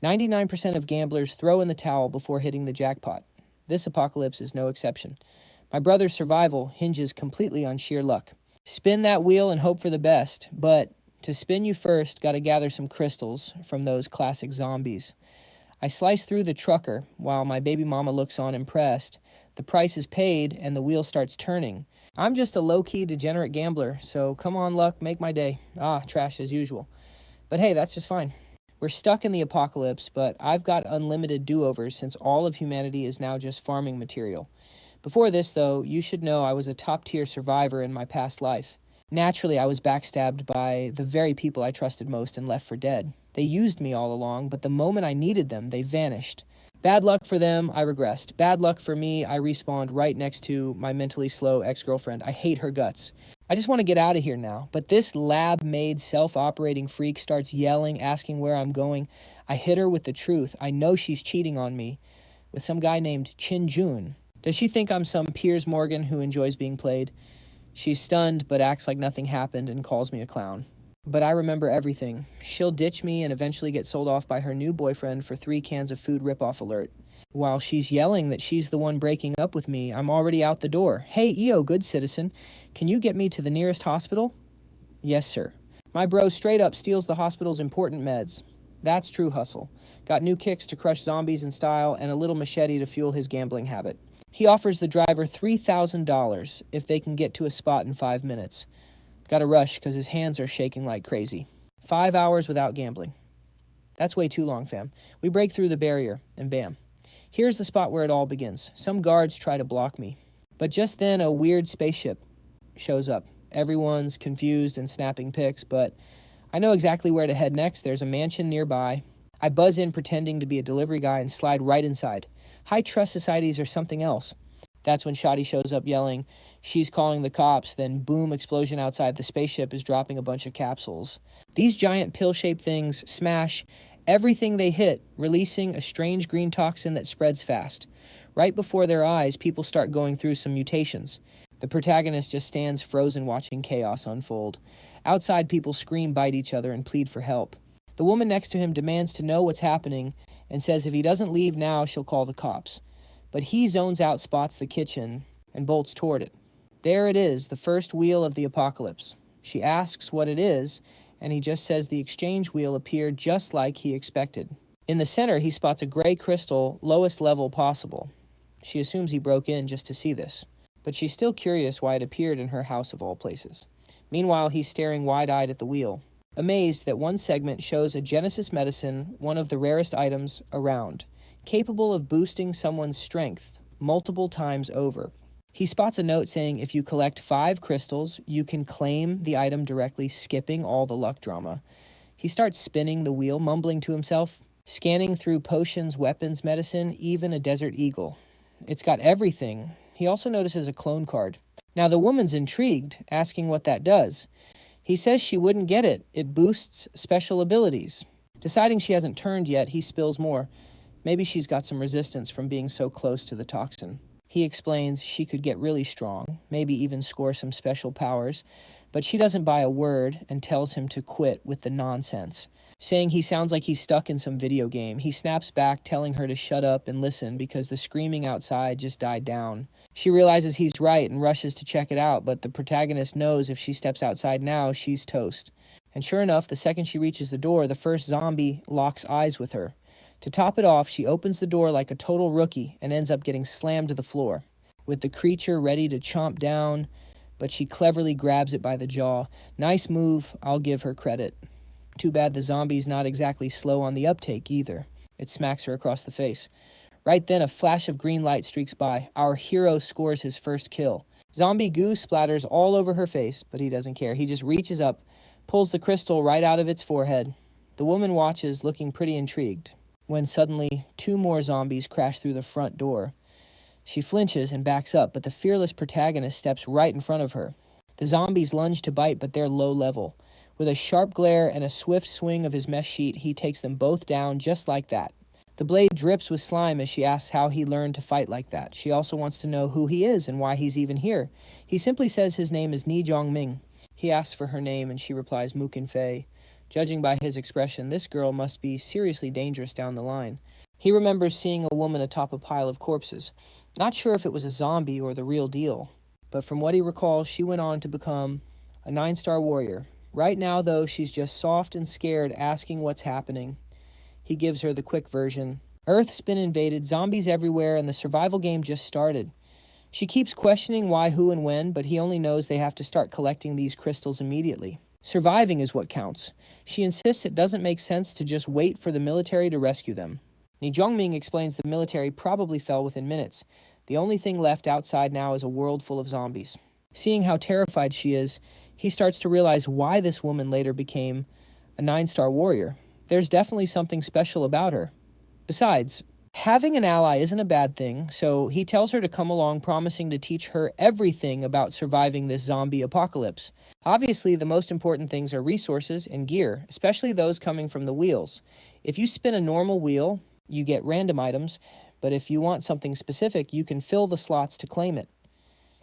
99% of gamblers throw in the towel before hitting the jackpot. This apocalypse is no exception. My brother's survival hinges completely on sheer luck. Spin that wheel and hope for the best, but to spin you first, gotta gather some crystals from those classic zombies. I slice through the trucker while my baby mama looks on impressed. The price is paid and the wheel starts turning. I'm just a low-key degenerate gambler, so come on luck, make my day. Trash as usual. But hey, that's just fine. We're stuck in the apocalypse, but I've got unlimited do-overs since all of humanity is now just farming material. Before this, though, you should know I was a top-tier survivor in my past life. Naturally, I was backstabbed by the very people I trusted most and left for dead. They used me all along, but the moment I needed them, they vanished. Bad luck for them, I regressed. Bad luck for me, I respawned right next to my mentally slow ex-girlfriend. I hate her guts. I just want to get out of here now, but this lab-made, self-operating freak starts yelling, asking where I'm going. I hit her with the truth. I know she's cheating on me with some guy named Chin Jun. Does she think I'm some Piers Morgan who enjoys being played? She's stunned, but acts like nothing happened and calls me a clown. But I remember everything. She'll ditch me and eventually get sold off by her new boyfriend for 3 cans of food rip-off alert. While she's yelling that she's the one breaking up with me, I'm already out the door. Hey, EO, good citizen, can you get me to the nearest hospital? Yes, sir. My bro straight up steals the hospital's important meds. That's true hustle. Got new kicks to crush zombies in style and a little machete to fuel his gambling habit. He offers the driver $3,000 if they can get to a spot in 5 minutes. Gotta rush because his hands are shaking like crazy. 5 hours without gambling. That's way too long, fam. We break through the barrier, and bam. Here's the spot where it all begins. Some guards try to block me. But just then, a weird spaceship shows up. Everyone's confused and snapping pics, but I know exactly where to head next. There's a mansion nearby. I buzz in pretending to be a delivery guy and slide right inside. High-trust societies are something else. That's when Shotty shows up yelling, she's calling the cops, then boom, explosion outside. The spaceship is dropping a bunch of capsules. These giant pill-shaped things smash everything they hit, releasing a strange green toxin that spreads fast. Right before their eyes, people start going through some mutations. The protagonist just stands frozen watching chaos unfold. Outside, people scream, bite each other, and plead for help. The woman next to him demands to know what's happening and says if he doesn't leave now, she'll call the cops. But he zones out, spots the kitchen, and bolts toward it. There it is, the first wheel of the apocalypse. She asks what it is, and he just says the exchange wheel appeared just like he expected. In the center, he spots a gray crystal, lowest level possible. She assumes he broke in just to see this, but she's still curious why it appeared in her house of all places. Meanwhile, he's staring wide-eyed at the wheel, amazed that one segment shows a Genesis medicine, one of the rarest items around, capable of boosting someone's strength multiple times over. He spots a note saying if you collect 5 crystals, you can claim the item directly, skipping all the luck drama. He starts spinning the wheel, mumbling to himself, scanning through potions, weapons, medicine, even a desert eagle. It's got everything. He also notices a clone card. Now the woman's intrigued, asking what that does. He says she wouldn't get it. It boosts special abilities. Deciding she hasn't turned yet, he spills more. Maybe she's got some resistance from being so close to the toxin. He explains she could get really strong, maybe even score some special powers, but she doesn't buy a word and tells him to quit with the nonsense. Saying he sounds like he's stuck in some video game, he snaps back, telling her to shut up and listen because the screaming outside just died down. She realizes he's right and rushes to check it out, but the protagonist knows if she steps outside now, she's toast. And sure enough, the second she reaches the door, the first zombie locks eyes with her. To top it off, she opens the door like a total rookie and ends up getting slammed to the floor, with the creature ready to chomp down, but she cleverly grabs it by the jaw. Nice move, I'll give her credit. Too bad the zombie's not exactly slow on the uptake either. It smacks her across the face. Right then, a flash of green light streaks by. Our hero scores his first kill. Zombie goo splatters all over her face, but he doesn't care. He just reaches up, pulls the crystal right out of its forehead. The woman watches, looking pretty intrigued, when suddenly 2 more zombies crash through the front door. She flinches and backs up, but the fearless protagonist steps right in front of her. The zombies lunge to bite, but they're low level. With a sharp glare and a swift swing of his mesh sheet, he takes them both down just like that. The blade drips with slime as she asks how he learned to fight like that. She also wants to know who he is and why he's even here. He simply says his name is Ni Zhongming. He asks for her name, and she replies Mukin Fei. Judging by his expression, this girl must be seriously dangerous down the line. He remembers seeing a woman atop a pile of corpses. Not sure if it was a zombie or the real deal, but from what he recalls, she went on to become a 9-star warrior. Right now, though, she's just soft and scared, asking what's happening. He gives her the quick version. Earth's been invaded, zombies everywhere, and the survival game just started. She keeps questioning why, who, and when, but he only knows they have to start collecting these crystals immediately. Surviving is what counts. She insists it doesn't make sense to just wait for the military to rescue them. Ni Zhongming explains the military probably fell within minutes. The only thing left outside now is a world full of zombies. Seeing how terrified she is, he starts to realize why this woman later became a 9-star warrior. There's definitely something special about her. Besides, having an ally isn't a bad thing, so he tells her to come along, promising to teach her everything about surviving this zombie apocalypse. Obviously, the most important things are resources and gear, especially those coming from the wheels. If you spin a normal wheel, you get random items, but if you want something specific, you can fill the slots to claim it.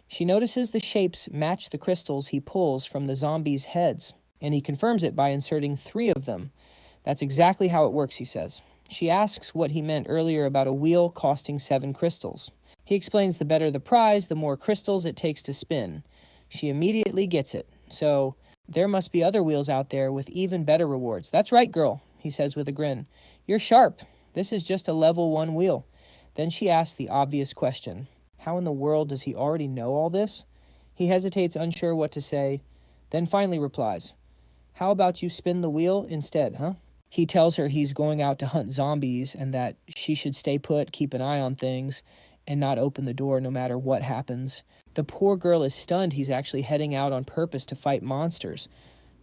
She notices the shapes match the crystals he pulls from the zombies' heads, and he confirms it by inserting 3 of them. That's exactly how it works, he says. She asks what he meant earlier about a wheel costing 7 crystals. He explains the better the prize, the more crystals it takes to spin. She immediately gets it. So there must be other wheels out there with even better rewards. That's right, girl, he says with a grin. You're sharp. This is just a level 1 wheel. Then she asks the obvious question. How in the world does he already know all this? He hesitates, unsure what to say, then finally replies, how about you spin the wheel instead, huh? He tells her he's going out to hunt zombies and that she should stay put, keep an eye on things, and not open the door no matter what happens. The poor girl is stunned he's actually heading out on purpose to fight monsters.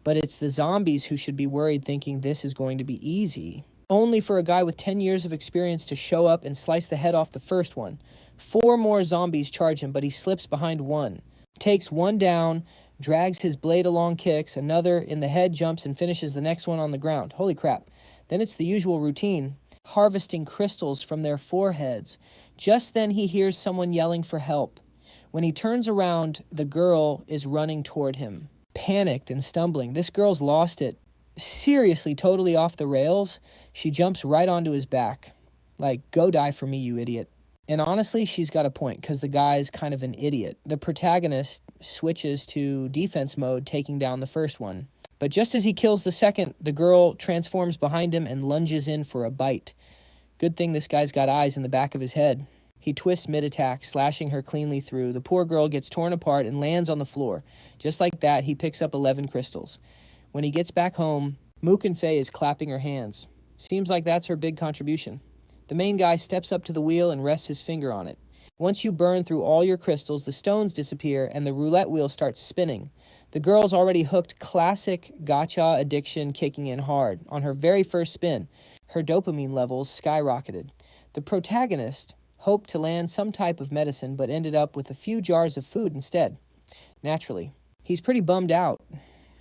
But it's the zombies who should be worried, thinking this is going to be easy. Only for a guy with 10 years of experience to show up and slice the head off the first one. 4 more zombies charge him, but he slips behind one. Takes one down, drags his blade along, kicks, another in the head, jumps and finishes the next one on the ground. Holy crap. Then it's the usual routine, harvesting crystals from their foreheads. Just then he hears someone yelling for help. When he turns around, the girl is running toward him. Panicked and stumbling, this girl's lost it. Seriously, totally off the rails. She jumps right onto his back. Like, go die for me, you idiot. And honestly, she's got a point, because the guy's kind of an idiot. The protagonist switches to defense mode, taking down the first one. But just as he kills the second, the girl transforms behind him and lunges in for a bite. Good thing this guy's got eyes in the back of his head. He twists mid-attack, slashing her cleanly through. The poor girl gets torn apart and lands on the floor. Just like that, he picks up 11 crystals. When he gets back home, Mook and Faye is clapping her hands. Seems like that's her big contribution. The main guy steps up to the wheel and rests his finger on it. Once you burn through all your crystals, the stones disappear and the roulette wheel starts spinning. The girl's already hooked, classic gacha addiction kicking in hard. On her very first spin, her dopamine levels skyrocketed. The protagonist hoped to land some type of medicine, but ended up with a few jars of food instead. Naturally, he's pretty bummed out.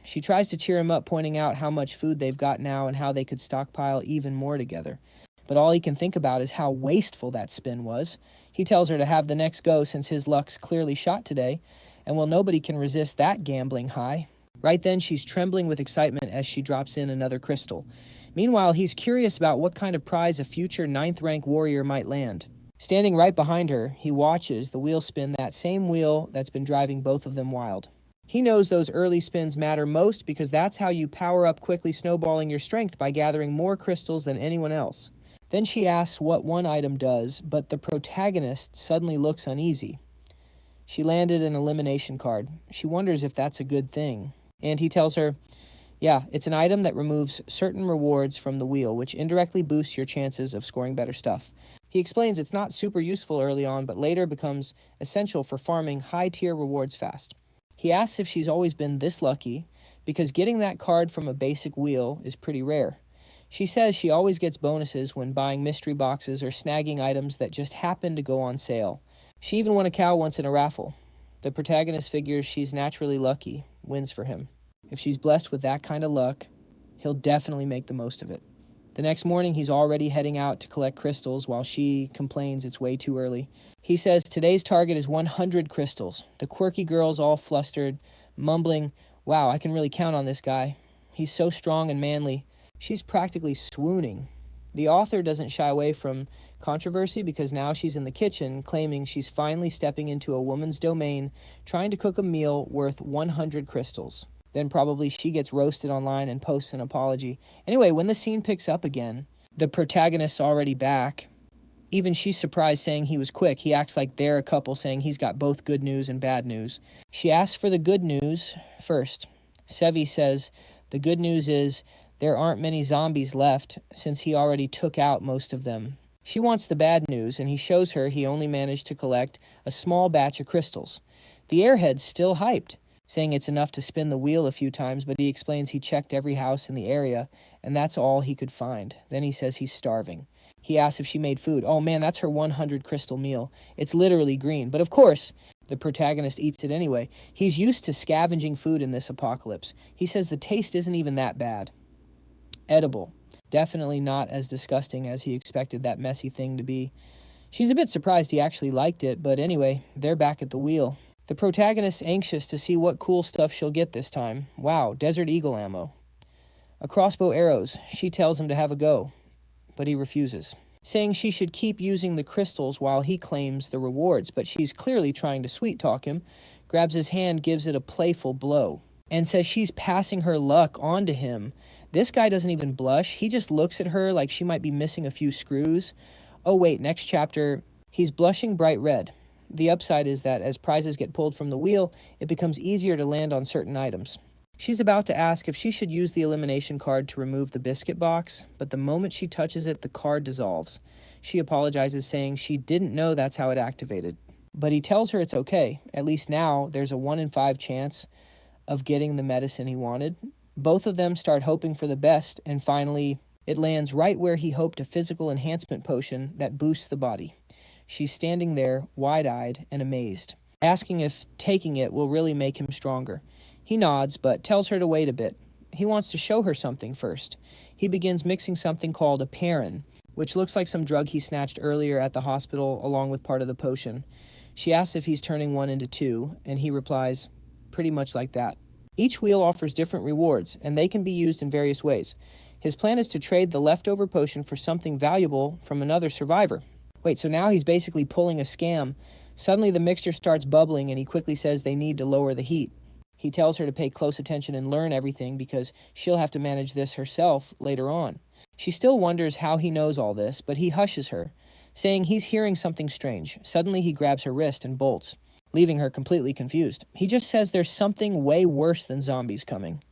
She tries to cheer him up, pointing out how much food they've got now and how they could stockpile even more together. But all he can think about is how wasteful that spin was. He tells her to have the next go since his luck's clearly shot today, and well, nobody can resist that gambling high. Right then, she's trembling with excitement as she drops in another crystal. Meanwhile, he's curious about what kind of prize a future 9th rank warrior might land. Standing right behind her, he watches the wheel spin, that same wheel that's been driving both of them wild. He knows those early spins matter most because that's how you power up, quickly snowballing your strength by gathering more crystals than anyone else. Then she asks what one item does, but the protagonist suddenly looks uneasy. She landed an elimination card. She wonders if that's a good thing. And he tells her, yeah, it's an item that removes certain rewards from the wheel, which indirectly boosts your chances of scoring better stuff. He explains it's not super useful early on, but later becomes essential for farming high-tier rewards fast. He asks if she's always been this lucky, because getting that card from a basic wheel is pretty rare. She says she always gets bonuses when buying mystery boxes or snagging items that just happen to go on sale. She even won a cow once in a raffle. The protagonist figures she's naturally lucky, wins for him. If she's blessed with that kind of luck, he'll definitely make the most of it. The next morning, he's already heading out to collect crystals while she complains it's way too early. He says today's target is 100 crystals. The quirky girl's all flustered, mumbling, wow, I can really count on this guy. He's so strong and manly. She's practically swooning. The author doesn't shy away from controversy because now she's in the kitchen claiming she's finally stepping into a woman's domain, trying to cook a meal worth 100 crystals. Then probably she gets roasted online and posts an apology. Anyway, when the scene picks up again, the protagonist's already back. Even she's surprised, saying he was quick. He acts like they're a couple, saying he's got both good news and bad news. She asks for the good news first. Sevi says the good news is there aren't many zombies left since he already took out most of them. She wants the bad news, and he shows her he only managed to collect a small batch of crystals. The airhead's still hyped, saying it's enough to spin the wheel a few times, but he explains he checked every house in the area, and that's all he could find. Then he says he's starving. He asks if she made food. Oh man, that's her 100 crystal meal. It's literally green. But of course, the protagonist eats it anyway. He's used to scavenging food in this apocalypse. He says the taste isn't even that bad. Edible. Definitely not as disgusting as he expected that messy thing to be. She's a bit surprised he actually liked it, but anyway, they're back at the wheel. The protagonist's anxious to see what cool stuff she'll get this time. Wow, Desert Eagle ammo. A crossbow arrows. She tells him to have a go, but he refuses, saying she should keep using the crystals while he claims the rewards, but she's clearly trying to sweet-talk him, grabs his hand, gives it a playful blow, and says she's passing her luck on to him. This guy doesn't even blush. He just looks at her like she might be missing a few screws. Oh wait, next chapter, he's blushing bright red. The upside is that as prizes get pulled from the wheel, it becomes easier to land on certain items. She's about to ask if she should use the elimination card to remove the biscuit box, but the moment she touches it, the card dissolves. She apologizes, saying she didn't know that's how it activated. But he tells her it's okay. At least now, there's a 1 in 5 chance of getting the medicine he wanted. Both of them start hoping for the best, and finally, it lands right where he hoped, a physical enhancement potion that boosts the body. She's standing there, wide-eyed and amazed, asking if taking it will really make him stronger. He nods, but tells her to wait a bit. He wants to show her something first. He begins mixing something called Aberrant, which looks like some drug he snatched earlier at the hospital along with part of the potion. She asks if he's turning 1 into 2, and he replies, pretty much like that. Each wheel offers different rewards, and they can be used in various ways. His plan is to trade the leftover potion for something valuable from another survivor. Wait, so now he's basically pulling a scam. Suddenly the mixture starts bubbling, and he quickly says they need to lower the heat. He tells her to pay close attention and learn everything because she'll have to manage this herself later on. She still wonders how he knows all this, but he hushes her, saying he's hearing something strange. Suddenly he grabs her wrist and bolts, leaving her completely confused. He just says there's something way worse than zombies coming.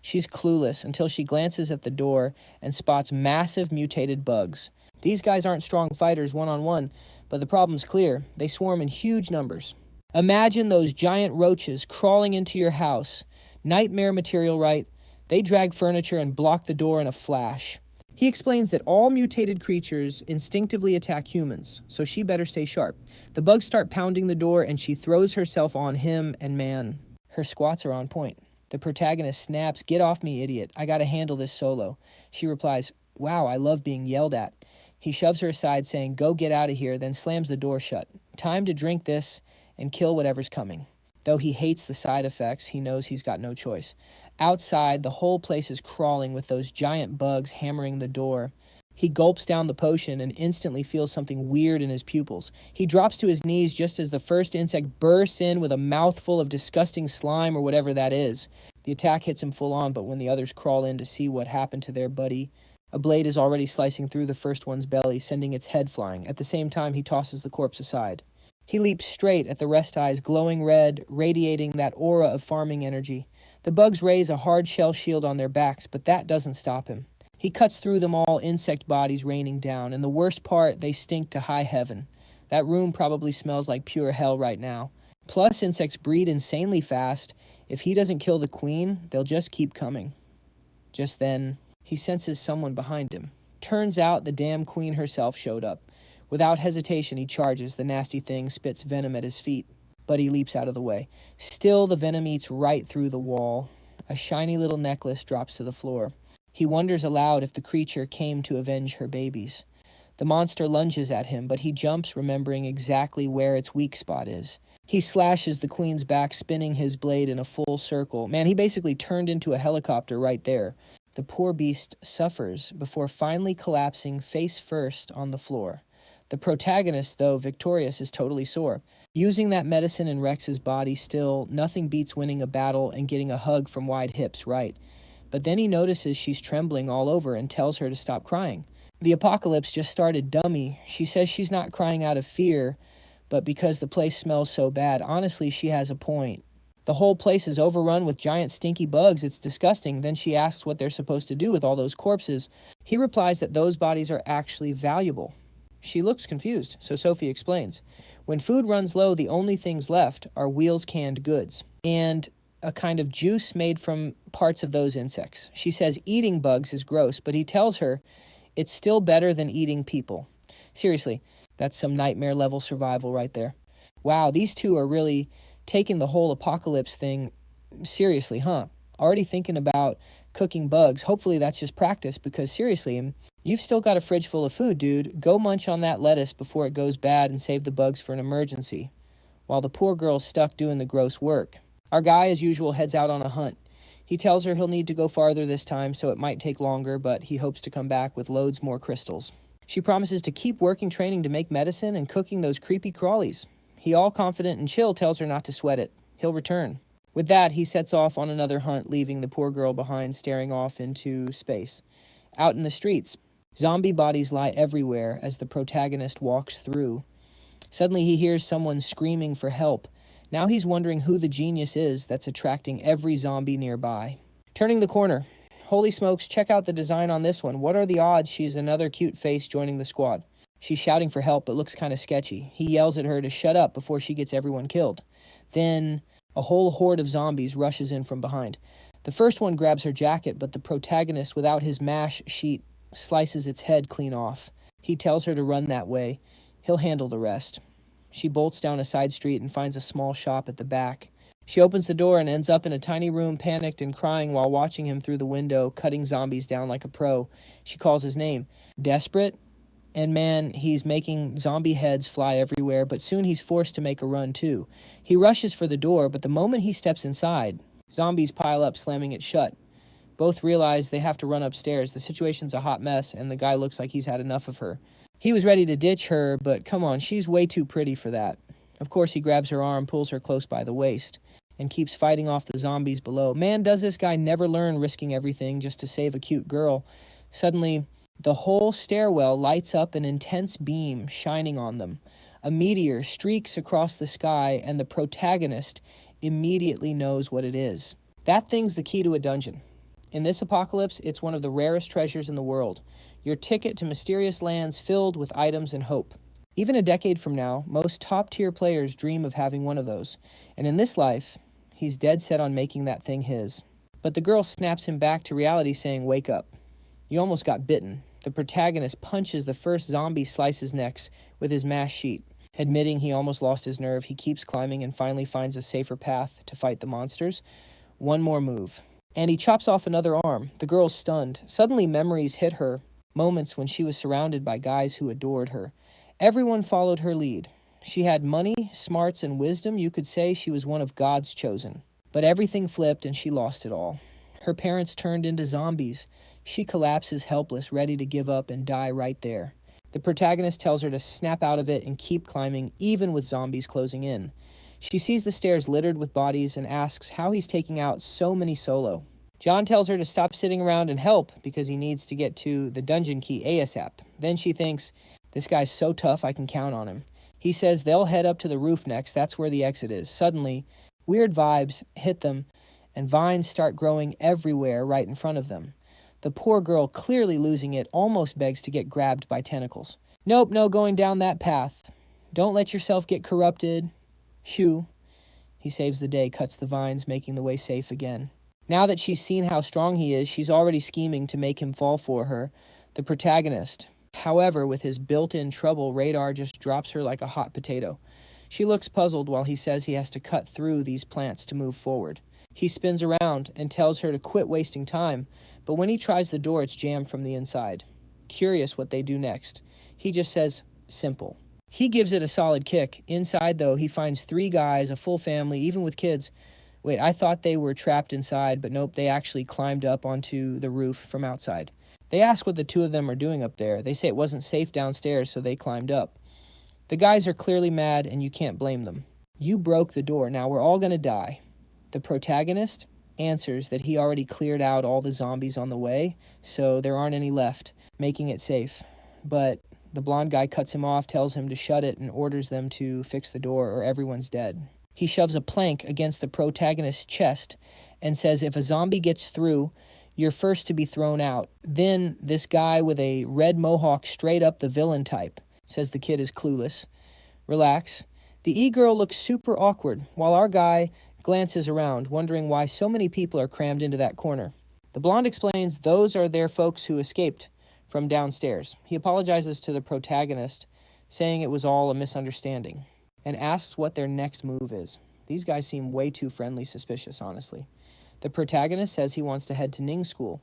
She's clueless until she glances at the door and spots massive mutated bugs. These guys aren't strong fighters one-on-one, but the problem's clear. They swarm in huge numbers. Imagine those giant roaches crawling into your house. Nightmare material, right? They drag furniture and block the door in a flash. He explains that all mutated creatures instinctively attack humans, so she better stay sharp. The bugs start pounding the door, and she throws herself on him, and man, her squats are on point. The protagonist snaps, "Get off me, idiot. I gotta handle this solo." She replies, "Wow, I love being yelled at." He shoves her aside, saying, "Go get out of here," then slams the door shut. Time to drink this and kill whatever's coming. Though he hates the side effects, he knows he's got no choice. Outside, the whole place is crawling with those giant bugs hammering the door. He gulps down the potion and instantly feels something weird in his pupils. He drops to his knees just as the first insect bursts in with a mouthful of disgusting slime or whatever that is. The attack hits him full on, but when the others crawl in to see what happened to their buddy, a blade is already slicing through the first one's belly, sending its head flying. At the same time, he tosses the corpse aside. He leaps straight at the rest eyes, glowing red, radiating that aura of farming energy. The bugs raise a hard shell shield on their backs, but that doesn't stop him. He cuts through them all, insect bodies raining down, and the worst part, they stink to high heaven. That room probably smells like pure hell right now. Plus, insects breed insanely fast. If he doesn't kill the queen, they'll just keep coming. Just then, he senses someone behind him. Turns out the damn queen herself showed up. Without hesitation, he charges. The nasty thing spits venom at his feet, but he leaps out of the way. Still, the venom eats right through the wall. A shiny little necklace drops to the floor. He wonders aloud if the creature came to avenge her babies. The monster lunges at him, but he jumps, remembering exactly where its weak spot is. He slashes the queen's back, spinning his blade in a full circle. Man, he basically turned into a helicopter right there. The poor beast suffers before finally collapsing face first on the floor. The protagonist, though victorious, is totally sore. Using that medicine in Rex's body still, nothing beats winning a battle and getting a hug from wide hips, right? But then he notices she's trembling all over and tells her to stop crying. The apocalypse just started, dummy. She says she's not crying out of fear, but because the place smells so bad. Honestly, she has a point. The whole place is overrun with giant stinky bugs. It's disgusting. Then she asks what they're supposed to do with all those corpses. He replies that those bodies are actually valuable. She looks confused, so Sophie explains. When food runs low, the only things left are Wheel's canned goods and a kind of juice made from parts of those insects. She says eating bugs is gross, but he tells her it's still better than eating people. Seriously, that's some nightmare level survival right there. Wow, these two are really taking the whole apocalypse thing seriously, huh? Already thinking about cooking bugs. Hopefully that's just practice, because seriously, you've still got a fridge full of food, dude. Go munch on that lettuce before it goes bad and save the bugs for an emergency. While the poor girl's stuck doing the gross work. Our guy, as usual, heads out on a hunt. He tells her he'll need to go farther this time, so it might take longer, but he hopes to come back with loads more crystals. She promises to keep working training to make medicine and cooking those creepy crawlies. He, all confident and chill, tells her not to sweat it. He'll return. With that, he sets off on another hunt, leaving the poor girl behind, staring off into space. Out in the streets, zombie bodies lie everywhere as the protagonist walks through. Suddenly he hears someone screaming for help. Now he's wondering who the genius is that's attracting every zombie nearby. Turning the corner. Holy smokes, check out the design on this one. What are the odds she's another cute face joining the squad? She's shouting for help, but looks kind of sketchy. He yells at her to shut up before she gets everyone killed. Then a whole horde of zombies rushes in from behind. The first one grabs her jacket, but the protagonist, without his MASH sheet, slices its head clean off. He tells her to run that way. He'll handle the rest. She bolts down a side street and finds a small shop at the back. She opens the door and ends up in a tiny room, panicked and crying while watching him through the window, cutting zombies down like a pro. She calls his name. Desperate? And man, he's making zombie heads fly everywhere, but soon he's forced to make a run too. He rushes for the door, but the moment he steps inside, zombies pile up, slamming it shut. Both realize they have to run upstairs. The situation's a hot mess, and the guy looks like he's had enough of her. He was ready to ditch her, but come on, she's way too pretty for that. Of course, he grabs her arm, pulls her close by the waist, and keeps fighting off the zombies below. Man, does this guy never learn, risking everything just to save a cute girl. Suddenly, the whole stairwell lights up an intense beam shining on them. A meteor streaks across the sky, and the protagonist immediately knows what it is. That thing's the key to a dungeon. In this apocalypse, it's one of the rarest treasures in the world. Your ticket to mysterious lands filled with items and hope. Even a decade from now, most top-tier players dream of having one of those. And in this life, he's dead set on making that thing his. But the girl snaps him back to reality, saying, "Wake up. You almost got bitten." The protagonist punches the first zombie slice's necks with his MASH sheet. Admitting he almost lost his nerve, he keeps climbing and finally finds a safer path to fight the monsters. One more move. And he chops off another arm. The girl's stunned. Suddenly memories hit her. Moments when she was surrounded by guys who adored her. Everyone followed her lead. She had money, smarts, and wisdom. You could say she was one of God's chosen. But everything flipped and she lost it all. Her parents turned into zombies. She collapses helpless, ready to give up and die right there. The protagonist tells her to snap out of it and keep climbing, even with zombies closing in. She sees the stairs littered with bodies and asks how he's taking out so many solo. John tells her to stop sitting around and help because he needs to get to the dungeon key ASAP. Then she thinks, this guy's so tough I can count on him. He says they'll head up to the roof next. That's where the exit is. Suddenly, weird vibes hit them and vines start growing everywhere right in front of them. The poor girl, clearly losing it, almost begs to get grabbed by tentacles. Nope, no going down that path. Don't let yourself get corrupted. Phew. He saves the day, cuts the vines, making the way safe again. Now that she's seen how strong he is, she's already scheming to make him fall for her, the protagonist. However, with his built-in trouble, Radar just drops her like a hot potato. She looks puzzled while he says he has to cut through these plants to move forward. He spins around and tells her to quit wasting time, but when he tries the door, it's jammed from the inside. Curious what they do next. He just says, simple. He gives it a solid kick. Inside, though, he finds 3 guys, a full family, even with kids. Wait, I thought they were trapped inside, but nope, they actually climbed up onto the roof from outside. They ask what the 2 of them are doing up there. They say it wasn't safe downstairs, so they climbed up. The guys are clearly mad, and you can't blame them. You broke the door. Now we're all going to die. The protagonist answers that he already cleared out all the zombies on the way, so there aren't any left, making it safe. But the blonde guy cuts him off, tells him to shut it, and orders them to fix the door or everyone's dead. He shoves a plank against the protagonist's chest and says if a zombie gets through, you're first to be thrown out. Then this guy with a red mohawk, straight up the villain type, says the kid is clueless. Relax. The e-girl looks super awkward, while our guy glances around, wondering why so many people are crammed into that corner. The blonde explains those are their folks who escaped from downstairs. He apologizes to the protagonist, saying it was all a misunderstanding, and asks what their next move is. These guys seem way too friendly suspicious, honestly. The protagonist says he wants to head to Ning's school,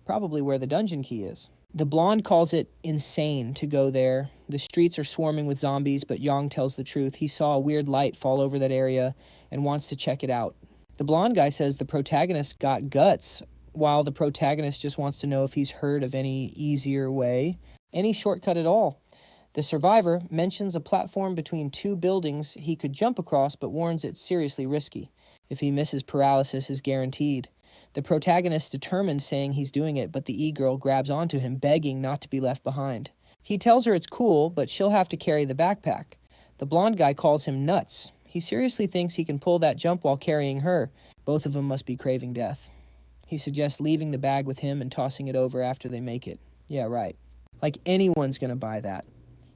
probably where the dungeon key is. The blonde calls it insane to go there. The streets are swarming with zombies, but Yang tells the truth. He saw a weird light fall over that area and wants to check it out. The blonde guy says the protagonist got guts, while the protagonist just wants to know if he's heard of any easier way, any shortcut at all. The survivor mentions a platform between 2 buildings he could jump across, but warns it's seriously risky. If he misses, paralysis is guaranteed. The protagonist determined, saying he's doing it, but the e-girl grabs onto him, begging not to be left behind. He tells her it's cool, but she'll have to carry the backpack. The blonde guy calls him nuts. He seriously thinks he can pull that jump while carrying her. Both of them must be craving death. He suggests leaving the bag with him and tossing it over after they make it. Yeah, right. Like anyone's gonna buy that.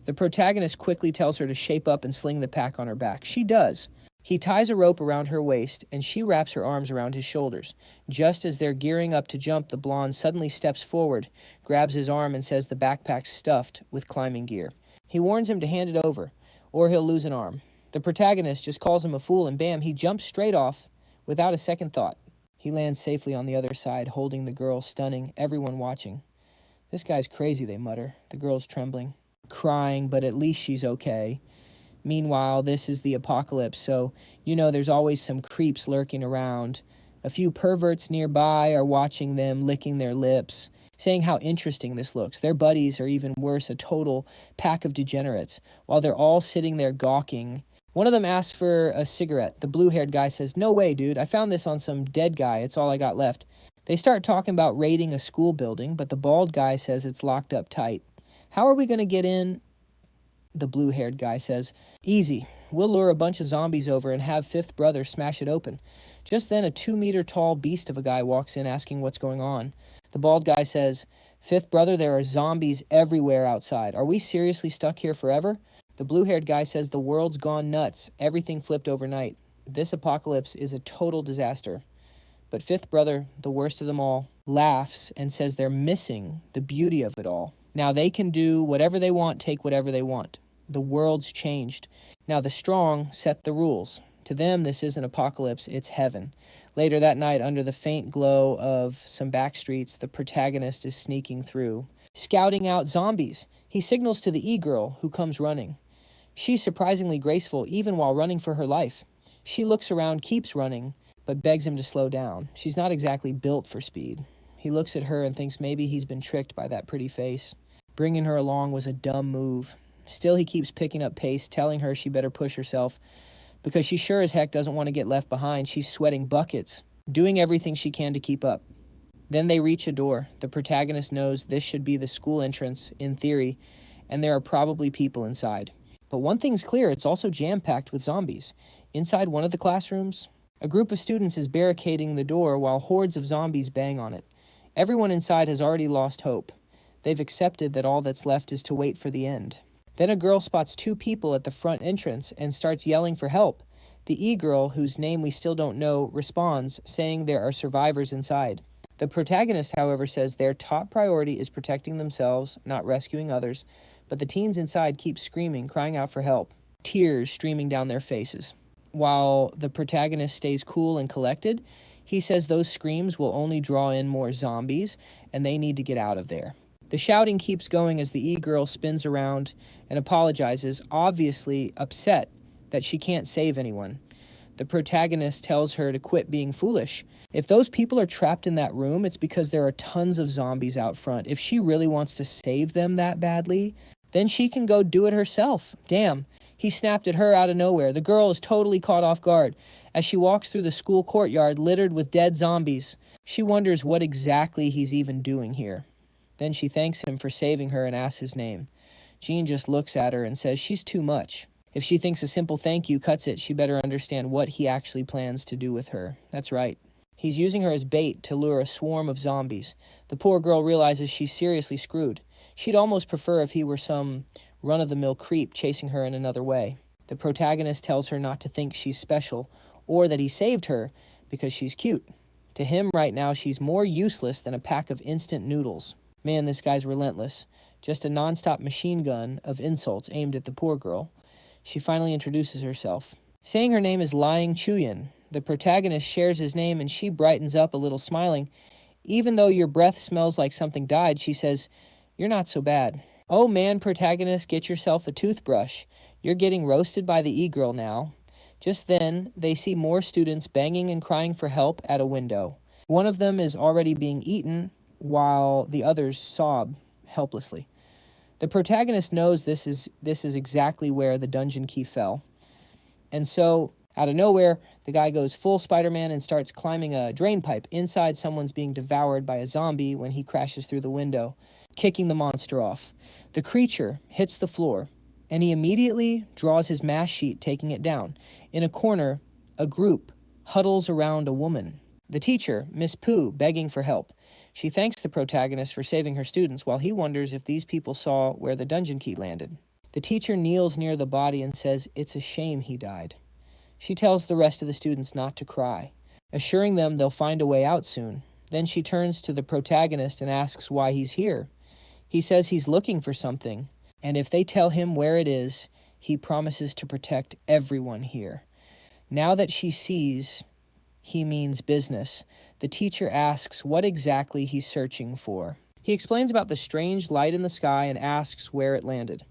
The protagonist quickly tells her to shape up and sling the pack on her back. She does. He ties a rope around her waist, and she wraps her arms around his shoulders. Just as they're gearing up to jump, the blonde suddenly steps forward, grabs his arm, and says the backpack's stuffed with climbing gear. He warns him to hand it over, or he'll lose an arm. The protagonist just calls him a fool, and bam, he jumps straight off without a second thought. He lands safely on the other side, holding the girl, stunning everyone watching. This guy's crazy, they mutter. The girl's trembling, crying, but at least she's okay. Meanwhile, this is the apocalypse, so there's always some creeps lurking around. A few perverts nearby are watching them, licking their lips, saying how interesting this looks. Their buddies are even worse, a total pack of degenerates, while they're all sitting there gawking. One of them asks for a cigarette. The blue-haired guy says, "No way, dude. I found this on some dead guy. It's all I got left." They start talking about raiding a school building, but the bald guy says it's locked up tight. "How are we going to get in?" The blue-haired guy says, "Easy. We'll lure a bunch of zombies over and have Fifth Brother smash it open." Just then, a 2-meter-tall beast of a guy walks in asking what's going on. The bald guy says, "Fifth Brother, there are zombies everywhere outside. Are we seriously stuck here forever?" The blue-haired guy says the world's gone nuts. Everything flipped overnight. This apocalypse is a total disaster. But Fifth Brother, the worst of them all, laughs and says they're missing the beauty of it all. Now they can do whatever they want, take whatever they want. The world's changed. Now the strong set the rules. To them, this isn't apocalypse, it's heaven. Later that night, under the faint glow of some back streets, the protagonist is sneaking through, scouting out zombies. He signals to the e-girl, who comes running. She's surprisingly graceful, even while running for her life. She looks around, keeps running, but begs him to slow down. She's not exactly built for speed. He looks at her and thinks maybe he's been tricked by that pretty face. Bringing her along was a dumb move. Still, he keeps picking up pace, telling her she better push herself, because she sure as heck doesn't want to get left behind. She's sweating buckets, doing everything she can to keep up. Then they reach a door. The protagonist knows this should be the school entrance, in theory, and there are probably people inside. But one thing's clear, it's also jam-packed with zombies. Inside one of the classrooms, a group of students is barricading the door while hordes of zombies bang on it. Everyone inside has already lost hope. They've accepted that all that's left is to wait for the end. Then a girl spots 2 people at the front entrance and starts yelling for help. The e-girl, whose name we still don't know, responds, saying there are survivors inside. The protagonist, however, says their top priority is protecting themselves, not rescuing others, but the teens inside keep screaming, crying out for help, tears streaming down their faces. While the protagonist stays cool and collected, he says those screams will only draw in more zombies, and they need to get out of there. The shouting keeps going as the e-girl spins around and apologizes, obviously upset that she can't save anyone. The protagonist tells her to quit being foolish. If those people are trapped in that room, it's because there are tons of zombies out front. If she really wants to save them that badly, then she can go do it herself. Damn, he snapped at her out of nowhere. The girl is totally caught off guard as she walks through the school courtyard littered with dead zombies. She wonders what exactly he's even doing here. Then she thanks him for saving her and asks his name. Jean just looks at her and says she's too much. If she thinks a simple thank you cuts it, she better understand what he actually plans to do with her. That's right. He's using her as bait to lure a swarm of zombies. The poor girl realizes she's seriously screwed. She'd almost prefer if he were some run-of-the-mill creep chasing her in another way. The protagonist tells her not to think she's special or that he saved her because she's cute. To him right now, she's more useless than a pack of instant noodles. Man, this guy's relentless. Just a nonstop machine gun of insults aimed at the poor girl. She finally introduces herself, saying her name is Lying Chuyin. The protagonist shares his name and she brightens up a little, smiling. Even though your breath smells like something died, she says, "You're not so bad." Oh man, protagonist, get yourself a toothbrush. You're getting roasted by the e-girl now. Just then, they see more students banging and crying for help at a window. One of them is already being eaten while the others sob helplessly. The protagonist knows this is exactly where the dungeon key fell. And so, out of nowhere, the guy goes full Spider-Man and starts climbing a drain pipe. Inside, someone's being devoured by a zombie when he crashes through the window, kicking the monster off. The creature hits the floor, and he immediately draws his mash sheet, taking it down. In a corner, a group huddles around a woman. The teacher, Miss Pooh, begging for help. She thanks the protagonist for saving her students while he wonders if these people saw where the dungeon key landed. The teacher kneels near the body and says it's a shame he died. She tells the rest of the students not to cry, assuring them they'll find a way out soon. Then she turns to the protagonist and asks why he's here. He says he's looking for something, and if they tell him where it is, he promises to protect everyone here. Now that she sees he means business, the teacher asks what exactly he's searching for. He explains about the strange light in the sky and asks where it landed.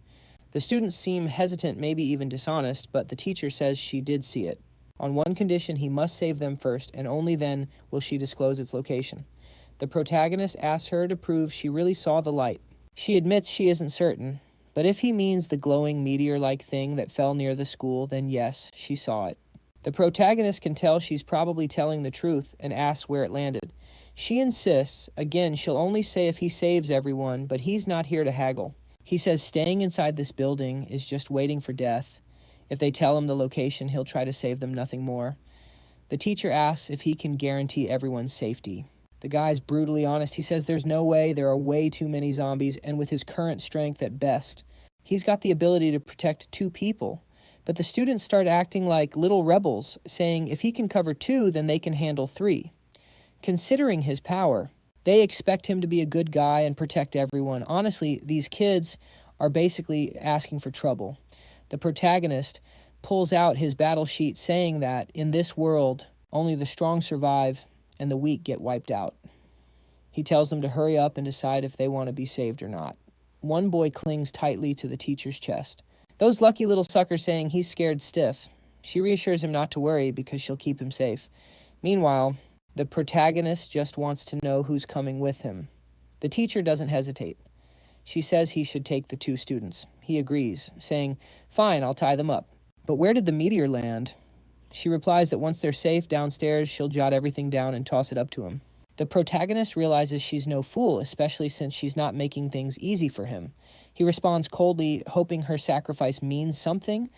The students seem hesitant, maybe even dishonest, but the teacher says she did see it. On one condition, he must save them first, and only then will she disclose its location. The protagonist asks her to prove she really saw the light. She admits she isn't certain, but if he means the glowing meteor-like thing that fell near the school, then yes, she saw it. The protagonist can tell she's probably telling the truth and asks where it landed. She insists, again, she'll only say if he saves everyone, but he's not here to haggle. He says staying inside this building is just waiting for death. If they tell him the location, he'll try to save them, nothing more. The teacher asks if he can guarantee everyone's safety. The guy's brutally honest. He says there's no way, there are way too many zombies, and with his current strength at best, he's got the ability to protect 2 people. But the students start acting like little rebels, saying if he can cover 2, then they can handle 3. Considering his power, they expect him to be a good guy and protect everyone. Honestly, these kids are basically asking for trouble. The protagonist pulls out his battle sheet saying that in this world, only the strong survive and the weak get wiped out. He tells them to hurry up and decide if they want to be saved or not. One boy clings tightly to the teacher's chest. Those lucky little suckers saying he's scared stiff. She reassures him not to worry because she'll keep him safe. Meanwhile, the protagonist just wants to know who's coming with him. The teacher doesn't hesitate. She says he should take the 2 students. He agrees, saying, "Fine, I'll tie them up." But where did the meteor land? She replies that once they're safe downstairs, she'll jot everything down and toss it up to him. The protagonist realizes she's no fool, especially since she's not making things easy for him. He responds coldly, hoping her sacrifice means something,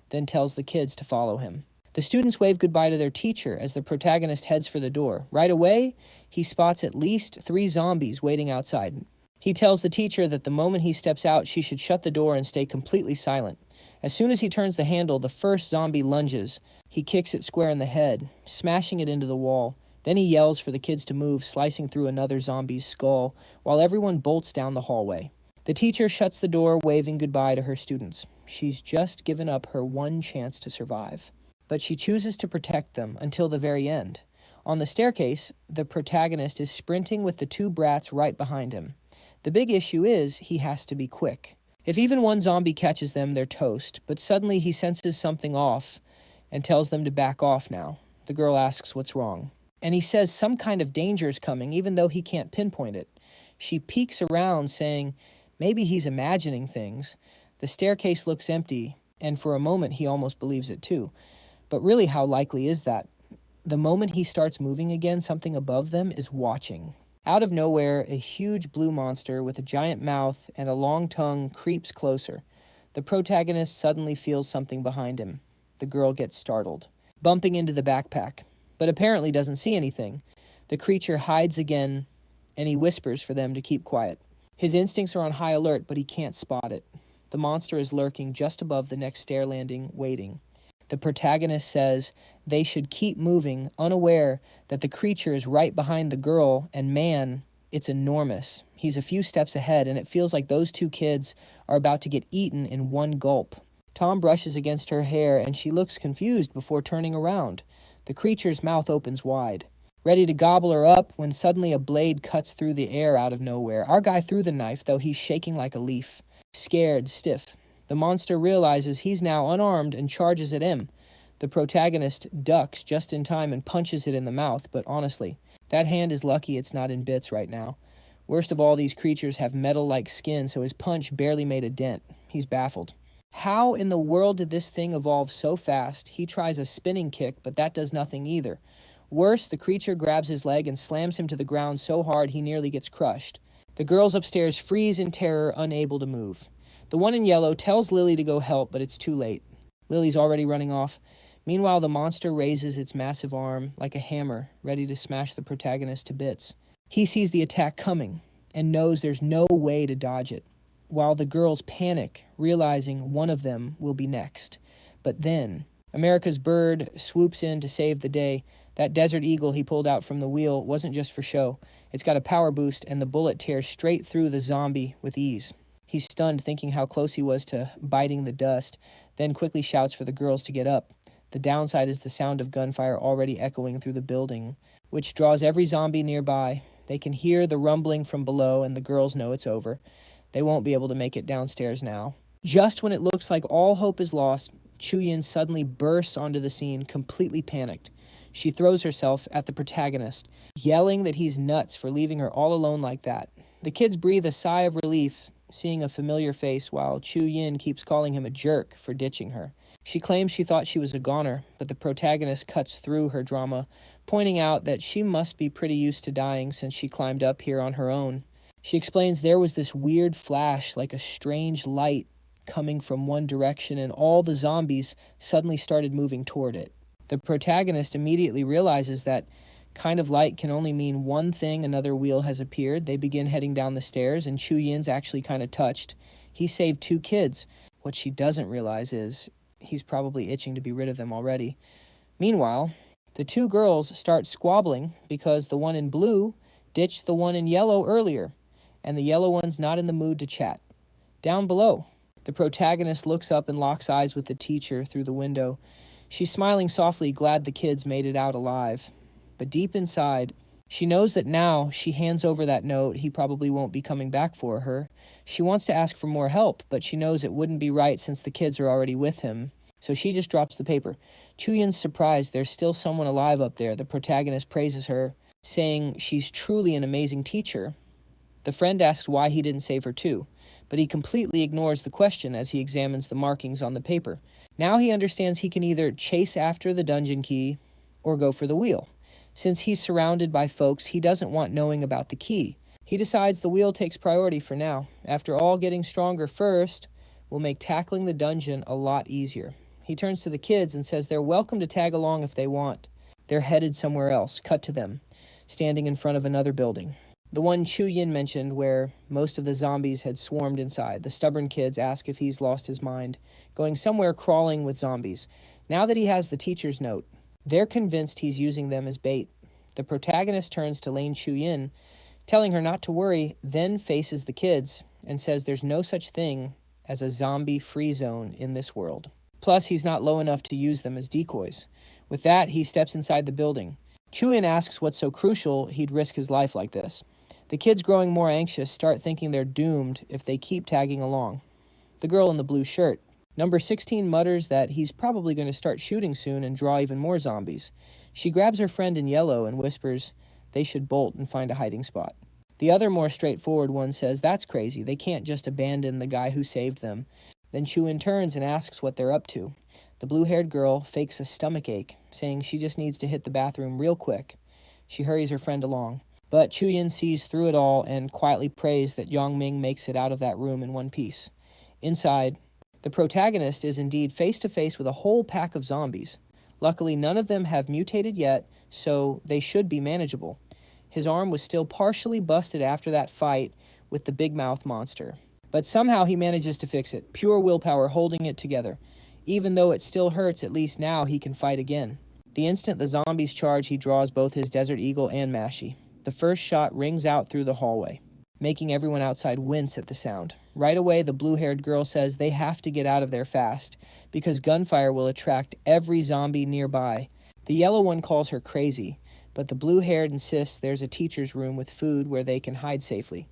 then tells the kids to follow him. The students wave goodbye to their teacher as the protagonist heads for the door. Right away, he spots at least 3 zombies waiting outside. He tells the teacher that the moment he steps out, she should shut the door and stay completely silent. As soon as he turns the handle, the first zombie lunges. He kicks it square in the head, smashing it into the wall. Then he yells for the kids to move, slicing through another zombie's skull, while everyone bolts down the hallway. The teacher shuts the door, waving goodbye to her students. She's just given up her one chance to survive. But she chooses to protect them until the very end. On the staircase, the protagonist is sprinting with the 2 brats right behind him. The big issue is he has to be quick. If even one zombie catches them, they're toast, but suddenly he senses something off and tells them to back off now. The girl asks what's wrong, and he says some kind of danger is coming, even though he can't pinpoint it. She peeks around, saying maybe he's imagining things. The staircase looks empty, and for a moment he almost believes it too. But really, how likely is that? The moment he starts moving again, something above them is watching. Out of nowhere, a huge blue monster with a giant mouth and a long tongue creeps closer. The protagonist suddenly feels something behind him. The girl gets startled, bumping into the backpack, but apparently doesn't see anything. The creature hides again, and he whispers for them to keep quiet. His instincts are on high alert, but he can't spot it. The monster is lurking just above the next stair landing, waiting. The protagonist says they should keep moving, unaware that the creature is right behind the girl, and man, it's enormous. He's a few steps ahead, and it feels like those two kids are about to get eaten in one gulp. Tom brushes against her hair, and she looks confused before turning around. The creature's mouth opens wide, ready to gobble her up, when suddenly a blade cuts through the air out of nowhere. Our guy threw the knife, though he's shaking like a leaf, scared, stiff. The monster realizes he's now unarmed and charges at him. The protagonist ducks just in time and punches it in the mouth, but honestly, that hand is lucky it's not in bits right now. Worst of all, these creatures have metal-like skin, so his punch barely made a dent. He's baffled. How in the world did this thing evolve so fast? He tries a spinning kick, but that does nothing either. Worse, the creature grabs his leg and slams him to the ground so hard he nearly gets crushed. The girls upstairs freeze in terror, unable to move. The one in yellow tells Lily to go help, but it's too late. Lily's already running off. Meanwhile, the monster raises its massive arm like a hammer, ready to smash the protagonist to bits. He sees the attack coming and knows there's no way to dodge it, while the girls panic, realizing one of them will be next. But then, America's bird swoops in to save the day. That Desert Eagle he pulled out from the wheel wasn't just for show. It's got a power boost, and the bullet tears straight through the zombie with ease. He's stunned, thinking how close he was to biting the dust, then quickly shouts for the girls to get up. The downside is the sound of gunfire already echoing through the building, which draws every zombie nearby. They can hear the rumbling from below, and the girls know it's over. They won't be able to make it downstairs now. Just when it looks like all hope is lost, Chu-Yin suddenly bursts onto the scene, completely panicked. She throws herself at the protagonist, yelling that he's nuts for leaving her all alone like that. The kids breathe a sigh of relief, seeing a familiar face, while Chu-Yin keeps calling him a jerk for ditching her. She claims she thought she was a goner, but the protagonist cuts through her drama, pointing out that she must be pretty used to dying since she climbed up here on her own. She explains there was this weird flash, like a strange light coming from one direction, and all the zombies suddenly started moving toward it. The protagonist immediately realizes that kind of light can only mean one thing: another wheel has appeared. They begin heading down the stairs, and Chu-Yin's actually kind of touched. He saved two kids. What she doesn't realize is he's probably itching to be rid of them already. Meanwhile, the two girls start squabbling because the one in blue ditched the one in yellow earlier, and the yellow one's not in the mood to chat. Down below, the protagonist looks up and locks eyes with the teacher through the window. She's smiling softly, glad the kids made it out alive. But deep inside, she knows that now she hands over that note, he probably won't be coming back for her. She wants to ask for more help, but she knows it wouldn't be right since the kids are already with him. So she just drops the paper. Chu-Yin's surprised there's still someone alive up there. The protagonist praises her, saying she's truly an amazing teacher. The friend asks why he didn't save her too, but he completely ignores the question as he examines the markings on the paper. Now he understands he can either chase after the dungeon key or go for the wheel. Since he's surrounded by folks, he doesn't want knowing about the key. He decides the wheel takes priority for now. After all, getting stronger first will make tackling the dungeon a lot easier. He turns to the kids and says they're welcome to tag along if they want. They're headed somewhere else. Cut to them, standing in front of another building. The one Chu-Yin mentioned where most of the zombies had swarmed inside. The stubborn kids ask if he's lost his mind, going somewhere crawling with zombies. Now that he has the teacher's note, they're convinced he's using them as bait. The protagonist turns to Lane Chu-Yin, telling her not to worry, then faces the kids and says there's no such thing as a zombie-free zone in this world. Plus, he's not low enough to use them as decoys. With that, he steps inside the building. Chu-Yin asks what's so crucial he'd risk his life like this. The kids, growing more anxious, start thinking they're doomed if they keep tagging along. The girl in the blue shirt. Number 16 mutters that he's probably going to start shooting soon and draw even more zombies. She grabs her friend in yellow and whispers they should bolt and find a hiding spot. The other, more straightforward one says that's crazy. They can't just abandon the guy who saved them. Then Chuyin turns and asks what they're up to. The blue-haired girl fakes a stomachache, saying she just needs to hit the bathroom real quick. She hurries her friend along. But Chuyin sees through it all and quietly prays that Yongming makes it out of that room in one piece. Inside, the protagonist is indeed face-to-face with a whole pack of zombies. Luckily, none of them have mutated yet, so they should be manageable. His arm was still partially busted after that fight with the big mouth monster. But somehow he manages to fix it, pure willpower holding it together. Even though it still hurts, at least now he can fight again. The instant the zombies charge, he draws both his Desert Eagle and Mashie. The first shot rings out through the hallway, making everyone outside wince at the sound. Right away, the blue-haired girl says they have to get out of there fast, because gunfire will attract every zombie nearby. The yellow one calls her crazy, but the blue-haired insists there's a teacher's room with food where they can hide safely.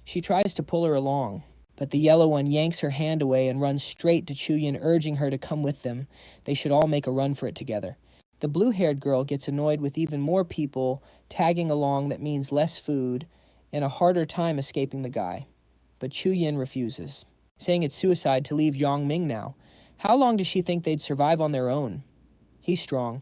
She tries to pull her along, but the yellow one yanks her hand away and runs straight to Chuyin, urging her to come with them. They should all make a run for it together. The blue-haired girl gets annoyed with even more people tagging along. That means less food and a harder time escaping the guy. But Chuyin refuses, saying it's suicide to leave Yongming now. How long does she think they'd survive on their own? He's strong.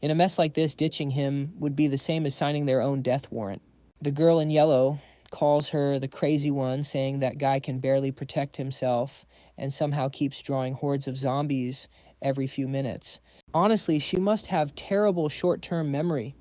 In a mess like this, ditching him would be the same as signing their own death warrant. The girl in yellow calls her the crazy one, saying that guy can barely protect himself and somehow keeps drawing hordes of zombies every few minutes. Honestly, she must have terrible short-term memory.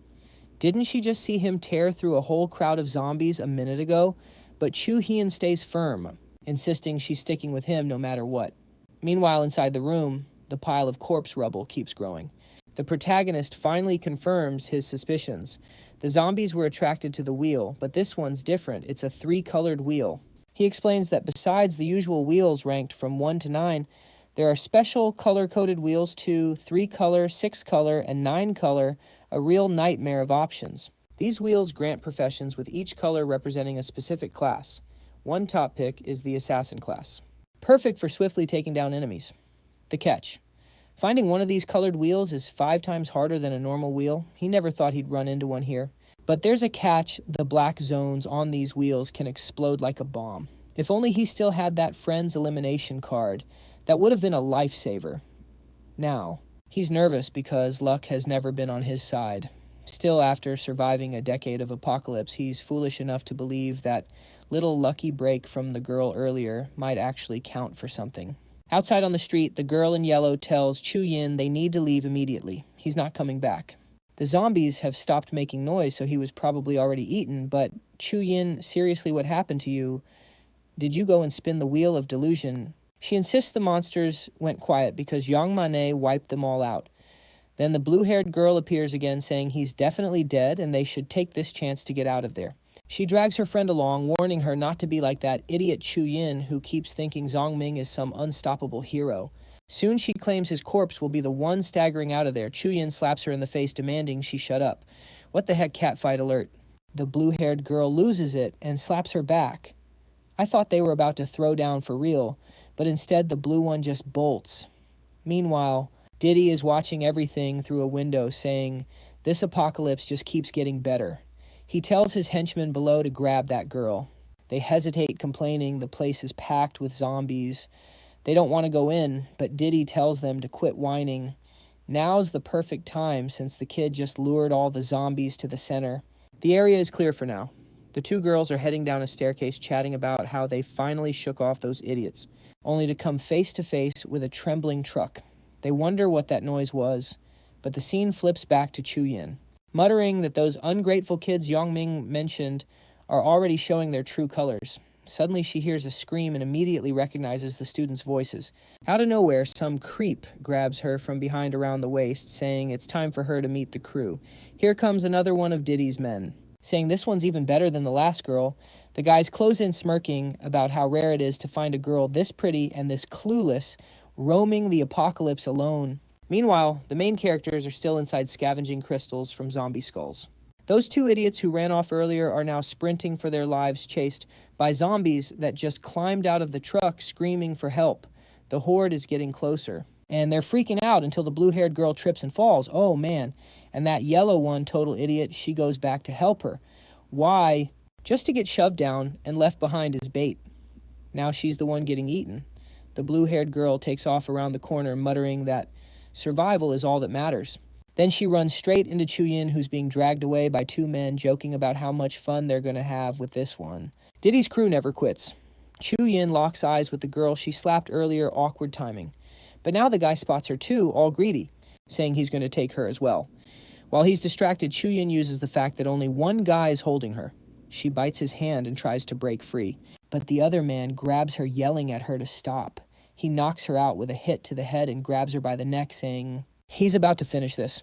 Didn't she just see him tear through a whole crowd of zombies a minute ago? But Chu Hien stays firm, insisting she's sticking with him no matter what. Meanwhile, inside the room, the pile of corpse rubble keeps growing. The protagonist finally confirms his suspicions. The zombies were attracted to the wheel, but this one's different. It's a 3-colored wheel. He explains that besides the usual wheels ranked from 1 to 9, there are special color-coded wheels too, 3-color, 6-color, and 9-color, a real nightmare of options. These wheels grant professions with each color representing a specific class. One top pick is the assassin class. Perfect for swiftly taking down enemies. The catch. Finding one of these colored wheels is 5 times harder than a normal wheel. He never thought he'd run into one here. But there's a catch: the black zones on these wheels can explode like a bomb. If only he still had that friend's elimination card. That would have been a lifesaver. Now, he's nervous because luck has never been on his side. Still, after surviving a decade of apocalypse, he's foolish enough to believe that little lucky break from the girl earlier might actually count for something. Outside on the street, the girl in yellow tells Chuyin they need to leave immediately. He's not coming back. The zombies have stopped making noise, so he was probably already eaten, but Chuyin, seriously, what happened to you? Did you go and spin the wheel of delusion? She insists the monsters went quiet because Yang Mane wiped them all out. Then the blue-haired girl appears again, saying he's definitely dead and they should take this chance to get out of there. She drags her friend along, warning her not to be like that idiot Chuyin who keeps thinking Zongming is some unstoppable hero. Soon she claims his corpse will be the one staggering out of there. Chuyin slaps her in the face, demanding she shut up. What the heck, catfight alert. The blue-haired girl loses it and slaps her back. I thought they were about to throw down for real, but instead the blue one just bolts. Meanwhile, Diddy is watching everything through a window, saying, "This apocalypse just keeps getting better." He tells his henchmen below to grab that girl. They hesitate, complaining the place is packed with zombies. They don't want to go in, but Diddy tells them to quit whining. Now's the perfect time, since the kid just lured all the zombies to the center. The area is clear for now. The 2 girls are heading down a staircase, chatting about how they finally shook off those idiots, only to come face to face with a trembling truck. They wonder what that noise was, but the scene flips back to Chuyin, muttering that those ungrateful kids Yongming mentioned are already showing their true colors. Suddenly she hears a scream and immediately recognizes the students' voices. Out of nowhere, some creep grabs her from behind around the waist, saying it's time for her to meet the crew. Here comes another one of Diddy's men, saying this one's even better than the last girl. The guys close in, smirking about how rare it is to find a girl this pretty and this clueless, roaming the apocalypse alone. Meanwhile, the main characters are still inside scavenging crystals from zombie skulls. Those two idiots who ran off earlier are now sprinting for their lives, chased by zombies that just climbed out of the truck screaming for help. The horde is getting closer. And they're freaking out until the blue-haired girl trips and falls. Oh, man. And that yellow one, total idiot, she goes back to help her. Why? Just to get shoved down and left behind as bait. Now she's the one getting eaten. The blue-haired girl takes off around the corner, muttering that survival is all that matters. Then she runs straight into Chuyin, who's being dragged away by two men, joking about how much fun they're going to have with this one. Diddy's crew never quits. Chuyin locks eyes with the girl she slapped earlier, awkward timing. But now the guy spots her too, all greedy, saying he's going to take her as well. While he's distracted, Chuyin uses the fact that only one guy is holding her. She bites his hand and tries to break free. But the other man grabs her, yelling at her to stop. He knocks her out with a hit to the head and grabs her by the neck, saying he's about to finish this.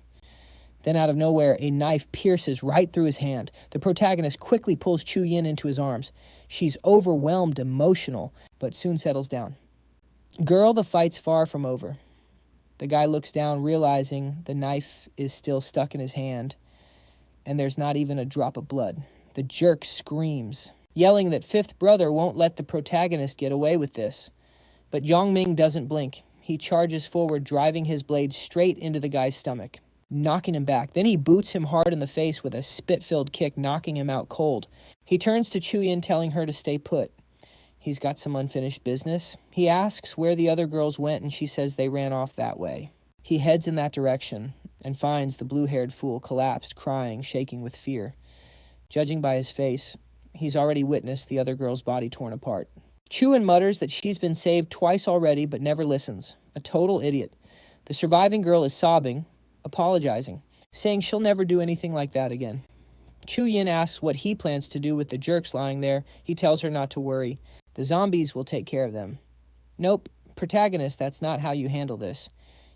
Then out of nowhere, a knife pierces right through his hand. The protagonist quickly pulls Chuyin into his arms. She's overwhelmed, emotional, but soon settles down. Girl, the fight's far from over. The guy looks down, realizing the knife is still stuck in his hand, and there's not even a drop of blood. The jerk screams, yelling that fifth brother won't let the protagonist get away with this. But Zhongming doesn't blink. He charges forward, driving his blade straight into the guy's stomach, knocking him back. Then he boots him hard in the face with a spit-filled kick, knocking him out cold. He turns to Chuyin, telling her to stay put. He's got some unfinished business. He asks where the other girls went, and she says they ran off that way. He heads in that direction and finds the blue-haired fool collapsed, crying, shaking with fear. Judging by his face, he's already witnessed the other girl's body torn apart. Chuyin mutters that she's been saved twice already, but never listens. A total idiot. The surviving girl is sobbing, apologizing, saying she'll never do anything like that again. Chuyin asks what he plans to do with the jerks lying there. He tells her not to worry. The zombies will take care of them. Nope, protagonist, that's not how you handle this.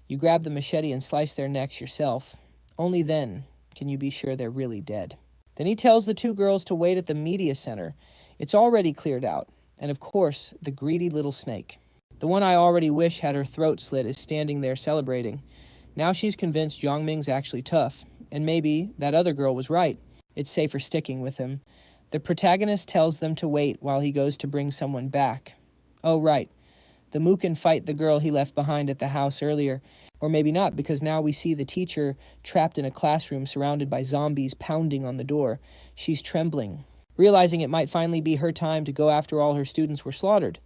You grab the machete and slice their necks yourself. Only then can you be sure they're really dead. Then he tells the two girls to wait at the media center. It's already cleared out. And of course, the greedy little snake. The one I already wish had her throat slit is standing there celebrating. Now she's convinced Zhongming's actually tough. And maybe that other girl was right. It's safer sticking with him. The protagonist tells them to wait while he goes to bring someone back. Oh, right. The Moo can fight the girl he left behind at the house earlier. Or maybe not, because now we see the teacher trapped in a classroom surrounded by zombies pounding on the door. She's trembling, realizing it might finally be her time to go after all her students were slaughtered.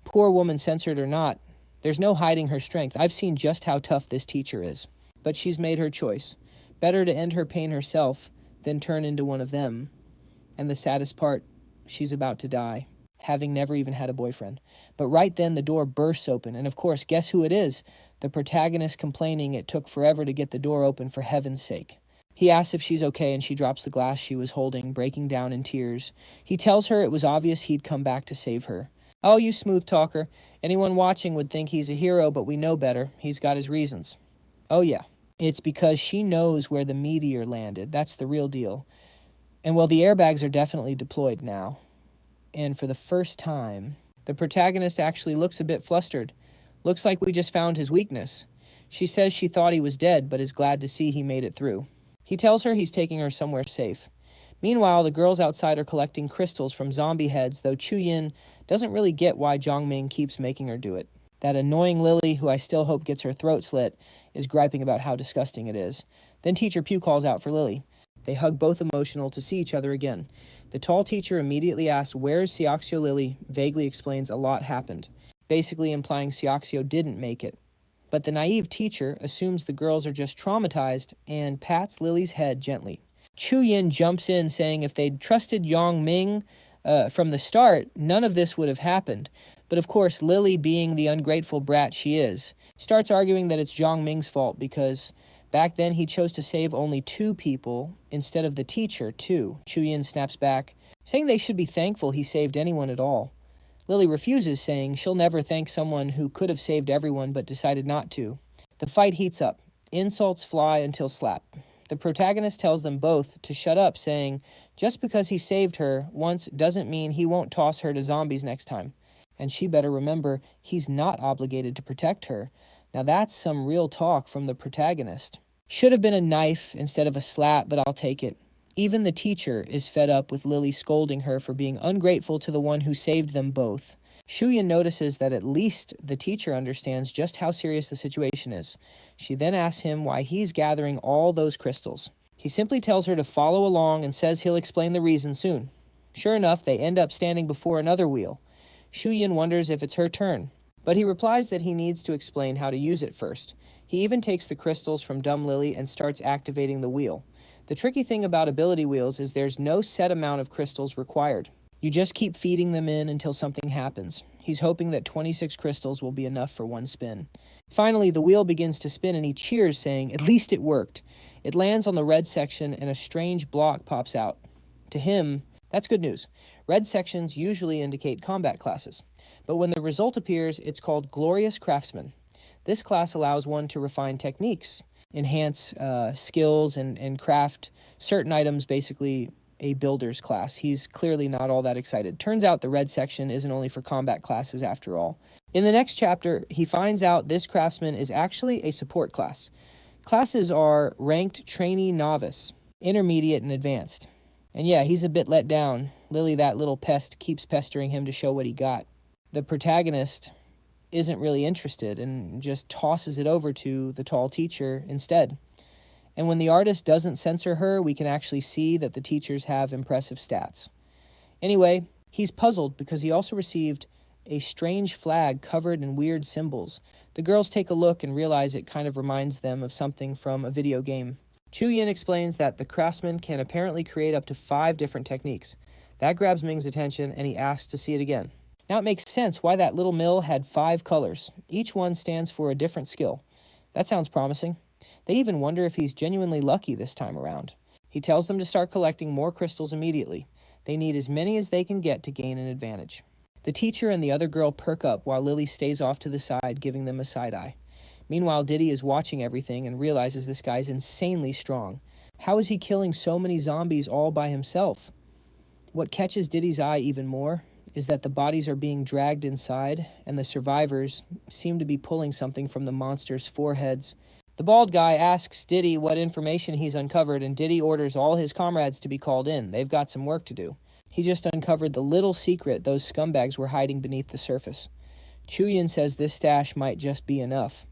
Poor woman, censored or not, there's no hiding her strength. I've seen just how tough this teacher is. But she's made her choice. Better to end her pain herself than turn into one of them. And the saddest part, she's about to die, having never even had a boyfriend. But right then, the door bursts open, and of course, guess who it is? The protagonist complaining it took forever to get the door open, for heaven's sake. He asks if she's okay, and she drops the glass she was holding, breaking down in tears. He tells her it was obvious he'd come back to save her. Oh, you smooth talker. Anyone watching would think he's a hero, but we know better. He's got his reasons. Oh yeah, it's because she knows where the meteor landed. That's the real deal. And well, the airbags are definitely deployed now. And for the first time, the protagonist actually looks a bit flustered. Looks like we just found his weakness. She says she thought he was dead, but is glad to see he made it through. He tells her he's taking her somewhere safe. Meanwhile, the girls outside are collecting crystals from zombie heads, though Chuyin doesn't really get why Zhongming keeps making her do it. That annoying Lily, who I still hope gets her throat slit, is griping about how disgusting it is. Then Teacher Pew calls out for Lily. They hug, both emotional to see each other again. The tall teacher immediately asks, "Where's Sioxio Lily?" Vaguely explains a lot happened, basically implying Sioxio didn't make it. But the naive teacher assumes the girls are just traumatized and pats Lily's head gently. Chuyin jumps in, saying if they'd trusted Zhongming from the start, none of this would have happened. But of course, Lily, being the ungrateful brat she is, starts arguing that it's Zhongming's fault because back then he chose to save only 2 people instead of the teacher, too. Chuyin snaps back, saying they should be thankful he saved anyone at all. Lily refuses, saying she'll never thank someone who could have saved everyone but decided not to. The fight heats up. Insults fly until slap. The protagonist tells them both to shut up, saying just because he saved her once doesn't mean he won't toss her to zombies next time. And she better remember he's not obligated to protect her. Now that's some real talk from the protagonist. Should have been a knife instead of a slap, but I'll take it. Even the teacher is fed up with Lily scolding her for being ungrateful to the one who saved them both. Shuyan notices that at least the teacher understands just how serious the situation is. She then asks him why he's gathering all those crystals. He simply tells her to follow along and says he'll explain the reason soon. Sure enough, they end up standing before another wheel. Shuyan wonders if it's her turn, but he replies that he needs to explain how to use it first. He even takes the crystals from Dumb Lily and starts activating the wheel. The tricky thing about ability wheels is there's no set amount of crystals required. You just keep feeding them in until something happens. He's hoping that 26 crystals will be enough for one spin. Finally, the wheel begins to spin and he cheers, saying, "At least it worked." It lands on the red section and a strange block pops out. To him, that's good news. Red sections usually indicate combat classes, but when the result appears, it's called Glorious Craftsman. This class allows one to refine techniques, enhance skills, and craft certain items, basically a builder's class. He's clearly not all that excited. Turns out the red section isn't only for combat classes after all. In the next chapter, he finds out this craftsman is actually a support class. Classes are ranked trainee novice, intermediate, and advanced. And yeah, he's a bit let down. Lily, that little pest, keeps pestering him to show what he got. The protagonist isn't really interested and just tosses it over to the tall teacher instead. And when the artist doesn't censor her, we can actually see that the teachers have impressive stats. Anyway, he's puzzled because he also received a strange flag covered in weird symbols. The girls take a look and realize it kind of reminds them of something from a video game. Chuyin explains that the craftsman can apparently create up to 5 different techniques. That grabs Ming's attention and he asks to see it again. Now it makes sense why that little mill had 5 colors. Each one stands for a different skill. That sounds promising. They even wonder if he's genuinely lucky this time around. He tells them to start collecting more crystals immediately. They need as many as they can get to gain an advantage. The teacher and the other girl perk up while Lily stays off to the side, giving them a side eye. Meanwhile, Diddy is watching everything and realizes this guy's insanely strong. How is he killing so many zombies all by himself? What catches Diddy's eye even more is that the bodies are being dragged inside, and the survivors seem to be pulling something from the monsters' foreheads. The bald guy asks Diddy what information he's uncovered, and Diddy orders all his comrades to be called in. They've got some work to do. He just uncovered the little secret those scumbags were hiding beneath the surface. Chuyin says this stash might just be enough.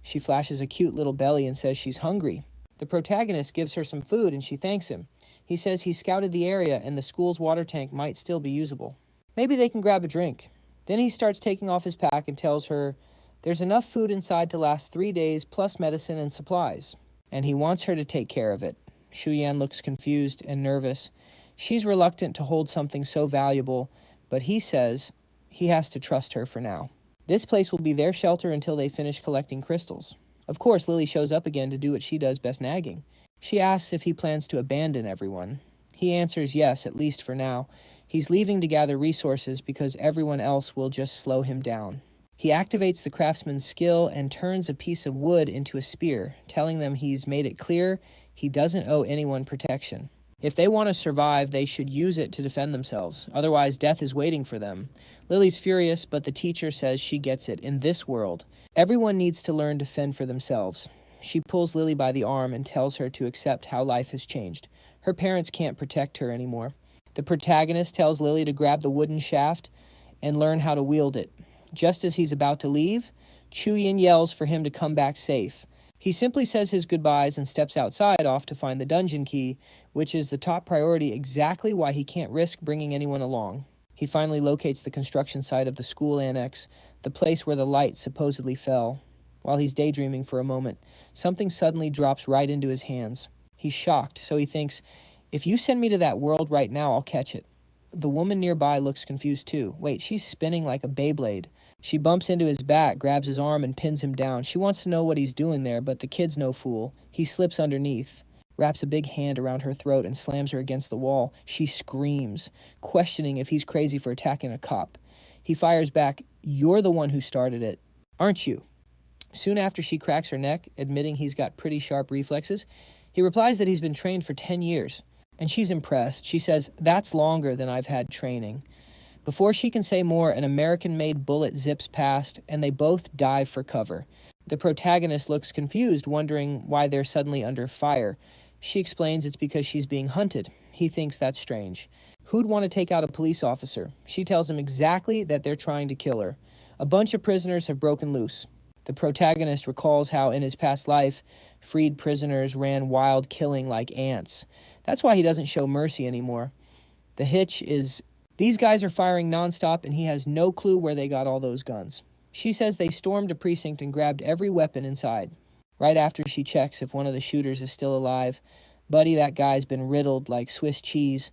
She flashes a cute little belly and says she's hungry. The protagonist gives her some food and she thanks him. He says he scouted the area and the school's water tank might still be usable. Maybe they can grab a drink. Then he starts taking off his pack and tells her there's enough food inside to last 3 days plus medicine and supplies. And he wants her to take care of it. Shuyan looks confused and nervous. She's reluctant to hold something so valuable, but he says he has to trust her for now. This place will be their shelter until they finish collecting crystals. Of course, Lily shows up again to do what she does best, nagging. She asks if he plans to abandon everyone. He answers yes, at least for now. He's leaving to gather resources because everyone else will just slow him down. He activates the craftsman's skill and turns a piece of wood into a spear, telling them he's made it clear he doesn't owe anyone protection. If they want to survive, they should use it to defend themselves. Otherwise, death is waiting for them. Lily's furious, but the teacher says she gets it. In this world, everyone needs to learn to fend for themselves. She pulls Lily by the arm and tells her to accept how life has changed. Her parents can't protect her anymore. The protagonist tells Lily to grab the wooden shaft and learn how to wield it. Just as he's about to leave, Chuyin yells for him to come back safe. He simply says his goodbyes and steps outside off to find the dungeon key, which is the top priority, exactly why he can't risk bringing anyone along. He finally locates the construction site of the school annex, the place where the light supposedly fell. While he's daydreaming for a moment, something suddenly drops right into his hands. He's shocked, so he thinks, if you send me to that world right now, I'll catch it. The woman nearby looks confused too. Wait, she's spinning like a Beyblade. She bumps into his back, grabs his arm, and pins him down. She wants to know what he's doing there, but the kid's no fool. He slips underneath, wraps a big hand around her throat, and slams her against the wall. She screams, questioning if he's crazy for attacking a cop. He fires back, "You're the one who started it, aren't you?" Soon after she cracks her neck, admitting he's got pretty sharp reflexes, he replies that he's been trained for 10 years. And she's impressed. She says, "That's longer than I've had training." Before she can say more, an American-made bullet zips past, and they both dive for cover. The protagonist looks confused, wondering why they're suddenly under fire. She explains it's because she's being hunted. He thinks that's strange. Who'd want to take out a police officer? She tells him exactly that they're trying to kill her. A bunch of prisoners have broken loose. The protagonist recalls how in his past life, freed prisoners ran wild, killing like ants. That's why he doesn't show mercy anymore. The hitch is these guys are firing nonstop and he has no clue where they got all those guns. She says they stormed a precinct and grabbed every weapon inside. Right after she checks if one of the shooters is still alive, buddy, that guy's been riddled like Swiss cheese.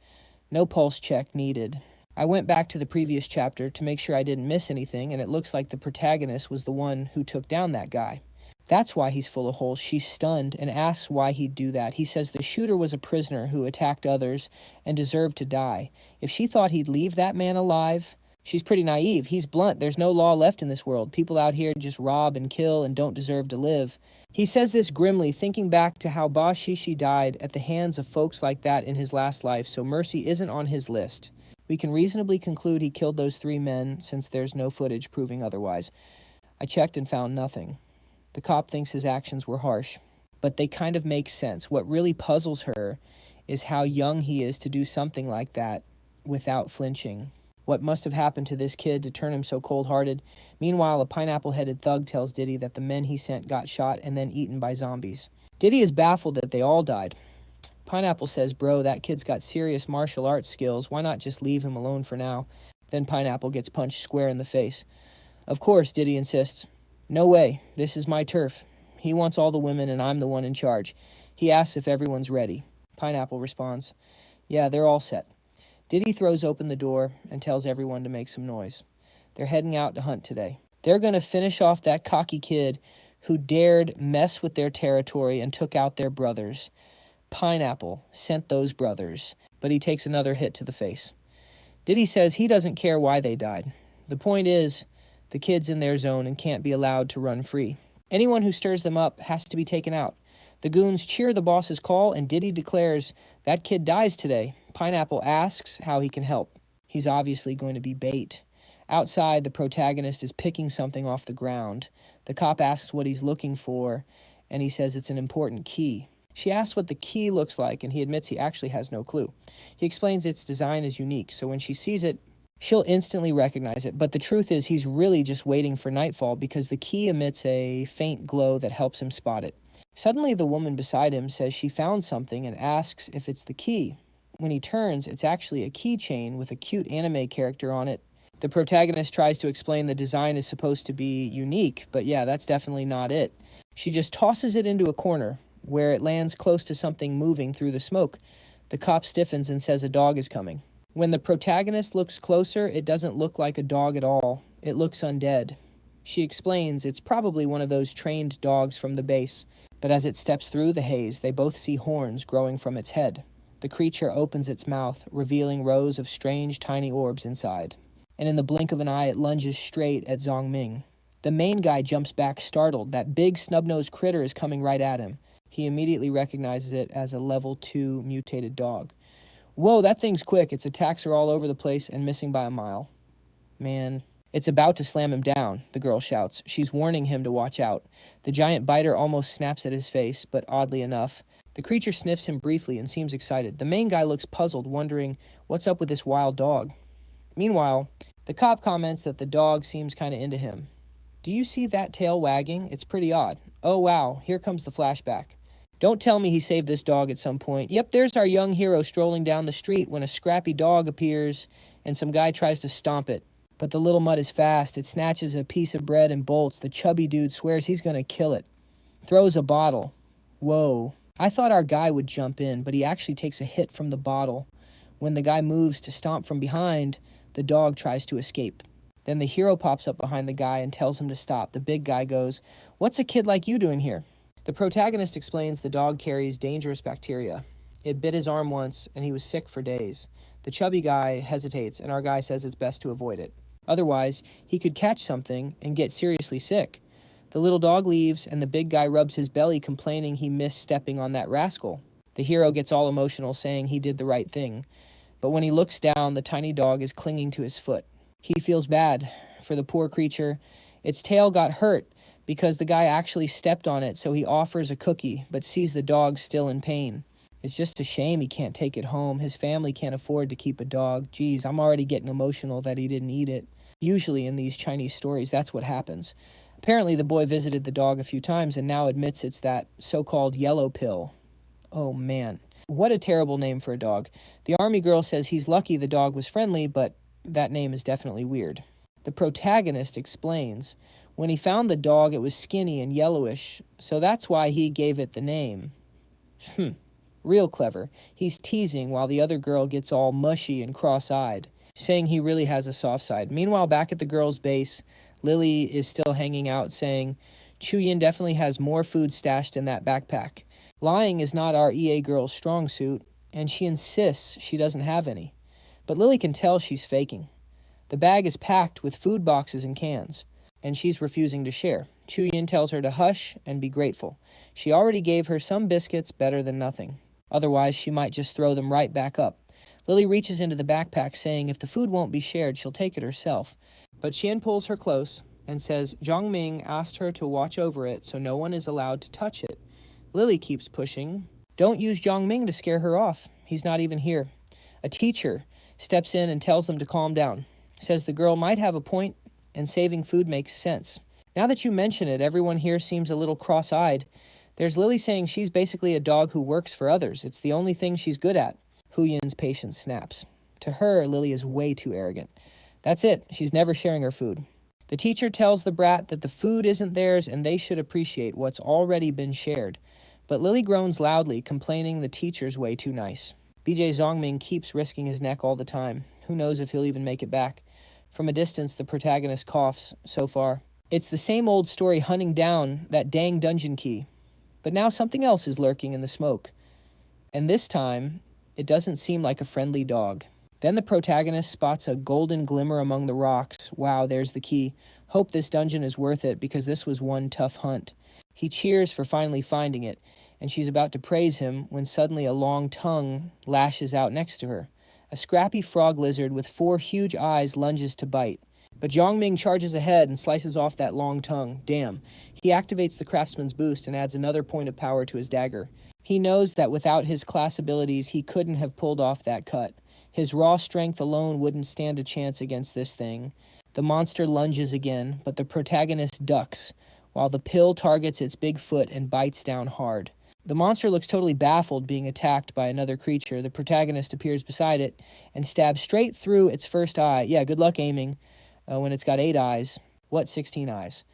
No pulse check needed. I went back to the previous chapter to make sure I didn't miss anything, and it looks like the protagonist was the one who took down that guy. That's why he's full of holes. She's stunned and asks why he'd do that. He says the shooter was a prisoner who attacked others and deserved to die. If she thought he'd leave that man alive, she's pretty naive. He's blunt. There's no law left in this world. People out here just rob and kill and don't deserve to live. He says this grimly, thinking back to how Ba Shishi died at the hands of folks like that in his last life, so mercy isn't on his list. We can reasonably conclude he killed those 3 men since there's no footage proving otherwise. I checked and found nothing. The cop thinks his actions were harsh, but they kind of make sense. What really puzzles her is how young he is to do something like that without flinching. What must have happened to this kid to turn him so cold-hearted? Meanwhile, a pineapple-headed thug tells Diddy that the men he sent got shot and then eaten by zombies. Diddy is baffled that they all died. Pineapple says, bro, that kid's got serious martial arts skills. Why not just leave him alone for now? Then Pineapple gets punched square in the face. Of course, Diddy insists. No way. This is my turf. He wants all the women and I'm the one in charge. He asks if everyone's ready. Pineapple responds, yeah, they're all set. Diddy throws open the door and tells everyone to make some noise. They're heading out to hunt today. They're going to finish off that cocky kid who dared mess with their territory and took out their brothers. Pineapple sent those brothers, but he takes another hit to the face. Diddy says he doesn't care why they died. The point is, the kid's in their zone and can't be allowed to run free. Anyone who stirs them up has to be taken out. The goons cheer the boss's call, and Diddy declares, that kid dies today. Pineapple asks how he can help. He's obviously going to be bait. Outside, the protagonist is picking something off the ground. The cop asks what he's looking for, and he says it's an important key. She asks what the key looks like, and he admits he actually has no clue. He explains its design is unique, so when she sees it, she'll instantly recognize it. But the truth is he's really just waiting for nightfall because the key emits a faint glow that helps him spot it. Suddenly, the woman beside him says she found something and asks if it's the key. When he turns, it's actually a keychain with a cute anime character on it. The protagonist tries to explain the design is supposed to be unique, but yeah, that's definitely not it. She just tosses it into a corner, where it lands close to something moving through the smoke. The cop stiffens and says a dog is coming. When the protagonist looks closer, it doesn't look like a dog at all. It looks undead. She explains it's probably one of those trained dogs from the base, but as it steps through the haze, they both see horns growing from its head. The creature opens its mouth, revealing rows of strange tiny orbs inside. And in the blink of an eye, it lunges straight at Zongming. The main guy jumps back startled. That big snub-nosed critter is coming right at him. He immediately recognizes it as a level 2 mutated dog. Whoa, that thing's quick. Its attacks are all over the place and missing by a mile. Man, it's about to slam him down, the girl shouts. She's warning him to watch out. The giant biter almost snaps at his face, but oddly enough, the creature sniffs him briefly and seems excited. The main guy looks puzzled, wondering what's up with this wild dog. Meanwhile, the cop comments that the dog seems kind of into him. Do you see that tail wagging? It's pretty odd. Oh wow, here comes the flashback. Don't tell me he saved this dog at some point. Yep, there's our young hero strolling down the street when a scrappy dog appears and some guy tries to stomp it. But the little mutt is fast. It snatches a piece of bread and bolts. The chubby dude swears he's going to kill it. Throws a bottle. Whoa. I thought our guy would jump in, but he actually takes a hit from the bottle. When the guy moves to stomp from behind, the dog tries to escape. Then the hero pops up behind the guy and tells him to stop. The big guy goes, "What's a kid like you doing here?" The protagonist explains the dog carries dangerous bacteria. It bit his arm once, and he was sick for days. The chubby guy hesitates, and our guy says it's best to avoid it. Otherwise, he could catch something and get seriously sick. The little dog leaves, and the big guy rubs his belly, complaining he missed stepping on that rascal. The hero gets all emotional, saying he did the right thing. But when he looks down, the tiny dog is clinging to his foot. He feels bad for the poor creature. Its tail got hurt because the guy actually stepped on it, so he offers a cookie, but sees the dog still in pain. It's just a shame he can't take it home. His family can't afford to keep a dog. Geez, I'm already getting emotional that he didn't eat it. Usually in these Chinese stories, that's what happens. Apparently, the boy visited the dog a few times and now admits it's that so-called yellow pill. Oh, man. What a terrible name for a dog. The army girl says he's lucky the dog was friendly, but that name is definitely weird. The protagonist explains, when he found the dog, it was skinny and yellowish, so that's why he gave it the name. Real clever. He's teasing while the other girl gets all mushy and cross-eyed, saying he really has a soft side. Meanwhile, back at the girls' base, Lily is still hanging out, saying, Chuyin definitely has more food stashed in that backpack. Lying is not our EA girl's strong suit, and she insists she doesn't have any. But Lily can tell she's faking. The bag is packed with food boxes and cans, and she's refusing to share. Chuyin tells her to hush and be grateful. She already gave her some biscuits, better than nothing. Otherwise, she might just throw them right back up. Lily reaches into the backpack, saying if the food won't be shared, she'll take it herself. But Xian pulls her close and says Zhongming asked her to watch over it, so no one is allowed to touch it. Lily keeps pushing. Don't use Zhongming to scare her off. He's not even here. A teacher steps in and tells them to calm down. Says the girl might have a point and saving food makes sense. Now that you mention it, everyone here seems a little cross-eyed. There's Lily saying she's basically a dog who works for others. It's the only thing she's good at. Hu Yin's patience snaps. To her, Lily is way too arrogant. That's it. She's never sharing her food. The teacher tells the brat that the food isn't theirs and they should appreciate what's already been shared. But Lily groans loudly, complaining the teacher's way too nice. BJ Zhongming keeps risking his neck all the time. Who knows if he'll even make it back. From a distance, the protagonist coughs so far. It's the same old story hunting down that dang dungeon key. But now something else is lurking in the smoke. And this time, it doesn't seem like a friendly dog. Then the protagonist spots a golden glimmer among the rocks. Wow, there's the key. Hope this dungeon is worth it because this was one tough hunt. He cheers for finally finding it, and she's about to praise him when suddenly a long tongue lashes out next to her. A scrappy frog lizard with 4 huge eyes lunges to bite. But Zhongming charges ahead and slices off that long tongue. Damn. He activates the craftsman's boost and adds another point of power to his dagger. He knows that without his class abilities, he couldn't have pulled off that cut. His raw strength alone wouldn't stand a chance against this thing. The monster lunges again, but the protagonist ducks, while the pill targets its big foot and bites down hard. The monster looks totally baffled being attacked by another creature. The protagonist appears beside it and stabs straight through its first eye. Yeah, good luck aiming when it's got 8 eyes. What, 16 eyes?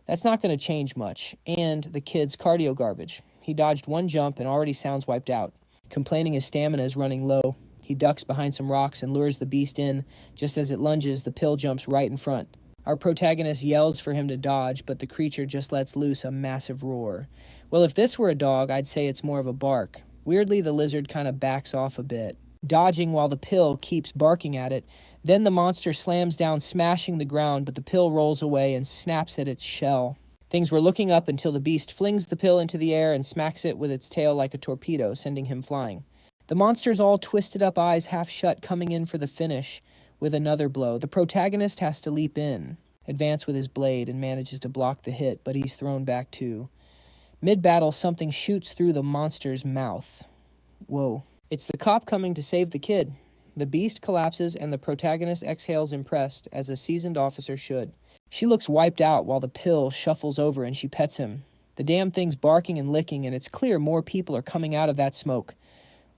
That's not going to change much. And the kid's cardio garbage. He dodged one jump and already sounds wiped out. Complaining his stamina is running low. He ducks behind some rocks and lures the beast in. Just as it lunges, the pill jumps right in front. Our protagonist yells for him to dodge, but the creature just lets loose a massive roar. Well, if this were a dog, I'd say it's more of a bark. Weirdly, the lizard kind of backs off a bit, dodging while the pill keeps barking at it. Then the monster slams down, smashing the ground, but the pill rolls away and snaps at its shell. Things were looking up until the beast flings the pill into the air and smacks it with its tail like a torpedo, sending him flying. The monster's all twisted up eyes half shut, coming in for the finish with another blow. The protagonist has to leap in, advance with his blade, and manages to block the hit, but he's thrown back too. Mid-battle, something shoots through the monster's mouth. Whoa. It's the cop coming to save the kid. The beast collapses and the protagonist exhales impressed, as a seasoned officer should. She looks wiped out while the pill shuffles over and she pets him. The damn thing's barking and licking, and it's clear more people are coming out of that smoke.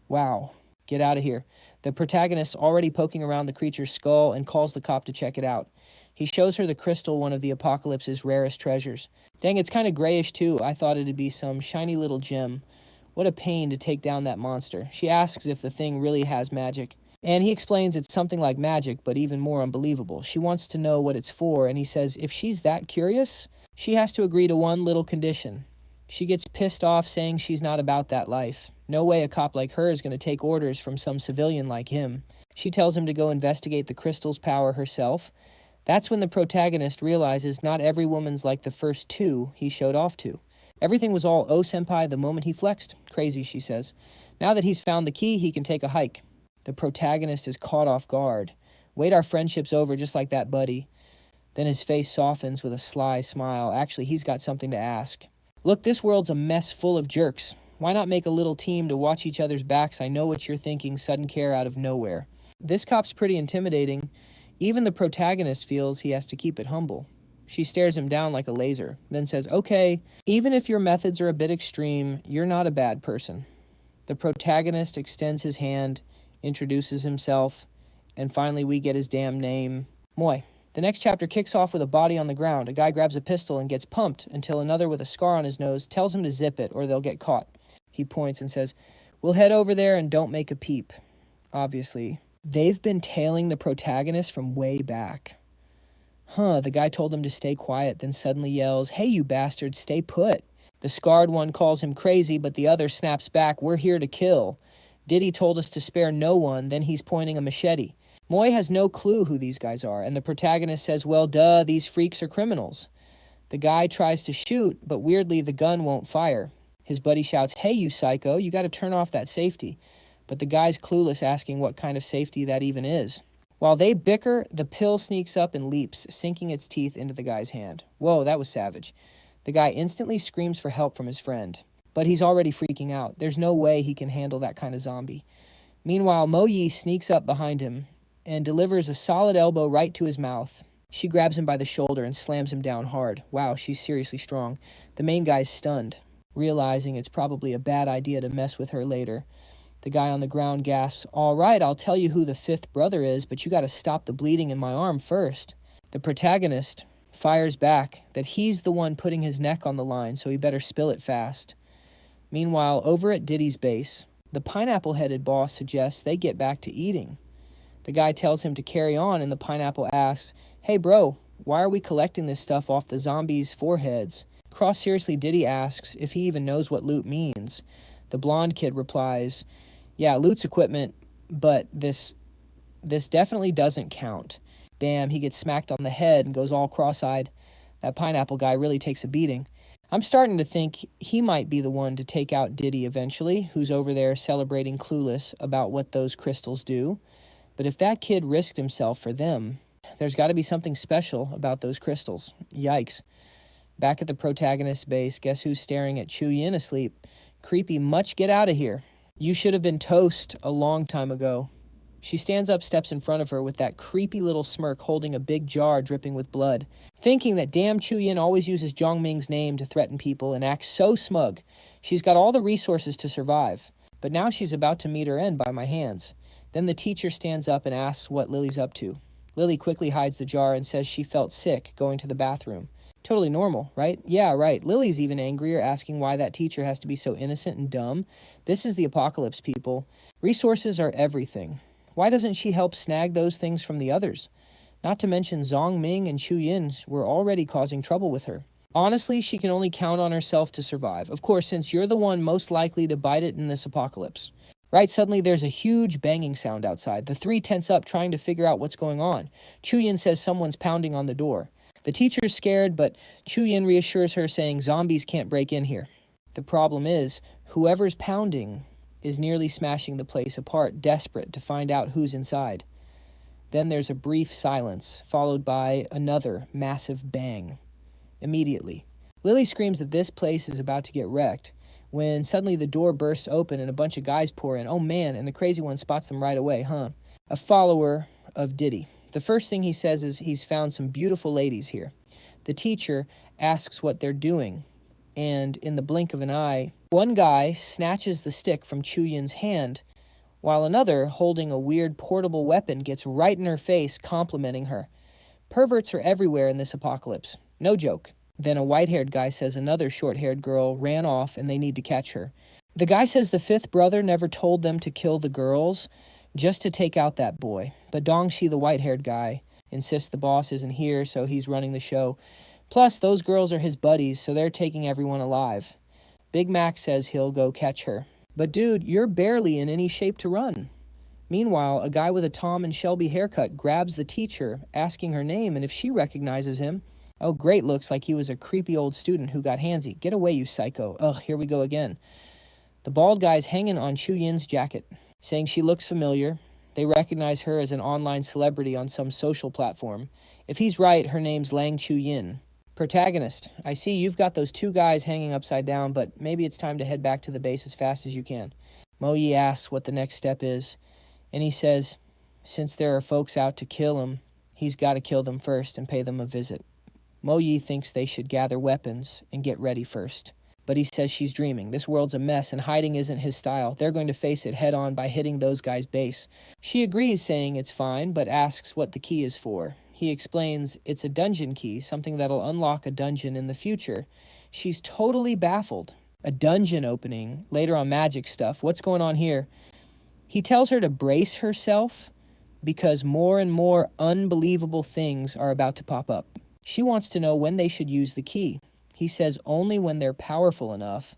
Wow. Get out of here. The protagonist's already poking around the creature's skull and calls the cop to check it out. He shows her the crystal, one of the apocalypse's rarest treasures. Dang, it's kind of grayish too. I thought it'd be some shiny little gem. What a pain to take down that monster. She asks if the thing really has magic. And he explains it's something like magic, but even more unbelievable. She wants to know what it's for, and he says if she's that curious, she has to agree to one little condition. She gets pissed off, saying she's not about that life. No way a cop like her is going to take orders from some civilian like him. She tells him to go investigate the crystal's power herself. That's when the protagonist realizes not every woman's like the first 2 he showed off to. Everything was all senpai the moment he flexed. Crazy, she says. Now that he's found the key, he can take a hike. The protagonist is caught off guard. Wait, our friendship's over just like that, buddy. Then his face softens with a sly smile. Actually, he's got something to ask. Look, this world's a mess full of jerks. Why not make a little team to watch each other's backs? I know what you're thinking, sudden care out of nowhere. This cop's pretty intimidating. Even the protagonist feels he has to keep it humble. She stares him down like a laser, then says, okay, even if your methods are a bit extreme, you're not a bad person. The protagonist extends his hand, introduces himself, and finally we get his damn name, Moy. The next chapter kicks off with a body on the ground. A guy grabs a pistol and gets pumped until another with a scar on his nose tells him to zip it or they'll get caught. He points and says, we'll head over there and don't make a peep. Obviously, they've been tailing the protagonist from way back. The guy told him to stay quiet, then suddenly yells, hey, you bastard, stay put. The scarred one calls him crazy, but the other snaps back, we're here to kill. Diddy told us to spare no one, then he's pointing a machete. Moy has no clue who these guys are, and the protagonist says, well, duh, these freaks are criminals. The guy tries to shoot, but weirdly the gun won't fire. His buddy shouts, hey, you psycho, you gotta turn off that safety. But the guy's clueless, asking what kind of safety that even is. While they bicker, the pill sneaks up and leaps, sinking its teeth into the guy's hand. Whoa, that was savage. The guy instantly screams for help from his friend. But he's already freaking out. There's no way he can handle that kind of zombie. Meanwhile, Mo Yi sneaks up behind him and delivers a solid elbow right to his mouth. She grabs him by the shoulder and slams him down hard. Wow, she's seriously strong. The main guy's stunned, realizing it's probably a bad idea to mess with her later. The guy on the ground gasps, all right, I'll tell you who the fifth brother is, but you gotta stop the bleeding in my arm first. The protagonist fires back that he's the one putting his neck on the line, so he better spill it fast. Meanwhile, over at Diddy's base, the pineapple-headed boss suggests they get back to eating. The guy tells him to carry on, and the pineapple asks, hey bro, why are we collecting this stuff off the zombies' foreheads? Cross-seriously, Diddy asks if he even knows what loot means. The blonde kid replies, yeah, loot's equipment, but this definitely doesn't count. Bam, he gets smacked on the head and goes all cross-eyed. That pineapple guy really takes a beating. I'm starting to think he might be the one to take out Diddy eventually, who's over there celebrating clueless about what those crystals do. But if that kid risked himself for them, there's got to be something special about those crystals. Yikes. Back at the protagonist's base, guess who's staring at Chu Yin asleep? Creepy much, get out of here. You should have been toast a long time ago. She stands up, steps in front of her with that creepy little smirk, holding a big jar dripping with blood, thinking that damn Chu Yin always uses Zhongming's name to threaten people and acts so smug. She's got all the resources to survive, but now she's about to meet her end by my hands. Then the teacher stands up and asks what Lily's up to. Lily quickly hides the jar and says she felt sick going to the bathroom. Totally normal, right? Yeah, right. Lily's even angrier, asking why that teacher has to be so innocent and dumb. This is the apocalypse, people. Resources are everything. Why doesn't she help snag those things from the others? Not to mention Zhong Ming and Chu Yin were already causing trouble with her. Honestly, she can only count on herself to survive. Of course, since you're the one most likely to bite it in this apocalypse. Right, suddenly there's a huge banging sound outside. The three tense up, trying to figure out what's going on. Chu Yin says someone's pounding on the door. The teacher's scared, but Chu Yin reassures her, saying zombies can't break in here. The problem is, whoever's pounding is nearly smashing the place apart, desperate to find out who's inside. Then there's a brief silence, followed by another massive bang. Immediately, Lily screams that this place is about to get wrecked, when suddenly the door bursts open and a bunch of guys pour in. Oh man, and the crazy one spots them right away, A follower of Diddy. The first thing he says is he's found some beautiful ladies here. The teacher asks what they're doing, and in the blink of an eye, one guy snatches the stick from Chu Yin's hand, while another, holding a weird portable weapon, gets right in her face, complimenting her. Perverts are everywhere in this apocalypse. No joke. Then a white-haired guy says another short-haired girl ran off and they need to catch her. The guy says the fifth brother never told them to kill the girls, just to take out that boy. But Dongshi, the white-haired guy, insists the boss isn't here, so he's running the show. Plus, those girls are his buddies, so they're taking everyone alive. Big Mac says he'll go catch her. But dude, you're barely in any shape to run. Meanwhile, a guy with a Tom and Shelby haircut grabs the teacher, asking her name and if she recognizes him. Oh, great, looks like he was a creepy old student who got handsy. Get away, you psycho. Ugh, here we go again. The bald guy's hanging on Chu Yin's jacket, saying she looks familiar. They recognize her as an online celebrity on some social platform. If he's right, her name's Lang Chu Yin. Protagonist, I see you've got those two guys hanging upside down, but maybe it's time to head back to the base as fast as you can. Mo Yi asks what the next step is, and he says, since there are folks out to kill him, he's got to kill them first and pay them a visit. Mo Yi thinks they should gather weapons and get ready first. But he says she's dreaming. This world's a mess, and hiding isn't his style. They're going to face it head on by hitting those guys' base. She agrees, saying it's fine, but asks what the key is for. He explains it's a dungeon key, something that'll unlock a dungeon in the future. She's totally baffled. A dungeon opening, later on magic stuff. What's going on here? He tells her to brace herself because more and more unbelievable things are about to pop up. She wants to know when they should use the key. He says only when they're powerful enough.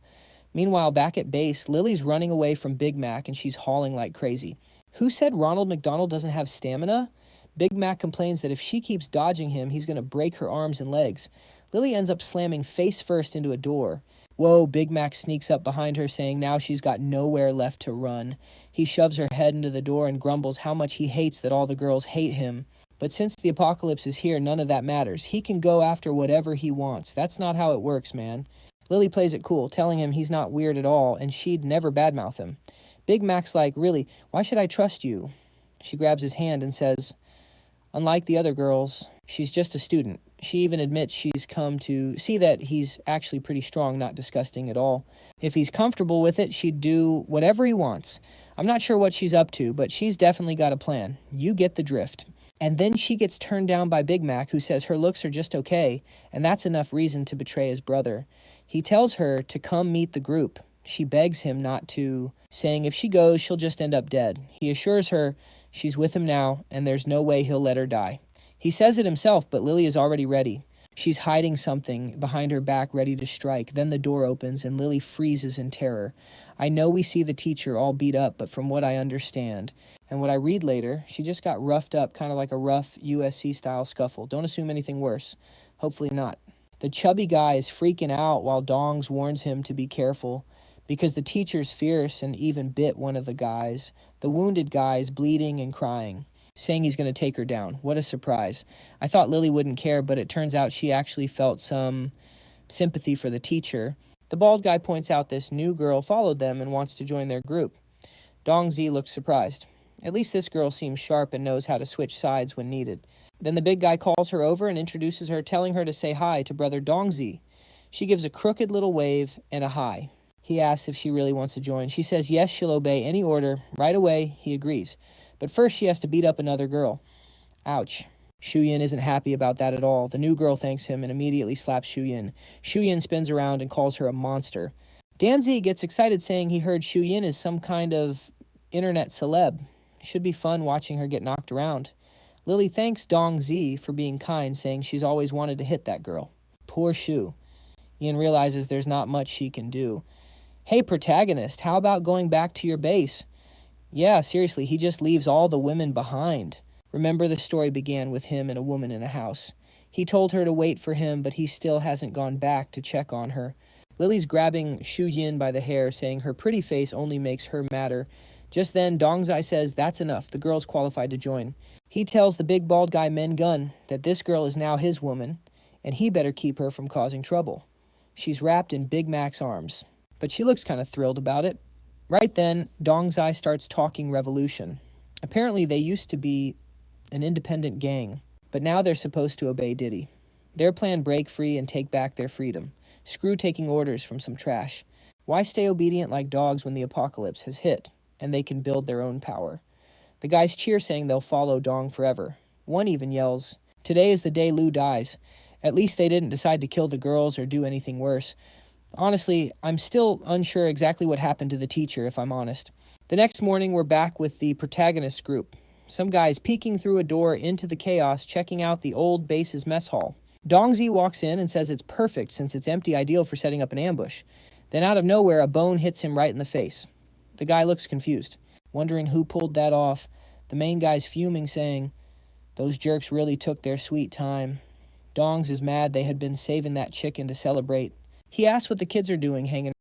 Meanwhile, back at base, Lily's running away from Big Mac and she's hauling like crazy. Who said Ronald McDonald doesn't have stamina? Big Mac complains that if she keeps dodging him, he's going to break her arms and legs. Lily ends up slamming face first into a door. Whoa, Big Mac sneaks up behind her, saying now she's got nowhere left to run. He shoves her head into the door and grumbles how much he hates that all the girls hate him. But since the apocalypse is here, none of that matters. He can go after whatever he wants. That's not how it works, man. Lily plays it cool, telling him he's not weird at all, and she'd never badmouth him. Big Mac's like, really, why should I trust you? She grabs his hand and says, unlike the other girls, she's just a student. She even admits she's come to see that he's actually pretty strong, not disgusting at all. If he's comfortable with it, she'd do whatever he wants. I'm not sure what she's up to, but she's definitely got a plan. You get the drift. And then she gets turned down by Big Mac, who says her looks are just okay, and that's enough reason to betray his brother. He tells her to come meet the group. She begs him not to, saying if she goes, she'll just end up dead. He assures her she's with him now, and there's no way he'll let her die. He says it himself, but Lily is already ready. She's hiding something behind her back, ready to strike. Then the door opens, and Lily freezes in terror. I know we see the teacher all beat up, but from what I understand, and what I read later, she just got roughed up, kind of like a rough USC-style scuffle. Don't assume anything worse. Hopefully not. The chubby guy is freaking out while Dongs warns him to be careful, because the teacher's fierce and even bit one of the guys. The wounded guy is bleeding and crying, saying he's going to take her down. What a surprise. I thought Lily wouldn't care, but it turns out she actually felt some sympathy for the teacher. The bald guy points out this new girl followed them and wants to join their group. Dong Zi looks surprised. At least this girl seems sharp and knows how to switch sides when needed. Then the big guy calls her over and introduces her, telling her to say hi to brother Dong Zi. She gives a crooked little wave and a hi. He asks if she really wants to join. She says yes, she'll obey any order. Right away, he agrees. But first she has to beat up another girl. Ouch. Shu Yin isn't happy about that at all. The new girl thanks him and immediately slaps Shu Yin. Shu Yin spins around and calls her a monster. Danzi gets excited, saying he heard Shu Yin is some kind of internet celeb. Should be fun watching her get knocked around. Lily thanks Dong Zi for being kind, saying she's always wanted to hit that girl. Poor Shu. Ian realizes there's not much she can do. Hey, protagonist, how about going back to your base? Yeah, seriously, he just leaves all the women behind. Remember, the story began with him and a woman in a house. He told her to wait for him, but he still hasn't gone back to check on her. Lily's grabbing Shu Yin by the hair, saying her pretty face only makes her matter. Just then, Dongzai says that's enough. The girl's qualified to join. He tells the big bald guy Men Gun that this girl is now his woman, and he better keep her from causing trouble. She's wrapped in Big Mac's arms, but she looks kind of thrilled about it. Right then, Dongzai starts talking revolution. Apparently, they used to be an independent gang, but now they're supposed to obey Diddy. Their plan: break free and take back their freedom. Screw taking orders from some trash. Why stay obedient like dogs when the apocalypse has hit, and they can build their own power? The guys cheer, saying they'll follow Dong forever. One even yells, "Today is the day Lou dies." At least they didn't decide to kill the girls or do anything worse. Honestly, I'm still unsure exactly what happened to the teacher, if I'm honest. The next morning, we're back with the protagonist group. Some guys peeking through a door into the chaos, checking out the old base's mess hall. Dongzi walks in and says it's perfect since it's empty, ideal for setting up an ambush. Then out of nowhere, a bone hits him right in the face. The guy looks confused, wondering who pulled that off. The main guy's fuming, saying, "Those jerks really took their sweet time." Dongs is mad they had been saving that chicken to celebrate. He asks what the kids are doing, hanging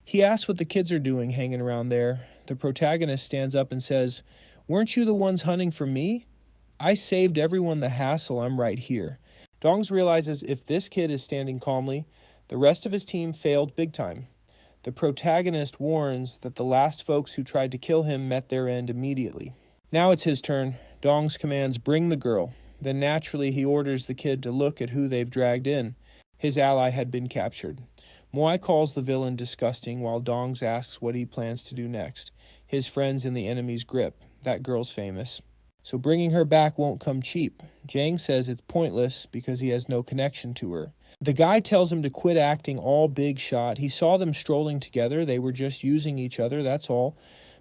He asks what the kids are doing hanging around there. The protagonist stands up and says, "Weren't you the ones hunting for me? I saved everyone the hassle. I'm right here." Dongs realizes if this kid is standing calmly, the rest of his team failed big time. The protagonist warns that the last folks who tried to kill him met their end immediately. Now it's his turn. Dongs commands, "Bring the girl." Then naturally he orders the kid to look at who they've dragged in. His ally had been captured. Moai calls the villain disgusting while Dongs asks what he plans to do next. His friend's in the enemy's grip. That girl's famous. So bringing her back won't come cheap. Jang says it's pointless because he has no connection to her. The guy tells him to quit acting all big shot. He saw them strolling together. They were just using each other, that's all.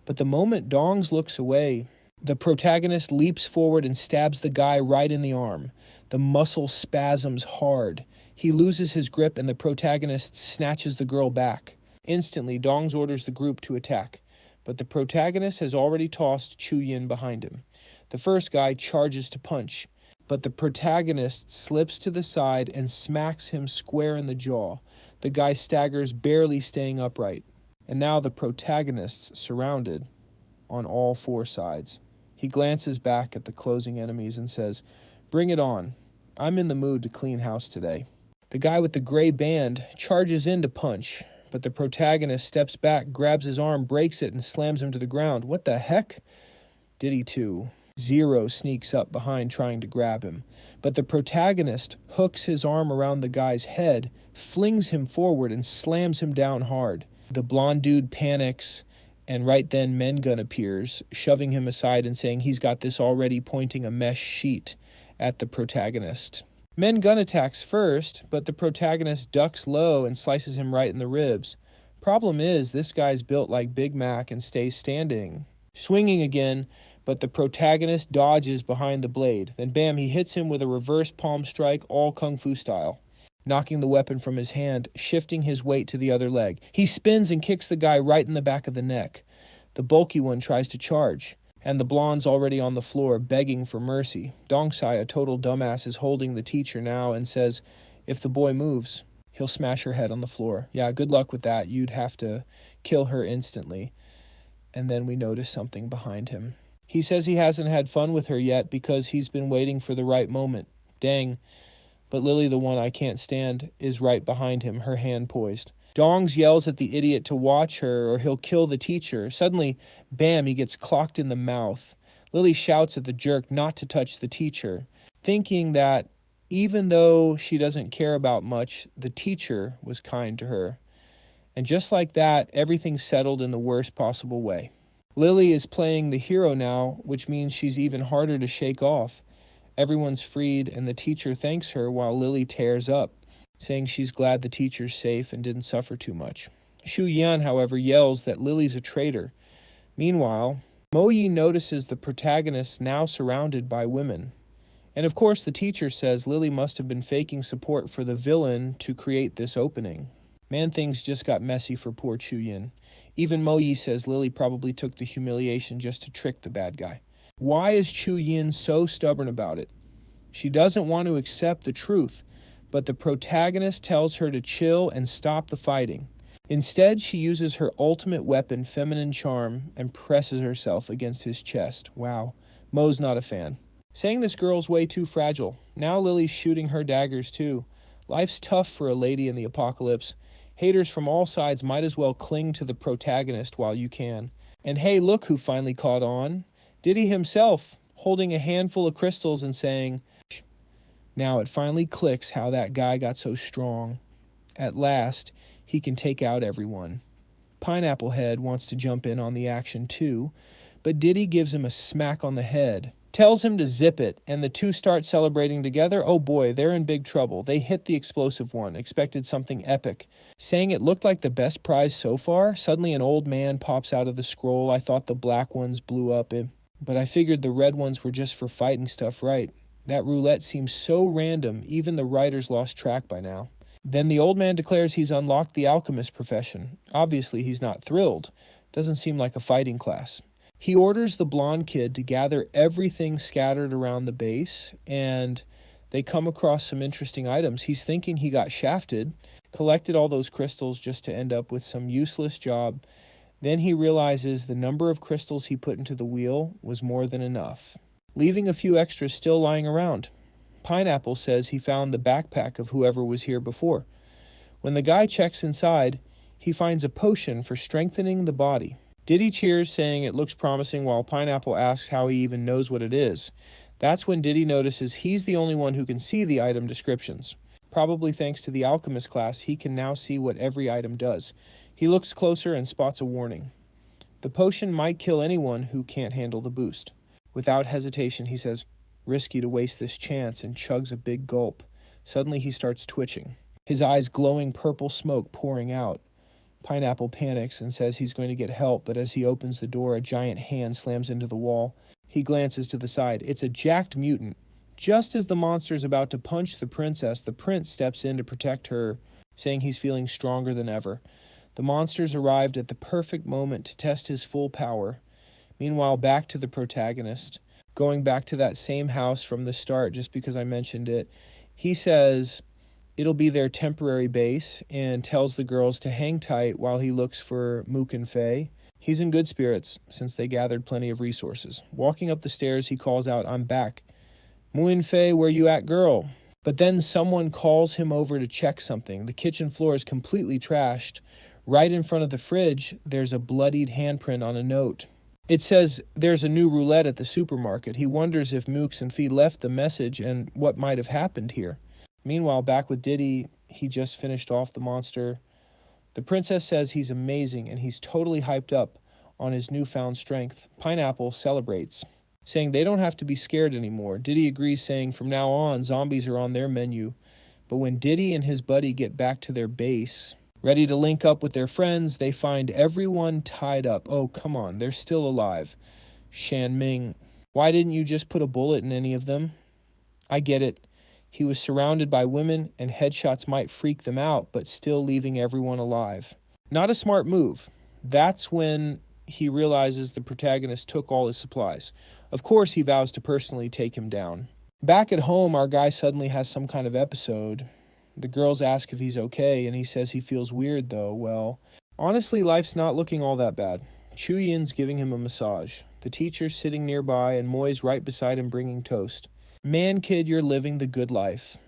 But the moment Dongs looks away, the protagonist leaps forward and stabs the guy right in the arm. The muscle spasms hard. He loses his grip and the protagonist snatches the girl back. Instantly, Dongs orders the group to attack. But the protagonist has already tossed Chu Yin behind him. The first guy charges to punch, but the protagonist slips to the side and smacks him square in the jaw. The guy staggers, barely staying upright. And now the protagonist's surrounded on all four sides. He glances back at the closing enemies and says, "Bring it on. I'm in the mood to clean house today." The guy with the gray band charges in to punch, but the protagonist steps back, grabs his arm, breaks it, and slams him to the ground. What the heck? Diddy 2. Zero sneaks up behind trying to grab him, but the protagonist hooks his arm around the guy's head, flings him forward, and slams him down hard. The blonde dude panics, and right then Men-Gun appears, shoving him aside and saying he's got this already, pointing a mesh sheet at the protagonist. Men-Gun attacks first, but the protagonist ducks low and slices him right in the ribs. Problem is, this guy's built like Big Mac and stays standing. Swinging again, but the protagonist dodges behind the blade. Then bam, he hits him with a reverse palm strike, all kung fu style, knocking the weapon from his hand, shifting his weight to the other leg. He spins and kicks the guy right in the back of the neck. The bulky one tries to charge, and the blonde's already on the floor, begging for mercy. Dongsai, a total dumbass, is holding the teacher now and says, if the boy moves, he'll smash her head on the floor. Yeah, good luck with that. You'd have to kill her instantly. And then we notice something behind him. He says he hasn't had fun with her yet because he's been waiting for the right moment. Dang. But Lily, the one I can't stand, is right behind him, her hand poised. Dongs yells at the idiot to watch her or he'll kill the teacher. Suddenly, bam, he gets clocked in the mouth. Lily shouts at the jerk not to touch the teacher, thinking that even though she doesn't care about much, the teacher was kind to her. And just like that, everything's settled in the worst possible way. Lily is playing the hero now, which means she's even harder to shake off. Everyone's freed, and the teacher thanks her while Lily tears up, saying she's glad the teacher's safe and didn't suffer too much. Xu Yan, however, yells that Lily's a traitor. Meanwhile, Mo Yi notices the protagonist now surrounded by women. And of course, the teacher says Lily must have been faking support for the villain to create this opening. Man, things just got messy for poor Chu Yin. Even Mo Yi says Lily probably took the humiliation just to trick the bad guy. Why is Chu Yin so stubborn about it? She doesn't want to accept the truth, but the protagonist tells her to chill and stop the fighting. Instead, she uses her ultimate weapon, feminine charm, and presses herself against his chest. Wow, Mo's not a fan. Saying this girl's way too fragile. Now Lily's shooting her daggers too. Life's tough for a lady in the apocalypse. Haters from all sides might as well cling to the protagonist while you can. And hey, look who finally caught on. Diddy himself, holding a handful of crystals and saying, now it finally clicks how that guy got so strong. At last, he can take out everyone. Pineapple Head wants to jump in on the action too, but Diddy gives him a smack on the head. Tells him to zip it, and the two start celebrating together. Oh boy, they're in big trouble. They hit the explosive one, expected something epic. Saying it looked like the best prize so far, suddenly an old man pops out of the scroll. I thought the black ones blew up, but I figured the red ones were just for fighting stuff, right? That roulette seems so random, even the writers lost track by now. Then the old man declares he's unlocked the alchemist profession. Obviously, he's not thrilled. Doesn't seem like a fighting class. He orders the blonde kid to gather everything scattered around the base, and They come across some interesting items. He's thinking he got shafted, collected all those crystals just to end up with some useless job. Then he realizes the number of crystals he put into the wheel was more than enough, leaving a few extras still lying around. Pineapple says he found the backpack of whoever was here before. When the guy checks inside, he finds a potion for strengthening the body. Diddy cheers, saying it looks promising, while Pineapple asks how he even knows what it is. That's when Diddy notices he's the only one who can see the item descriptions. Probably thanks to the alchemist class, he can now see what every item does. He looks closer and spots a warning. The potion might kill anyone who can't handle the boost. Without hesitation, he says, "Risky to waste this chance," and chugs a big gulp. Suddenly he starts twitching, his eyes glowing purple smoke pouring out. Pineapple panics and says he's going to get help, but as he opens the door, a giant hand slams into the wall. He glances to the side. It's a jacked mutant. Just as the monster's about to punch the princess, the prince steps in to protect her, saying he's feeling stronger than ever. The monster's arrived at the perfect moment to test his full power. Meanwhile, back to the protagonist. Going back to that same house from the start, just because I mentioned it, he says it'll be their temporary base and tells the girls to hang tight while he looks for Mook and Faye. He's in good spirits since they gathered plenty of resources. Walking up the stairs, he calls out, "I'm back. Moon Faye, where you at, girl?" But then someone calls him over to check something. The kitchen floor is completely trashed. Right in front of the fridge, there's a bloodied handprint on a note. It says there's a new roulette at the supermarket. He wonders if Mooks and Fee left the message and what might have happened here. Meanwhile, back with Diddy, he just finished off the monster. The princess says he's amazing and he's totally hyped up on his newfound strength. Pineapple celebrates, saying they don't have to be scared anymore. Diddy agrees, saying from now on, zombies are on their menu. But when Diddy and his buddy get back to their base, ready to link up with their friends, they find everyone tied up. Oh, come on, they're still alive. Shan Ming, why didn't you just put a bullet in any of them? I get it. He was surrounded by women, and headshots might freak them out, but still leaving everyone alive. Not a smart move. That's when he realizes the protagonist took all his supplies. Of course, he vows to personally take him down. Back at home, our guy suddenly has some kind of episode. The girls ask if he's okay, and he says he feels weird, though. Well, honestly, life's not looking all that bad. Chu Yin's giving him a massage. The teacher's sitting nearby, and Moy's right beside him bringing toast. Man, kid, you're living the good life.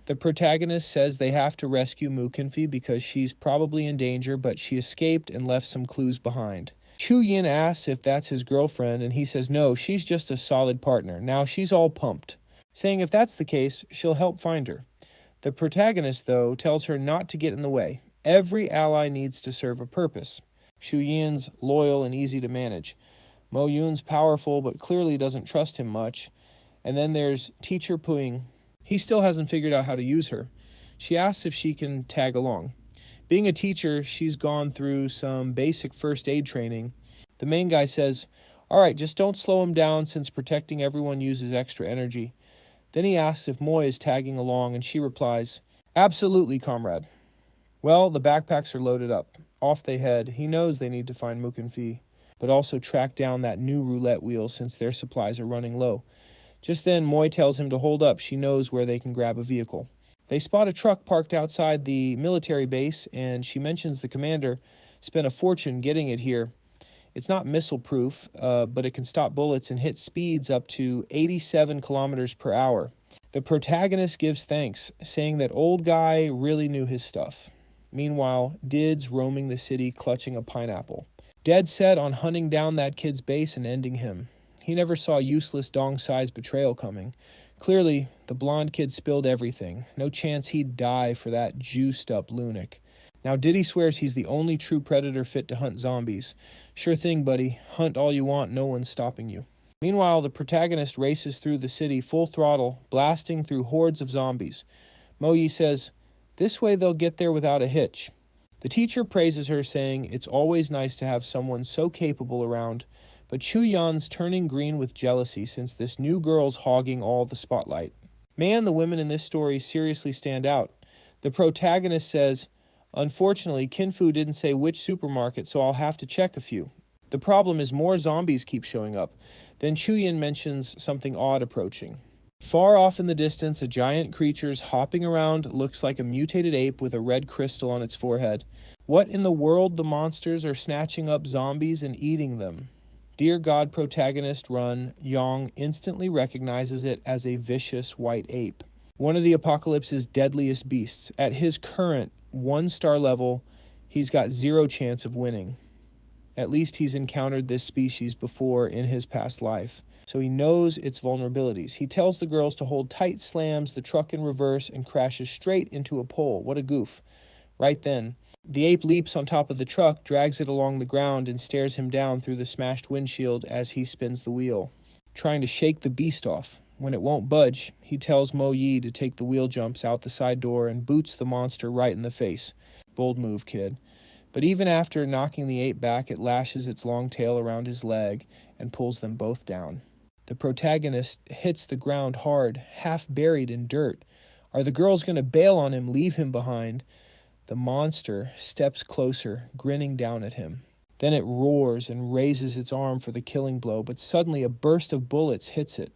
The protagonist says they have to rescue Mookinfi because she's probably in danger, but she escaped and left some clues behind. Chu Yin asks if that's his girlfriend, and he says no, she's just a solid partner. Now she's all pumped, saying if that's the case, she'll help find her. The protagonist, though, tells her not to get in the way. Every ally needs to serve a purpose. Shu Yin's loyal and easy to manage. Mo Yun's powerful, but clearly doesn't trust him much. And then there's Teacher Puing. He still hasn't figured out how to use her. She asks if she can tag along. Being a teacher, she's gone through some basic first aid training. The main guy says, all right, just don't slow him down since protecting everyone uses extra energy. Then he asks if Moy is tagging along, and she replies, absolutely, comrade. Well, the backpacks are loaded up. Off they head. He knows they need to find Mook and Fee, but also track down that new roulette wheel since their supplies are running low. Just then, Moy tells him to hold up. She knows where they can grab a vehicle. They spot a truck parked outside the military base, and she mentions the commander spent a fortune getting it here. It's not missile-proof, but it can stop bullets and hit speeds up to 87 kilometers per hour. The protagonist gives thanks, saying that old guy really knew his stuff. Meanwhile, Did's roaming the city clutching a pineapple. Dead set on hunting down that kid's base and ending him. He never saw useless dong-sized betrayal coming. Clearly, the blonde kid spilled everything. No chance he'd die for that juiced-up lunatic. Now Diddy swears he's the only true predator fit to hunt zombies. Sure thing, buddy. Hunt all you want, no one's stopping you. Meanwhile, the protagonist races through the city full throttle, blasting through hordes of zombies. Mo Yi says, this way they'll get there without a hitch. The teacher praises her, saying it's always nice to have someone so capable around, but Chu Yan's turning green with jealousy since this new girl's hogging all the spotlight. Man, the women in this story seriously stand out. The protagonist says, unfortunately, Kinfu didn't say which supermarket, so I'll have to check a few. The problem is more zombies keep showing up. Then Chu Yan mentions something odd approaching. Far off in the distance, a giant creature's hopping around looks like a mutated ape with a red crystal on its forehead. What in the world? The monsters are snatching up zombies and eating them. Dear God protagonist Run Yong instantly recognizes it as a vicious white ape, one of the apocalypse's deadliest beasts. At his current 1-star level, he's got 0 chance of winning. At least he's encountered this species before in his past life, so he knows its vulnerabilities. He tells the girls to hold tight, slams the truck in reverse, and crashes straight into a pole. What a goof. Right then, the ape leaps on top of the truck, drags it along the ground, and stares him down through the smashed windshield as he spins the wheel, trying to shake the beast off. When it won't budge, he tells Mo Yi to take the wheel jumps out the side door and boots the monster right in the face. Bold move, kid. But even after knocking the ape back, it lashes its long tail around his leg and pulls them both down. The protagonist hits the ground hard, half buried in dirt. Are the girls going to bail on him, leave him behind? The monster steps closer, grinning down at him. Then it roars and raises its arm for the killing blow, but suddenly a burst of bullets hits it.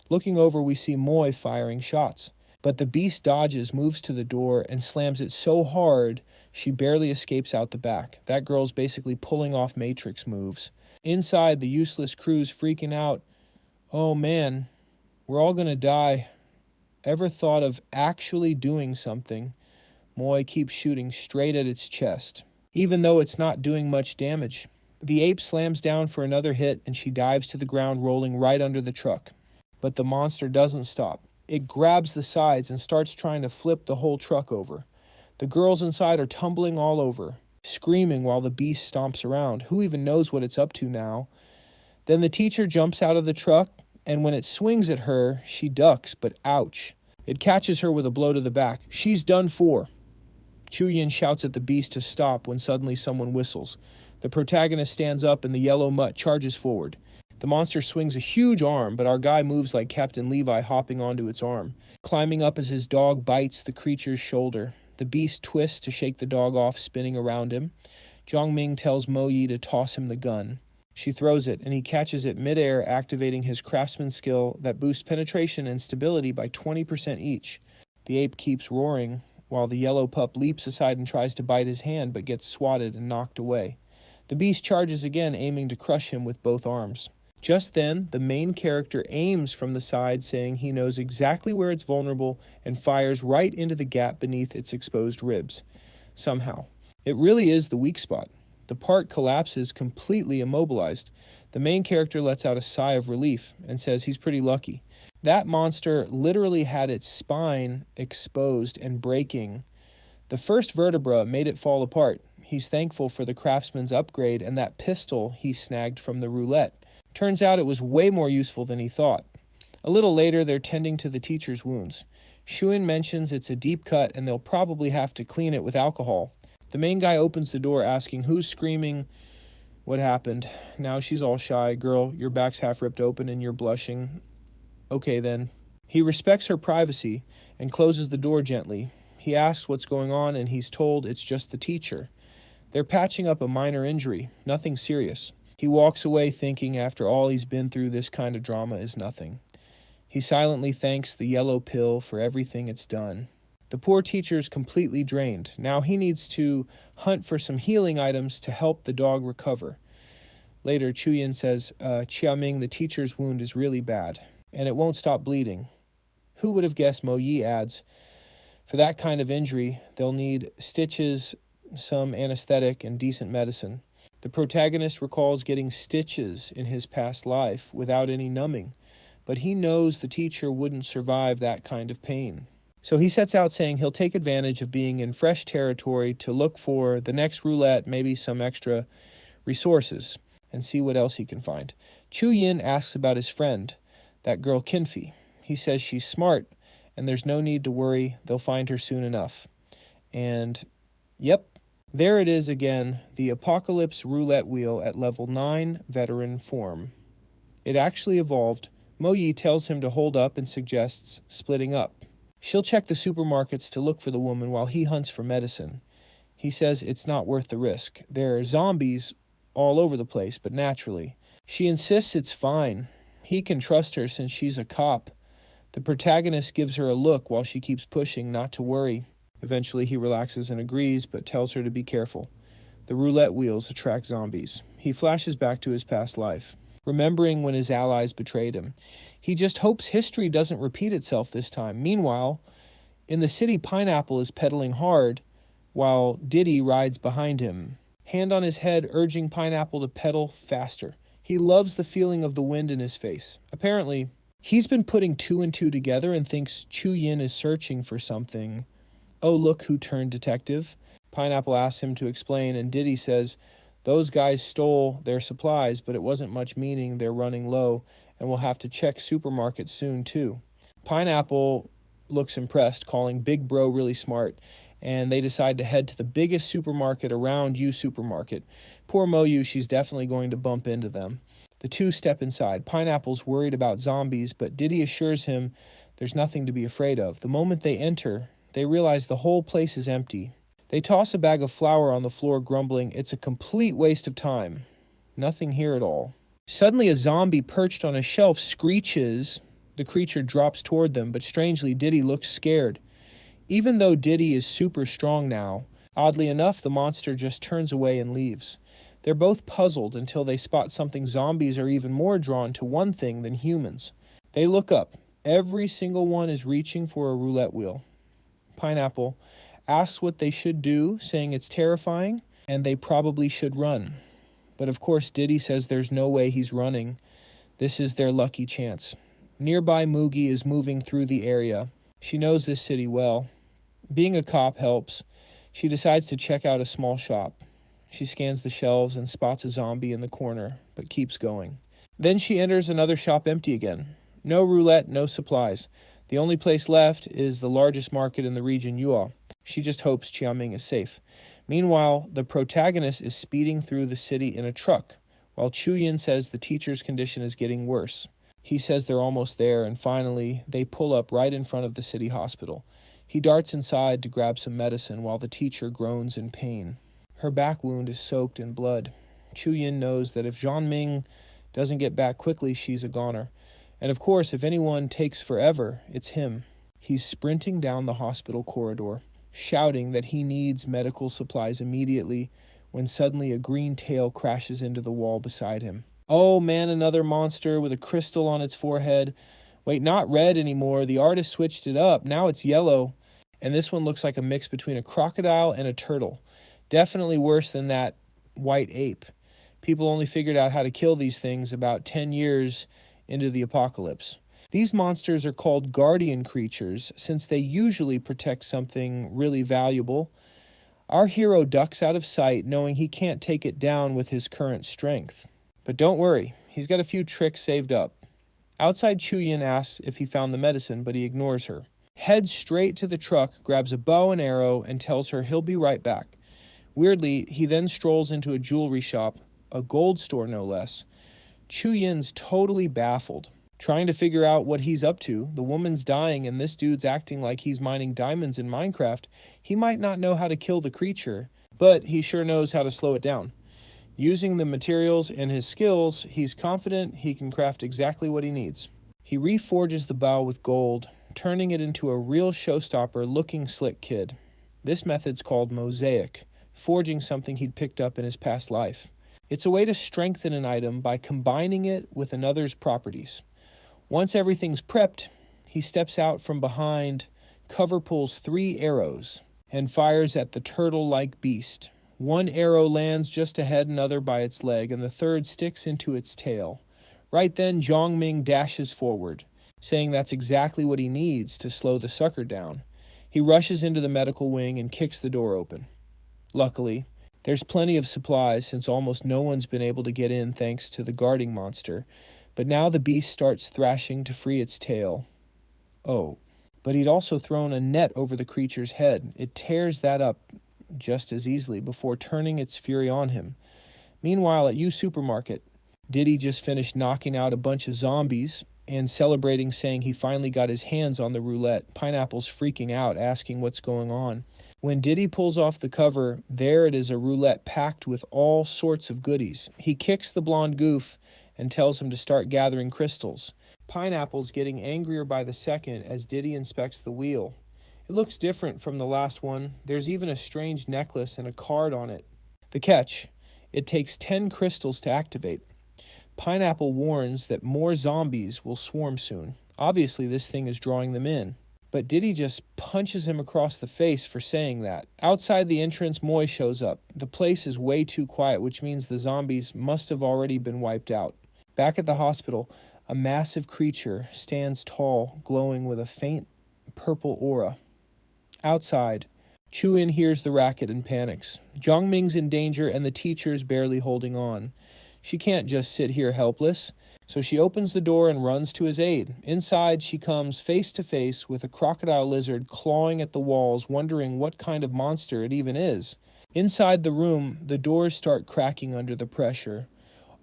Looking over, we see Moy firing shots. But the beast dodges, moves to the door, and slams it so hard she barely escapes out the back. That girl's basically pulling off Matrix moves. Inside, the useless crew's freaking out. Oh man, we're all gonna die. Ever thought of actually doing something? Moy keeps shooting straight at its chest, even though it's not doing much damage. The ape slams down for another hit, and she dives to the ground, rolling right under the truck. But the monster doesn't stop. It grabs the sides and starts trying to flip the whole truck over. The girls inside are tumbling all over, screaming while the beast stomps around. Who even knows what it's up to now? Then the teacher jumps out of the truck, and when it swings at her, she ducks, but ouch. It catches her with a blow to the back. She's done for. Chuyin shouts at the beast to stop when suddenly someone whistles. The protagonist stands up and the yellow mutt charges forward. The monster swings a huge arm, but our guy moves like Captain Levi, hopping onto its arm, climbing up as his dog bites the creature's shoulder. The beast twists to shake the dog off, spinning around him. Zhongming tells Mo Yi to toss him the gun. She throws it, and he catches it midair, activating his craftsman skill that boosts penetration and stability by 20% each. The ape keeps roaring, while the yellow pup leaps aside and tries to bite his hand, but gets swatted and knocked away. The beast charges again, aiming to crush him with both arms. Just then, the main character aims from the side, saying he knows exactly where it's vulnerable, and fires right into the gap beneath its exposed ribs. Somehow. It really is the weak spot. The part collapses, completely immobilized. The main character lets out a sigh of relief and says he's pretty lucky. That monster literally had its spine exposed and breaking. The first vertebra made it fall apart. He's thankful for the craftsman's upgrade and that pistol he snagged from the roulette. Turns out it was way more useful than he thought. A little later, they're tending to the teacher's wounds. Shuin mentions it's a deep cut and they'll probably have to clean it with alcohol. The main guy opens the door, asking who's screaming. What happened? Now she's all shy. Girl, your back's half ripped open and you're blushing. Okay then. He respects her privacy and closes the door gently. He asks what's going on and he's told it's just the teacher. They're patching up a minor injury, nothing serious. He walks away thinking after all he's been through, this kind of drama is nothing. He silently thanks the yellow pill for everything it's done. The poor teacher's completely drained. Now he needs to hunt for some healing items to help the dog recover. Later, Chuyin says, Qiaming, the teacher's wound is really bad, and it won't stop bleeding. Who would have guessed? Mo Yi adds, for that kind of injury, they'll need stitches, some anesthetic, and decent medicine. The protagonist recalls getting stitches in his past life without any numbing, but he knows the teacher wouldn't survive that kind of pain. So he sets out saying he'll take advantage of being in fresh territory to look for the next roulette, maybe some extra resources, and see what else he can find. Chu Yin asks about his friend, that girl Kinfi. He says she's smart, and there's no need to worry, they'll find her soon enough. And, yep, there it is again, the Apocalypse roulette wheel at level 9 veteran form. It actually evolved. Mo Yi tells him to hold up and suggests splitting up. She'll check the supermarkets to look for the woman while he hunts for medicine. He says it's not worth the risk. There are zombies all over the place, but naturally. She insists it's fine. He can trust her since she's a cop. The protagonist gives her a look while she keeps pushing, not to worry. Eventually he relaxes and agrees, but tells her to be careful. The roulette wheels attract zombies. He flashes back to his past life, remembering when his allies betrayed him. He just hopes history doesn't repeat itself this time. Meanwhile, in the city, Pineapple is pedaling hard while Diddy rides behind him, hand on his head, urging Pineapple to pedal faster. He loves the feeling of the wind in his face. Apparently, he's been putting two and two together and thinks Chu Yin is searching for something. Oh, look who turned detective. Pineapple asks him to explain, and Diddy says, those guys stole their supplies, but it wasn't much, meaning they're running low, and we'll have to check supermarkets soon, too. Pineapple looks impressed, calling Big Bro really smart, and they decide to head to the biggest supermarket around U Supermarket. Poor Moyu, she's definitely going to bump into them. The two step inside. Pineapple's worried about zombies, but Diddy assures him there's nothing to be afraid of. The moment they enter, they realize the whole place is empty. They toss a bag of flour on the floor, grumbling, it's a complete waste of time. Nothing here at all. Suddenly a zombie perched on a shelf screeches. The creature drops toward them, but strangely Diddy looks scared. Even though Diddy is super strong now, oddly enough, the monster just turns away and leaves. They're both puzzled until they spot something. Zombies are even more drawn to one thing than humans. They look up. Every single one is reaching for a roulette wheel. Pineapple asks what they should do, saying it's terrifying and they probably should run. But of course, Diddy says there's no way he's running. This is their lucky chance. Nearby, Moogie is moving through the area. She knows this city well. Being a cop helps. She decides to check out a small shop. She scans the shelves and spots a zombie in the corner, but keeps going. Then she enters another shop empty again. No roulette, no supplies. The only place left is the largest market in the region, Yua. She just hopes Qiaming is safe. Meanwhile, the protagonist is speeding through the city in a truck, while Chu Yin says the teacher's condition is getting worse. He says they're almost there, and finally, they pull up right in front of the city hospital. He darts inside to grab some medicine while the teacher groans in pain. Her back wound is soaked in blood. Chu Yin knows that if Zhang doesn't get back quickly, she's a goner. And of course, if anyone takes forever, it's him. He's sprinting down the hospital corridor, shouting that he needs medical supplies immediately, when suddenly a green tail crashes into the wall beside him. Oh man, another monster with a crystal on its forehead. Wait, not red anymore. The artist switched it up. Now it's yellow. And this one looks like a mix between a crocodile and a turtle. Definitely worse than that white ape. People only figured out how to kill these things about 10 years into the apocalypse. These monsters are called guardian creatures since they usually protect something really valuable. Our hero ducks out of sight, knowing he can't take it down with his current strength. But don't worry, he's got a few tricks saved up. Outside, Chu Yin asks if he found the medicine, but he ignores her. Heads straight to the truck, grabs a bow and arrow, and tells her he'll be right back. Weirdly, he then strolls into a jewelry shop, a gold store no less. Chu Yin's totally baffled, trying to figure out what he's up to. The woman's dying and this dude's acting like he's mining diamonds in Minecraft. He might not know how to kill the creature, but he sure knows how to slow it down. Using the materials and his skills, he's confident he can craft exactly what he needs. He reforges the bow with gold, turning it into a real showstopper-looking slick kid. This method's called mosaic, forging something he'd picked up in his past life. It's a way to strengthen an item by combining it with another's properties. Once everything's prepped, he steps out from behind, cover pulls 3 arrows, and fires at the turtle-like beast. One arrow lands just ahead, another by its leg, and the third sticks into its tail. Right then, Zhang dashes forward, saying that's exactly what he needs to slow the sucker down. He rushes into the medical wing and kicks the door open. Luckily, there's plenty of supplies since almost no one's been able to get in thanks to the guarding monster. But now the beast starts thrashing to free its tail. Oh, but he'd also thrown a net over the creature's head. It tears that up just as easily before turning its fury on him. Meanwhile, at U Supermarket, Diddy just finished knocking out a bunch of zombies and celebrating, saying he finally got his hands on the roulette. Pineapple's freaking out, asking what's going on. When Diddy pulls off the cover, there it is, a roulette packed with all sorts of goodies. He kicks the blonde goof and tells him to start gathering crystals. Pineapple's getting angrier by the second as Diddy inspects the wheel. It looks different from the last one. There's even a strange necklace and a card on it. The catch: it takes 10 crystals to activate. Pineapple warns that more zombies will swarm soon. Obviously, this thing is drawing them in. But Diddy just punches him across the face for saying that. Outside the entrance, Moy shows up. The place is way too quiet, which means the zombies must have already been wiped out. Back at the hospital, a massive creature stands tall, glowing with a faint purple aura. Outside, Chu-In hears the racket and panics. Zhongming's in danger and the teacher's barely holding on. She can't just sit here helpless, so she opens the door and runs to his aid. Inside, she comes face to face with a crocodile lizard clawing at the walls, wondering what kind of monster it even is. Inside the room, the doors start cracking under the pressure.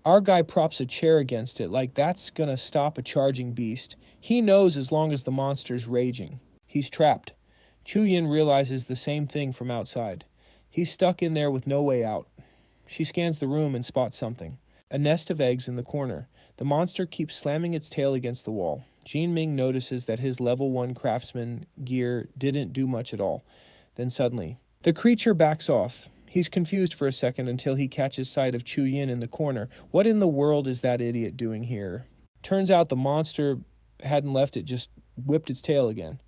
Our guy props a chair against it like that's gonna stop a charging beast. He knows as long as the monster's raging. He's trapped. Chu-In realizes the same thing from outside. He's stuck in there with no way out. She scans the room and spots something. A nest of eggs in the corner. The monster keeps slamming its tail against the wall. Ming notices that his level 1 craftsman gear didn't do much at all. Then suddenly, the creature backs off. He's confused for a second until he catches sight of Chu-In in the corner. What in the world is that idiot doing here? Turns out the monster hadn't left it, just whipped its tail again.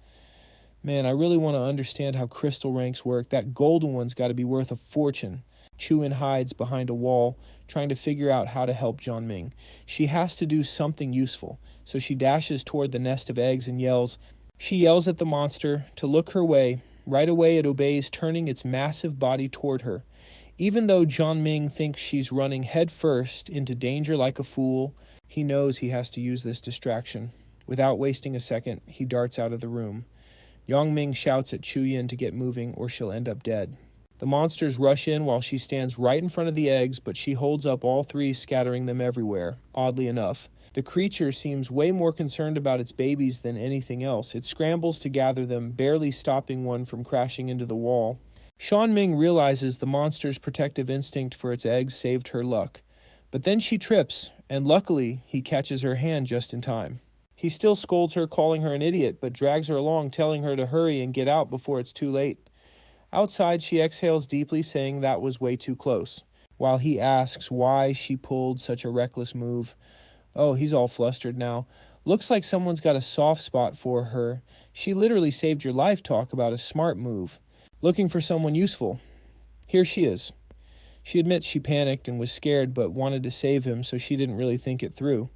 Man, I really want to understand how crystal ranks work. That golden one's got to be worth a fortune. Chu-In hides behind a wall, trying to figure out how to help Ming. She has to do something useful, so she dashes toward the nest of eggs and yells. She yells at the monster to look her way. Right away it obeys, turning its massive body toward her. Even though Ming thinks she's running headfirst into danger like a fool, he knows he has to use this distraction. Without wasting a second, he darts out of the room. Ming shouts at Chu-In to get moving or she'll end up dead. The monsters rush in while she stands right in front of the eggs, but she holds up all three, scattering them everywhere, oddly enough. The creature seems way more concerned about its babies than anything else. It scrambles to gather them, barely stopping one from crashing into the wall. Ming realizes the monster's protective instinct for its eggs saved her luck. But then she trips, and luckily, he catches her hand just in time. He still scolds her, calling her an idiot, but drags her along, telling her to hurry and get out before it's too late. Outside, she exhales deeply, saying that was way too close, while he asks why she pulled such a reckless move. Oh, he's all flustered now. Looks like someone's got a soft spot for her. She literally saved your life, talk about a smart move. Looking for someone useful. Here she is. She admits she panicked and was scared, but wanted to save him, so she didn't really think it through.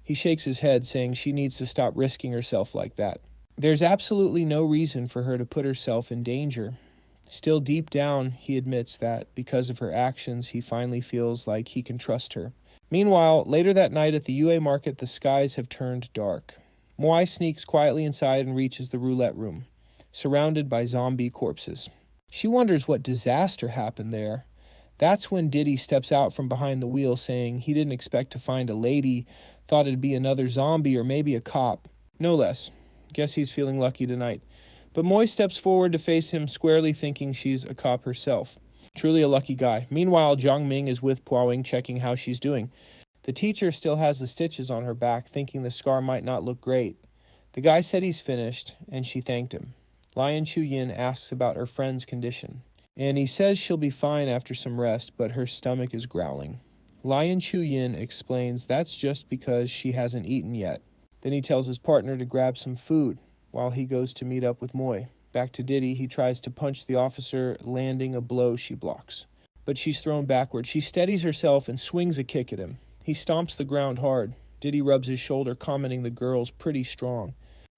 He shakes his head, saying she needs to stop risking herself like that. There's absolutely no reason for her to put herself in danger. Still deep down, he admits that, because of her actions, he finally feels like he can trust her. Meanwhile, later that night at the UA market, the skies have turned dark. Moai sneaks quietly inside and reaches the roulette room, surrounded by zombie corpses. She wonders what disaster happened there. That's when Diddy steps out from behind the wheel, saying he didn't expect to find a lady, thought it'd be another zombie or maybe a cop. No less. Guess he's feeling lucky tonight. But Moy steps forward to face him squarely, thinking she's a cop herself. Truly a lucky guy. Meanwhile, Ming is with Puawing, checking how she's doing. The teacher still has the stitches on her back, thinking the scar might not look great. The guy said he's finished, and she thanked him. Lion Chu-In asks about her friend's condition, and he says she'll be fine after some rest, but her stomach is growling. Lion Chu-In explains that's just because she hasn't eaten yet. Then he tells his partner to grab some food while he goes to meet up with Moy. Back to Diddy, he tries to punch the officer, landing a blow she blocks. But she's thrown backward. She steadies herself and swings a kick at him. He stomps the ground hard. Diddy rubs his shoulder, commenting the girl's pretty strong.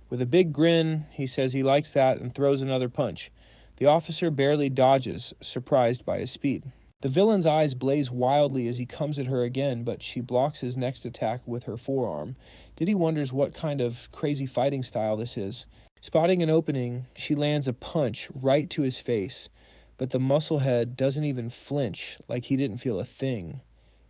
With a big grin, he says he likes that and throws another punch. The officer barely dodges, surprised by his speed. The villain's eyes blaze wildly as he comes at her again, but she blocks his next attack with her forearm. Diddy wonders what kind of crazy fighting style this is. Spotting an opening, she lands a punch right to his face, but the musclehead doesn't even flinch, like he didn't feel a thing.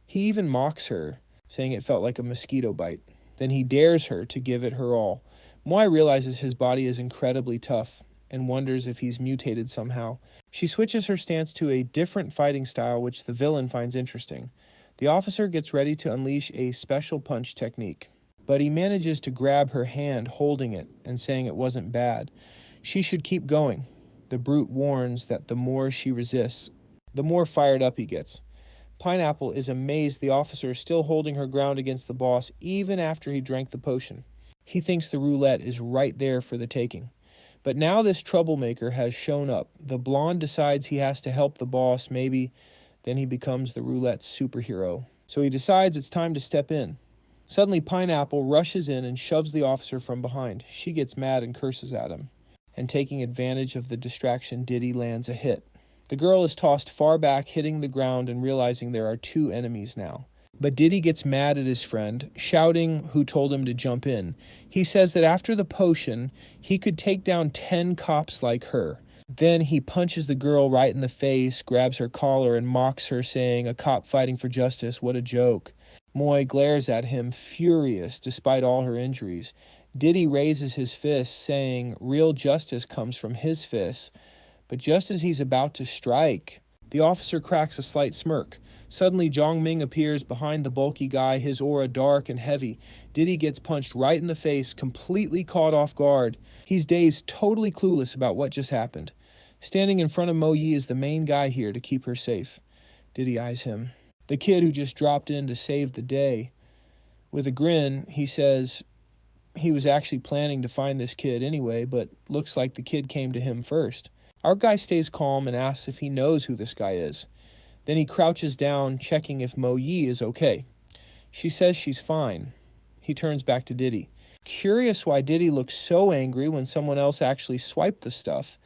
He even mocks her, saying it felt like a mosquito bite. Then he dares her to give it her all. Moai realizes his body is incredibly tough and wonders if he's mutated somehow. She switches her stance to a different fighting style, which the villain finds interesting. The officer gets ready to unleash a special punch technique. but he manages to grab her hand holding it and saying it wasn't bad. She should keep going. The brute warns that the more she resists, the more fired up he gets. Pineapple is amazed the officer is still holding her ground against the boss even after he drank the potion. He thinks the roulette is right there for the taking. But now this troublemaker has shown up. The blonde decides he has to help the boss, maybe. Then he becomes the roulette's superhero. So he decides it's time to step in. Suddenly, Pineapple rushes in and shoves the officer from behind. She gets mad and curses at him. And taking advantage of the distraction, Diddy lands a hit. The girl is tossed far back, hitting the ground and realizing there are two enemies now. But Diddy gets mad at his friend, shouting who told him to jump in. He says that after the potion, he could take down 10 cops like her. Then he punches the girl right in the face, grabs her collar, and mocks her, saying, "A cop fighting for justice, what a joke." Moy glares at him, furious, despite all her injuries. Diddy raises his fist, saying real justice comes from his fists. But just as he's about to strike, the officer cracks a slight smirk. Suddenly, Zhongming appears behind the bulky guy, his aura dark and heavy. Diddy gets punched right in the face, completely caught off guard. He's dazed, totally clueless about what just happened. Standing in front of Mo Yi is the main guy here to keep her safe. Diddy eyes him. The kid who just dropped in to save the day. With a grin, he says he was actually planning to find this kid anyway, but looks like the kid came to him first. Our guy stays calm and asks if he knows who this guy is. Then he crouches down, checking if Mo Yi is okay. She says she's fine. He turns back to Diddy. Curious why Diddy looks so angry when someone else actually swiped the stuff.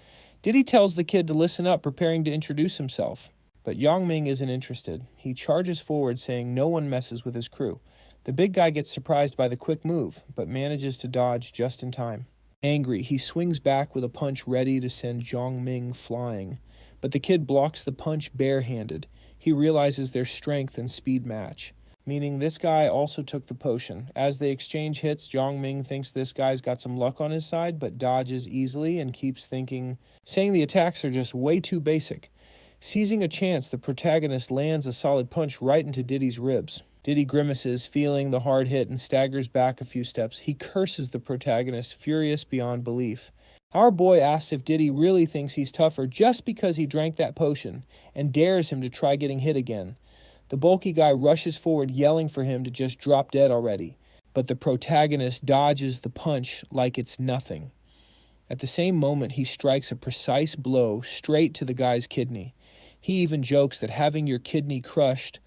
Diddy tells the kid to listen up, preparing to introduce himself. But Yongming isn't interested. He charges forward, saying no one messes with his crew. The big guy gets surprised by the quick move, but manages to dodge just in time. Angry, he swings back with a punch ready to send Zhongming flying. But the kid blocks the punch barehanded. He realizes their strength and speed match, meaning this guy also took the potion. As they exchange hits, Zhongming thinks this guy's got some luck on his side, but dodges easily and keeps saying the attacks are just way too basic. Seizing a chance, the protagonist lands a solid punch right into Diddy's ribs. Diddy grimaces, feeling the hard hit, and staggers back a few steps. He curses the protagonist, furious beyond belief. Our boy asks if Diddy really thinks he's tougher just because he drank that potion, and dares him to try getting hit again. The bulky guy rushes forward, yelling for him to just drop dead already. But the protagonist dodges the punch like it's nothing. At the same moment, he strikes a precise blow straight to the guy's kidney. He even jokes that having your kidney crushed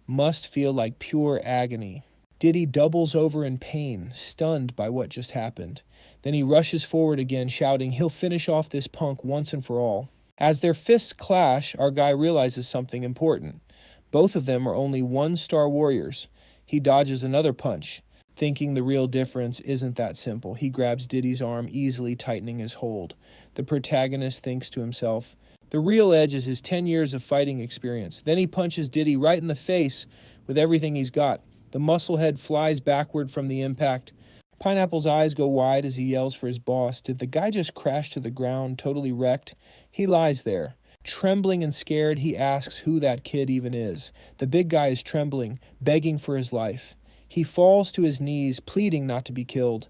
must feel like pure agony. Diddy doubles over in pain, stunned by what just happened. Then he rushes forward again, shouting he'll finish off this punk once and for all. As their fists clash, our guy realizes something important. Both of them are only one-star warriors. He dodges another punch, thinking the real difference isn't that simple. He grabs Diddy's arm, easily tightening his hold. The protagonist thinks to himself, the real edge is his 10 years of fighting experience. Then he punches Diddy right in the face with everything he's got. The muscle head flies backward from the impact. Pineapple's eyes go wide as he yells for his boss. Did the guy just crash to the ground, totally wrecked? He lies there. Trembling and scared, he asks who that kid even is. The big guy is trembling, begging for his life. He falls to his knees, pleading not to be killed.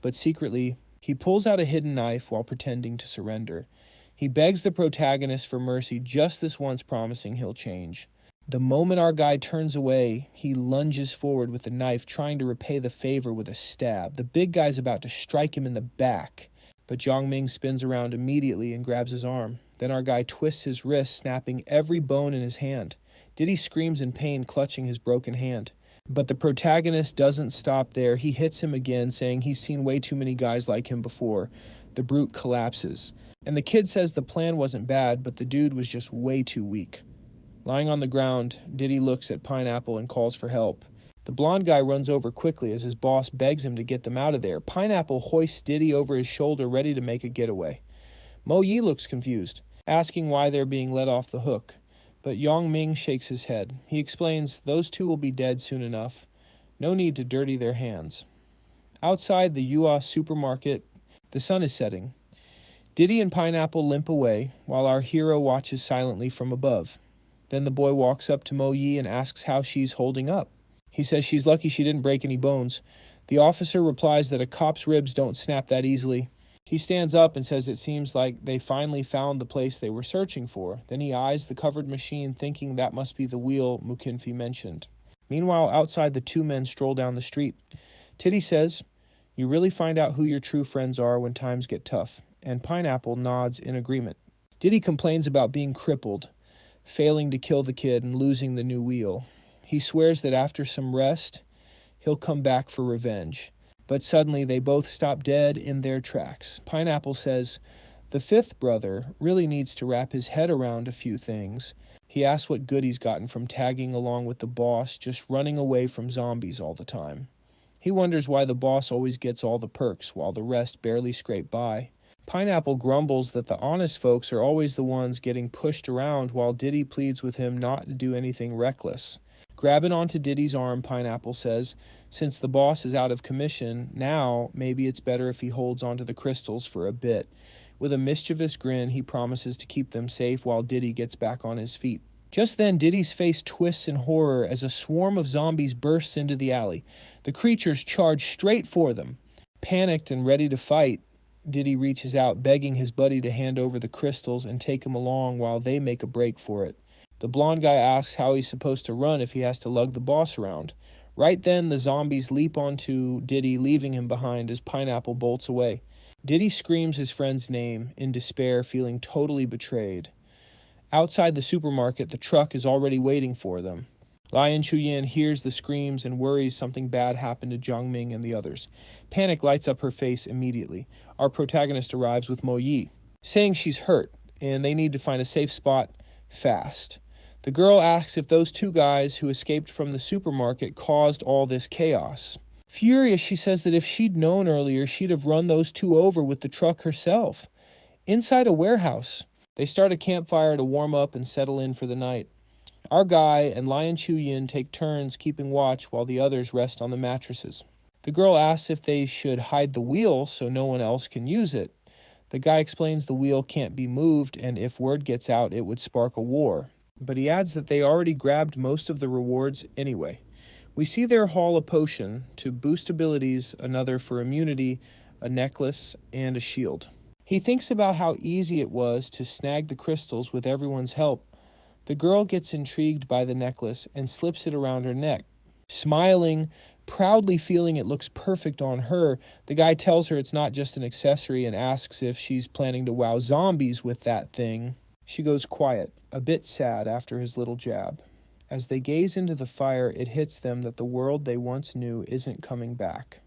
But secretly, he pulls out a hidden knife while pretending to surrender. He begs the protagonist for mercy just this once, promising he'll change. The moment our guy turns away, he lunges forward with the knife, trying to repay the favor with a stab. The big guy's about to strike him in the back, but Zhongming spins around immediately and grabs his arm. Then our guy twists his wrist, snapping every bone in his hand. Diddy screams in pain, clutching his broken hand. But the protagonist doesn't stop there. He hits him again, saying he's seen way too many guys like him before. The brute collapses. And the kid says the plan wasn't bad, but the dude was just way too weak. Lying on the ground, Diddy looks at Pineapple and calls for help. The blonde guy runs over quickly as his boss begs him to get them out of there. Pineapple hoists Diddy over his shoulder, ready to make a getaway. Mo Yi looks confused, asking why they're being let off the hook. But Yongming shakes his head. He explains those two will be dead soon enough. No need to dirty their hands. Outside the Yua supermarket, the sun is setting. Diddy and Pineapple limp away, while our hero watches silently from above. Then the boy walks up to Mo Yi and asks how she's holding up. He says she's lucky she didn't break any bones. The officer replies that a cop's ribs don't snap that easily. He stands up and says it seems like they finally found the place they were searching for. Then he eyes the covered machine, thinking that must be the wheel Mukinfi mentioned. Meanwhile, outside, the two men stroll down the street. Titty says, "You really find out who your true friends are when times get tough," and Pineapple nods in agreement. Diddy complains about being crippled, failing to kill the kid, and losing the new wheel. He swears that after some rest, he'll come back for revenge. But suddenly they both stop dead in their tracks. Pineapple says the fifth brother really needs to wrap his head around a few things. He asks what good he's gotten from tagging along with the boss, just running away from zombies all the time. He wonders why the boss always gets all the perks while the rest barely scrape by. Pineapple grumbles that the honest folks are always the ones getting pushed around, while Diddy pleads with him not to do anything reckless. Grabbing onto Diddy's arm, Pineapple says, since the boss is out of commission, now maybe it's better if he holds onto the crystals for a bit. With a mischievous grin, he promises to keep them safe while Diddy gets back on his feet. Just then, Diddy's face twists in horror as a swarm of zombies bursts into the alley. The creatures charge straight for them. Panicked and ready to fight, Diddy reaches out, begging his buddy to hand over the crystals and take him along while they make a break for it. The blonde guy asks how he's supposed to run if he has to lug the boss around. Right then, the zombies leap onto Diddy, leaving him behind as Pineapple bolts away. Diddy screams his friend's name in despair, feeling totally betrayed. Outside the supermarket, the truck is already waiting for them. Lian Chuyin hears the screams and worries something bad happened to Jiangming and the others. Panic lights up her face immediately. Our protagonist arrives with Mo Yi, saying she's hurt and they need to find a safe spot fast. The girl asks if those two guys who escaped from the supermarket caused all this chaos. Furious, she says that if she'd known earlier, she'd have run those two over with the truck herself. Inside a warehouse, they start a campfire to warm up and settle in for the night. Our guy and Lian Chuyin take turns keeping watch while the others rest on the mattresses. The girl asks if they should hide the wheel so no one else can use it. The guy explains the wheel can't be moved, and if word gets out, it would spark a war. But he adds that they already grabbed most of the rewards anyway. We see their haul a potion to boost abilities, another for immunity, a necklace, and a shield. He thinks about how easy it was to snag the crystals with everyone's help. The girl gets intrigued by the necklace and slips it around her neck. Smiling, proudly feeling it looks perfect on her, the guy tells her it's not just an accessory and asks if she's planning to wow zombies with that thing. She goes quiet, a bit sad after his little jab. As they gaze into the fire, it hits them that the world they once knew isn't coming back.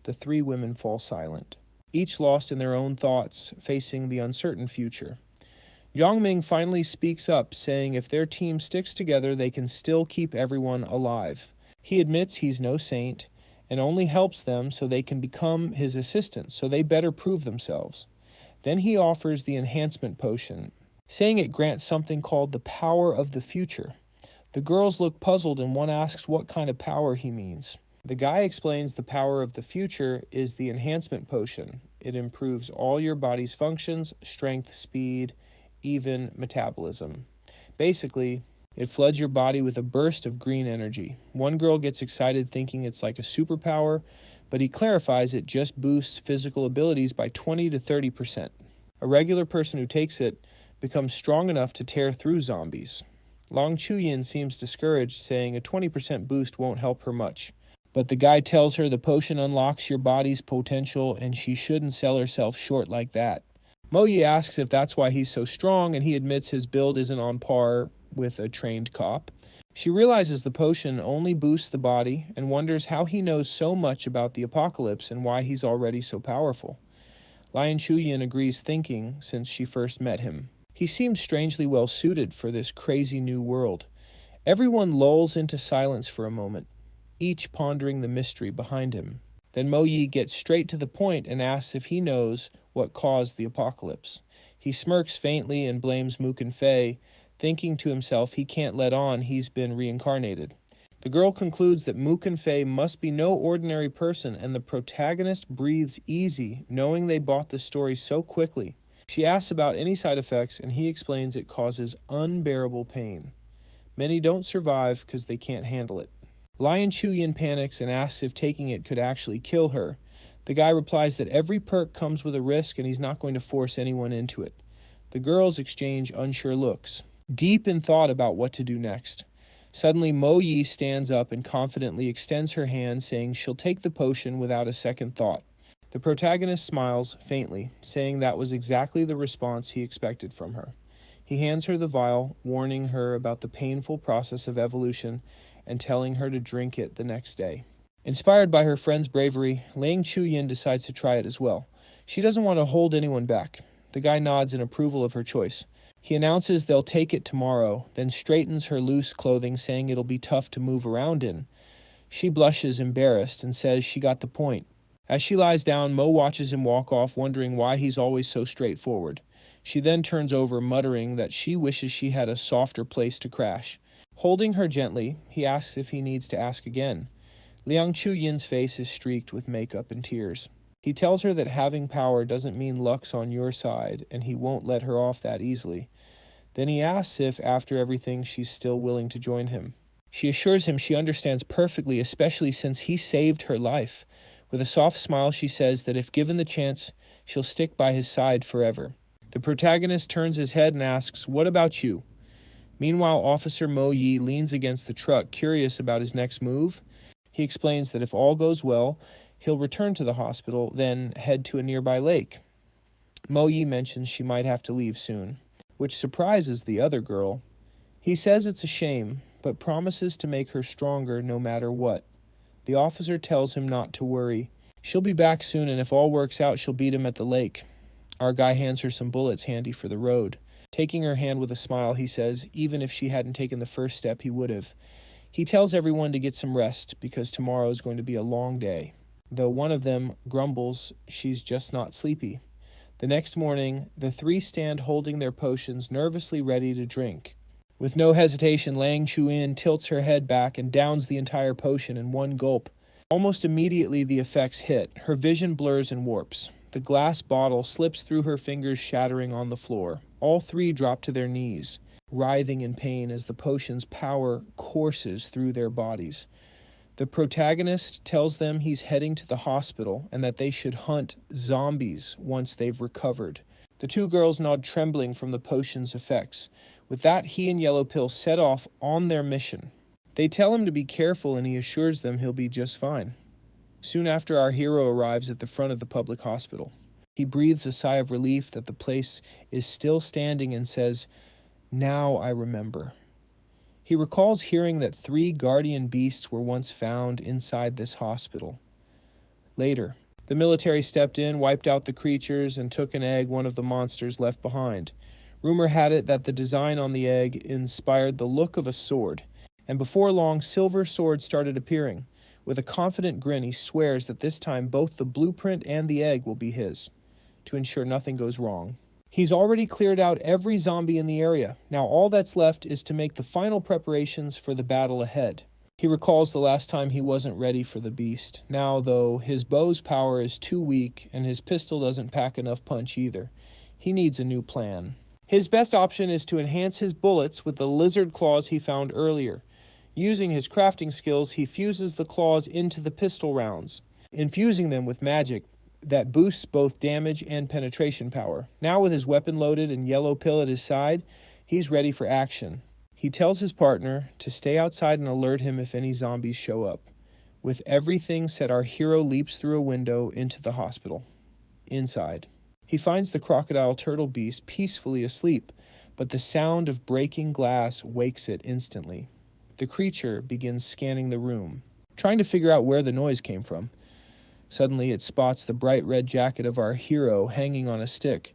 The three women fall silent, each lost in their own thoughts, facing the uncertain future. Yongming finally speaks up, saying if their team sticks together, they can still keep everyone alive. He admits he's no saint and only helps them so they can become his assistants, so they better prove themselves. Then he offers the enhancement potion, saying it grants something called the power of the future. The girls look puzzled and one asks what kind of power he means. The guy explains the power of the future is the enhancement potion. It improves all your body's functions, strength, speed, even metabolism. Basically, it floods your body with a burst of green energy. One girl gets excited thinking it's like a superpower, but he clarifies it just boosts physical abilities by 20 to 30%. A regular person who takes it becomes strong enough to tear through zombies. Long Chuyin seems discouraged, saying a 20% boost won't help her much. But the guy tells her the potion unlocks your body's potential and she shouldn't sell herself short like that. Mo Yi asks if that's why he's so strong, and he admits his build isn't on par with a trained cop. She realizes the potion only boosts the body and wonders how he knows so much about the apocalypse and why he's already so powerful. Lian Chuyin agrees, thinking since she first met him. He seems strangely well suited for this crazy new world. Everyone lulls into silence for a moment, each pondering the mystery behind him. Then Mo Yi gets straight to the point and asks if he knows what caused the apocalypse. He smirks faintly and blames Mukinfi, thinking to himself he can't let on he's been reincarnated. The girl concludes that Mukinfi must be no ordinary person, and the protagonist breathes easy, knowing they bought the story so quickly. She asks about any side effects, and he explains it causes unbearable pain. Many don't survive because they can't handle it. Lion Chuyin panics and asks if taking it could actually kill her. The guy replies that every perk comes with a risk and he's not going to force anyone into it. The girls exchange unsure looks, deep in thought about what to do next. Suddenly, Mo Yi stands up and confidently extends her hand, saying she'll take the potion without a second thought. The protagonist smiles faintly, saying that was exactly the response he expected from her. He hands her the vial, warning her about the painful process of evolution and telling her to drink it the next day. Inspired by her friend's bravery, Lang Chuyin decides to try it as well. She doesn't want to hold anyone back. The guy nods in approval of her choice. He announces they'll take it tomorrow, then straightens her loose clothing, saying it'll be tough to move around in. She blushes embarrassed and says she got the point. As she lies down, Mo watches him walk off, wondering why he's always so straightforward. She then turns over, muttering that she wishes she had a softer place to crash. Holding her gently, he asks if he needs to ask again. Liang Chuyin's face is streaked with makeup and tears. He tells her that having power doesn't mean luck's on your side, and he won't let her off that easily. Then he asks if, after everything, she's still willing to join him. She assures him she understands perfectly, especially since he saved her life. With a soft smile, she says that if given the chance, she'll stick by his side forever. The protagonist turns his head and asks, "What about you?" Meanwhile, Officer Mo Yi leans against the truck, curious about his next move. He explains that if all goes well, he'll return to the hospital, then head to a nearby lake. Mo Yi mentions she might have to leave soon, which surprises the other girl. He says it's a shame, but promises to make her stronger no matter what. The officer tells him not to worry. She'll be back soon, and if all works out, she'll beat him at the lake. Our guy hands her some bullets handy for the road. Taking her hand with a smile, he says, even if she hadn't taken the first step, he would have. He tells everyone to get some rest, because tomorrow is going to be a long day. Though one of them grumbles she's just not sleepy. The next morning, the three stand holding their potions, nervously ready to drink. With no hesitation, Lang Chuyin tilts her head back and downs the entire potion in one gulp. Almost immediately, the effects hit. Her vision blurs and warps. The glass bottle slips through her fingers, shattering on the floor. All three drop to their knees, writhing in pain as the potion's power courses through their bodies. The protagonist tells them he's heading to the hospital and that they should hunt zombies once they've recovered. The two girls nod, trembling from the potion's effects. With that, he and Yellow Pill set off on their mission. They tell him to be careful, and he assures them he'll be just fine. Soon after, our hero arrives at the front of the public hospital. He breathes a sigh of relief that the place is still standing and says, "Now I remember." He recalls hearing that 3 guardian beasts were once found inside this hospital. Later, the military stepped in, wiped out the creatures, and took an egg one of the monsters left behind. Rumor had it that the design on the egg inspired the look of a sword, and before long, silver swords started appearing. With a confident grin, he swears that this time both the blueprint and the egg will be his, to ensure nothing goes wrong. He's already cleared out every zombie in the area. Now all that's left is to make the final preparations for the battle ahead. He recalls the last time he wasn't ready for the beast. Now, though, his bow's power is too weak, and his pistol doesn't pack enough punch either. He needs a new plan. His best option is to enhance his bullets with the lizard claws he found earlier. Using his crafting skills, he fuses the claws into the pistol rounds, infusing them with magic that boosts both damage and penetration power. Now with his weapon loaded and Yellow Pill at his side, he's ready for action. He tells his partner to stay outside and alert him if any zombies show up. With everything set, our hero leaps through a window into the hospital. Inside, he finds the crocodile turtle beast peacefully asleep, but the sound of breaking glass wakes it instantly. The creature begins scanning the room, trying to figure out where the noise came from. Suddenly, it spots the bright red jacket of our hero hanging on a stick.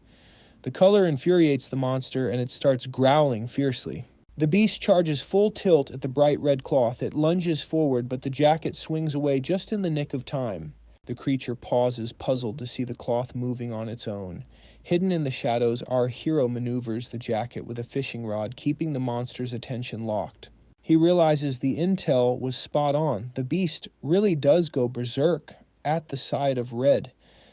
The color infuriates the monster, and it starts growling fiercely. The beast charges full tilt at the bright red cloth. It lunges forward, but the jacket swings away just in the nick of time. The creature pauses, puzzled to see the cloth moving on its own. Hidden in the shadows, our hero maneuvers the jacket with a fishing rod, keeping the monster's attention locked. He realizes the intel was spot on. The beast really does go berserk at the sight of red.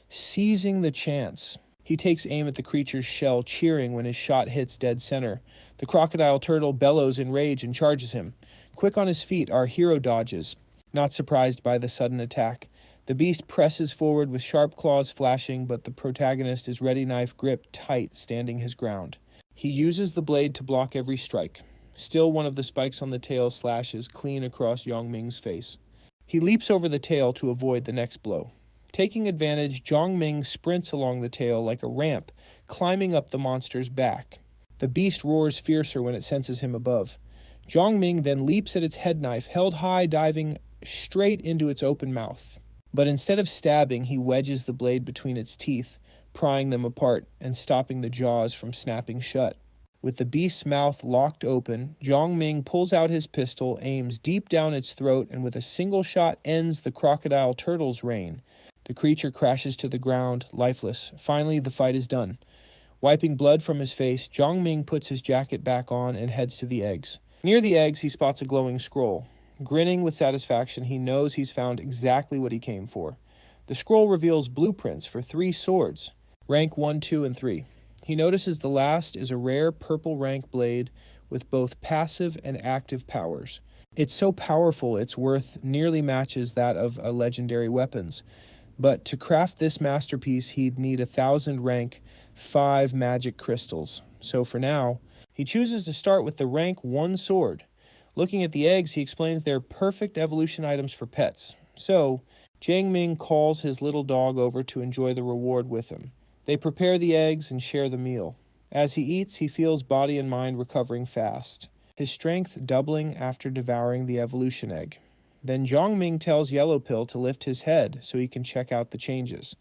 Seizing the chance, he takes aim at the creature's shell, cheering when his shot hits dead center. The crocodile turtle bellows in rage and charges him. Quick on his feet, our hero dodges, not surprised by the sudden attack. The beast presses forward with sharp claws flashing, but the protagonist is ready knife gripped tight, standing his ground. He uses the blade to block every strike. Still, one of the spikes on the tail slashes clean across Yongming's face. He leaps over the tail to avoid the next blow. Taking advantage, Yongming sprints along the tail like a ramp, climbing up the monster's back. The beast roars fiercer when it senses him above. Yongming then leaps at its head knife, held high, diving straight into its open mouth. But instead of stabbing, he wedges the blade between its teeth, prying them apart and stopping the jaws from snapping shut. With the beast's mouth locked open, Yongming pulls out his pistol, aims deep down its throat, and with a single shot ends the crocodile turtle's reign. The creature crashes to the ground, lifeless. Finally, the fight is done. Wiping blood from his face, Yongming puts his jacket back on and heads to the eggs. Near the eggs, he spots a glowing scroll. Grinning with satisfaction, he knows he's found exactly what he came for. The scroll reveals blueprints for 3 swords, rank 1, 2, and 3. He notices the last is a rare purple rank blade with both passive and active powers. It's so powerful its worth nearly matches that of a legendary weapons. But to craft this masterpiece, he'd need 1,000 rank 5 magic crystals. So for now, he chooses to start with the rank 1 sword. Looking at the eggs, he explains they're perfect evolution items for pets. So, Jiangming calls his little dog over to enjoy the reward with him. They prepare the eggs and share the meal. As he eats, he feels body and mind recovering fast, his strength doubling after devouring the evolution egg. Then Jiangming tells Yellow Pill to lift his head so he can check out the changes.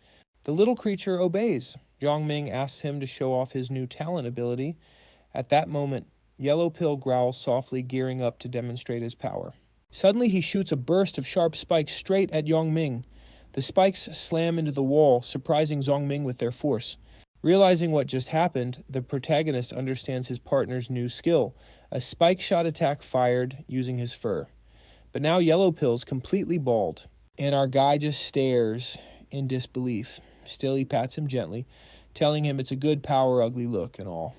The little creature obeys. Jiangming asks him to show off his new talent ability. At that moment, Yellow Pill growls softly, gearing up to demonstrate his power. Suddenly, he shoots a burst of sharp spikes straight at Yongming. The spikes slam into the wall, surprising Yongming with their force. Realizing what just happened, the protagonist understands his partner's new skill, a spike shot attack fired using his fur. But now Yellow Pill's completely bald, and our guy just stares in disbelief. Still, he pats him gently, telling him it's a good power ugly look and all.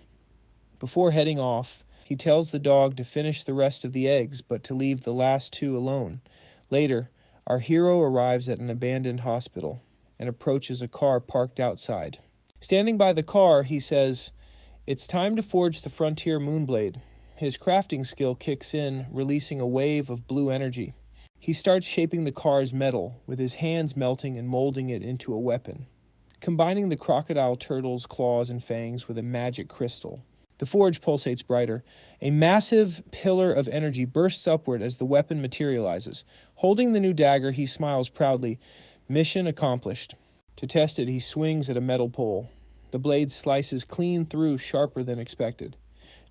Before heading off, he tells the dog to finish the rest of the eggs, but to leave the last 2 alone. Later, our hero arrives at an abandoned hospital and approaches a car parked outside. Standing by the car, he says, "It's time to forge the frontier moonblade." His crafting skill kicks in, releasing a wave of blue energy. He starts shaping the car's metal, with his hands melting and molding it into a weapon, combining the crocodile turtle's claws and fangs with a magic crystal. The forge pulsates brighter. A massive pillar of energy bursts upward as the weapon materializes. Holding the new dagger, he smiles proudly. Mission accomplished. To test it, he swings at a metal pole. The blade slices clean through, sharper than expected.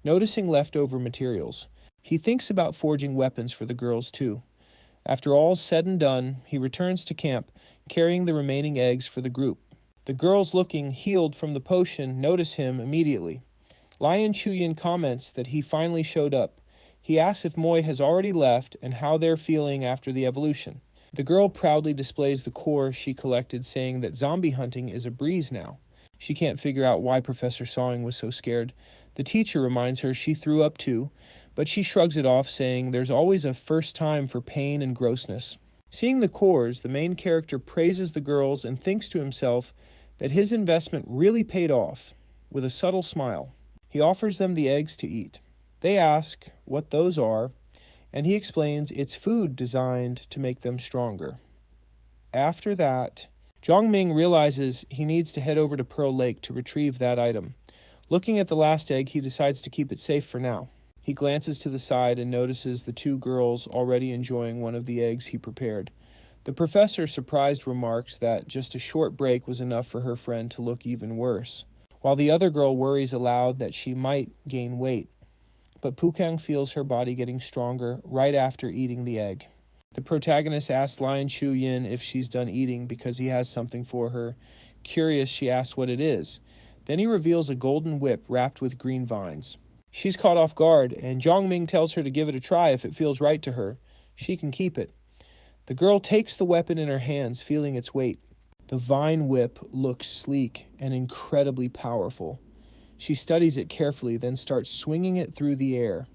Noticing leftover materials, he thinks about forging weapons for the girls too. After all's said and done, he returns to camp, carrying the remaining eggs for the group. The girls, looking healed from the potion, notice him immediately. Lian Chuyin comments that he finally showed up. He asks if Moi has already left and how they're feeling after the evolution. The girl proudly displays the core she collected, saying that zombie hunting is a breeze now. She can't figure out why Professor Sawing was so scared. The teacher reminds her she threw up too, but she shrugs it off, saying there's always a first time for pain and grossness. Seeing the cores, the main character praises the girls and thinks to himself that his investment really paid off. With a subtle smile, he offers them the eggs to eat. They ask what those are, and he explains it's food designed to make them stronger. After that, Jiangming realizes he needs to head over to Pearl Lake to retrieve that item. Looking at the last egg, he decides to keep it safe for now. He glances to the side and notices the 2 girls already enjoying one of the eggs he prepared. The professor, surprised, remarks that just a short break was enough for her friend to look even worse, while the other girl worries aloud that she might gain weight. But Pukang feels her body getting stronger right after eating the egg. The protagonist asks Lian Chuyin if she's done eating because he has something for her. Curious, she asks what it is. Then he reveals a golden whip wrapped with green vines. She's caught off guard, and Jiangming tells her to give it a try if it feels right to her. She can keep it. The girl takes the weapon in her hands, feeling its weight. The vine whip looks sleek and incredibly powerful. She studies it carefully, then starts swinging it through the air.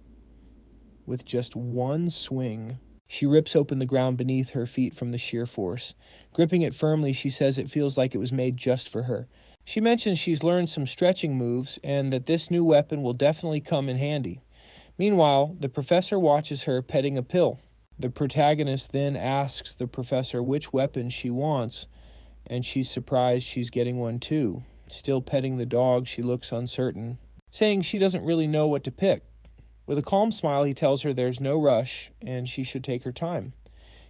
with just one swing. She rips open the ground beneath her feet from the sheer force. Gripping it firmly, she says it feels like it was made just for her. She mentions she's learned some stretching moves and that this new weapon will definitely come in handy. Meanwhile, the professor watches her petting a pill. The protagonist then asks the professor which weapon she wants, and she's surprised she's getting one too. Still petting the dog, she looks uncertain, saying she doesn't really know what to pick. With a calm smile, he tells her there's no rush and she should take her time.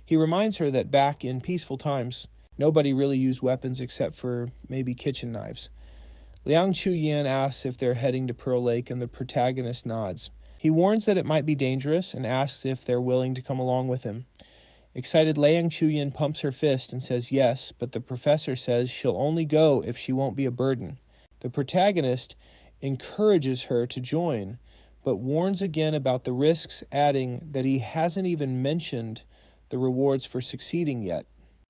He reminds her that back in peaceful times, nobody really used weapons except for maybe kitchen knives. Liang Chuyin asks if they're heading to Pearl Lake, and the protagonist nods. He warns that it might be dangerous and asks if they're willing to come along with him. Excited, Liang Chuyin pumps her fist and says yes, but the professor says she'll only go if she won't be a burden. The protagonist encourages her to join, but warns again about the risks, adding that he hasn't even mentioned the rewards for succeeding yet.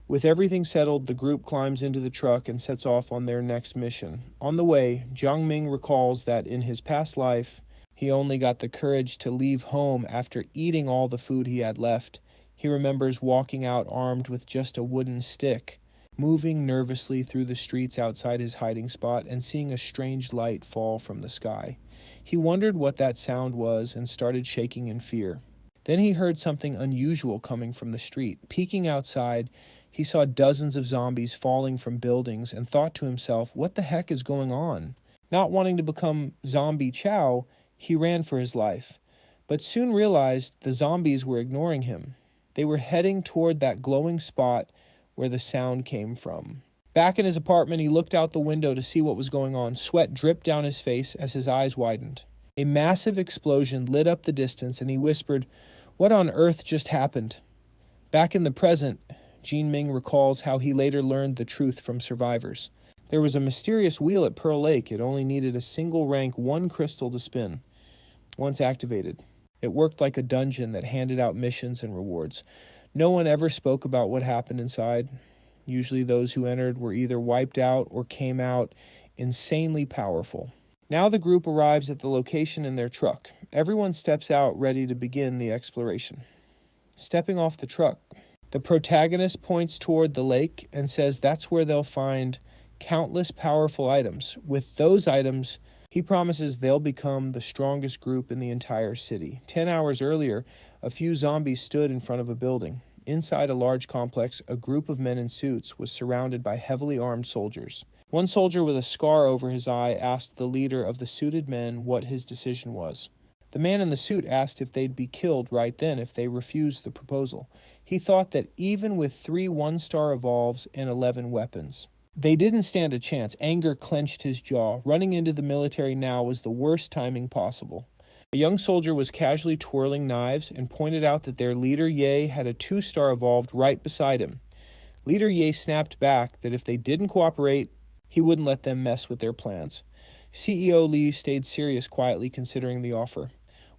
With everything settled, the group climbs into the truck and sets off on their next mission. On the way, Jiang Ming recalls that in his past life, he only got the courage to leave home after eating all the food he had left. He remembers walking out armed with just a wooden stick, moving nervously through the streets outside his hiding spot and seeing a strange light fall from the sky. He wondered what that sound was and started shaking in fear. Then he heard something unusual coming from the street. Peeking outside, he saw dozens of zombies falling from buildings and thought to himself, what the heck is going on? Not wanting to become Zombie Chow, he ran for his life, but soon realized the zombies were ignoring him. They were heading toward that glowing spot where the sound came from. Back in his apartment, he looked out the window to see what was going on. Sweat dripped down his face as his eyes widened. A massive explosion lit up the distance, and he whispered, "What on earth just happened?" Back in the present, Jiang Ming recalls how he later learned the truth from survivors. There was a mysterious wheel at Pearl Lake. It only needed a single rank 1 crystal to spin. Once activated, it worked like a dungeon that handed out missions and rewards. No one ever spoke about what happened inside. Usually those who entered were either wiped out or came out insanely powerful. Now the group arrives at the location in their truck. Everyone steps out ready to begin the exploration. Stepping off the truck, the protagonist points toward the lake and says that's where they'll find countless powerful items. With those items, he promises they'll become the strongest group in the entire city. 10 hours earlier, a few zombies stood in front of a building. Inside a large complex, a group of men in suits was surrounded by heavily armed soldiers. One soldier with a scar over his eye asked the leader of the suited men what his decision was. The man in the suit asked if they'd be killed right then if they refused the proposal. He thought that even with 3 one-star evolves and 11 weapons, they didn't stand a chance. Anger clenched his jaw. Running into the military now was the worst timing possible. A young soldier was casually twirling knives and pointed out that their leader Ye had a 2-star evolved right beside him. Leader Ye snapped back that if they didn't cooperate, he wouldn't let them mess with their plans. CEO Li stayed serious, quietly considering the offer.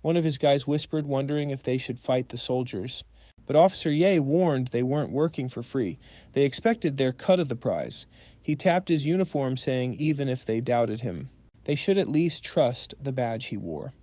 One of his guys whispered, wondering if they should fight the soldiers. But Officer Ye warned they weren't working for free. They expected their cut of the prize. He tapped his uniform, saying even if they doubted him, they should at least trust the badge he wore.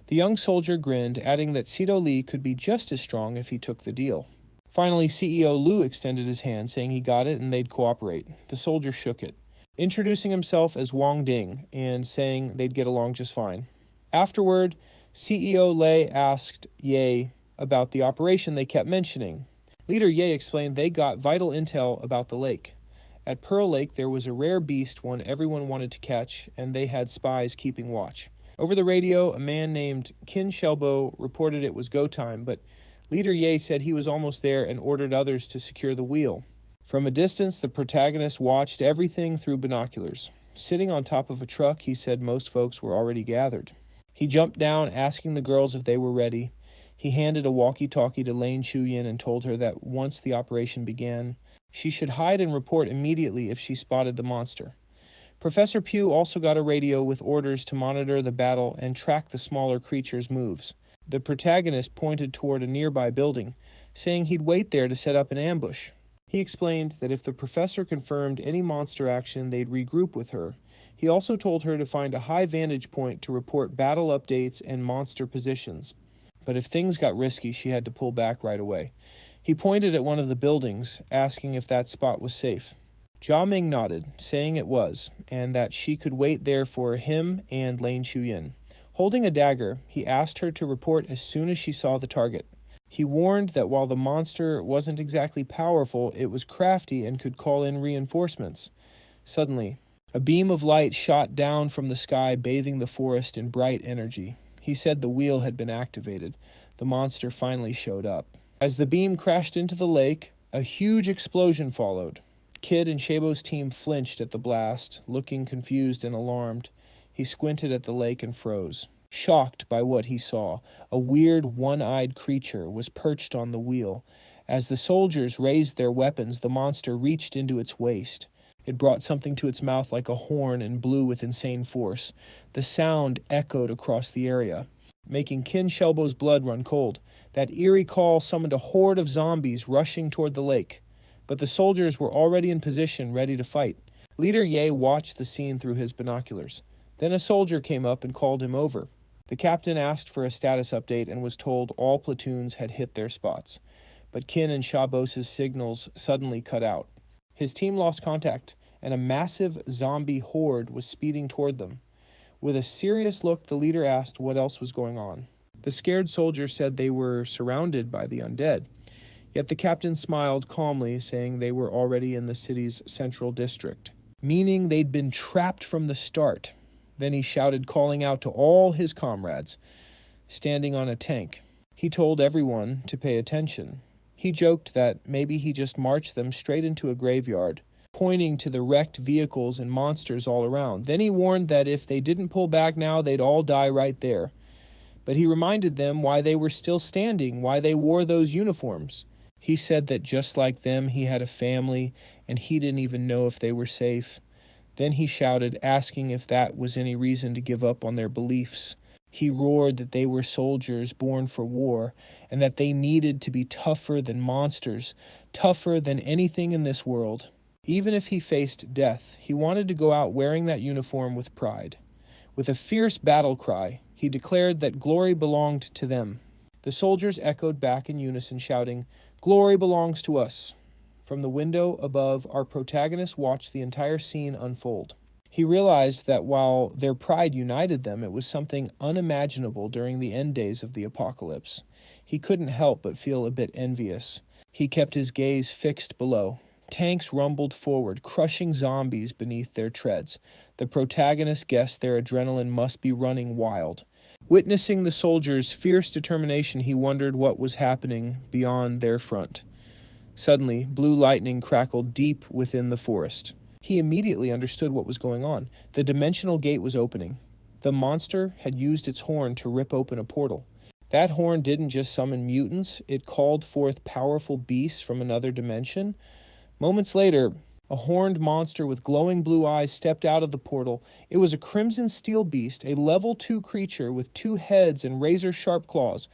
The young soldier grinned, adding that Sito Li could be just as strong if he took the deal. Finally, CEO Lu extended his hand, saying he got it and they'd cooperate. The soldier shook it, introducing himself as Wang Ding and saying they'd get along just fine. Afterward, CEO Lei asked Ye about the operation they kept mentioning. Leader Ye explained they got vital intel about the lake. At Pearl Lake, there was a rare beast one everyone wanted to catch, and they had spies keeping watch. Over the radio, a man named Qin Shelbo reported it was go time, but Leader Ye said he was almost there and ordered others to secure the wheel. From a distance, the protagonist watched everything through binoculars. Sitting on top of a truck, he said most folks were already gathered. He jumped down, asking the girls if they were ready. He handed a walkie-talkie to Lane Chuyin and told her that once the operation began, she should hide and report immediately if she spotted the monster. Professor Pugh also got a radio with orders to monitor the battle and track the smaller creature's moves. The protagonist pointed toward a nearby building, saying he'd wait there to set up an ambush. He explained that if the professor confirmed any monster action, they'd regroup with her. He also told her to find a high vantage point to report battle updates and monster positions. but if things got risky, she had to pull back right away. He pointed at one of the buildings, asking if that spot was safe. Jia Ming nodded, saying it was, and that she could wait there for him and Lane Chuyin. Holding a dagger, he asked her to report as soon as she saw the target. He warned that while the monster wasn't exactly powerful, it was crafty and could call in reinforcements. Suddenly, a beam of light shot down from the sky, bathing the forest in bright energy. He said the wheel had been activated. The monster finally showed up. As the beam crashed into the lake, a huge explosion followed. Kid and Shabo's team flinched at the blast, looking confused and alarmed. He squinted at the lake and froze. Shocked by what he saw, a weird one-eyed creature was perched on the wheel. As the soldiers raised their weapons, the monster reached into its waist. It brought something to its mouth like a horn and blew with insane force. The sound echoed across the area, making Qin Shelbo's blood run cold. That eerie call summoned a horde of zombies rushing toward the lake. But the soldiers were already in position, ready to fight. Leader Ye watched the scene through his binoculars. Then a soldier came up and called him over. The captain asked for a status update and was told all platoons had hit their spots. But Qin and Shabos' signals suddenly cut out. His team lost contact, and a massive zombie horde was speeding toward them. With a serious look, the leader asked what else was going on. The scared soldier said they were surrounded by the undead. Yet the captain smiled calmly, saying they were already in the city's central district, meaning they'd been trapped from the start. Then he shouted, calling out to all his comrades, standing on a tank. He told everyone to pay attention. He joked that maybe he just marched them straight into a graveyard, pointing to the wrecked vehicles and monsters all around. Then he warned that if they didn't pull back now, they'd all die right there. But he reminded them why they were still standing, why they wore those uniforms. He said that just like them, he had a family, and he didn't even know if they were safe. Then he shouted, asking if that was any reason to give up on their beliefs. He roared that they were soldiers born for war, and that they needed to be tougher than monsters, tougher than anything in this world. Even if he faced death, he wanted to go out wearing that uniform with pride. With a fierce battle cry, he declared that glory belonged to them. The soldiers echoed back in unison, shouting, "Glory belongs to us." From the window above, our protagonist watched the entire scene unfold. He realized that while their pride united them, it was something unimaginable during the end days of the apocalypse. He couldn't help but feel a bit envious. He kept his gaze fixed below. Tanks rumbled forward, crushing zombies beneath their treads. The protagonist guessed their adrenaline must be running wild. Witnessing the soldiers' fierce determination, he wondered what was happening beyond their front. Suddenly, blue lightning crackled deep within the forest. He immediately understood what was going on. The dimensional gate was opening. The monster had used its horn to rip open a portal. That horn didn't just summon mutants, it called forth powerful beasts from another dimension. Moments later, a horned monster with glowing blue eyes stepped out of the portal. It was a crimson steel beast, a level 2 creature with 2 heads and razor-sharp claws.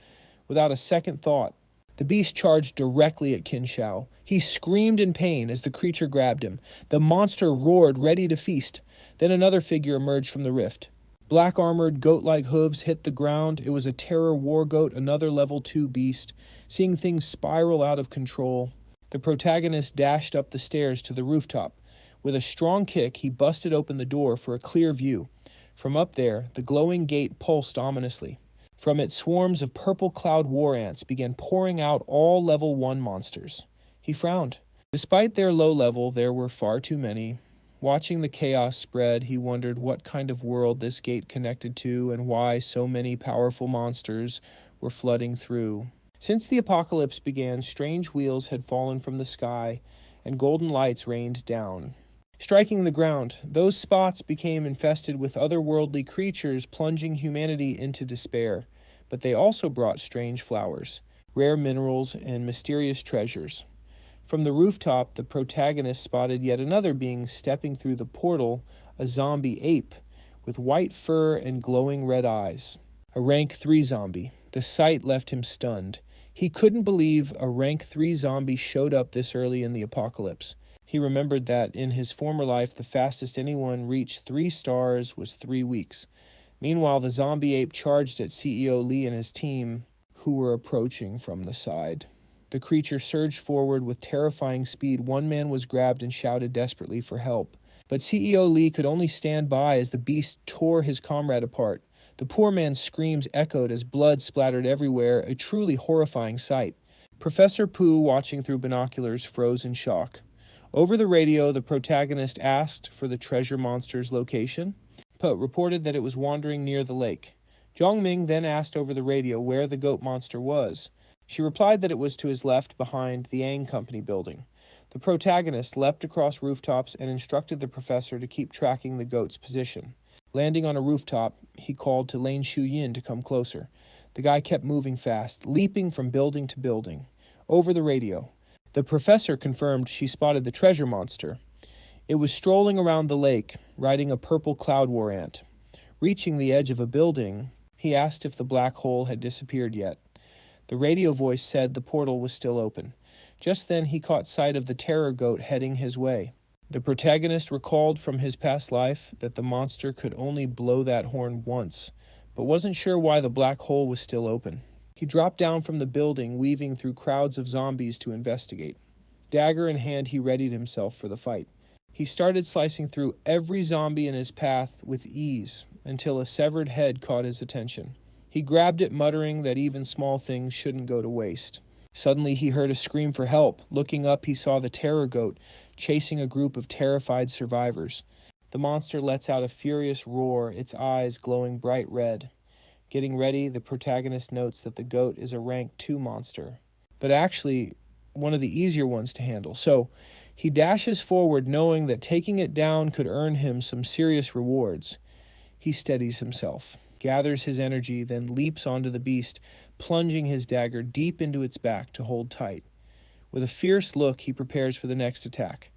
Without a second thought, the beast charged directly at Qin Shao. He screamed in pain as the creature grabbed him. The monster roared, ready to feast. Then another figure emerged from the rift. Black-armored, goat-like hooves hit the ground. It was a terror war goat, another level 2 beast. Seeing things spiral out of control, the protagonist dashed up the stairs to the rooftop. With a strong kick, he busted open the door for a clear view. From up there, the glowing gate pulsed ominously. From it, swarms of purple cloud war ants began pouring out all level 1 monsters. He frowned. Despite their low level, there were far too many. Watching the chaos spread, he wondered what kind of world this gate connected to and why so many powerful monsters were flooding through. Since the apocalypse began, strange wheels had fallen from the sky, and golden lights rained down. Striking the ground, those spots became infested with otherworldly creatures, plunging humanity into despair. But they also brought strange flowers, rare minerals, and mysterious treasures. From the rooftop, the protagonist spotted yet another being stepping through the portal, a zombie ape, with white fur and glowing red eyes. A rank 3 zombie. The sight left him stunned. He couldn't believe a rank 3 zombie showed up this early in the apocalypse. He remembered that in his former life, the fastest anyone reached 3 stars was 3 weeks. Meanwhile, the zombie ape charged at CEO Li and his team, who were approaching from the side. The creature surged forward with terrifying speed. One man was grabbed and shouted desperately for help. But CEO Lee could only stand by as the beast tore his comrade apart. The poor man's screams echoed as blood splattered everywhere, a truly horrifying sight. Professor Pooh, watching through binoculars, froze in shock. Over the radio, the protagonist asked for the treasure monster's location, but reported that it was wandering near the lake. Zhongming then asked over the radio where the goat monster was. She replied that it was to his left behind the Yang Company building. The protagonist leapt across rooftops and instructed the professor to keep tracking the goat's position. Landing on a rooftop, he called to Lane Shuyin to come closer. The guy kept moving fast, leaping from building to building. Over the radio, the professor confirmed she spotted the treasure monster. It was strolling around the lake, riding a purple cloud war ant. Reaching the edge of a building, he asked if the black hole had disappeared yet. The radio voice said the portal was still open. Just then he caught sight of the terror goat heading his way. The protagonist recalled from his past life that the monster could only blow that horn once, but wasn't sure why the black hole was still open. He dropped down from the building, weaving through crowds of zombies to investigate. Dagger in hand, he readied himself for the fight. He started slicing through every zombie in his path with ease until a severed head caught his attention. He grabbed it, muttering that even small things shouldn't go to waste. Suddenly he heard a scream for help. Looking up, he saw the terror goat chasing a group of terrified survivors. The monster lets out a furious roar, its eyes glowing bright red. Getting ready, the protagonist notes that the goat is a rank 2 monster, but actually one of the easier ones to handle. So he dashes forward, knowing that taking it down could earn him some serious rewards. He steadies himself, gathers his energy, then leaps onto the beast, plunging his dagger deep into its back to hold tight. With a fierce look, he prepares for the next attack.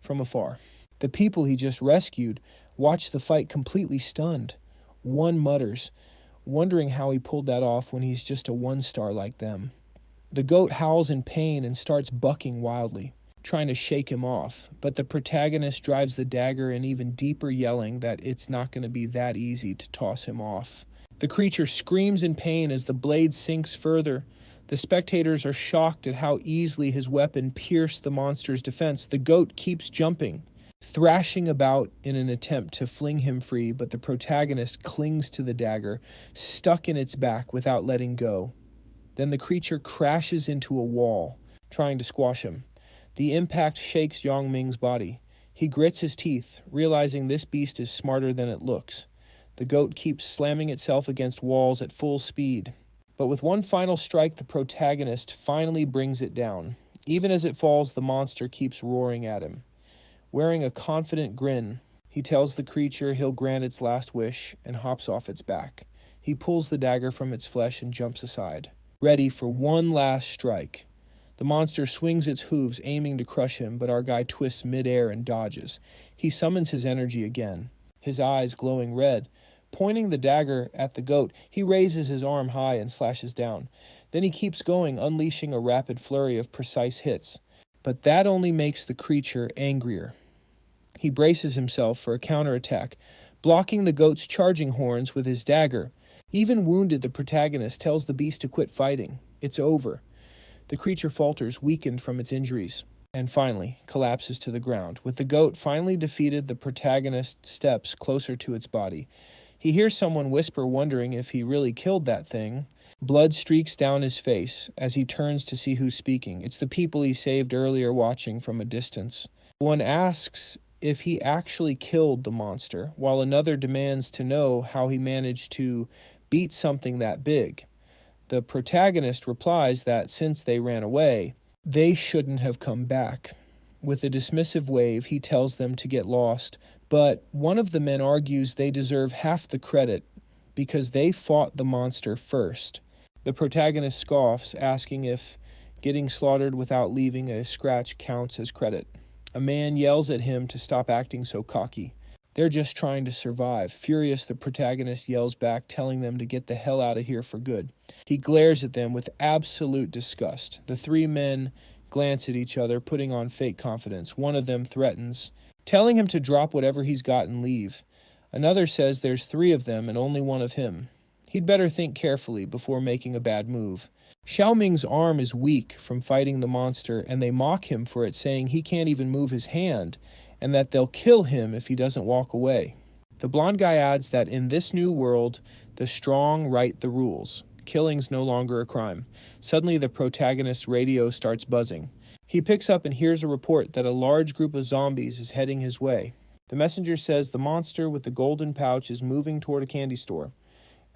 From afar, the people he just rescued watch the fight completely stunned. One mutters, wondering how he pulled that off when he's just a 1-star like them. The goat howls in pain and starts bucking wildly, trying to shake him off, but the protagonist drives the dagger in even deeper, yelling that it's not going to be that easy to toss him off. The creature screams in pain as the blade sinks further. The spectators are shocked at how easily his weapon pierced the monster's defense. The goat keeps jumping, thrashing about in an attempt to fling him free, but the protagonist clings to the dagger, stuck in its back without letting go. Then the creature crashes into a wall, trying to squash him. The impact shakes Yongming's body. He grits his teeth, realizing this beast is smarter than it looks. The goat keeps slamming itself against walls at full speed. But with one final strike, the protagonist finally brings it down. Even as it falls, the monster keeps roaring at him. Wearing a confident grin, he tells the creature he'll grant its last wish and hops off its back. He pulls the dagger from its flesh and jumps aside, ready for one last strike. The monster swings its hooves, aiming to crush him, but our guy twists midair and dodges. He summons his energy again, his eyes glowing red. Pointing the dagger at the goat, he raises his arm high and slashes down. Then he keeps going, unleashing a rapid flurry of precise hits. But that only makes the creature angrier. He braces himself for a counterattack, blocking the goat's charging horns with his dagger. Even wounded, the protagonist tells the beast to quit fighting. It's over. The creature falters, weakened from its injuries, and finally collapses to the ground. With the goat finally defeated, the protagonist steps closer to its body. He hears someone whisper, wondering if he really killed that thing. Blood streaks down his face as he turns to see who's speaking. It's the people he saved earlier, watching from a distance. One asks if he actually killed the monster, while another demands to know how he managed to beat something that big. The protagonist replies that since they ran away, they shouldn't have come back. With a dismissive wave, he tells them to get lost, but one of the men argues they deserve half the credit because they fought the monster first. The protagonist scoffs, asking if getting slaughtered without leaving a scratch counts as credit. A man yells at him to stop acting so cocky. They're just trying to survive. Furious, the protagonist yells back, telling them to get the hell out of here for good. He glares at them with absolute disgust. The three men glance at each other, putting on fake confidence. One of them threatens, telling him to drop whatever he's got and leave. Another says there's 3 of them and only one of him. He'd better think carefully before making a bad move. Xiao Ming's arm is weak from fighting the monster, and they mock him for it, saying he can't even move his hand, and that they'll kill him if he doesn't walk away. The blonde guy adds that in this new world, the strong write the rules. Killing's no longer a crime. Suddenly, the protagonist's radio starts buzzing. He picks up and hears a report that a large group of zombies is heading his way. The messenger says the monster with the golden pouch is moving toward a candy store,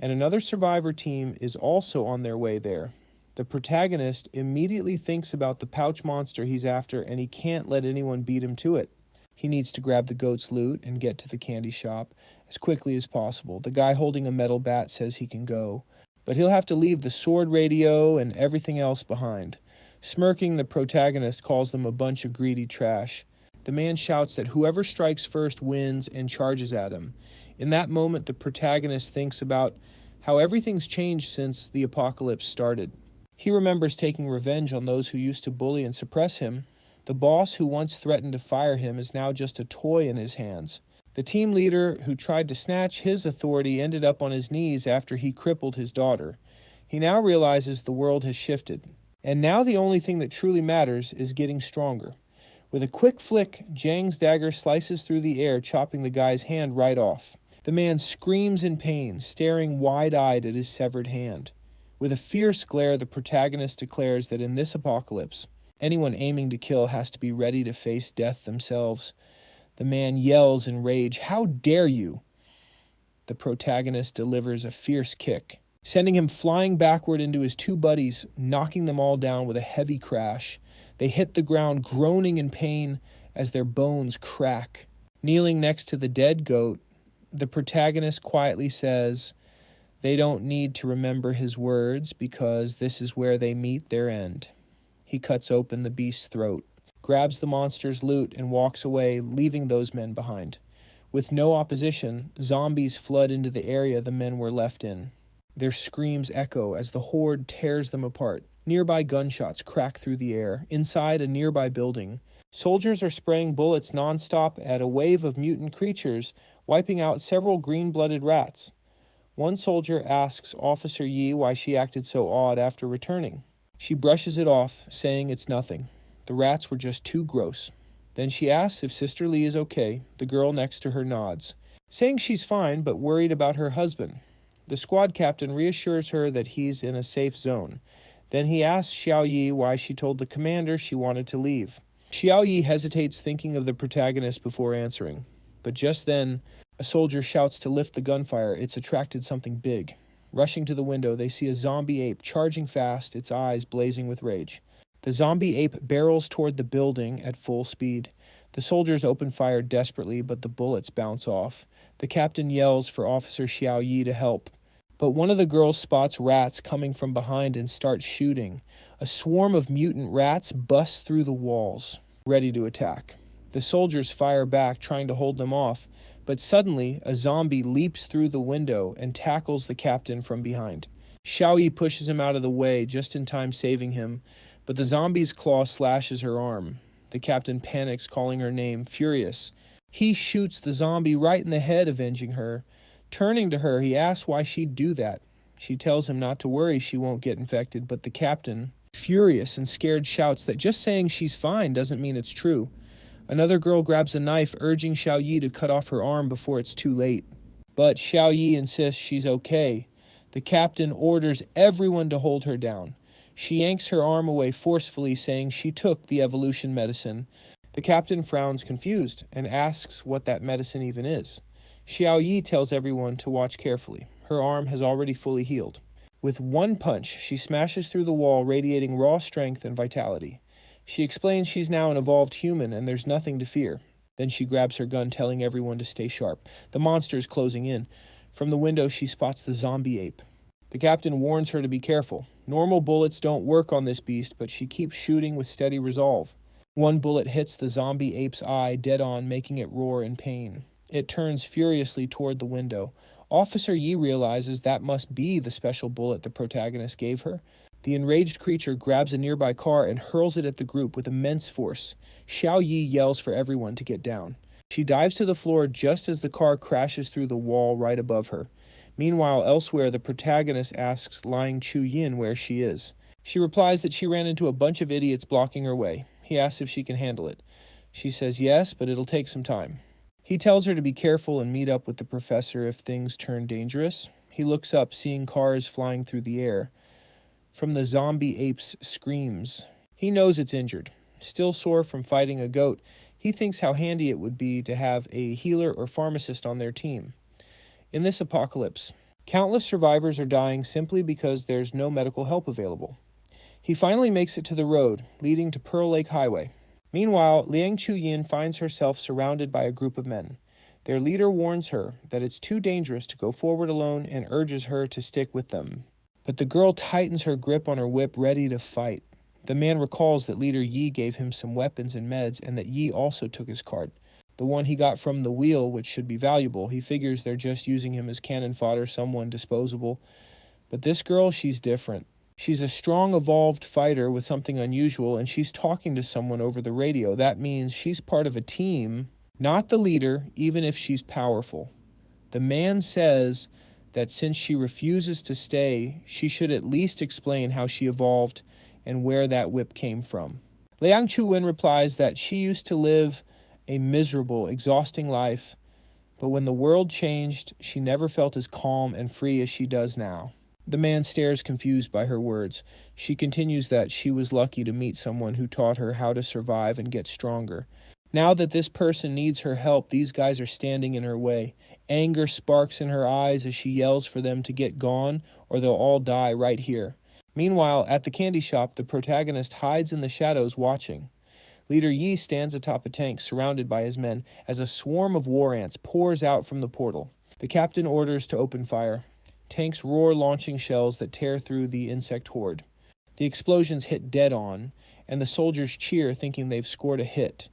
and another survivor team is also on their way there. The protagonist immediately thinks about the pouch monster he's after, and he can't let anyone beat him to it. He needs to grab the goat's loot and get to the candy shop as quickly as possible. The guy holding a metal bat says he can go, but he'll have to leave the sword radio and everything else behind. Smirking, the protagonist calls them a bunch of greedy trash. The man shouts that whoever strikes first wins and charges at him. In that moment, the protagonist thinks about how everything's changed since the apocalypse started. He remembers taking revenge on those who used to bully and suppress him. The boss who once threatened to fire him is now just a toy in his hands. The team leader who tried to snatch his authority ended up on his knees after he crippled his daughter. He now realizes the world has shifted, and now the only thing that truly matters is getting stronger. With a quick flick, Zhang's dagger slices through the air, chopping the guy's hand right off. The man screams in pain, staring wide-eyed at his severed hand. With a fierce glare, the protagonist declares that in this apocalypse, anyone aiming to kill has to be ready to face death themselves. The man yells in rage, "How dare you!" The protagonist delivers a fierce kick, sending him flying backward into his two buddies, knocking them all down with a heavy crash. They hit the ground, groaning in pain as their bones crack. Kneeling next to the dead goat, the protagonist quietly says, they don't need to remember his words because this is where they meet their end. He cuts open the beast's throat, grabs the monster's loot, and walks away, leaving those men behind. With no opposition, zombies flood into the area the men were left in. Their screams echo as the horde tears them apart. Nearby gunshots crack through the air. Inside a nearby building, soldiers are spraying bullets nonstop at a wave of mutant creatures, wiping out several green-blooded rats. One soldier asks Officer Yi why she acted so odd after returning. She brushes it off, saying it's nothing. The rats were just too gross. Then she asks if Sister Lee is okay. The girl next to her nods, saying she's fine but worried about her husband. The squad captain reassures her that he's in a safe zone. Then he asks Xiao Yi why she told the commander she wanted to leave. Xiao Yi hesitates, thinking of the protagonist before answering. But just then, a soldier shouts to lift the gunfire. It's attracted something big. Rushing to the window, they see a zombie ape charging fast, its eyes blazing with rage. The zombie ape barrels toward the building at full speed. The soldiers open fire desperately, but the bullets bounce off. The captain yells for Officer Xiao Yi to help. But one of the girls spots rats coming from behind and starts shooting. A swarm of mutant rats busts through the walls, ready to attack. The soldiers fire back, trying to hold them off, but suddenly a zombie leaps through the window and tackles the captain from behind. Xiao Yi pushes him out of the way, just in time saving him, but the zombie's claw slashes her arm. The captain panics, calling her name, furious. He shoots the zombie right in the head, avenging her. Turning to her, he asks why she'd do that. She tells him not to worry, she won't get infected, but the captain, furious and scared, shouts that just saying she's fine doesn't mean it's true. Another girl grabs a knife, urging Xiao Yi to cut off her arm before it's too late. But Xiao Yi insists she's okay. The captain orders everyone to hold her down. She yanks her arm away forcefully, saying she took the evolution medicine. The captain frowns, confused, and asks what that medicine even is. Xiao Yi tells everyone to watch carefully. Her arm has already fully healed. With one punch, she smashes through the wall, radiating raw strength and vitality. She explains she's now an evolved human and there's nothing to fear. Then she grabs her gun, telling everyone to stay sharp. The monster is closing in. From the window, she spots the zombie ape. The captain warns her to be careful. Normal bullets don't work on this beast, but she keeps shooting with steady resolve. One bullet hits the zombie ape's eye dead on, making it roar in pain. It turns furiously toward the window. Officer Yi realizes that must be the special bullet the protagonist gave her. The enraged creature grabs a nearby car and hurls it at the group with immense force. Xiao Yi yells for everyone to get down. She dives to the floor just as the car crashes through the wall right above her. Meanwhile, elsewhere, the protagonist asks Liang Chu-yin where she is. She replies that she ran into a bunch of idiots blocking her way. He asks if she can handle it. She says yes, but it'll take some time. He tells her to be careful and meet up with the professor if things turn dangerous. He looks up, seeing cars flying through the air. From the zombie ape's screams. He knows it's injured. Still sore from fighting a goat, he thinks how handy it would be to have a healer or pharmacist on their team. In this apocalypse, countless survivors are dying simply because there's no medical help available. He finally makes it to the road, leading to Pearl Lake Highway. Meanwhile, Liang Chu-yin finds herself surrounded by a group of men. Their leader warns her that it's too dangerous to go forward alone and urges her to stick with them. But the girl tightens her grip on her whip, ready to fight. The man recalls that Leader Yi gave him some weapons and meds, and that Yi also took his cart. The one he got from the wheel, which should be valuable. He figures they're just using him as cannon fodder, someone disposable. But this girl, she's different. She's a strong, evolved fighter with something unusual, and she's talking to someone over the radio. That means she's part of a team, not the leader, even if she's powerful. The man says that since she refuses to stay, she should at least explain how she evolved and where that whip came from. Liang Chu-yin replies that she used to live a miserable, exhausting life, but when the world changed, she never felt as calm and free as she does now. The man stares, confused by her words. She continues that she was lucky to meet someone who taught her how to survive and get stronger. Now that this person needs her help, these guys are standing in her way. Anger sparks in her eyes as she yells for them to get gone, or they'll all die right here. Meanwhile, at the candy shop, the protagonist hides in the shadows watching. Leader Yi stands atop a tank surrounded by his men as a swarm of war ants pours out from the portal. The captain orders to open fire. Tanks roar, launching shells that tear through the insect horde. The explosions hit dead on, and the soldiers cheer, thinking they've scored a hit.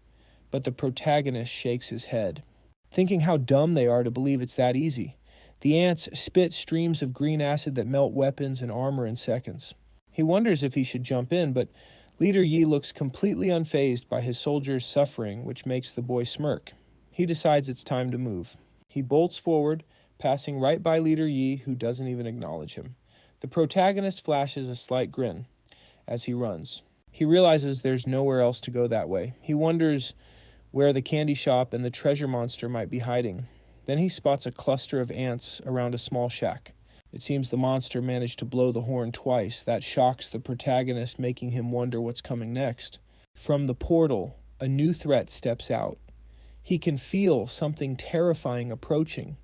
But the protagonist shakes his head, thinking how dumb they are to believe it's that easy. The ants spit streams of green acid that melt weapons and armor in seconds. He wonders if he should jump in, but Leader Yi looks completely unfazed by his soldiers' suffering, which makes the boy smirk. He decides it's time to move. He bolts forward, passing right by Leader Yi, who doesn't even acknowledge him. The protagonist flashes a slight grin as he runs. He realizes there's nowhere else to go that way. He wonders where the candy shop and the treasure monster might be hiding. Then he spots a cluster of ants around a small shack. It seems the monster managed to blow the horn twice. That shocks the protagonist, making him wonder what's coming next. From the portal, a new threat steps out. He can feel something terrifying approaching.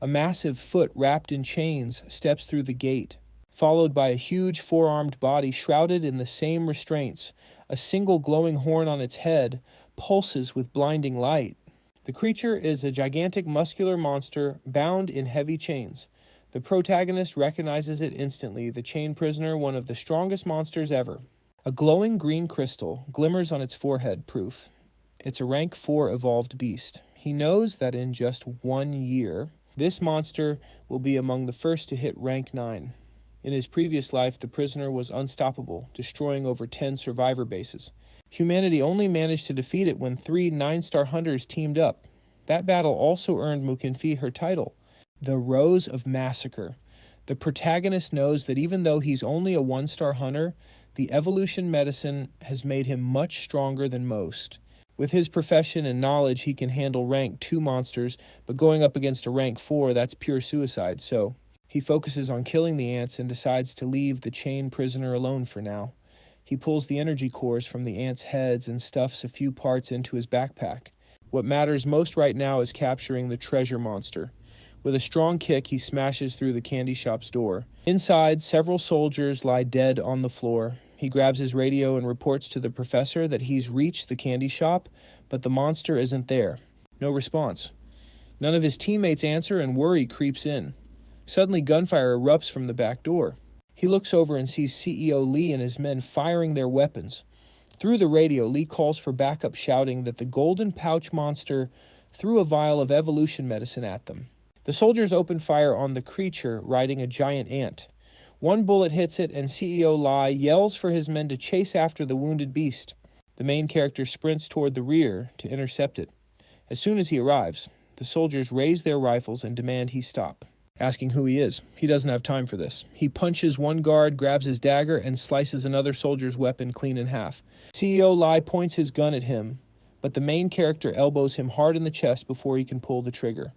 A massive foot wrapped in chains steps through the gate, followed by a huge four-armed body shrouded in the same restraints. A single glowing horn on its head pulses with blinding light. The creature is a gigantic muscular monster bound in heavy chains. The protagonist recognizes it instantly, the chain prisoner, one of the strongest monsters ever. A glowing green crystal glimmers on its forehead, proof it's a Rank 4 evolved beast. He knows that in just 1 year, this monster will be among the first to hit Rank 9. In his previous life, the prisoner was unstoppable, destroying over 10 survivor bases. Humanity only managed to defeat it when 3 9-star hunters teamed up. That battle also earned Mukinfi her title, the Rose of Massacre. The protagonist knows that even though he's only a 1-star hunter, the evolution medicine has made him much stronger than most. With his profession and knowledge, he can handle Rank 2 monsters, but going up against a Rank 4, that's pure suicide, so he focuses on killing the ants and decides to leave the chain prisoner alone for now. He pulls the energy cores from the ants' heads and stuffs a few parts into his backpack. What matters most right now is capturing the treasure monster. With a strong kick, he smashes through the candy shop's door. Inside, several soldiers lie dead on the floor. He grabs his radio and reports to the professor that he's reached the candy shop, but the monster isn't there. No response. None of his teammates answer, and worry creeps in. Suddenly, gunfire erupts from the back door. He looks over and sees CEO Lee and his men firing their weapons. Through the radio, Lee calls for backup, shouting that the golden pouch monster threw a vial of evolution medicine at them. The soldiers open fire on the creature riding a giant ant. One bullet hits it, and CEO Lai yells for his men to chase after the wounded beast. The main character sprints toward the rear to intercept it. As soon as he arrives, the soldiers raise their rifles and demand he stop, asking who he is. He doesn't have time for this. He punches one guard, grabs his dagger, and slices another soldier's weapon clean in half. CEO Lai points his gun at him, but the main character elbows him hard in the chest before he can pull the trigger.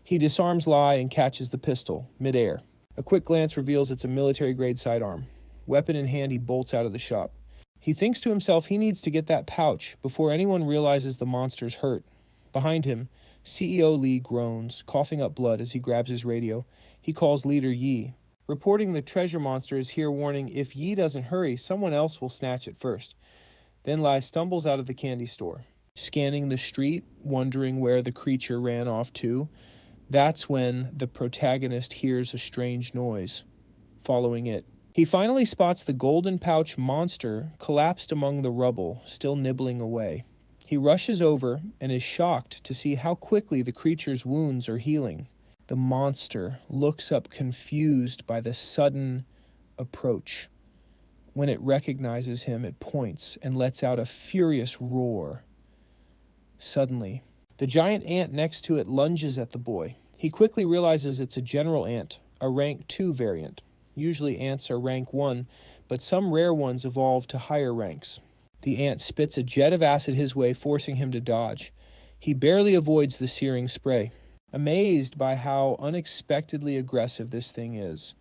He disarms Lai and catches the pistol, midair. A quick glance reveals it's a military-grade sidearm. Weapon in hand, he bolts out of the shop. He thinks to himself he needs to get that pouch before anyone realizes the monster's hurt. Behind him, CEO Lee groans, coughing up blood as he grabs his radio. He calls Leader Yi, reporting the treasure monster is here, warning if Yi doesn't hurry, someone else will snatch it first. Then Lai stumbles out of the candy store, scanning the street, wondering where the creature ran off to. That's when the protagonist hears a strange noise, following it. He finally spots the golden pouch monster collapsed among the rubble, still nibbling away. He rushes over and is shocked to see how quickly the creature's wounds are healing. The monster looks up confused by the sudden approach. When it recognizes him, it points and lets out a furious roar. Suddenly, the giant ant next to it lunges at the boy. He quickly realizes it's a general ant, a rank 2 variant. Usually ants are rank 1, but some rare ones evolve to higher ranks. The ant spits a jet of acid his way, forcing him to dodge. He barely avoids the searing spray. Amazed by how unexpectedly aggressive this thing is,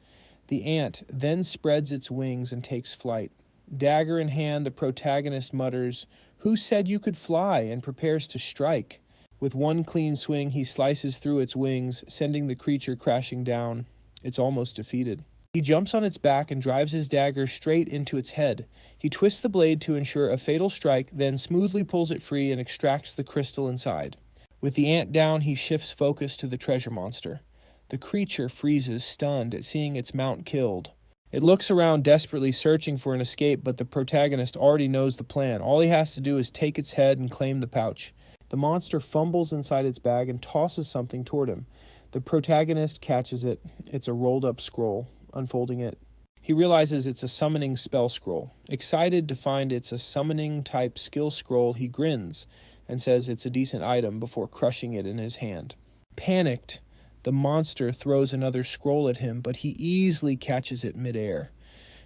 the ant then spreads its wings and takes flight. Dagger in hand, the protagonist mutters, "Who said you could fly?" and prepares to strike. With one clean swing, he slices through its wings, sending the creature crashing down. It's almost defeated. He jumps on its back and drives his dagger straight into its head. He twists the blade to ensure a fatal strike, then smoothly pulls it free and extracts the crystal inside. With the ant down, he shifts focus to the treasure monster. The creature freezes, stunned at seeing its mount killed. It looks around desperately searching for an escape, but the protagonist already knows the plan. All he has to do is take its head and claim the pouch. The monster fumbles inside its bag and tosses something toward him. The protagonist catches it. It's a rolled-up scroll. Unfolding it, he realizes it's a summoning spell scroll. Excited to find it's a summoning-type skill scroll, he grins and says it's a decent item before crushing it in his hand. Panicked, the monster throws another scroll at him, but he easily catches it midair.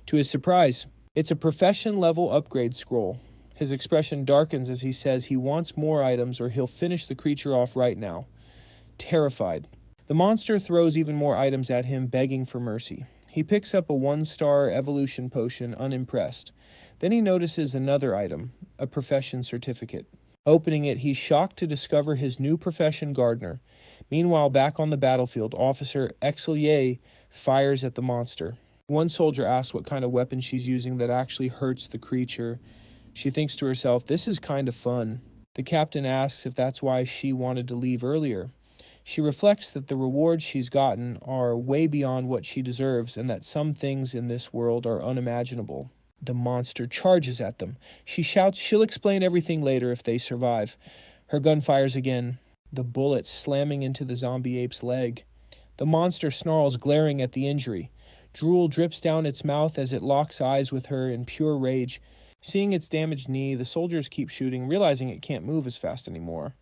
To his surprise, it's a profession-level upgrade scroll. His expression darkens as he says he wants more items or he'll finish the creature off right now. Terrified, the monster throws even more items at him, begging for mercy. He picks up a 1-star evolution potion, unimpressed. Then he notices another item, a profession certificate. Opening it, he's shocked to discover his new profession, gardener. Meanwhile, back on the battlefield, Officer Exelier fires at the monster. One soldier asks what kind of weapon she's using that actually hurts the creature. She thinks to herself, this is kind of fun. The captain asks if that's why she wanted to leave earlier. She reflects that the rewards she's gotten are way beyond what she deserves and that some things in this world are unimaginable. The monster charges at them. She shouts she'll explain everything later if they survive. Her gun fires again, the bullet slamming into the zombie ape's leg. The monster snarls, glaring at the injury. Drool drips down its mouth as it locks eyes with her in pure rage. Seeing its damaged knee, the soldiers keep shooting, realizing it can't move as fast anymore.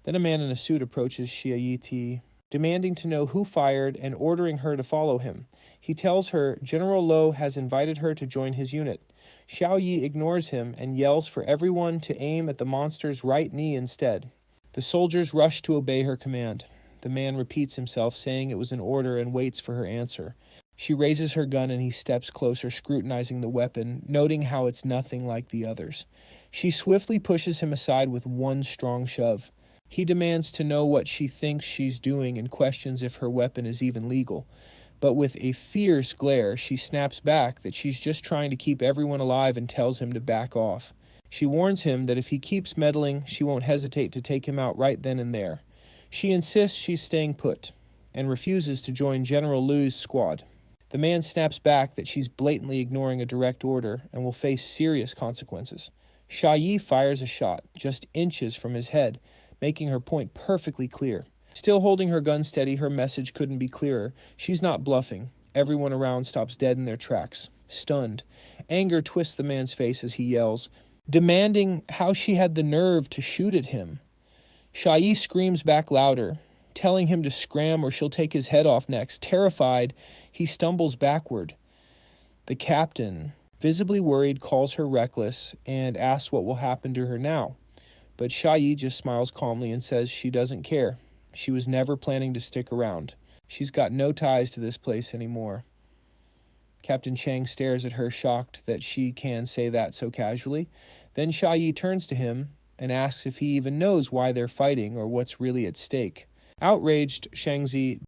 Then a man in a suit approaches Xia Yiti, demanding to know who fired and ordering her to follow him. He tells her General Lo has invited her to join his unit. Xiao Yi ignores him and yells for everyone to aim at the monster's right knee instead. The soldiers rush to obey her command. The man repeats himself, saying it was an order, and waits for her answer. She raises her gun and he steps closer, scrutinizing the weapon, noting how it's nothing like the others. She swiftly pushes him aside with one strong shove. He demands to know what she thinks she's doing and questions if her weapon is even legal. But with a fierce glare, she snaps back that she's just trying to keep everyone alive and tells him to back off. She warns him that if he keeps meddling, she won't hesitate to take him out right then and there. She insists she's staying put and refuses to join General Lu's squad. The man snaps back that she's blatantly ignoring a direct order and will face serious consequences. Xia Yi fires a shot just inches from his head, making her point perfectly clear. Still holding her gun steady, her message couldn't be clearer. She's not bluffing. Everyone around stops dead in their tracks, stunned. Anger twists the man's face as he yells, demanding how she had the nerve to shoot at him. Shai screams back louder, telling him to scram or she'll take his head off next. Terrified, he stumbles backward. The captain, visibly worried, calls her reckless and asks what will happen to her now. But Shai just smiles calmly and says she doesn't care. She was never planning to stick around. She's got no ties to this place anymore. Captain Chang stares at her, shocked that she can say that so casually. Then Shai turns to him and asks if he even knows why they're fighting or what's really at stake. Outraged, Shangzi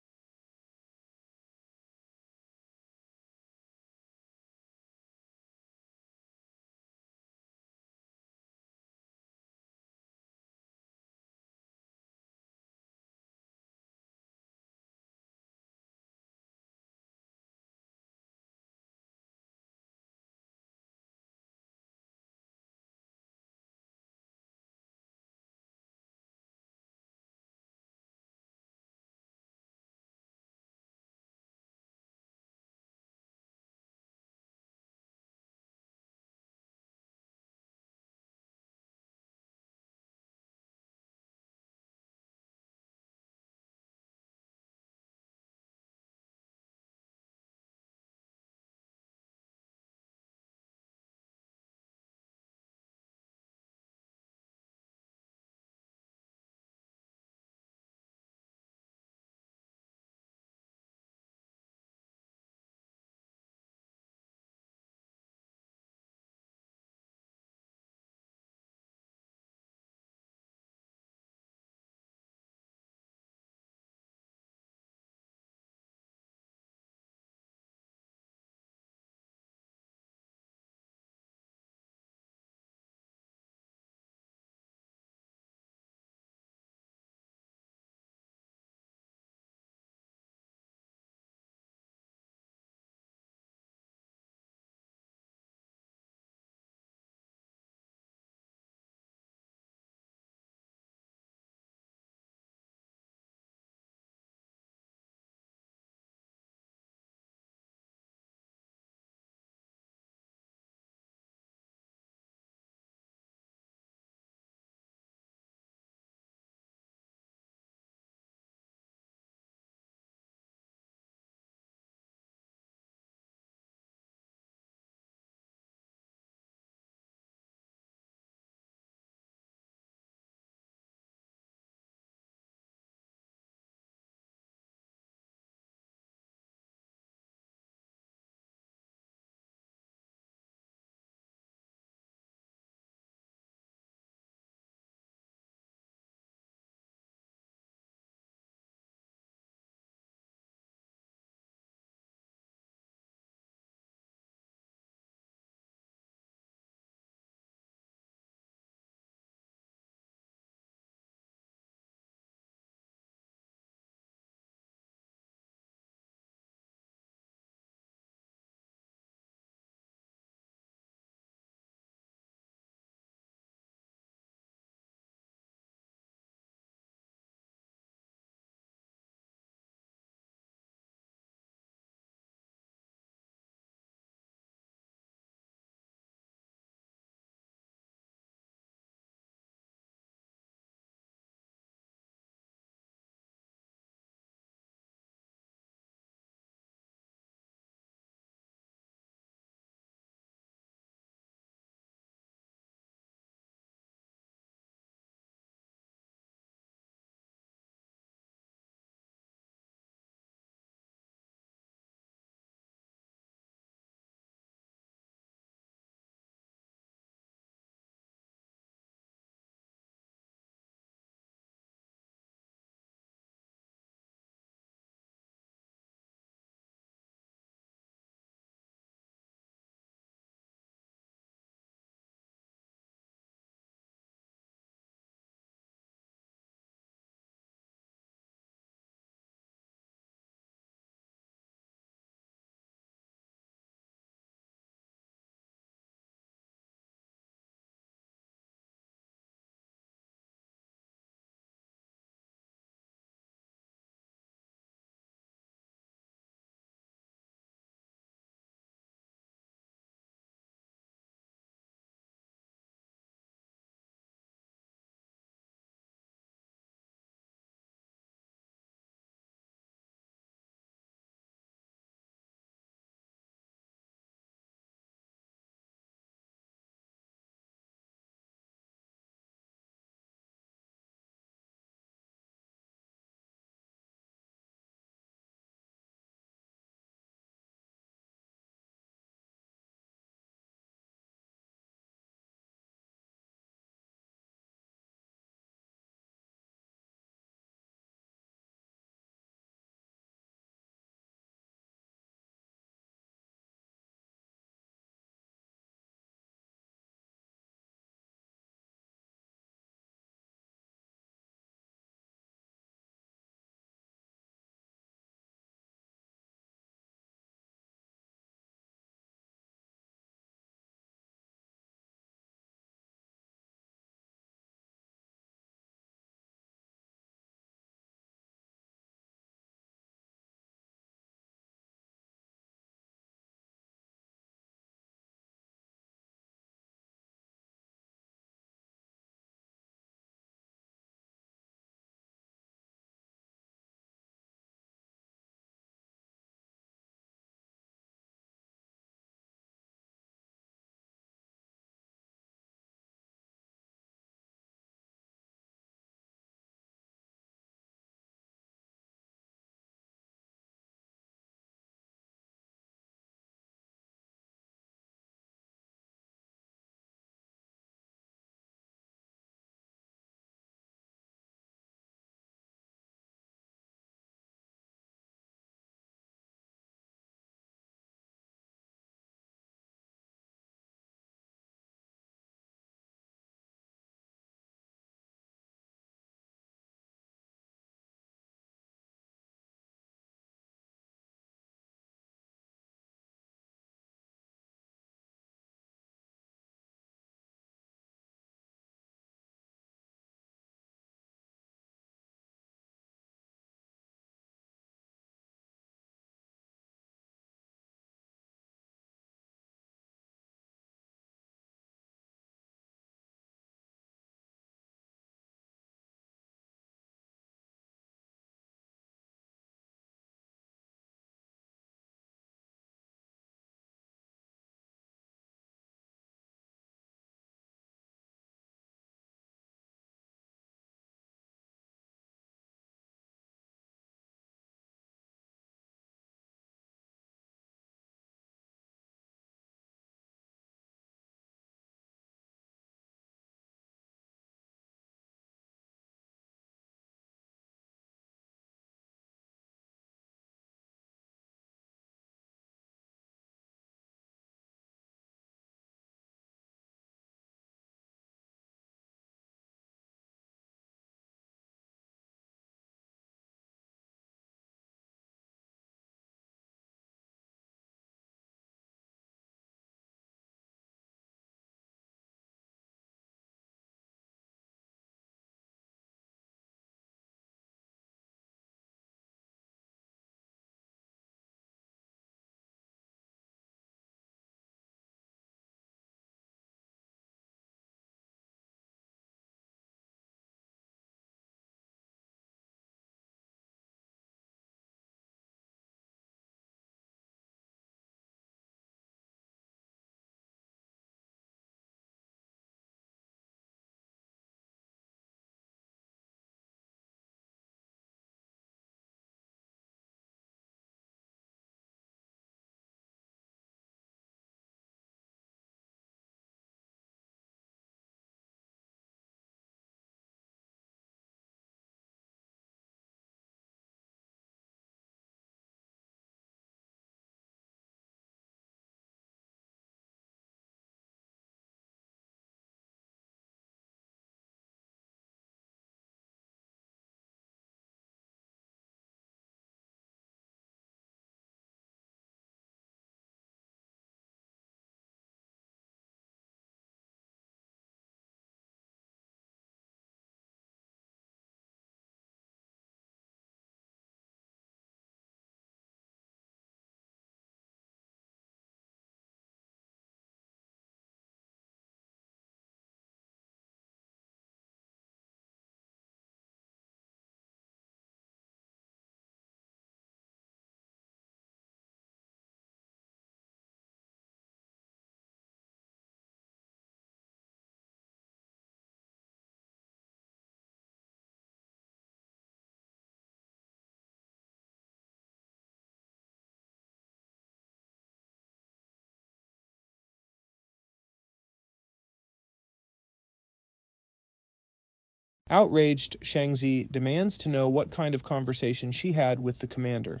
Outraged, Shangzi demands to know what kind of conversation she had with the commander.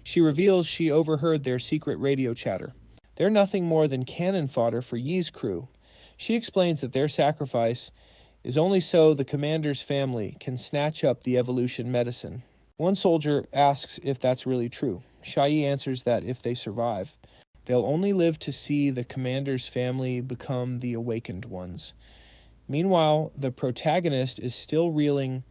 She reveals she overheard their secret radio chatter. They're nothing more than cannon fodder for Yi's crew. She explains that their sacrifice is only so the commander's family can snatch up the evolution medicine. One soldier asks if that's really true. Yi answers that if they survive, they'll only live to see the commander's family become the awakened ones. Meanwhile, the protagonist is still reeling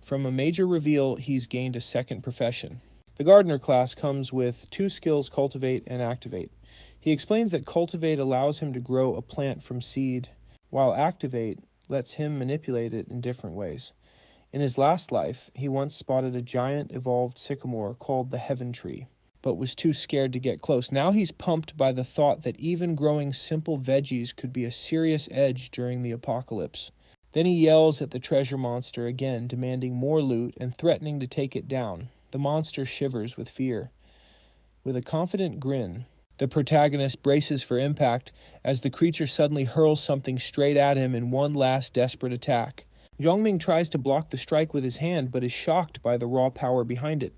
from a major reveal he's gained a second profession. The gardener class comes with 2 skills: cultivate and activate. He explains that cultivate allows him to grow a plant from seed, while activate lets him manipulate it in different ways. In his last life, he once spotted a giant evolved sycamore called the Heaven Tree, but was too scared to get close. Now he's pumped by the thought that even growing simple veggies could be a serious edge during the apocalypse. Then he yells at the treasure monster again, demanding more loot and threatening to take it down. The monster shivers with fear. With a confident grin, the protagonist braces for impact as the creature suddenly hurls something straight at him in one last desperate attack. Zhongming tries to block the strike with his hand, but is shocked by the raw power behind it.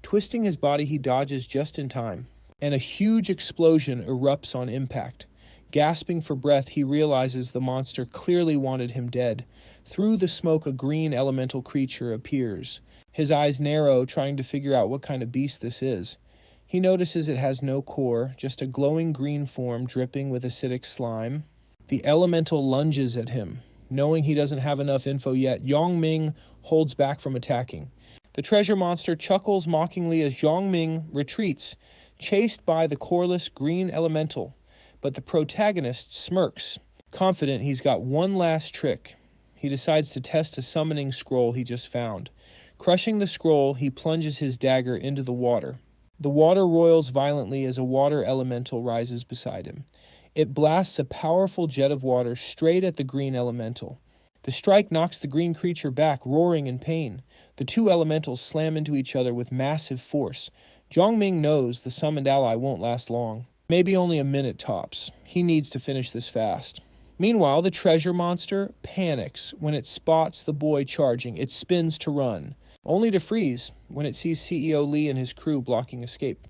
Twisting his body, he dodges just in time, and a huge explosion erupts on impact. Gasping for breath, he realizes the monster clearly wanted him dead. Through the smoke, a green elemental creature appears. His eyes narrow, trying to figure out what kind of beast this is. He notices it has no core, just a glowing green form dripping with acidic slime. The elemental lunges at him. Knowing he doesn't have enough info yet, Zhongming holds back from attacking. The treasure monster chuckles mockingly as Zhongming retreats, chased by the coreless green elemental. But the protagonist smirks, confident he's got one last trick. He decides to test a summoning scroll he just found. Crushing the scroll, he plunges his dagger into the water. The water roils violently as a water elemental rises beside him. It blasts a powerful jet of water straight at the green elemental. The strike knocks the green creature back, roaring in pain. The 2 elementals slam into each other with massive force. Zhongming knows the summoned ally won't last long. Maybe only a minute tops. He needs to finish this fast. Meanwhile, the treasure monster panics when it spots the boy charging. It spins to run, only to freeze when it sees CEO Li and his crew blocking escape.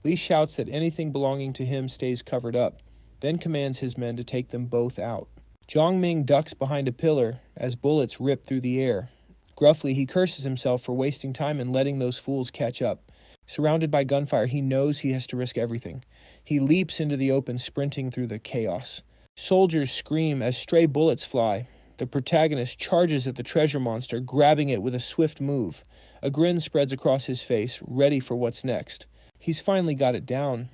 Li shouts that anything belonging to him stays covered up, then commands his men to take them both out. Zhongming ducks behind a pillar as bullets rip through the air. Gruffly, he curses himself for wasting time and letting those fools catch up. Surrounded by gunfire, he knows he has to risk everything. He leaps into the open, sprinting through the chaos. Soldiers scream as stray bullets fly. The protagonist charges at the treasure monster, grabbing it with a swift move. A grin spreads across his face, ready for what's next. He's finally got it down.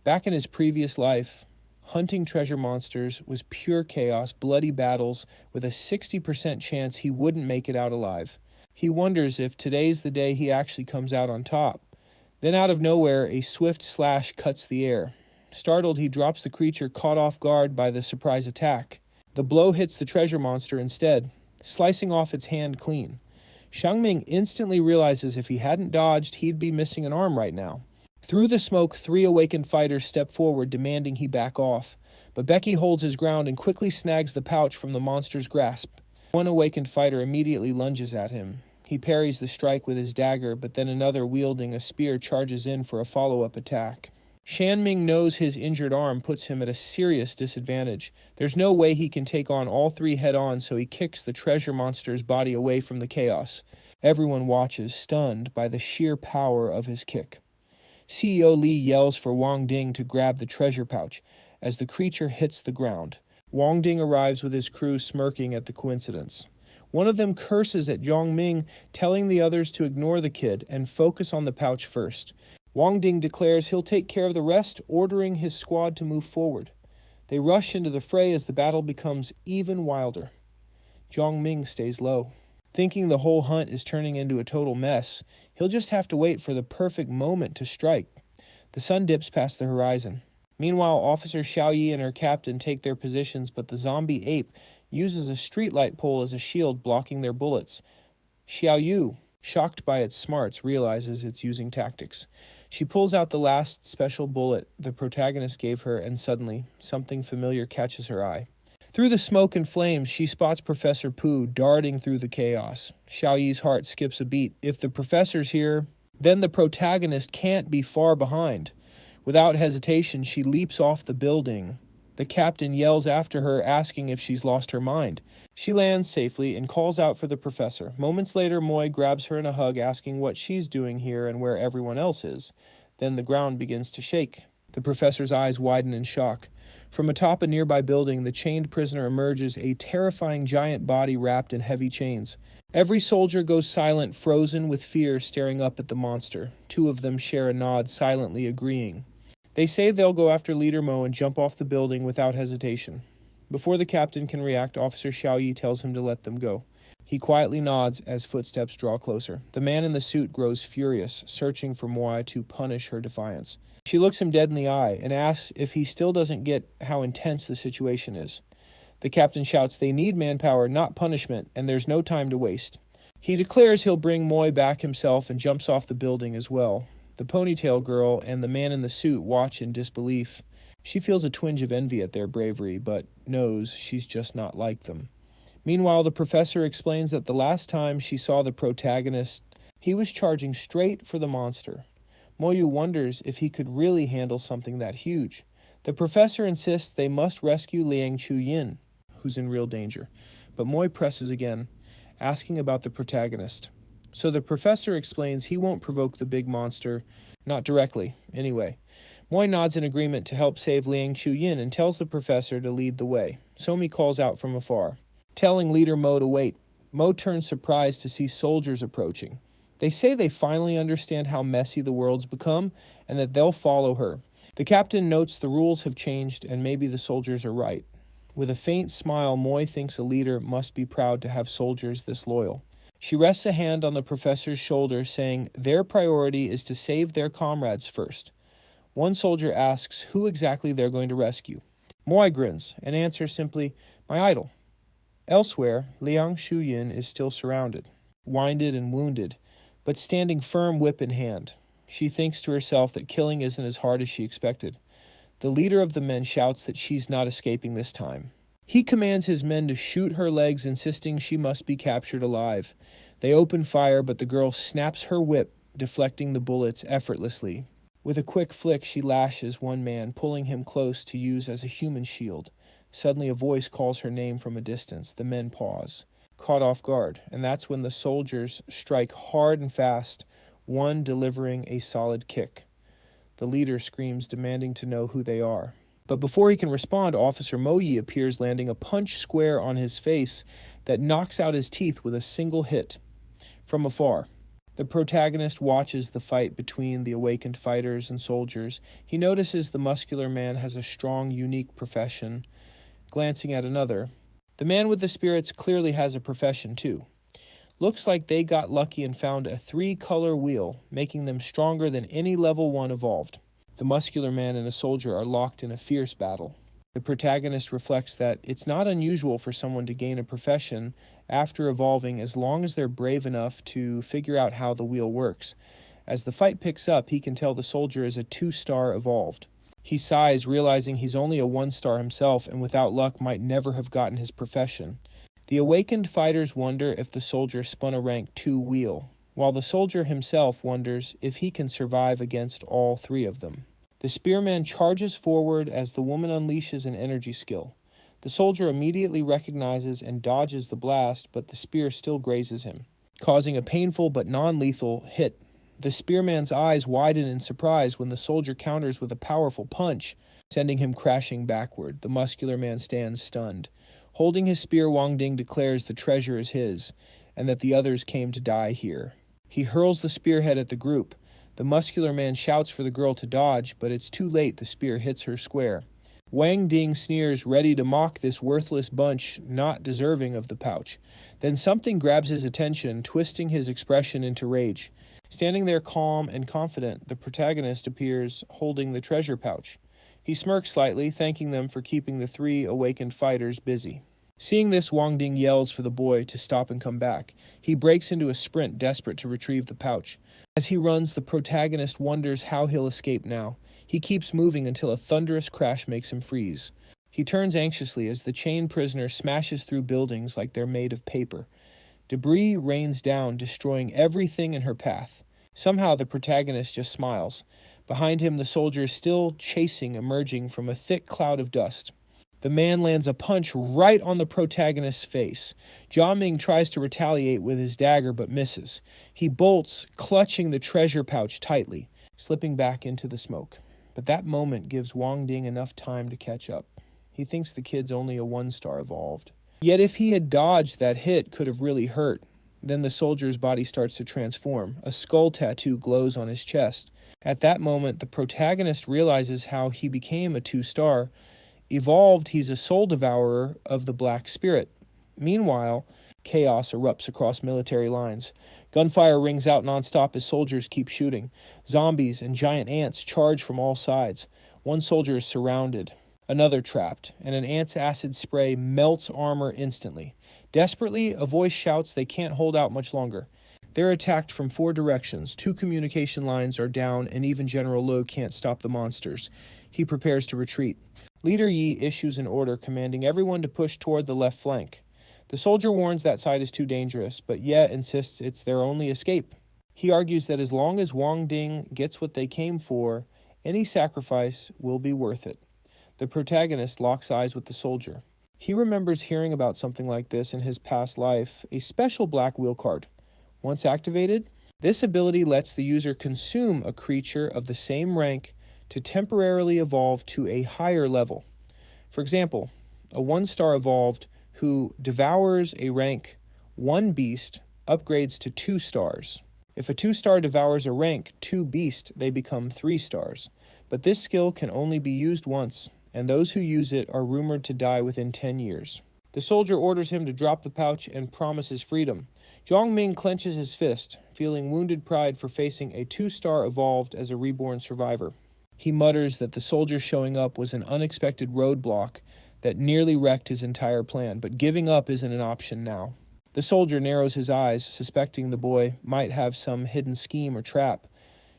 Back in his previous life, hunting treasure monsters was pure chaos, bloody battles with a 60% chance he wouldn't make it out alive. He wonders if today's the day he actually comes out on top. Then out of nowhere, a swift slash cuts the air. Startled, he drops the creature caught off guard by the surprise attack. The blow hits the treasure monster instead, slicing off its hand clean. Shangming instantly realizes if he hadn't dodged, he'd be missing an arm right now. Through the smoke, 3 awakened fighters step forward, demanding he back off. But Becky holds his ground and quickly snags the pouch from the monster's grasp. One awakened fighter immediately lunges at him. He parries the strike with his dagger, but then another wielding a spear charges in for a follow-up attack. Shanming knows his injured arm puts him at a serious disadvantage. There's no way he can take on all 3 head-on, so he kicks the treasure monster's body away from the chaos. Everyone watches, stunned by the sheer power of his kick. CEO Li yells for Wang Ding to grab the treasure pouch as the creature hits the ground. Wang Ding arrives with his crew, smirking at the coincidence. One of them curses at Zhongming, telling the others to ignore the kid and focus on the pouch first. Wang Ding declares he'll take care of the rest, ordering his squad to move forward. They rush into the fray as the battle becomes even wilder. Zhongming stays low. Thinking the whole hunt is turning into a total mess, he'll just have to wait for the perfect moment to strike. The sun dips past the horizon. Meanwhile, Officer Xiaoyi and her captain take their positions, but the zombie ape uses a streetlight pole as a shield, blocking their bullets. Xiaoyu, shocked by its smarts, realizes it's using tactics. She pulls out the last special bullet the protagonist gave her, and suddenly, something familiar catches her eye. Through the smoke and flames, she spots Professor Pooh darting through the chaos. Xiao Yi's heart skips a beat. If the professor's here, then the protagonist can't be far behind. Without hesitation, she leaps off the building. The captain yells after her, asking if she's lost her mind. She lands safely and calls out for the professor. Moments later, Moy grabs her in a hug, asking what she's doing here and where everyone else is. Then the ground begins to shake. The professor's eyes widen in shock. From atop a nearby building, the chained prisoner emerges, a terrifying giant body wrapped in heavy chains. Every soldier goes silent, frozen with fear, staring up at the monster. Two of them share a nod, silently agreeing. They say they'll go after Leader Mo and jump off the building without hesitation. Before the captain can react, Officer Xiao Yi tells him to let them go. He quietly nods as footsteps draw closer. The man in the suit grows furious, searching for Moai to punish her defiance. She looks him dead in the eye and asks if he still doesn't get how intense the situation is. The captain shouts they need manpower, not punishment, and there's no time to waste. He declares he'll bring Moy back himself and jumps off the building as well. The ponytail girl and the man in the suit watch in disbelief. She feels a twinge of envy at their bravery, but knows she's just not like them. Meanwhile, the professor explains that the last time she saw the protagonist, he was charging straight for the monster. Moyu wonders if he could really handle something that huge. The professor insists they must rescue Liang Chuyin, who's in real danger. But Moy presses again, asking about the protagonist. So the professor explains he won't provoke the big monster, not directly, anyway. Moy nods in agreement to help save Liang Chuyin and tells the professor to lead the way. Somi calls out from afar, telling Leader Mo to wait. Mo turns surprised to see soldiers approaching. They say they finally understand how messy the world's become and that they'll follow her. The captain notes the rules have changed and maybe the soldiers are right. With a faint smile, Moy thinks a leader must be proud to have soldiers this loyal. She rests a hand on the professor's shoulder, saying their priority is to save their comrades first. One soldier asks who exactly they're going to rescue. Moy grins and answers simply, my idol. Elsewhere, Liang Shuyin is still surrounded, winded and wounded, but standing firm, whip in hand. She thinks to herself that killing isn't as hard as she expected. The leader of the men shouts that she's not escaping this time. He commands his men to shoot her legs, insisting she must be captured alive. They open fire, but the girl snaps her whip, deflecting the bullets effortlessly. With a quick flick, she lashes one man, pulling him close to use as a human shield. Suddenly, a voice calls her name from a distance. The men pause, caught off guard, and that's when the soldiers strike hard and fast, one delivering a solid kick. The leader screams, demanding to know who they are. But before he can respond, Officer Moyi appears, landing a punch square on his face that knocks out his teeth with a single hit. From afar, the protagonist watches the fight between the awakened fighters and soldiers. He notices the muscular man has a strong, unique profession. Glancing at another, the man with the spirits clearly has a profession too. Looks like they got lucky and found a 3-color wheel, making them stronger than any level 1 evolved. The muscular man and a soldier are locked in a fierce battle. The protagonist reflects that it's not unusual for someone to gain a profession after evolving as long as they're brave enough to figure out how the wheel works. As the fight picks up, he can tell the soldier is a 2-star evolved. He sighs, realizing he's only a 1-star himself and without luck might never have gotten his profession. The awakened fighters wonder if the soldier spun a rank 2 wheel, while the soldier himself wonders if he can survive against all 3 of them. The spearman charges forward as the woman unleashes an energy skill. The soldier immediately recognizes and dodges the blast, but the spear still grazes him, causing a painful but non-lethal hit. The spearman's eyes widen in surprise when the soldier counters with a powerful punch, sending him crashing backward. The muscular man stands stunned. Holding his spear, Wang Ding declares the treasure is his, and that the others came to die here. He hurls the spearhead at the group. The muscular man shouts for the girl to dodge, but it's too late. The spear hits her square. Wang Ding sneers, ready to mock this worthless bunch, not deserving of the pouch. Then something grabs his attention, twisting his expression into rage. Standing there calm and confident, the protagonist appears holding the treasure pouch. He smirks slightly, thanking them for keeping the 3 awakened fighters busy. Seeing this, Wang Ding yells for the boy to stop and come back. He breaks into a sprint, desperate to retrieve the pouch. As he runs, the protagonist wonders how he'll escape now. He keeps moving until a thunderous crash makes him freeze. He turns anxiously as the chained prisoner smashes through buildings like they're made of paper. Debris rains down, destroying everything in her path. Somehow the protagonist just smiles. Behind him, the soldier is still chasing, emerging from a thick cloud of dust. The man lands a punch right on the protagonist's face. Jia Ming tries to retaliate with his dagger but misses. He bolts, clutching the treasure pouch tightly, slipping back into the smoke. But that moment gives Wang Ding enough time to catch up. He thinks the kid's only a 1-star evolved. Yet if he had dodged, that hit could have really hurt. Then the soldier's body starts to transform. A skull tattoo glows on his chest. At that moment, the protagonist realizes how he became a 2-star. Evolved, he's a soul devourer of the Black Spirit. Meanwhile, chaos erupts across military lines. Gunfire rings out nonstop as soldiers keep shooting. Zombies and giant ants charge from all sides. One soldier is surrounded, another trapped, and an ant's acid spray melts armor instantly. Desperately, a voice shouts they can't hold out much longer. They're attacked from 4 directions. 2 communication lines are down, and even General Liu can't stop the monsters. He prepares to retreat. Leader Yi issues an order commanding everyone to push toward the left flank. The soldier warns that side is too dangerous, but Ye insists it's their only escape. He argues that as long as Wang Ding gets what they came for, any sacrifice will be worth it. The protagonist locks eyes with the soldier. He remembers hearing about something like this in his past life, a special black wheel card. Once activated, this ability lets the user consume a creature of the same rank to temporarily evolve to a higher level. For example, a 1-star evolved who devours a rank 1 beast upgrades to 2 stars. If a 2-star devours a rank 2 beast, they become 3 stars. But this skill can only be used once, and those who use it are rumored to die within 10 years. The soldier orders him to drop the pouch and promises freedom. Zhang Ming clenches his fist, feeling wounded pride for facing a 2-star evolved as a reborn survivor. He mutters that the soldier showing up was an unexpected roadblock that nearly wrecked his entire plan, but giving up isn't an option now. The soldier narrows his eyes, suspecting the boy might have some hidden scheme or trap.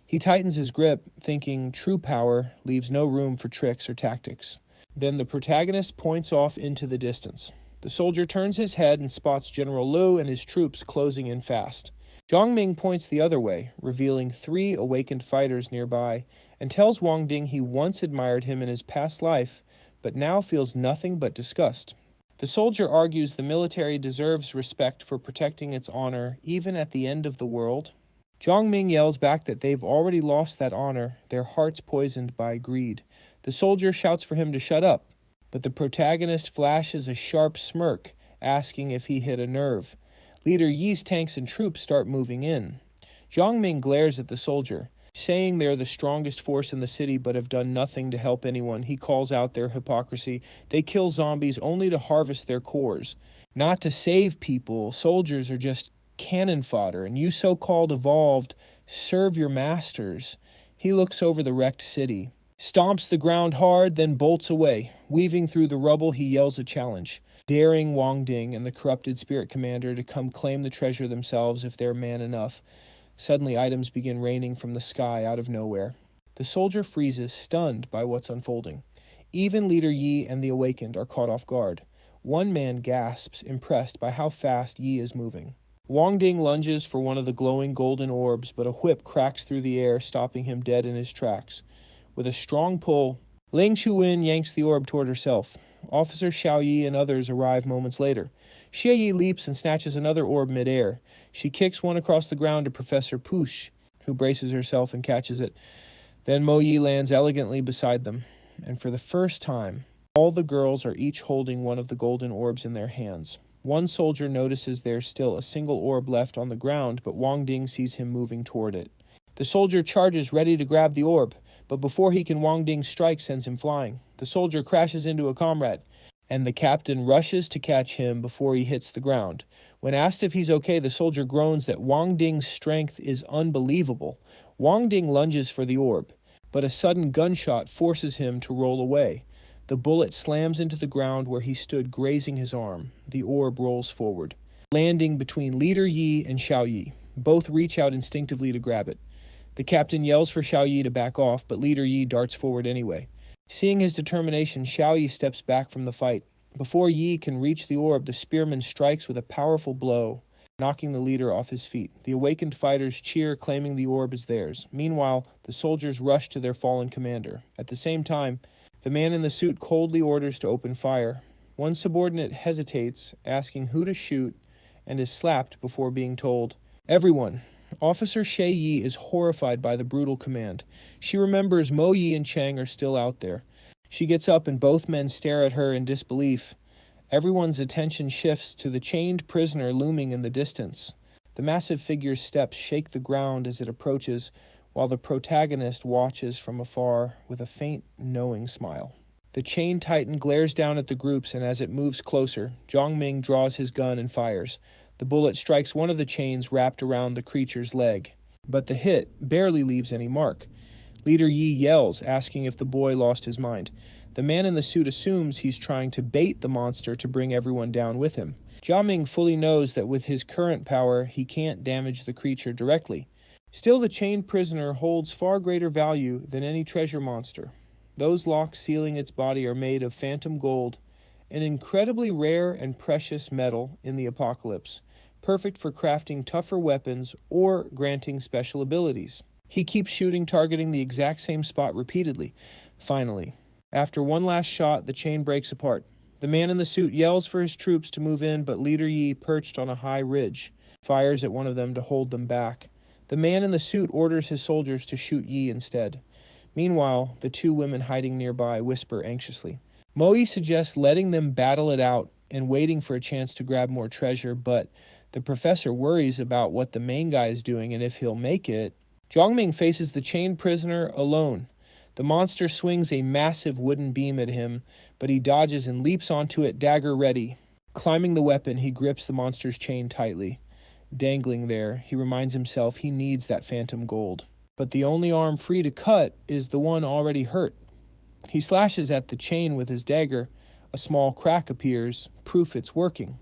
He tightens his grip, thinking true power leaves no room for tricks or tactics. Then the protagonist points off into the distance. The soldier turns his head and spots General Liu and his troops closing in fast. Zhang Ming points the other way, revealing 3 awakened fighters nearby, and tells Wang Ding he once admired him in his past life, but now feels nothing but disgust. The soldier argues the military deserves respect for protecting its honor even at the end of the world. Zhang Ming yells back that they've already lost that honor, their hearts poisoned by greed. The soldier shouts for him to shut up, but the protagonist flashes a sharp smirk, asking if he hit a nerve. Leader Yi's tanks and troops start moving in. Zhang Ming glares at the soldier, saying they're the strongest force in the city but have done nothing to help anyone. He calls out their hypocrisy. They kill zombies only to harvest their cores. Not to save people, soldiers are just cannon fodder, and you so-called evolved serve your masters. He looks over the wrecked city, stomps the ground hard, then bolts away. Weaving through the rubble, he yells a challenge, daring Wang Ding and the corrupted spirit commander to come claim the treasure themselves if they're man enough. Suddenly, items begin raining from the sky out of nowhere. The soldier freezes, stunned by what's unfolding. Even Leader Yi and the Awakened are caught off guard. One man gasps, impressed by how fast Yi is moving. Wang Ding lunges for one of the glowing golden orbs, but a whip cracks through the air, stopping him dead in his tracks. With a strong pull, Ling Chuyin yanks the orb toward herself. Officer Xiao Yi and others arrive moments later. Xie Yi leaps and snatches another orb midair. She kicks one across the ground to Professor Push, who braces herself and catches it. Then Mo Yi lands elegantly beside them. And for the first time, all the girls are each holding one of the golden orbs in their hands. One soldier notices there's still a single orb left on the ground, but Wang Ding sees him moving toward it. The soldier charges ready to grab the orb, but before he can, Wang Ding's strike sends him flying. The soldier crashes into a comrade, and the captain rushes to catch him before he hits the ground. When asked if he's okay, the soldier groans that Wang Ding's strength is unbelievable. Wang Ding lunges for the orb, but a sudden gunshot forces him to roll away. The bullet slams into the ground where he stood, grazing his arm. The orb rolls forward, landing between Leader Yi and Xiao Yi. Both reach out instinctively to grab it. The captain yells for Xiao Yi to back off, but Leader Yi darts forward anyway. Seeing his determination, Xiao Yi steps back from the fight. Before Yi can reach the orb, the spearman strikes with a powerful blow, knocking the leader off his feet. The awakened fighters cheer, claiming the orb is theirs. Meanwhile, the soldiers rush to their fallen commander. At the same time, the man in the suit coldly orders to open fire. One subordinate hesitates, asking who to shoot, and is slapped before being told, "Everyone." Officer Shay Yi is horrified by the brutal command. She remembers Mo Yi and Chang are still out there. She gets up and both men stare at her in disbelief. Everyone's attention shifts to the chained prisoner looming in the distance. The massive figure's steps shake the ground as it approaches, while the protagonist watches from afar with a faint, knowing smile. The chained titan glares down at the groups, and as it moves closer, Zhongming draws his gun and fires. The bullet strikes one of the chains wrapped around the creature's leg, but the hit barely leaves any mark. Leader Yi yells, asking if the boy lost his mind. The man in the suit assumes he's trying to bait the monster to bring everyone down with him. Jiaming fully knows that with his current power, he can't damage the creature directly. Still, the chained prisoner holds far greater value than any treasure monster. Those locks sealing its body are made of phantom gold, an incredibly rare and precious metal in the apocalypse, perfect for crafting tougher weapons or granting special abilities. He keeps shooting, targeting the exact same spot repeatedly. Finally, after one last shot, the chain breaks apart. The man in the suit yells for his troops to move in, but Leader Yi, perched on a high ridge, fires at one of them to hold them back. The man in the suit orders his soldiers to shoot Yi instead. Meanwhile, the two women hiding nearby whisper anxiously. Mo Yi suggests letting them battle it out and waiting for a chance to grab more treasure, but the professor worries about what the main guy is doing and if he'll make it. Zhongming faces the chained prisoner alone. The monster swings a massive wooden beam at him, but he dodges and leaps onto it, dagger ready. Climbing the weapon, he grips the monster's chain tightly. Dangling there, he reminds himself he needs that phantom gold. But the only arm free to cut is the one already hurt. He slashes at the chain with his dagger. A small crack appears, proof it's working.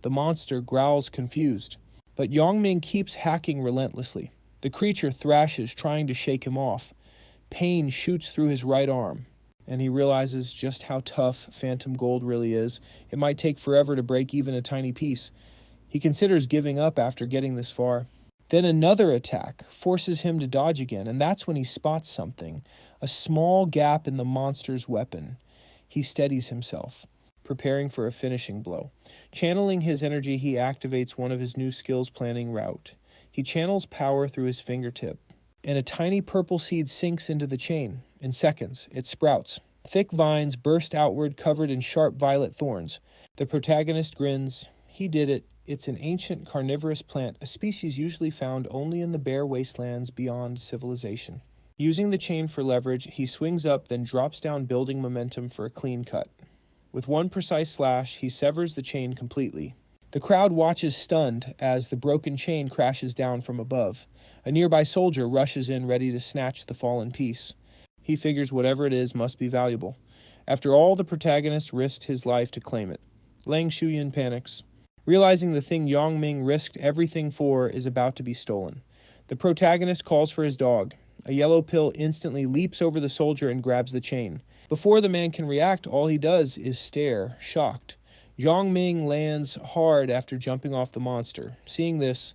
The monster growls confused, but Yongming keeps hacking relentlessly. The creature thrashes, trying to shake him off. Pain shoots through his right arm, and he realizes just how tough phantom gold really is. It might take forever to break even a tiny piece. He considers giving up after getting this far. Then another attack forces him to dodge again, and that's when he spots something, a small gap in the monster's weapon. He steadies himself, preparing for a finishing blow. Channeling his energy, he activates one of his new skills planning route. He channels power through his fingertip, and a tiny purple seed sinks into the chain. In seconds, it sprouts. Thick vines burst outward, covered in sharp violet thorns. The protagonist grins. He did it. It's an ancient carnivorous plant, a species usually found only in the bare wastelands beyond civilization. Using the chain for leverage, he swings up, then drops down, building momentum for a clean cut. With one precise slash, he severs the chain completely. The crowd watches stunned as the broken chain crashes down from above. A nearby soldier rushes in, ready to snatch the fallen piece. He figures whatever it is must be valuable. After all, the protagonist risked his life to claim it. Lang Shuyan panics, realizing the thing Yongming risked everything for is about to be stolen. The protagonist calls for his dog. A yellow pill instantly leaps over the soldier and grabs the chain. Before the man can react, all he does is stare, shocked. Zhongming lands hard after jumping off the monster. Seeing this,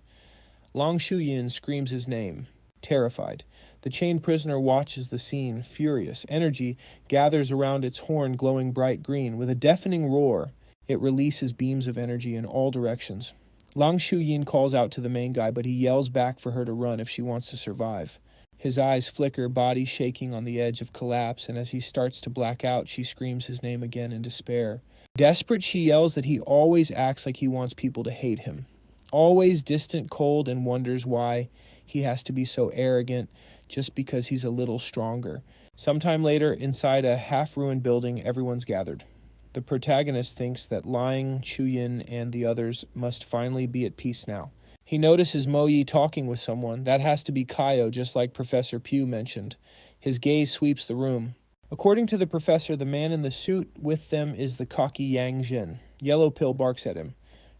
Lang Shuyan screams his name, terrified. The chained prisoner watches the scene, furious. Energy gathers around its horn, glowing bright green. With a deafening roar, it releases beams of energy in all directions. Lang Shuyin calls out to the main guy, but he yells back for her to run if she wants to survive. His eyes flicker, body shaking on the edge of collapse, and as he starts to black out, she screams his name again in despair. Desperate, she yells that he always acts like he wants people to hate him. Always distant, cold, and wonders why he has to be so arrogant just because he's a little stronger. Sometime later, inside a half-ruined building, everyone's gathered. The protagonist thinks that Lang Shuyin and the others must finally be at peace now. He notices Mo Yi talking with someone. That has to be Kaio, just like Professor Pugh mentioned. His gaze sweeps the room. According to the professor, the man in the suit with them is the cocky Yang Jin. Yellow Pill barks at him.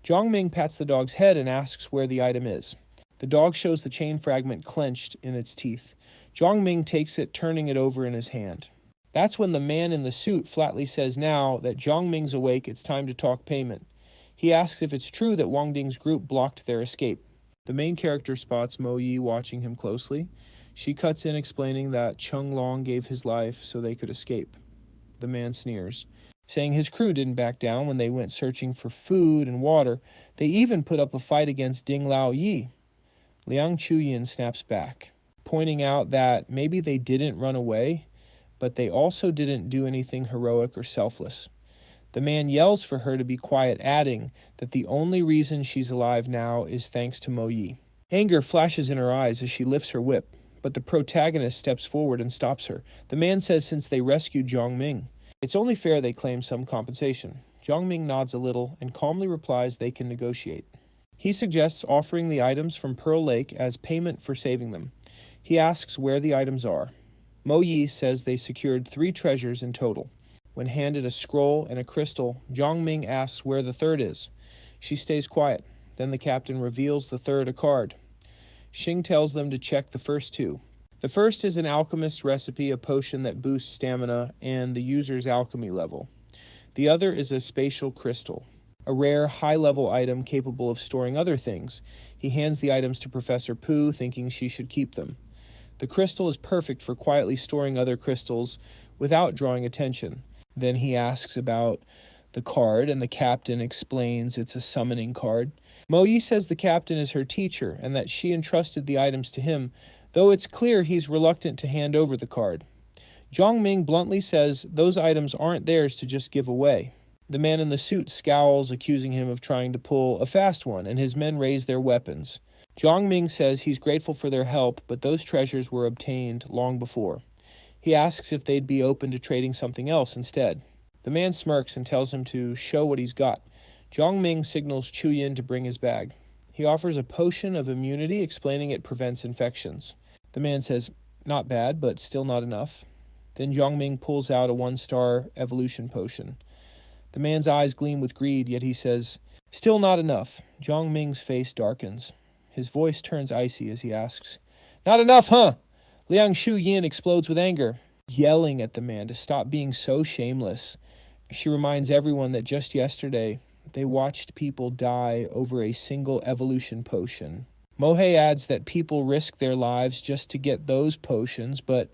Zhongming pats the dog's head and asks where the item is. The dog shows the chain fragment clenched in its teeth. Zhongming takes it, turning it over in his hand. That's when the man in the suit flatly says now that Zhang Ming's awake, it's time to talk payment. He asks if it's true that Wang Ding's group blocked their escape. The main character spots Mo Yi watching him closely. She cuts in explaining that Chung Long gave his life so they could escape. The man sneers, saying his crew didn't back down when they went searching for food and water. They even put up a fight against Ding Lao Yi. Liang Chuyin snaps back, pointing out that maybe they didn't run away, but they also didn't do anything heroic or selfless. The man yells for her to be quiet, adding that the only reason she's alive now is thanks to Mo Yi. Anger flashes in her eyes as she lifts her whip, but the protagonist steps forward and stops her. The man says since they rescued Zhang Ming, it's only fair they claim some compensation. Zhang Ming nods a little and calmly replies they can negotiate. He suggests offering the items from Pearl Lake as payment for saving them. He asks where the items are. Mo Yi says they secured 3 treasures in total. When handed a scroll and a crystal, Zhang Ming asks where the third is. She stays quiet. Then the captain reveals the third, a card. Xing tells them to check the first 2. The first is an alchemist's recipe, a potion that boosts stamina and the user's alchemy level. The other is a spatial crystal, a rare, high-level item capable of storing other things. He hands the items to Professor Pooh, thinking she should keep them. The crystal is perfect for quietly storing other crystals without drawing attention. Then he asks about the card, and the captain explains it's a summoning card. Mo Yi says the captain is her teacher and that she entrusted the items to him, though it's clear he's reluctant to hand over the card. Zhang Ming bluntly says those items aren't theirs to just give away. The man in the suit scowls, accusing him of trying to pull a fast one, and his men raise their weapons. Zhang Ming says he's grateful for their help, but those treasures were obtained long before. He asks if they'd be open to trading something else instead. The man smirks and tells him to show what he's got. Zhang Ming signals Chuyin to bring his bag. He offers a potion of immunity, explaining it prevents infections. The man says, not bad, but still not enough. Then Zhang Ming pulls out a 1-star evolution potion. The man's eyes gleam with greed, yet he says, still not enough. Zhang Ming's face darkens. His voice turns icy as he asks, not enough, huh? Liang Chuyin explodes with anger, yelling at the man to stop being so shameless. She reminds everyone that just yesterday, they watched people die over a single evolution potion. Mohei adds that people risk their lives just to get those potions, but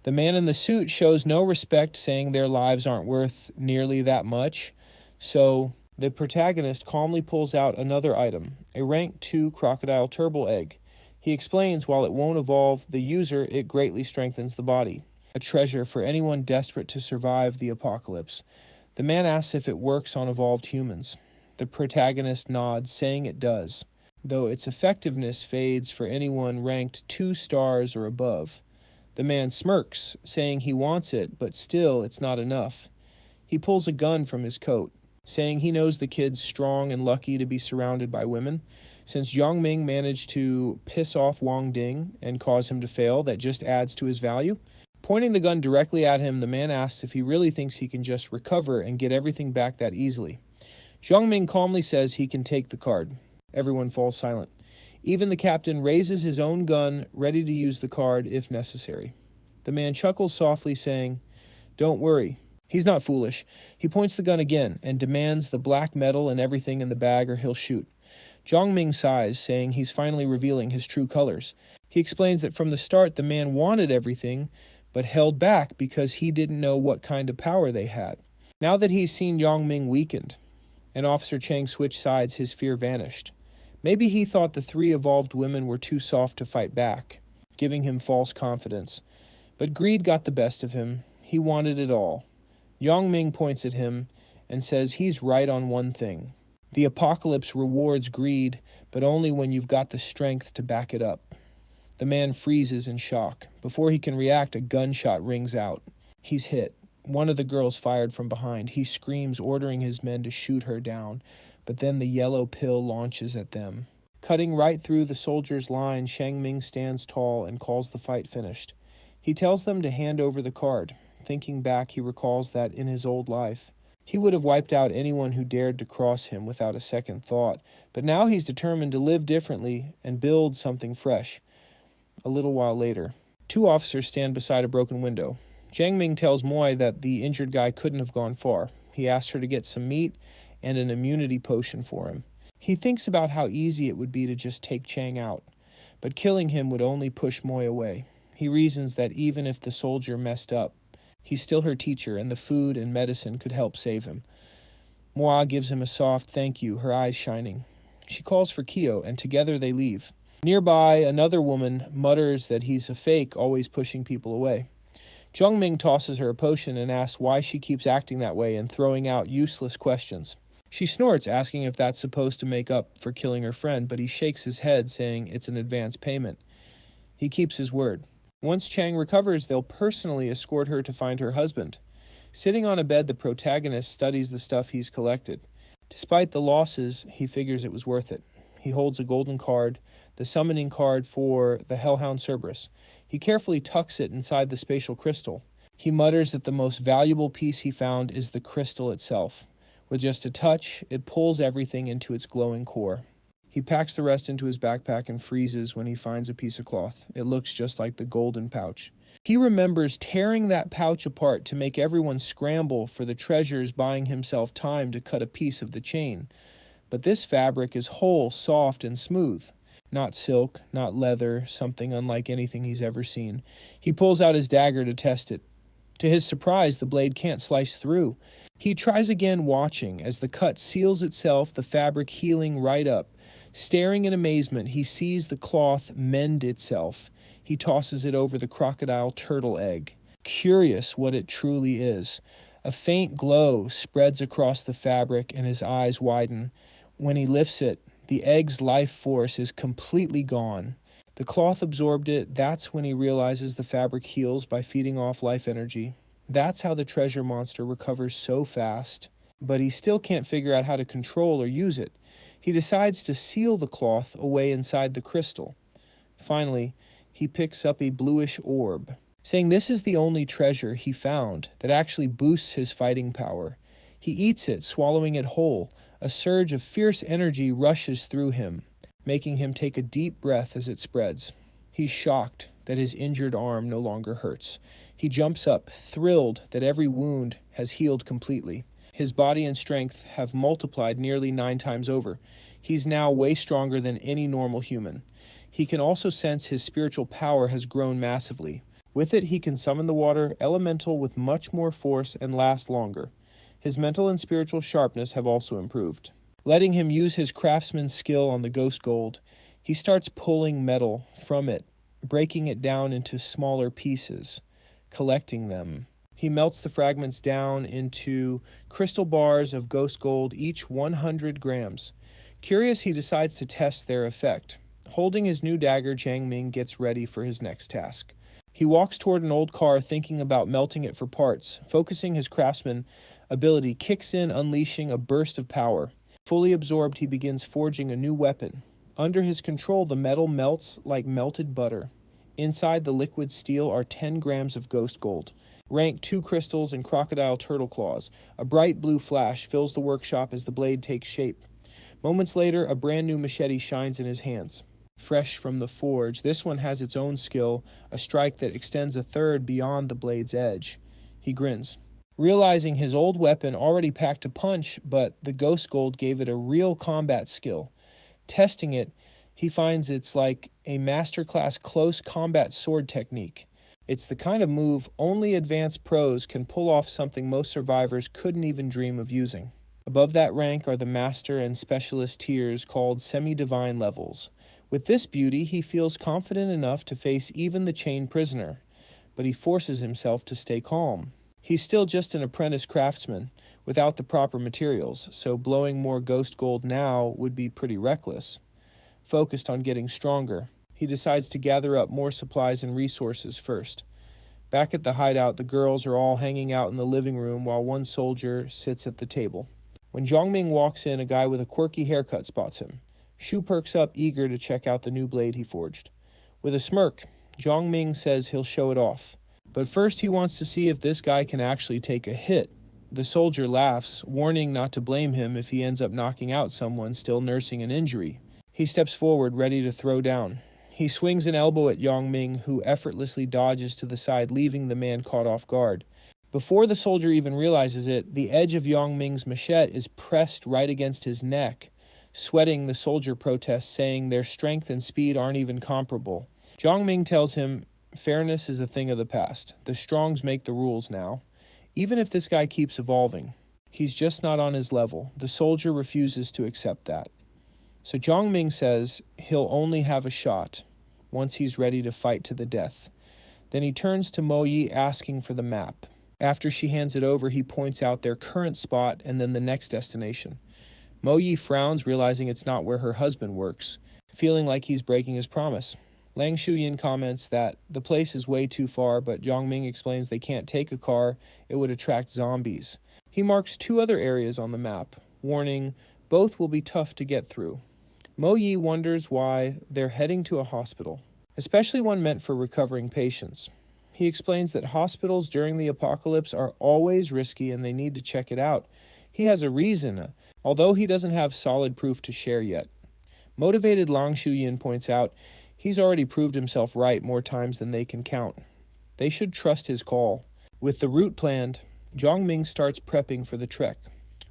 the man in the suit shows no respect, saying their lives aren't worth nearly that much. So the protagonist calmly pulls out another item, a rank 2 crocodile turbo egg. He explains while it won't evolve the user, it greatly strengthens the body. A treasure for anyone desperate to survive the apocalypse. The man asks if it works on evolved humans. The protagonist nods, saying it does, though its effectiveness fades for anyone ranked 2 stars or above. The man smirks, saying he wants it, but still it's not enough. He pulls a gun from his coat, saying he knows the kid's strong and lucky to be surrounded by women. Since Zhang Ming managed to piss off Wang Ding and cause him to fail, that just adds to his value. Pointing the gun directly at him, the man asks if he really thinks he can just recover and get everything back that easily. Zhang Ming calmly says he can take the card. Everyone falls silent. Even the captain raises his own gun, ready to use the card if necessary. The man chuckles softly, saying, don't worry. He's not foolish. He points the gun again and demands the black metal and everything in the bag or he'll shoot. Zhang Ming sighs, saying he's finally revealing his true colors. He explains that from the start the man wanted everything, but held back because he didn't know what kind of power they had. Now that he's seen Zhang Ming weakened, and Officer Chang switched sides, his fear vanished. Maybe he thought the 3 evolved women were too soft to fight back, giving him false confidence. But greed got the best of him. He wanted it all. Yang Ming points at him and says he's right on one thing. The apocalypse rewards greed, but only when you've got the strength to back it up. The man freezes in shock. Before he can react, a gunshot rings out. He's hit. One of the girls fired from behind. He screams, ordering his men to shoot her down, but then the yellow pill launches at them. Cutting right through the soldiers' line, Shang Ming stands tall and calls the fight finished. He tells them to hand over the card. Thinking back, he recalls that in his old life, he would have wiped out anyone who dared to cross him without a second thought, but now he's determined to live differently and build something fresh. A little while later, 2 officers stand beside a broken window. Jiang Ming tells Moy that the injured guy couldn't have gone far. He asks her to get some meat and an immunity potion for him. He thinks about how easy it would be to just take Chang out, but killing him would only push Moy away. He reasons that even if the soldier messed up, he's still her teacher, and the food and medicine could help save him. Moa gives him a soft thank you, her eyes shining. She calls for Kyo, and together they leave. Nearby, another woman mutters that he's a fake, always pushing people away. Jiang Ming tosses her a potion and asks why she keeps acting that way and throwing out useless questions. She snorts, asking if that's supposed to make up for killing her friend, but he shakes his head, saying it's an advance payment. He keeps his word. Once Chang recovers, they'll personally escort her to find her husband. Sitting on a bed, the protagonist studies the stuff he's collected. Despite the losses, he figures it was worth it. He holds a golden card, the summoning card for the Hellhound Cerberus. He carefully tucks it inside the spatial crystal. He mutters that the most valuable piece he found is the crystal itself. With just a touch, it pulls everything into its glowing core. He packs the rest into his backpack and freezes when he finds a piece of cloth. It looks just like the golden pouch. He remembers tearing that pouch apart to make everyone scramble for the treasures, buying himself time to cut a piece of the chain. But this fabric is whole, soft, and smooth. Not silk, not leather, something unlike anything he's ever seen. He pulls out his dagger to test it. To his surprise, the blade can't slice through. He tries again, watching as the cut seals itself, the fabric healing right up. Staring in amazement, he sees the cloth mend itself. He tosses it over the crocodile turtle egg. Curious what it truly is. A faint glow spreads across the fabric and his eyes widen. When he lifts it, the egg's life force is completely gone. The cloth absorbed it. That's when he realizes the fabric heals by feeding off life energy. That's how the treasure monster recovers so fast. But he still can't figure out how to control or use it. He decides to seal the cloth away inside the crystal. Finally, he picks up a bluish orb, saying this is the only treasure he found that actually boosts his fighting power. He eats it, swallowing it whole. A surge of fierce energy rushes through him, making him take a deep breath as it spreads. He's shocked that his injured arm no longer hurts. He jumps up, thrilled that every wound has healed completely. His body and strength have multiplied nearly 9 times over. He's now way stronger than any normal human. He can also sense his spiritual power has grown massively. With it, he can summon the water elemental with much more force and last longer. His mental and spiritual sharpness have also improved. Letting him use his craftsman's skill on the ghost gold, he starts pulling metal from it, breaking it down into smaller pieces, collecting them. He melts the fragments down into crystal bars of ghost gold, each 100 grams. Curious, he decides to test their effect. Holding his new dagger, Jiang Ming gets ready for his next task. He walks toward an old car, thinking about melting it for parts. Focusing his craftsman ability kicks in, unleashing a burst of power. Fully absorbed, he begins forging a new weapon. Under his control, the metal melts like melted butter. Inside the liquid steel are 10 grams of ghost gold. Rank 2 crystals and crocodile turtle claws. A bright blue flash fills the workshop as the blade takes shape. Moments later, a brand new machete shines in his hands. Fresh from the forge, this one has its own skill, a strike that extends a third beyond the blade's edge. He grins, realizing his old weapon already packed a punch, but the ghost gold gave it a real combat skill. Testing it, he finds it's like a masterclass close combat sword technique. It's the kind of move only advanced pros can pull off, something most survivors couldn't even dream of using. Above that rank are the master and specialist tiers called semi-divine levels. With this beauty, he feels confident enough to face even the chained prisoner, but he forces himself to stay calm. He's still just an apprentice craftsman without the proper materials, so blowing more ghost gold now would be pretty reckless. Focused on getting stronger, he decides to gather up more supplies and resources first. Back at the hideout, the girls are all hanging out in the living room while one soldier sits at the table. When Jiang Ming walks in, a guy with a quirky haircut spots him. Shu perks up, eager to check out the new blade he forged. With a smirk, Jiang Ming says he'll show it off. But first he wants to see if this guy can actually take a hit. The soldier laughs, warning not to blame him if he ends up knocking out someone still nursing an injury. He steps forward, ready to throw down. He swings an elbow at Yongming, who effortlessly dodges to the side, leaving the man caught off guard. Before the soldier even realizes it, the edge of Yongming's machete is pressed right against his neck. Sweating, the soldier protests, saying their strength and speed aren't even comparable. Yongming tells him, fairness is a thing of the past. The strongs make the rules now. Even if this guy keeps evolving, he's just not on his level. The soldier refuses to accept that. So Yongming says he'll only have a shot once he's ready to fight to the death. Then he turns to Mo Yi asking for the map. After she hands it over, he points out their current spot and then the next destination. Mo Yi frowns, realizing it's not where her husband works, feeling like he's breaking his promise. Lang Shuyin comments that the place is way too far, but Yongming explains they can't take a car, it would attract zombies. He marks 2 other areas on the map, warning both will be tough to get through. Mo Yi wonders why they're heading to a hospital, especially one meant for recovering patients. He explains that hospitals during the apocalypse are always risky and they need to check it out. He has a reason, although he doesn't have solid proof to share yet. Motivated Lang Shuyin points out he's already proved himself right more times than they can count. They should trust his call. With the route planned, Yongming starts prepping for the trek.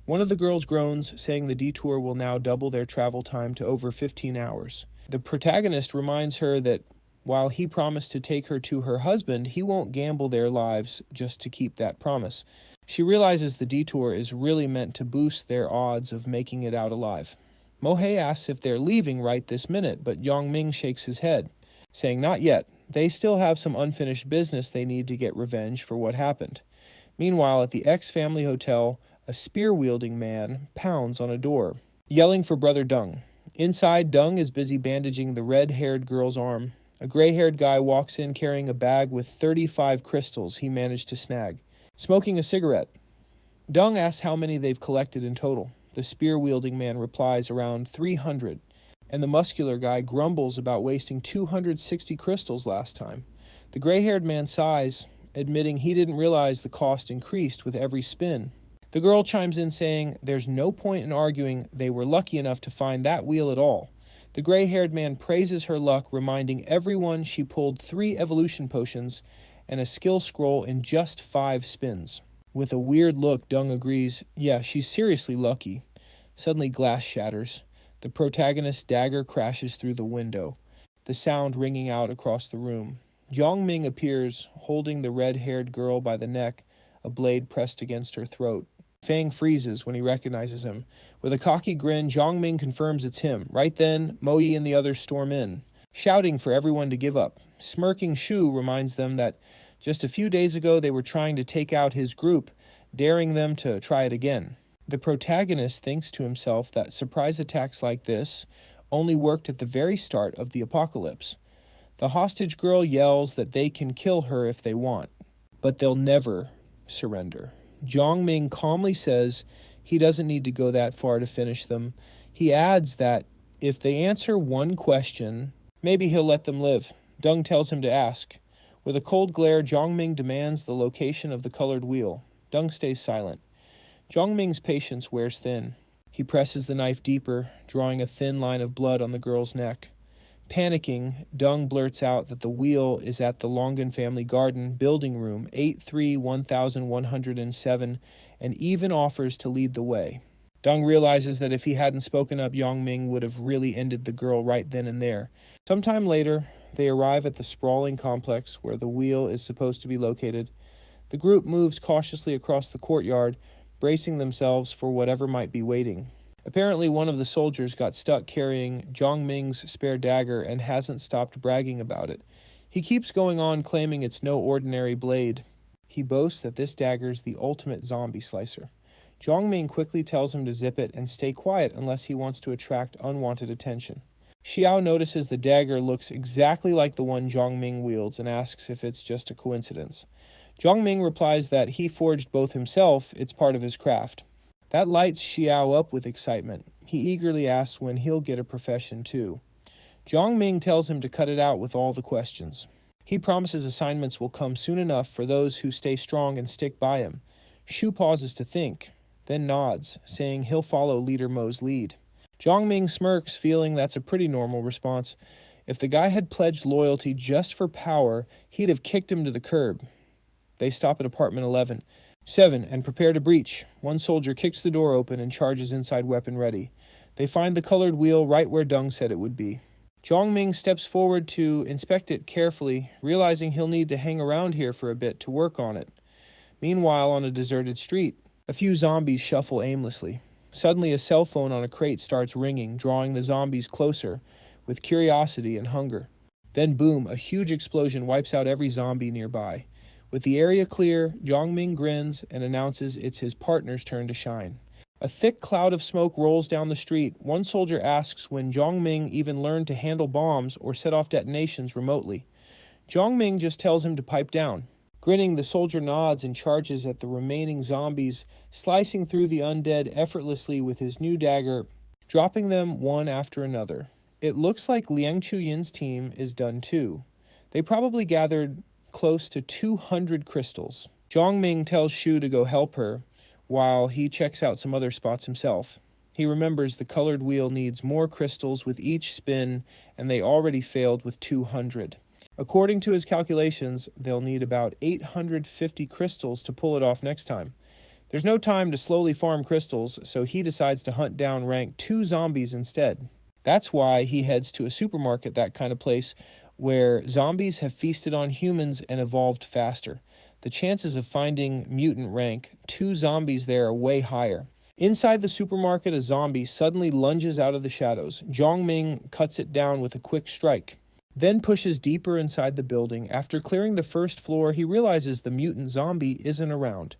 One of the girls groans, saying the detour will now double their travel time to over 15 hours. The protagonist reminds her that while he promised to take her to her husband, he won't gamble their lives just to keep that promise. She realizes the detour is really meant to boost their odds of making it out alive. Mohei asks if they're leaving right this minute, but Yongming shakes his head, saying not yet. They still have some unfinished business they need to get revenge for what happened. Meanwhile, at the X-family hotel, a spear-wielding man pounds on a door, yelling for Brother Deng. Inside, Deng is busy bandaging the red-haired girl's arm. A gray-haired guy walks in carrying a bag with 35 crystals he managed to snag, smoking a cigarette. Deng asks how many they've collected in total. The spear-wielding man replies around 300, and the muscular guy grumbles about wasting 260 crystals last time. The gray-haired man sighs, admitting he didn't realize the cost increased with every spin. The girl chimes in saying there's no point in arguing they were lucky enough to find that wheel at all. The gray-haired man praises her luck, reminding everyone she pulled 3 evolution potions and a skill scroll in just 5 spins. With a weird look, Deng agrees, yeah, she's seriously lucky. Suddenly glass shatters. The protagonist's dagger crashes through the window, the sound ringing out across the room. Yongming appears, holding the red-haired girl by the neck, a blade pressed against her throat. Fang freezes when he recognizes him. With a cocky grin, Yongming confirms it's him. Right then, Mo Yi and the others storm in, shouting for everyone to give up. Smirking Shu reminds them that just a few days ago they were trying to take out his group, daring them to try it again. The protagonist thinks to himself that surprise attacks like this only worked at the very start of the apocalypse. The hostage girl yells that they can kill her if they want, but they'll never surrender. Yongming calmly says he doesn't need to go that far to finish them. He adds that if they answer one question, maybe he'll let them live. Deng tells him to ask. With a cold glare, Yongming demands the location of the colored wheel. Deng stays silent. Yongming's patience wears thin. He presses the knife deeper, drawing a thin line of blood on the girl's neck. Panicking, Deng blurts out that the wheel is at the Longan family garden, building room 83-1107, and even offers to lead the way. Deng realizes that if he hadn't spoken up, Yongming would have really ended the girl right then and there. Sometime later, they arrive at the sprawling complex where the wheel is supposed to be located. The group moves cautiously across the courtyard, bracing themselves for whatever might be waiting. Apparently, one of the soldiers got stuck carrying Yongming's spare dagger and hasn't stopped bragging about it. He keeps going on claiming it's no ordinary blade. He boasts that this dagger's the ultimate zombie slicer. Yongming quickly tells him to zip it and stay quiet unless he wants to attract unwanted attention. Xiao notices the dagger looks exactly like the one Yongming wields and asks if it's just a coincidence. Yongming replies that he forged both himself, it's part of his craft. That lights Xiao up with excitement. He eagerly asks when he'll get a profession too. Yongming tells him to cut it out with all the questions. He promises assignments will come soon enough for those who stay strong and stick by him. Shu pauses to think, then nods, saying he'll follow Leader Mo's lead. Yongming smirks, feeling that's a pretty normal response. If the guy had pledged loyalty just for power, he'd have kicked him to the curb. They stop at apartment 11. 7, and prepare to breach. One soldier kicks the door open and charges inside weapon ready. They find the colored wheel right where Deng said it would be. Zhongming steps forward to inspect it carefully, realizing he'll need to hang around here for a bit to work on it. Meanwhile, on a deserted street, a few zombies shuffle aimlessly. Suddenly, a cell phone on a crate starts ringing, drawing the zombies closer, with curiosity and hunger. Then boom, a huge explosion wipes out every zombie nearby. With the area clear, Zhongming grins and announces it's his partner's turn to shine. A thick cloud of smoke rolls down the street. One soldier asks when Zhongming even learned to handle bombs or set off detonations remotely. Zhongming just tells him to pipe down. Grinning, the soldier nods and charges at the remaining zombies, slicing through the undead effortlessly with his new dagger, dropping them one after another. It looks like Liang Chuyin's team is done too. They probably gathered close to 200 crystals. Zhongming tells Shu to go help her, while he checks out some other spots himself. He remembers the colored wheel needs more crystals with each spin, and they already failed with 200. According to his calculations, they'll need about 850 crystals to pull it off next time. There's no time to slowly farm crystals, so he decides to hunt down rank 2 zombies instead. That's why he heads to a supermarket, that kind of place, where zombies have feasted on humans and evolved faster. The chances of finding mutant rank 2 zombies there are way higher. Inside the supermarket, a zombie suddenly lunges out of the shadows. Zhongming cuts it down with a quick strike, then pushes deeper inside the building. After clearing the first floor, he realizes the mutant zombie isn't around.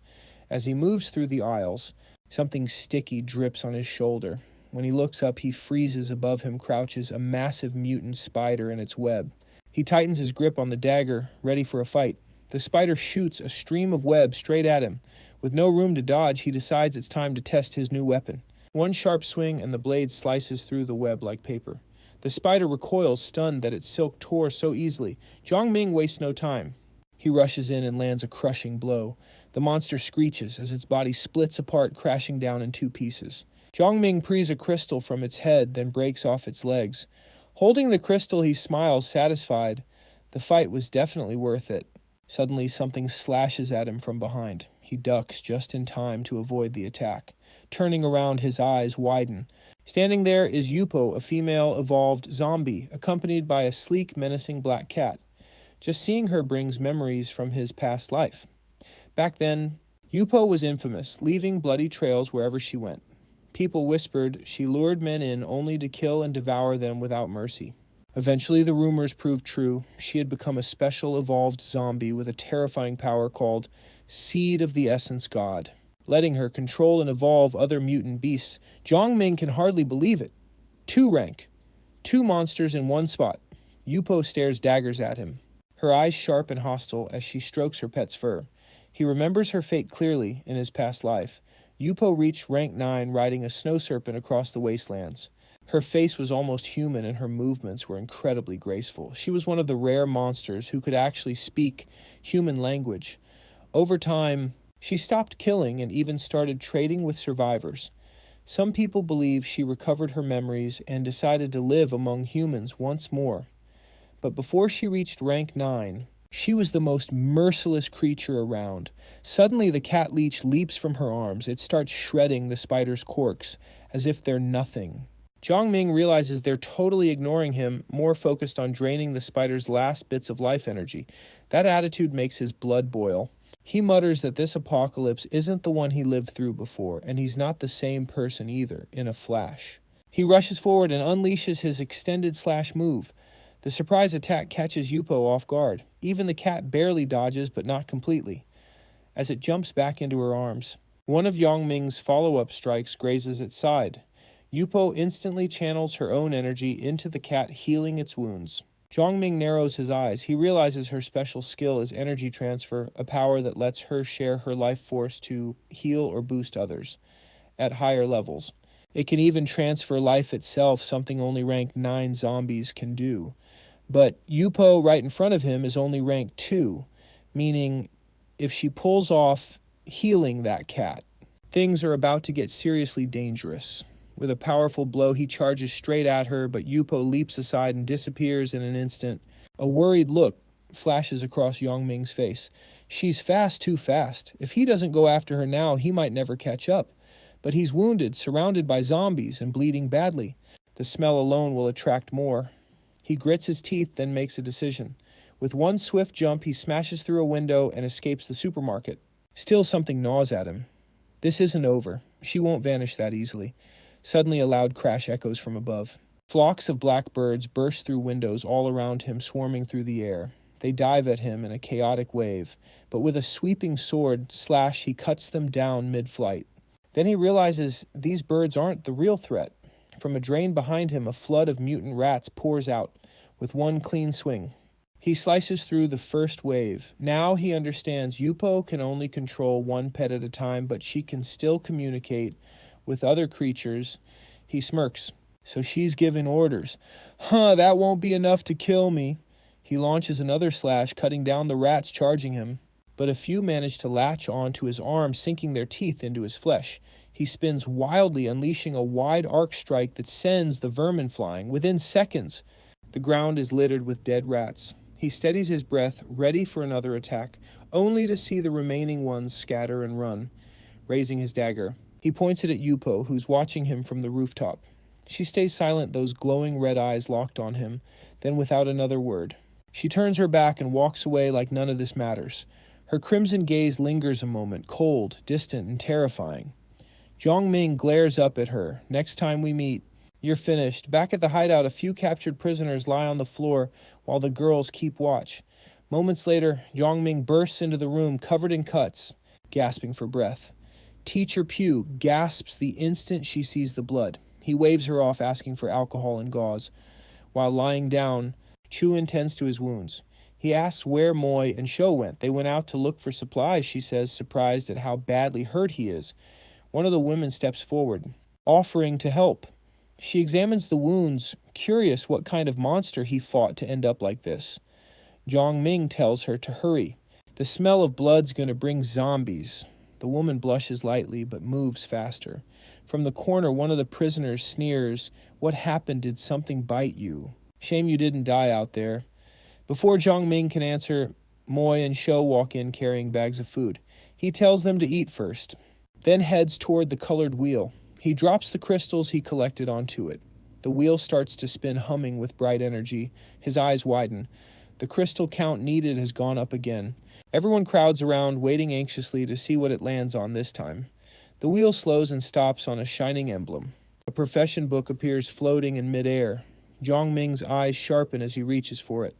As he moves through the aisles, something sticky drips on his shoulder. When he looks up, he freezes. Above him crouches a massive mutant spider in its web. He tightens his grip on the dagger, ready for a fight. The spider shoots a stream of web straight at him. With no room to dodge, he decides it's time to test his new weapon. One sharp swing and the blade slices through the web like paper. The spider recoils, stunned that its silk tore so easily. Zhongming wastes no time. He rushes in and lands a crushing blow. The monster screeches as its body splits apart, crashing down in 2 pieces. Zhongming prees a crystal from its head, then breaks off its legs. Holding the crystal, he smiles, satisfied. The fight was definitely worth it. Suddenly, something slashes at him from behind. He ducks just in time to avoid the attack. Turning around, his eyes widen. Standing there is Yupo, a female evolved zombie, accompanied by a sleek, menacing black cat. Just seeing her brings memories from his past life. Back then, Yupo was infamous, leaving bloody trails wherever she went. People whispered she lured men in only to kill and devour them without mercy. Eventually, the rumors proved true. She had become a special evolved zombie with a terrifying power called Seed of the Essence God, letting her control and evolve other mutant beasts. Zhongming can hardly believe it. 2 rank. 2 monsters in one spot. Yupo stares daggers at him, her eyes sharp and hostile as she strokes her pet's fur. He remembers her fate clearly in his past life. Yupo reached rank 9 riding a snow serpent across the wastelands. Her face was almost human and her movements were incredibly graceful. She was one of the rare monsters who could actually speak human language. Over time, she stopped killing and even started trading with survivors. Some people believe she recovered her memories and decided to live among humans once more. But before she reached rank 9, she was the most merciless creature around. Suddenly, the cat leech leaps from her arms. It starts shredding the spider's corks as if they're nothing. Zhongming realizes they're totally ignoring him, more focused on draining the spider's last bits of life energy. That attitude makes his blood boil. He mutters that this apocalypse isn't the one he lived through before, and he's not the same person either, in a flash. He rushes forward and unleashes his extended slash move. The surprise attack catches Yupo off guard. Even the cat barely dodges, but not completely, as it jumps back into her arms. One of Zhongming's follow-up strikes grazes its side. Yupo instantly channels her own energy into the cat, healing its wounds. Zhongming narrows his eyes. He realizes her special skill is energy transfer, a power that lets her share her life force to heal or boost others at higher levels. It can even transfer life itself, something only rank 9 zombies can do. But Yupo right in front of him is only rank 2, meaning if she pulls off healing that cat, things are about to get seriously dangerous. With a powerful blow, he charges straight at her, but Yupo leaps aside and disappears in an instant. A worried look flashes across Yongming's face. She's fast, too fast. If he doesn't go after her now, he might never catch up. But he's wounded, surrounded by zombies, and bleeding badly. The smell alone will attract more. He grits his teeth, then makes a decision. With one swift jump, he smashes through a window and escapes the supermarket. Still, something gnaws at him. This isn't over. She won't vanish that easily. Suddenly, a loud crash echoes from above. Flocks of blackbirds burst through windows all around him, swarming through the air. They dive at him in a chaotic wave, but with a sweeping sword slash, he cuts them down mid-flight. Then he realizes these birds aren't the real threat. From a drain behind him, a flood of mutant rats pours out with one clean swing. He slices through the first wave. Now he understands Yupo can only control one pet at a time, but she can still communicate with other creatures. He smirks. So she's giving orders. That won't be enough to kill me. He launches another slash, cutting down the rats charging him. But a few manage to latch onto his arm, sinking their teeth into his flesh. He spins wildly, unleashing a wide arc strike that sends the vermin flying. Within seconds, the ground is littered with dead rats. He steadies his breath, ready for another attack, only to see the remaining ones scatter and run. Raising his dagger, he points it at Yupo, who's watching him from the rooftop. She stays silent, those glowing red eyes locked on him, then without another word. She turns her back and walks away like none of this matters. Her crimson gaze lingers a moment, cold, distant, and terrifying. Zhongming glares up at her. Next time we meet, you're finished. Back at the hideout, a few captured prisoners lie on the floor while the girls keep watch. Moments later, Zhongming bursts into the room covered in cuts, gasping for breath. Teacher Pugh gasps the instant she sees the blood. He waves her off, asking for alcohol and gauze. While lying down, Chu tends to his wounds. He asks where Moy and Shou went. They went out to look for supplies, she says, surprised at how badly hurt he is. One of the women steps forward, offering to help. She examines the wounds, curious what kind of monster he fought to end up like this. Zhongming tells her to hurry. The smell of blood's going to bring zombies. The woman blushes lightly, but moves faster. From the corner, one of the prisoners sneers, "What happened? Did something bite you? Shame you didn't die out there." Before Zhongming can answer, Moy and Shou walk in carrying bags of food. He tells them to eat first, then heads toward the colored wheel. He drops the crystals he collected onto it. The wheel starts to spin, humming with bright energy. His eyes widen. The crystal count needed has gone up again. Everyone crowds around, waiting anxiously to see what it lands on this time. The wheel slows and stops on a shining emblem. A profession book appears floating in midair. Zhongming's eyes sharpen as he reaches for it.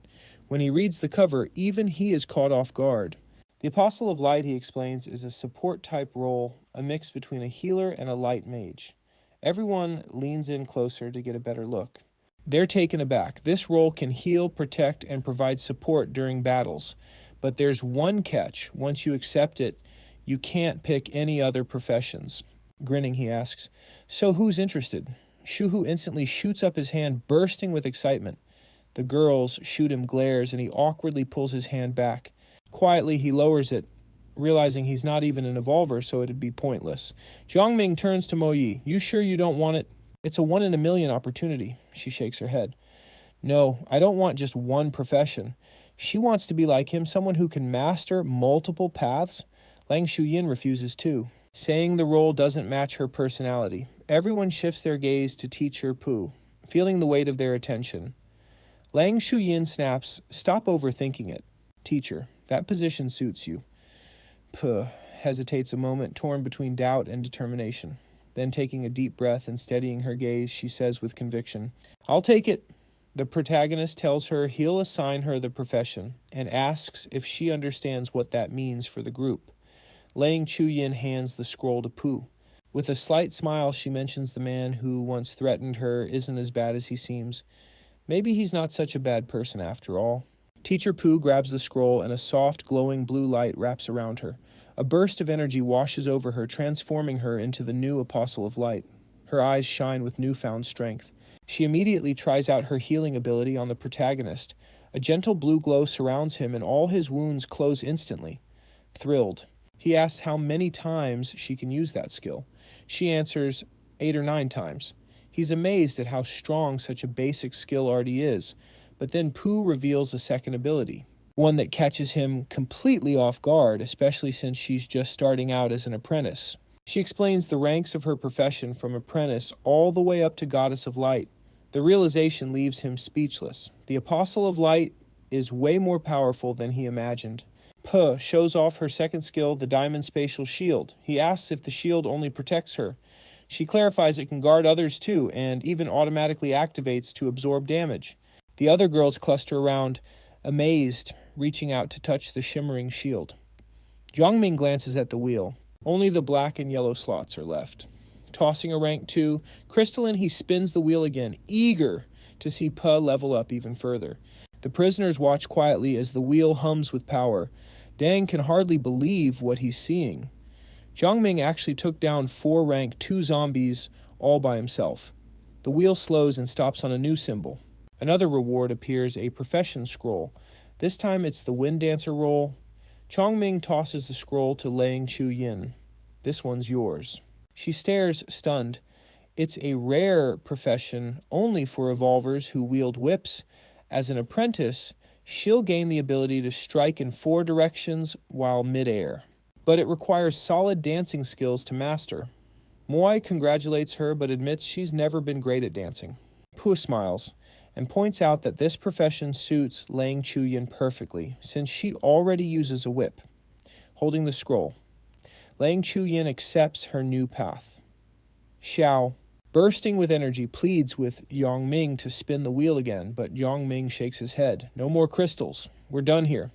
When he reads the cover, even he is caught off guard. The Apostle of Light, he explains, is a support-type role, a mix between a healer and a light mage. Everyone leans in closer to get a better look. They're taken aback. This role can heal, protect, and provide support during battles. But there's one catch. Once you accept it, you can't pick any other professions. Grinning, he asks, "So who's interested?" Shuhu instantly shoots up his hand, bursting with excitement. The girls shoot him glares, and he awkwardly pulls his hand back. Quietly, he lowers it, realizing he's not even an evolver, so it'd be pointless. Zhongming turns to Mo Yi. "You sure you don't want it? It's a 1 in a million opportunity." She shakes her head. "No, I don't want just one profession." She wants to be like him, someone who can master multiple paths. Lang Shuyin refuses too, saying the role doesn't match her personality. Everyone shifts their gaze to Teacher Pu, feeling the weight of their attention. Lang Shuyin snaps, "Stop overthinking it. Teacher, that position suits you." Puh hesitates a moment, torn between doubt and determination. Then, taking a deep breath and steadying her gaze, she says with conviction, "I'll take it." The protagonist tells her he'll assign her the profession and asks if she understands what that means for the group. Lang Chuyin hands the scroll to Pooh. With a slight smile, she mentions the man who once threatened her isn't as bad as he seems. Maybe he's not such a bad person after all. Teacher Pooh grabs the scroll and a soft, glowing blue light wraps around her. A burst of energy washes over her, transforming her into the new Apostle of Light. Her eyes shine with newfound strength. She immediately tries out her healing ability on the protagonist. A gentle blue glow surrounds him and all his wounds close instantly. Thrilled, he asks how many times she can use that skill. She answers, 8 or 9 times. He's amazed at how strong such a basic skill already is, but then Pooh reveals a second ability, one that catches him completely off guard, especially since she's just starting out as an apprentice. She explains the ranks of her profession from apprentice all the way up to Goddess of Light. The realization leaves him speechless. The Apostle of Light is way more powerful than he imagined. Puh shows off her second skill, the Diamond Spatial Shield. He asks if the shield only protects her. She clarifies it can guard others too, and even automatically activates to absorb damage. The other girls cluster around, amazed, reaching out to touch the shimmering shield. Jiangming glances at the wheel. Only the black and yellow slots are left. Tossing a rank 2, crystalline, he spins the wheel again, eager to see Puh level up even further. The prisoners watch quietly as the wheel hums with power. Dang can hardly believe what he's seeing. Jiangming actually took down 4 rank 2 zombies all by himself. The wheel slows and stops on a new symbol. Another reward appears, a profession scroll. This time it's the Wind Dancer roll. Chongming tosses the scroll to Lang Chu-yin. This one's yours. She stares, stunned. It's a rare profession only for evolvers who wield whips. As an apprentice, she'll gain the ability to strike in 4 directions while midair. But it requires solid dancing skills to master. Moi congratulates her but admits she's never been great at dancing. Pooh smiles and points out that this profession suits Lang Chu-yin perfectly, since she already uses a whip. Holding the scroll, Lang Chu-yin accepts her new path. Xiao, bursting with energy, pleads with Yongming to spin the wheel again, but Yongming shakes his head. No more crystals. We're done here.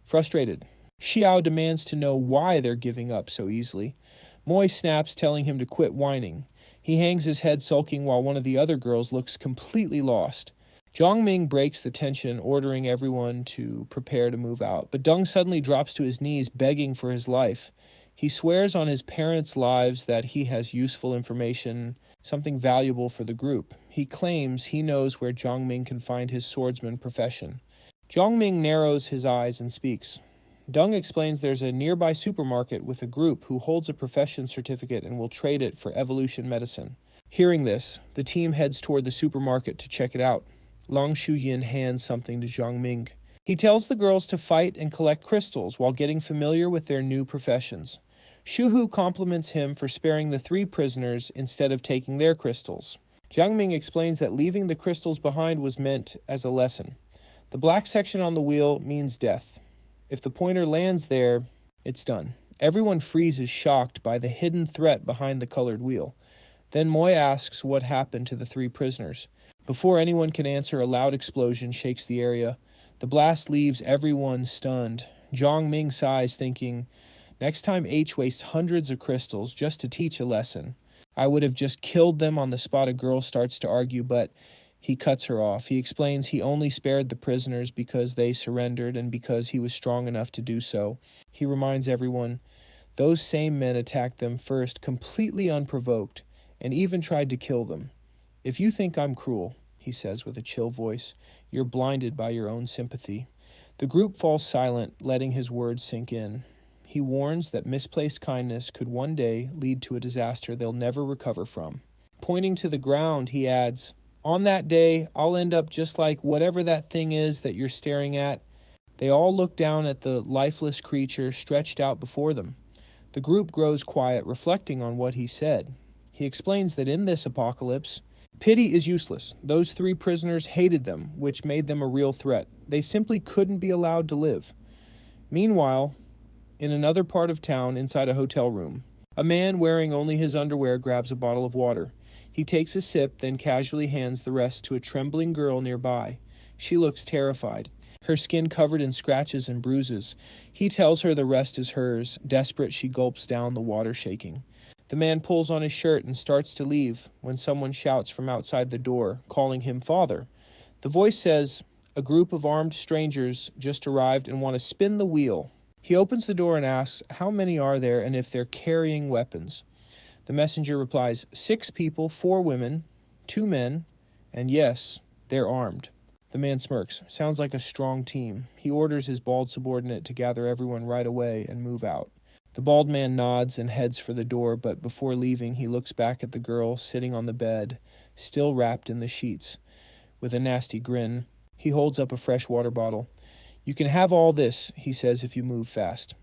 Frustrated, Xiao demands to know why they're giving up so easily. Moi snaps, telling him to quit whining. He hangs his head sulking while one of the other girls looks completely lost. Jiangming breaks the tension, ordering everyone to prepare to move out. But Deng suddenly drops to his knees, begging for his life. He swears on his parents' lives that he has useful information, something valuable for the group. He claims he knows where Jiangming can find his swordsman profession. Jiangming narrows his eyes and speaks. Deng explains there's a nearby supermarket with a group who holds a profession certificate and will trade it for evolution medicine. Hearing this, the team heads toward the supermarket to check it out. Lang Shuyin hands something to Jiangming. He tells the girls to fight and collect crystals while getting familiar with their new professions. Shuhu compliments him for sparing the 3 prisoners instead of taking their crystals. Jiangming explains that leaving the crystals behind was meant as a lesson. The black section on the wheel means death. If the pointer lands there, it's done. Everyone freezes, shocked by the hidden threat behind the colored wheel. Then Moi asks what happened to the 3 prisoners. Before anyone can answer, a loud explosion shakes the area. The blast leaves everyone stunned. Jiangming sighs, thinking, next time H wastes hundreds of crystals just to teach a lesson. I would have just killed them on the spot. A girl starts to argue, but he cuts her off. He explains he only spared the prisoners because they surrendered and because he was strong enough to do so. He reminds everyone, those same men attacked them first, completely unprovoked, and even tried to kill them. If you think I'm cruel, he says with a chill voice, you're blinded by your own sympathy. The group falls silent, letting his words sink in. He warns that misplaced kindness could one day lead to a disaster they'll never recover from. Pointing to the ground, he adds, on that day, I'll end up just like whatever that thing is that you're staring at. They all look down at the lifeless creature stretched out before them. The group grows quiet, reflecting on what he said. He explains that in this apocalypse, pity is useless. Those 3 prisoners hated them, which made them a real threat. They simply couldn't be allowed to live. Meanwhile, in another part of town, inside a hotel room, a man wearing only his underwear grabs a bottle of water. He takes a sip, then casually hands the rest to a trembling girl nearby. She looks terrified, her skin covered in scratches and bruises. He tells her the rest is hers. Desperate, she gulps down the water, shaking. The man pulls on his shirt and starts to leave when someone shouts from outside the door, calling him father. The voice says, a group of armed strangers just arrived and want to spin the wheel. He opens the door and asks how many are there and if they're carrying weapons. The messenger replies, 6 people, 4 women, 2 men, and yes, they're armed. The man smirks. Sounds like a strong team. He orders his bald subordinate to gather everyone right away and move out. The bald man nods and heads for the door, but before leaving, he looks back at the girl sitting on the bed, still wrapped in the sheets. With a nasty grin, he holds up a fresh water bottle. "You can have all this," he says, "if you move fast."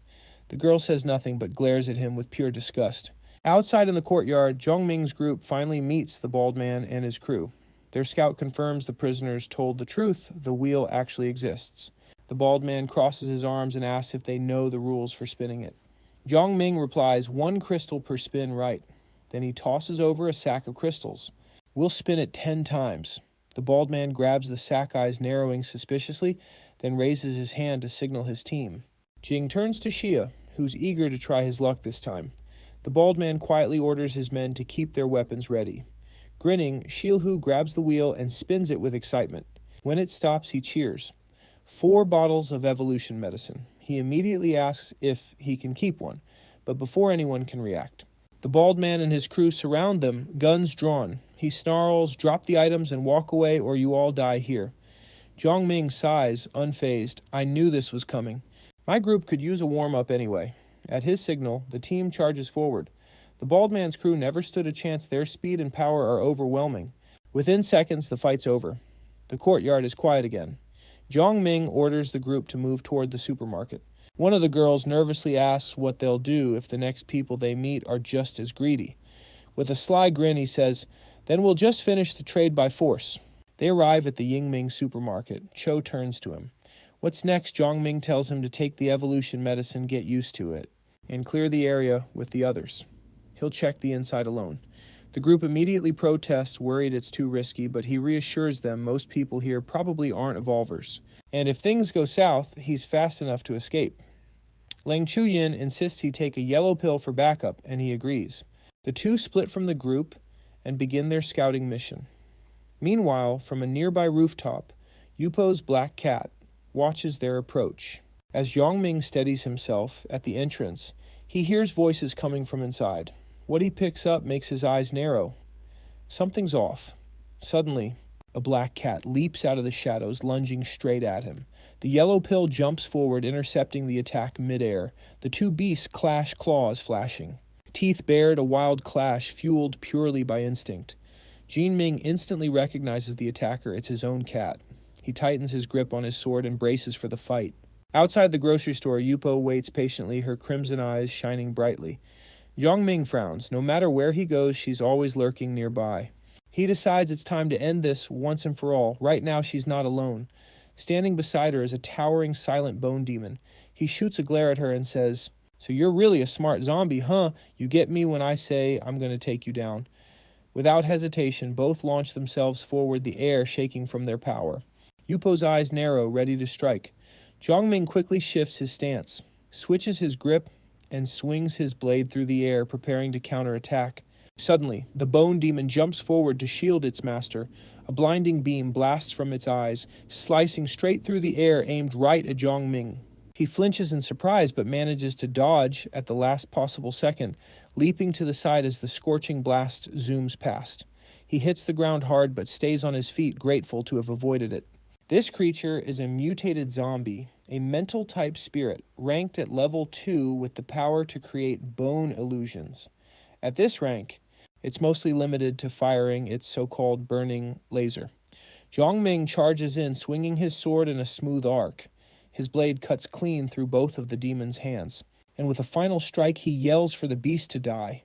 The girl says nothing but glares at him with pure disgust. Outside in the courtyard, Zhongming's group finally meets the bald man and his crew. Their scout confirms the prisoners told the truth. The wheel actually exists. The bald man crosses his arms and asks if they know the rules for spinning it. Zhongming replies, 1 crystal per spin right. Then he tosses over a sack of crystals. "We'll spin it 10 times. The bald man grabs the sack, eyes narrowing suspiciously, then raises his hand to signal his team. Jing turns to Xia, who's eager to try his luck this time. The bald man quietly orders his men to keep their weapons ready. Grinning, Shilhu grabs the wheel and spins it with excitement. When it stops, he cheers. 4 bottles of evolution medicine. He immediately asks if he can keep one, but before anyone can react. The bald man and his crew surround them, guns drawn. He snarls, "Drop the items and walk away or you all die here." Zhongming sighs, unfazed. "I knew this was coming. My group could use a warm-up anyway." At his signal, the team charges forward. The bald man's crew never stood a chance. Their speed and power are overwhelming. Within seconds, the fight's over. The courtyard is quiet again. Zhongming orders the group to move toward the supermarket. One of the girls nervously asks what they'll do if the next people they meet are just as greedy. With a sly grin, he says, "Then we'll just finish the trade by force." They arrive at the Yingming supermarket. Cho turns to him. What's next? Zhongming tells him to take the evolution medicine, get used to it, and clear the area with the others. He'll check the inside alone. The group immediately protests, worried it's too risky, but he reassures them most people here probably aren't evolvers. And if things go south, he's fast enough to escape. Lang Chuyin insists he take a yellow pill for backup, and he agrees. The two split from the group and begin their scouting mission. Meanwhile, from a nearby rooftop, Yupo's black cat watches their approach. As Zhongming steadies himself at the entrance, he hears voices coming from inside. What he picks up makes his eyes narrow. Something's off. Suddenly, a black cat leaps out of the shadows, lunging straight at him. The yellow pill jumps forward, intercepting the attack midair. The two beasts clash, claws flashing. Teeth bared, a wild clash fueled purely by instinct. Jinming instantly recognizes the attacker. It's his own cat. He tightens his grip on his sword and braces for the fight. Outside the grocery store, Yupo waits patiently, her crimson eyes shining brightly. Zhongming frowns. No matter where he goes, she's always lurking nearby. He decides it's time to end this once and for all. Right now, she's not alone. Standing beside her is a towering, silent bone demon. He shoots a glare at her and says, "So you're really a smart zombie, huh? You get me when I say I'm going to take you down." Without hesitation, both launch themselves forward, the air shaking from their power. Yupo's eyes narrow, ready to strike. Zhongming quickly shifts his stance, switches his grip, and swings his blade through the air, preparing to counterattack. Suddenly, the bone demon jumps forward to shield its master. A blinding beam blasts from its eyes, slicing straight through the air, aimed right at Zhongming. He flinches in surprise, but manages to dodge at the last possible second, leaping to the side as the scorching blast zooms past. He hits the ground hard, but stays on his feet, grateful to have avoided it. This creature is a mutated zombie, a mental-type spirit, ranked at level 2 with the power to create bone illusions. At this rank, it's mostly limited to firing its so-called burning laser. Zhongming charges in, swinging his sword in a smooth arc. His blade cuts clean through both of the demon's hands, and with a final strike, he yells for the beast to die.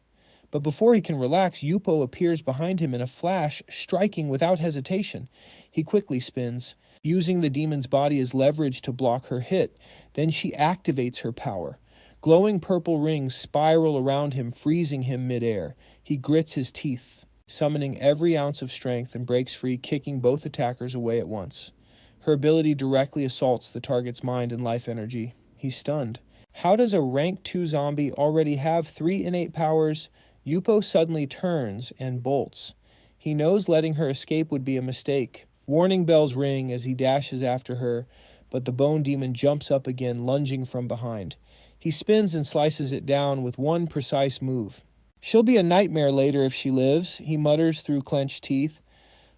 But before he can relax, Yupo appears behind him in a flash, striking without hesitation. He quickly spins, using the demon's body as leverage to block her hit. Then she activates her power. Glowing purple rings spiral around him, freezing him midair. He grits his teeth, summoning every ounce of strength, and breaks free, kicking both attackers away at once. Her ability directly assaults the target's mind and life energy. He's stunned. How does a rank 2 zombie already have 3 innate powers? Yupo suddenly turns and bolts. He knows letting her escape would be a mistake. Warning bells ring as he dashes after her, but the bone demon jumps up again, lunging from behind. He spins and slices it down with one precise move. "She'll be a nightmare later if she lives," he mutters through clenched teeth.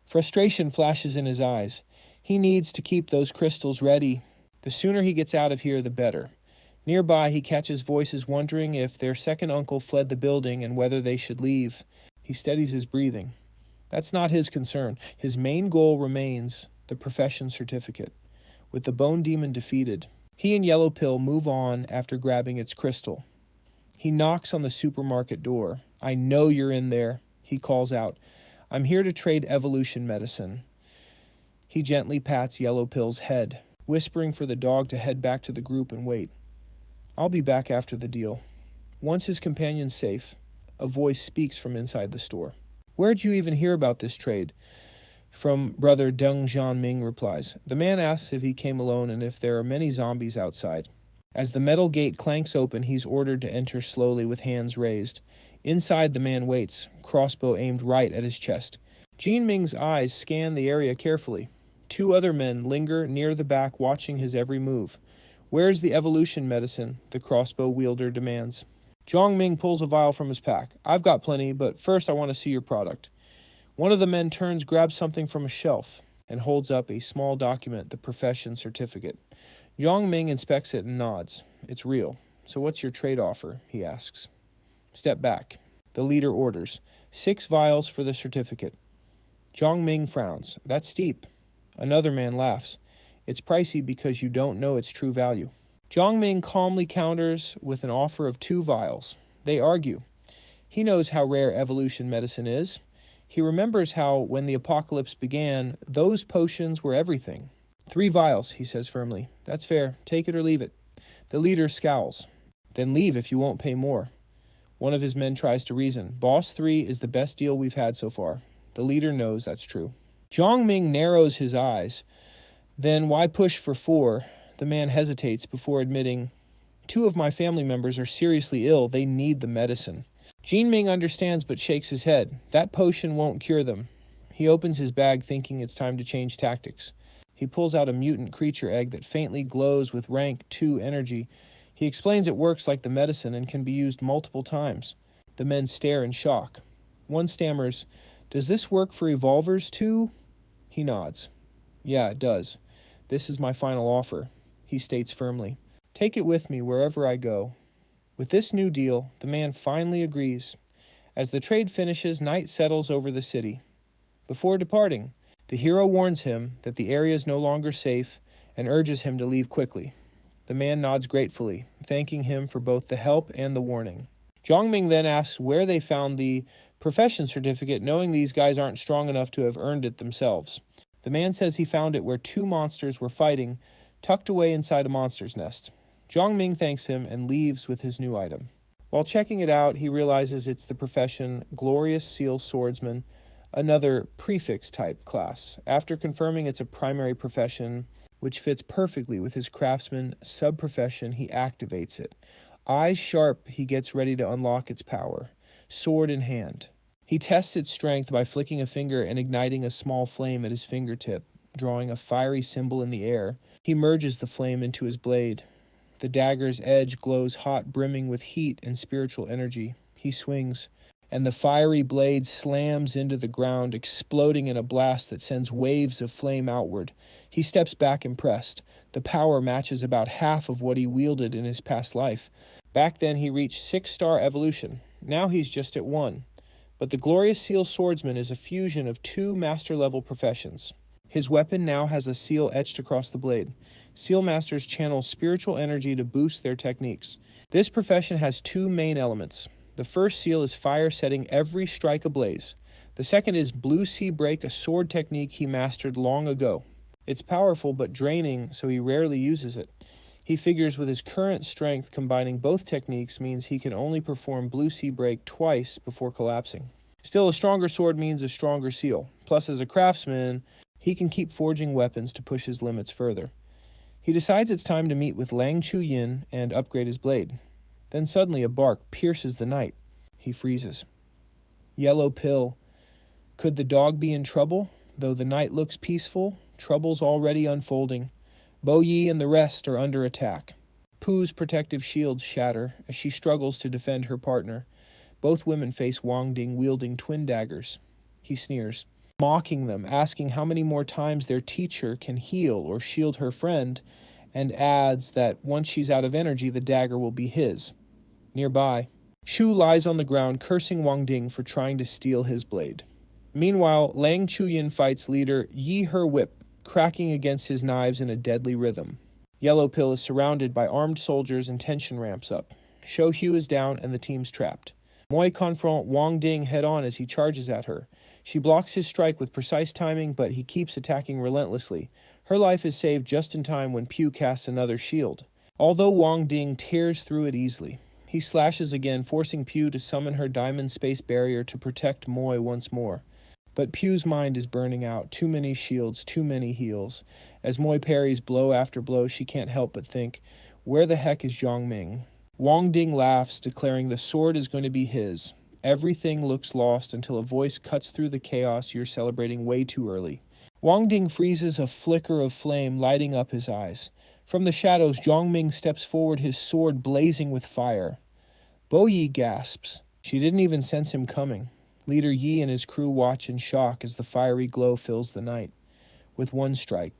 Frustration flashes in his eyes. He needs to keep those crystals ready. The sooner he gets out of here, the better. Nearby, he catches voices wondering if their second uncle fled the building and whether they should leave. He steadies his breathing. That's not his concern. His main goal remains the profession certificate. With the bone demon defeated, he and Yellow Pill move on after grabbing its crystal. He knocks on the supermarket door. "I know you're in there," he calls out. "I'm here to trade evolution medicine." He gently pats Yellow Pill's head, whispering for the dog to head back to the group and wait. "I'll be back after the deal." Once his companion's safe, a voice speaks from inside the store. "Where'd you even hear about this trade?" From brother Deng Jianming replies. The man asks if he came alone and if there are many zombies outside. As the metal gate clanks open, he's ordered to enter slowly with hands raised. Inside, the man waits, crossbow aimed right at his chest. Jianming's eyes scan the area carefully. Two other men linger near the back, watching his every move. "Where's the evolution medicine?" the crossbow wielder demands. Jiangming pulls a vial from his pack. "I've got plenty, but first I want to see your product." One of the men turns, grabs something from a shelf, and holds up a small document, the profession certificate. Jiangming inspects it and nods. "It's real. So what's your trade offer?" he asks. "Step back." The leader orders. 6 vials for the certificate. Jiangming frowns. "That's steep." Another man laughs. "It's pricey because you don't know its true value." Jiangming calmly counters with an offer of 2 vials. They argue. He knows how rare evolution medicine is. He remembers how, when the apocalypse began, those potions were everything. 3 vials, he says firmly. "That's fair. Take it or leave it." The leader scowls. "Then leave if you won't pay more." One of his men tries to reason. "Boss 3 is the best deal we've had so far." The leader knows that's true. Jiangming narrows his eyes. "Then why push for 4? The man hesitates before admitting, 2 of my family members are seriously ill. They need the medicine." Jianming understands but shakes his head. That potion won't cure them. He opens his bag thinking it's time to change tactics. He pulls out a mutant creature egg that faintly glows with rank 2 energy. He explains it works like the medicine and can be used multiple times. The men stare in shock. One stammers, "Does this work for evolvers too?" He nods. "Yeah, it does. This is my final offer," he states firmly. "Take it with me wherever I go." With this new deal, the man finally agrees. As the trade finishes, night settles over the city. Before departing, the hero warns him that the area is no longer safe and urges him to leave quickly. The man nods gratefully, thanking him for both the help and the warning. Jiangming then asks where they found the profession certificate, knowing these guys aren't strong enough to have earned it themselves. The man says he found it where 2 monsters were fighting, tucked away inside a monster's nest. Jiangming thanks him and leaves with his new item. While checking it out, he realizes it's the profession Glorious Seal Swordsman, another prefix-type class. After confirming it's a primary profession, which fits perfectly with his craftsman sub-profession, he activates it. Eyes sharp, he gets ready to unlock its power, sword in hand. He tests its strength by flicking a finger and igniting a small flame at his fingertip, drawing a fiery symbol in the air. He merges the flame into his blade. The dagger's edge glows hot, brimming with heat and spiritual energy. He swings, and the fiery blade slams into the ground, exploding in a blast that sends waves of flame outward. He steps back impressed. The power matches about half of what he wielded in his past life. Back then he reached 6-star evolution. Now he's just at 1. But the Glorious Seal Swordsman is a fusion of 2 master-level professions. His weapon now has a seal etched across the blade. Seal masters channel spiritual energy to boost their techniques. This profession has 2 main elements. The first seal is fire, setting every strike ablaze. The second is Blue Sea Break, a sword technique he mastered long ago. It's powerful but draining, so he rarely uses it. He figures with his current strength, combining both techniques means he can only perform Blue Sea Break twice before collapsing. Still, a stronger sword means a stronger seal. Plus, as a craftsman, he can keep forging weapons to push his limits further. He decides it's time to meet with Lang Chu-yin and upgrade his blade. Then suddenly a bark pierces the night. He freezes. Yellow Pill. Could the dog be in trouble? Though the night looks peaceful, trouble's already unfolding. Bo Yi and the rest are under attack. Pooh's protective shields shatter as she struggles to defend her partner. Both women face Wang Ding wielding twin daggers. He sneers, mocking them, asking how many more times their teacher can heal or shield her friend, and adds that once she's out of energy, the dagger will be his. Nearby, Shu lies on the ground cursing Wang Ding for trying to steal his blade. Meanwhile, Lang Chuyin fights leader Yi Her Whip, cracking against his knives in a deadly rhythm. Yellow Pill is surrounded by armed soldiers and tension ramps up. Shou Hu is down and the team's trapped. Moi confronts Wang Ding head-on as he charges at her. She blocks his strike with precise timing, but he keeps attacking relentlessly. Her life is saved just in time when Pu casts another shield, although Wang Ding tears through it easily. He slashes again, forcing Pu to summon her diamond space barrier to protect Moi once more. But Pu's mind is burning out. Too many shields, too many heals. As Moi parries blow after blow, she can't help but think, where the heck is Zhongming? Wang Ding laughs, declaring the sword is going to be his. Everything looks lost until a voice cuts through the chaos. You're celebrating way too early. Wang Ding freezes, a flicker of flame lighting up his eyes. From the shadows, Zhongming steps forward, his sword blazing with fire. Bo Yi gasps. She didn't even sense him coming. Leader Yi and his crew watch in shock as the fiery glow fills the night. With one strike,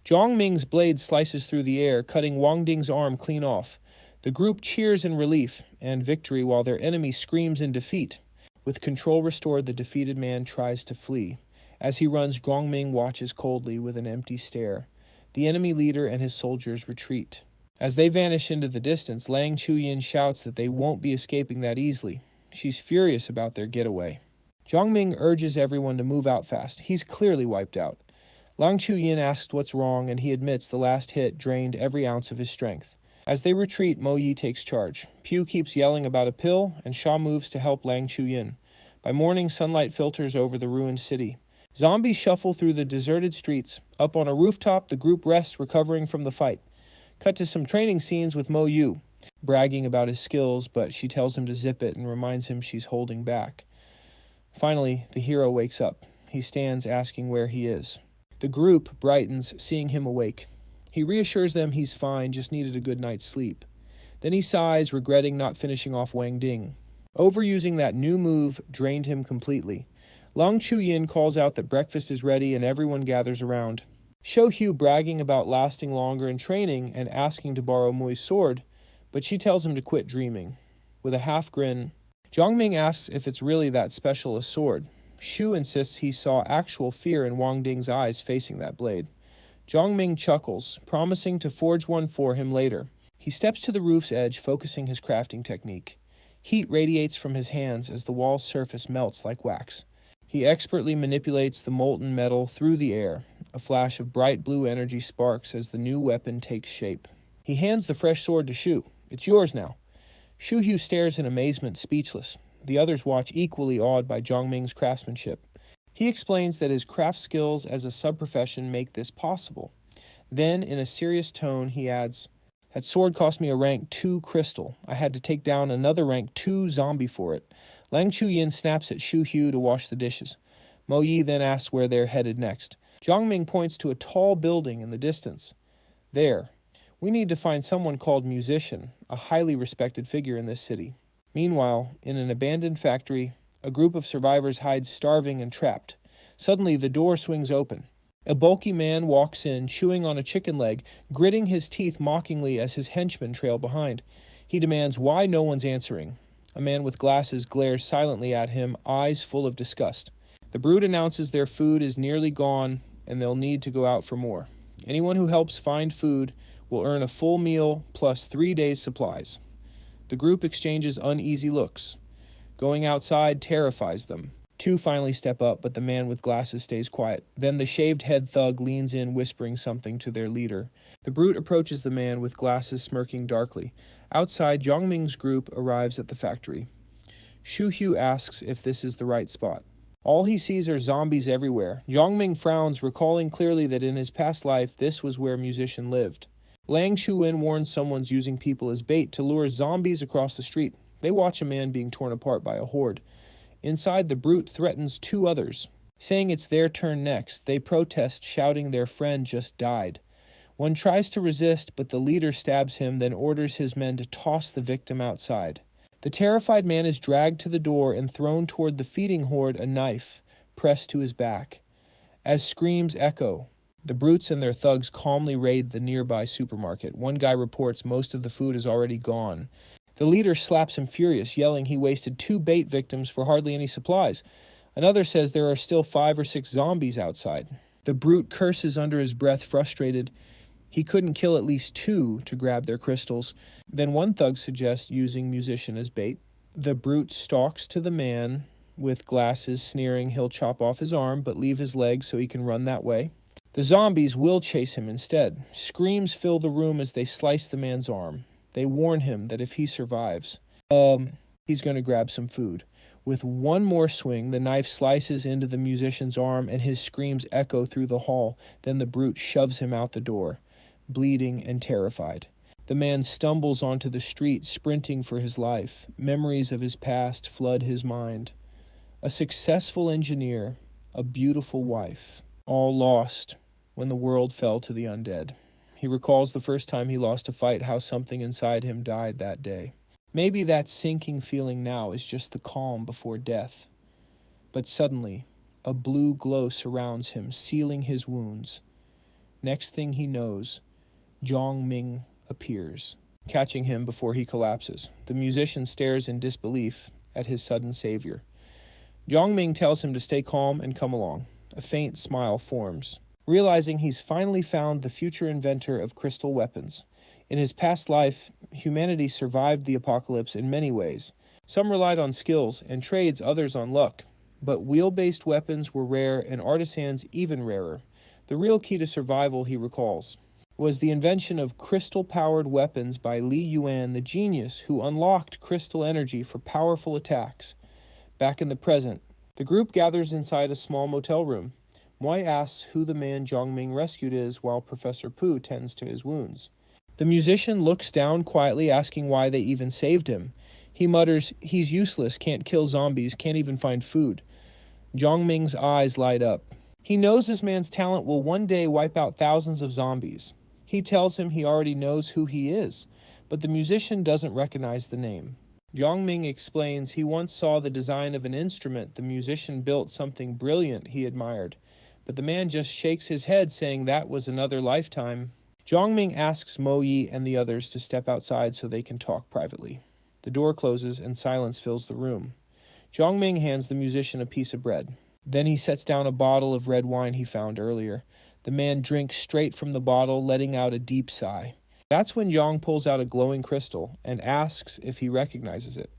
Zhongming's blade slices through the air, cutting Wang Ding's arm clean off. The group cheers in relief and victory while their enemy screams in defeat. With control restored, the defeated man tries to flee. As he runs, Zhongming watches coldly with an empty stare. The enemy leader and his soldiers retreat. As they vanish into the distance, Lang Chuyin shouts that they won't be escaping that easily. She's furious about their getaway. Zhongming urges everyone to move out fast. He's clearly wiped out. Lang Chuyin asks what's wrong, and he admits the last hit drained every ounce of his strength. As they retreat, Mo Yi takes charge. Pu keeps yelling about a pill, and Sha moves to help Lang Chuyin. By morning, sunlight filters over the ruined city. Zombies shuffle through the deserted streets. Up on a rooftop, the group rests, recovering from the fight. Cut to some training scenes with Mo Yu, bragging about his skills, but she tells him to zip it and reminds him she's holding back. Finally, the hero wakes up. He stands asking where he is. The group brightens, seeing him awake. He reassures them he's fine, just needed a good night's sleep. Then he sighs, regretting not finishing off Wang Ding. Overusing that new move drained him completely. Lang Chuyin calls out that breakfast is ready and everyone gathers around. Shou Hu bragging about lasting longer in training and asking to borrow Moi's sword, but she tells him to quit dreaming. With a half grin, Zhongming asks if it's really that special a sword. Shu insists he saw actual fear in Wang Ding's eyes facing that blade. Zhongming chuckles, promising to forge one for him later. He steps to the roof's edge, focusing his crafting technique. Heat radiates from his hands as the wall's surface melts like wax. He expertly manipulates the molten metal through the air. A flash of bright blue energy sparks as the new weapon takes shape. He hands the fresh sword to Shu. It's yours now. Shou Hu stares in amazement, speechless. The others watch, equally awed by Zhongming's craftsmanship. He explains that his craft skills as a sub-profession make this possible. Then, in a serious tone, he adds, "That sword cost me a rank 2 crystal. I had to take down another rank 2 zombie for it." Lang Chuyin snaps at Shou Hu to wash the dishes. Mo Yi then asks where they're headed next. Zhongming points to a tall building in the distance. There. We need to find someone called Musician, a highly respected figure in this city. Meanwhile, in an abandoned factory, a group of survivors hides starving and trapped. Suddenly, the door swings open. A bulky man walks in, chewing on a chicken leg, gritting his teeth mockingly as his henchmen trail behind. He demands why no one's answering. A man with glasses glares silently at him, eyes full of disgust. The brute announces their food is nearly gone and they'll need to go out for more. Anyone who helps find food will earn a full meal plus 3 days' supplies. The group exchanges uneasy looks. Going outside terrifies them. 2 finally step up, but the man with glasses stays quiet. Then the shaved head thug leans in, whispering something to their leader. The brute approaches the man with glasses, smirking darkly. Outside, Zhongming's group arrives at the factory. Shou Hu asks if this is the right spot. All he sees are zombies everywhere. Zhongming frowns, recalling clearly that in his past life, this was where Musician lived. Lang Chuyin warns someone's using people as bait to lure zombies across the street. They watch a man being torn apart by a horde. Inside, the brute threatens 2 others. Saying it's their turn next, they protest, shouting their friend just died. One tries to resist, but the leader stabs him, then orders his men to toss the victim outside. The terrified man is dragged to the door and thrown toward the feeding horde, a knife pressed to his back. As screams echo, The brutes and their thugs calmly raid the nearby supermarket. One guy reports most of the food is already gone. The leader slaps him furious, yelling he wasted 2 bait victims for hardly any supplies. Another says there are still 5 or 6 zombies outside. The brute curses under his breath, frustrated. He couldn't kill at least 2 to grab their crystals. Then one thug suggests using musician as bait. The brute stalks to the man with glasses, sneering he'll chop off his arm but leave his leg so he can run that way. The zombies will chase him instead. Screams fill the room as they slice the man's arm. They warn him that if he survives, he's going to grab some food. With one more swing, the knife slices into the musician's arm and his screams echo through the hall. Then the brute shoves him out the door, bleeding and terrified. The man stumbles onto the street, sprinting for his life. Memories of his past flood his mind. A successful engineer, a beautiful wife, all lost when the world fell to the undead. He recalls the first time he lost a fight, how something inside him died that day. Maybe that sinking feeling now is just the calm before death. But suddenly, a blue glow surrounds him, sealing his wounds. Next thing he knows, Zhong Ming appears, catching him before he collapses. The musician stares in disbelief at his sudden savior. Zhong Ming tells him to stay calm and come along. A faint smile forms, realizing he's finally found the future inventor of crystal weapons. In his past life, humanity survived the apocalypse in many ways. Some relied on skills and trades, others on luck. But wheel-based weapons were rare and artisans even rarer. The real key to survival, he recalls, was the invention of crystal-powered weapons by Li Yuan, the genius who unlocked crystal energy for powerful attacks. Back in the present, the group gathers inside a small motel room. Moi asks who the man Zhong Ming rescued is while Professor Pu tends to his wounds. The musician looks down quietly, asking why they even saved him. He mutters, he's useless, can't kill zombies, can't even find food. Zhong Ming's eyes light up. He knows this man's talent will one day wipe out thousands of zombies. He tells him he already knows who he is, but the musician doesn't recognize the name. Zhong Ming explains he once saw the design of an instrument the musician built, something brilliant he admired. But the man just shakes his head, saying that was another lifetime. Zhong Ming asks Mo Yi and the others to step outside so they can talk privately. The door closes and silence fills the room. Zhong Ming hands the musician a piece of bread. Then he sets down a bottle of red wine he found earlier. The man drinks straight from the bottle, letting out a deep sigh. That's when Zhong pulls out a glowing crystal and asks if he recognizes it.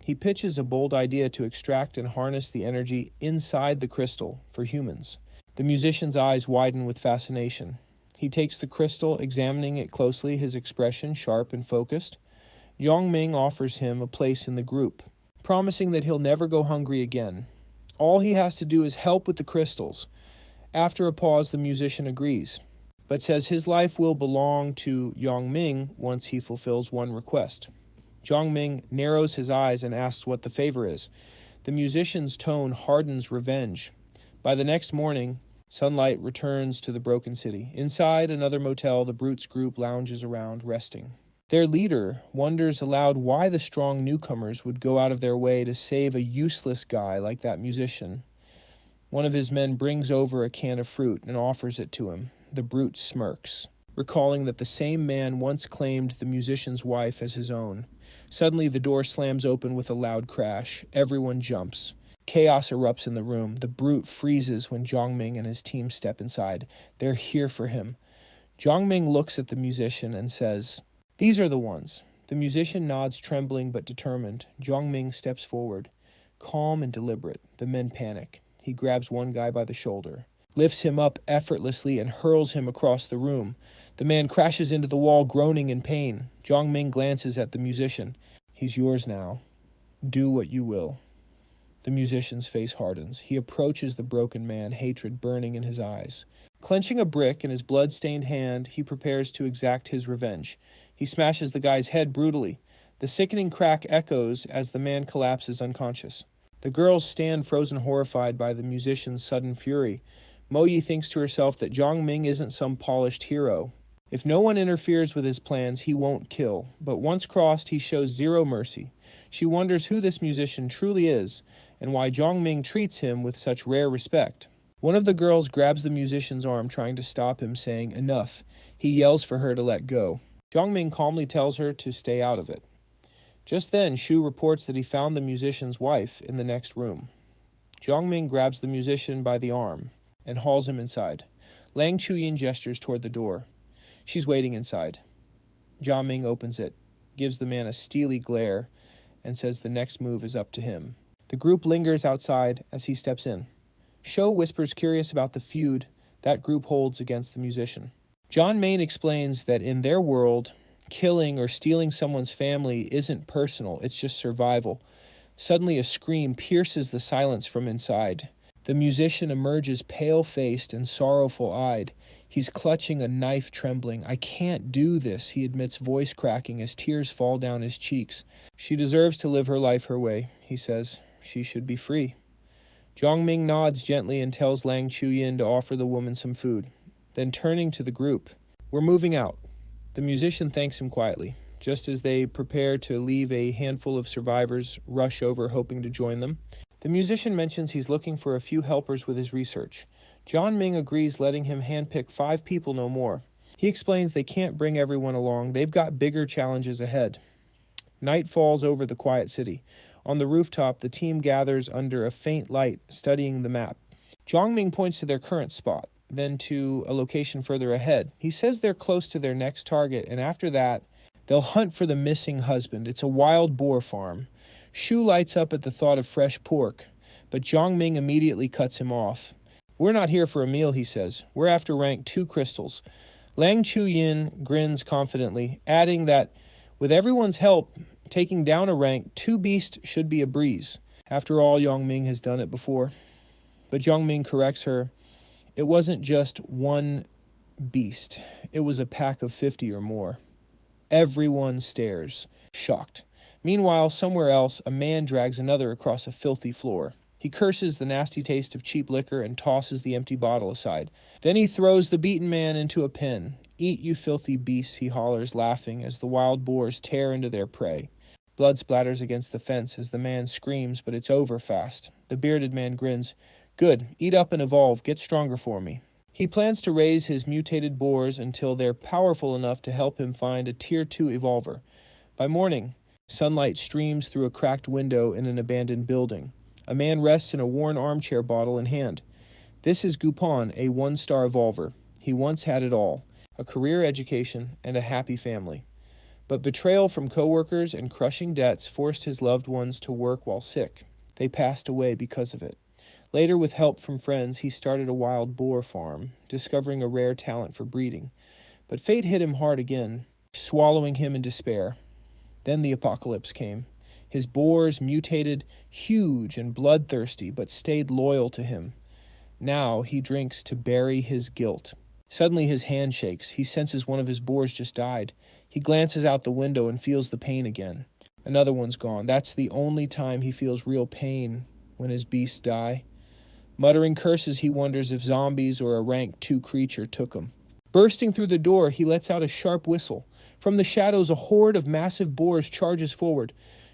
He pitches a bold idea to extract and harness the energy inside the crystal for humans. The musician's eyes widen with fascination. He takes the crystal, examining it closely, his expression sharp and focused. Zhong Ming offers him a place in the group, promising that he'll never go hungry again. All he has to do is help with the crystals. After a pause, the musician agrees, but says his life will belong to Zhong Ming once he fulfills one request. Zhong Ming narrows his eyes and asks what the favor is. The musician's tone hardens revenge. By the next morning, sunlight returns to the broken city. Inside another motel, the brutes group lounges around, resting. Their leader wonders aloud why the strong newcomers would go out of their way to save a useless guy like that musician. One of his men brings over a can of fruit and offers it to him. The brute smirks, recalling that the same man once claimed the musician's wife as his own. Suddenly, the door slams open with a loud crash. Everyone jumps. Chaos erupts in the room. The brute freezes when Zhong Ming and his team step inside. They're here for him. Zhong Ming looks at the musician and says, "These are the ones." The musician nods, trembling but determined. Zhong Ming steps forward, calm and deliberate. The men panic. He grabs one guy by the shoulder, lifts him up effortlessly, and hurls him across the room. The man crashes into the wall, groaning in pain. Zhong Ming glances at the musician. "He's yours now. Do what you will." The musician's face hardens. He approaches the broken man, hatred burning in his eyes. Clenching a brick in his blood-stained hand, he prepares to exact his revenge. He smashes the guy's head brutally. The sickening crack echoes as the man collapses unconscious. The girls stand frozen, horrified by the musician's sudden fury. Mo Yi thinks to herself that Zhong Ming isn't some polished hero. If no one interferes with his plans, he won't kill. But once crossed, he shows zero mercy. She wonders who this musician truly is, and why Zhong Ming treats him with such rare respect. One of the girls grabs the musician's arm, trying to stop him, saying, "Enough." He yells for her to let go. Jiangming calmly tells her to stay out of it. Just then, Shu reports that he found the musician's wife in the next room. Jiangming grabs the musician by the arm and hauls him inside. Lang Chuyin gestures toward the door. She's waiting inside. Jiangming opens it, gives the man a steely glare, and says the next move is up to him. The group lingers outside as he steps in. Shou whispers curious about the feud that group holds against the musician. John Main explains that in their world, killing or stealing someone's family isn't personal, it's just survival. Suddenly a scream pierces the silence from inside. The musician emerges pale-faced and sorrowful-eyed. He's clutching a knife, trembling. "I can't do this," he admits, voice cracking as tears fall down his cheeks. "She deserves to live her life her way," he says. "She should be free." Jiangming nods gently and tells Lang Chuyin to offer the woman some food. Then turning to the group, "We're moving out." The musician thanks him quietly. Just as they prepare to leave, a handful of survivors rush over, hoping to join them. The musician mentions he's looking for a few helpers with his research. John Ming agrees, letting him handpick 5 people, no more. He explains they can't bring everyone along. They've got bigger challenges ahead. Night falls over the quiet city. On the rooftop, the team gathers under a faint light, studying the map. Jiangming points to their current spot, then to a location further ahead. He says they're close to their next target, and after that, they'll hunt for the missing husband. It's a wild boar farm. Shu lights up at the thought of fresh pork, but Jiangming immediately cuts him off. "We're not here for a meal," he says. "We're after rank 2 crystals." Lang Chuyin grins confidently, adding that with everyone's help, taking down a rank 2 beast should be a breeze. After all, Jiangming has done it before. But Jiangming corrects her. It wasn't just one beast. It was a pack of 50 or more. Everyone stares, shocked. Meanwhile, somewhere else, a man drags another across a filthy floor. He curses the nasty taste of cheap liquor and tosses the empty bottle aside. Then he throws the beaten man into a pen. "Eat, you filthy beasts," he hollers, laughing, as the wild boars tear into their prey. Blood splatters against the fence as the man screams, but it's over fast. The bearded man grins. "Good, eat up and evolve, get stronger for me." He plans to raise his mutated boars until they're powerful enough to help him find a Tier 2 evolver. By morning, sunlight streams through a cracked window in an abandoned building. A man rests in a worn armchair, bottle in hand. This is Gupon, a 1-star evolver. He once had it all, a career, education, and a happy family. But betrayal from coworkers and crushing debts forced his loved ones to work while sick. They passed away because of it. Later, with help from friends, he started a wild boar farm, discovering a rare talent for breeding. But fate hit him hard again, swallowing him in despair. Then the apocalypse came. His boars mutated, huge and bloodthirsty, but stayed loyal to him. Now he drinks to bury his guilt. Suddenly his hand shakes. He senses one of his boars just died. He glances out the window and feels the pain again. Another one's gone. That's the only time he feels real pain, when his beasts die. Muttering curses, he wonders if zombies or a rank 2 creature took him. Bursting through the door, he lets out a sharp whistle. From the shadows, a horde of massive boars charges forward.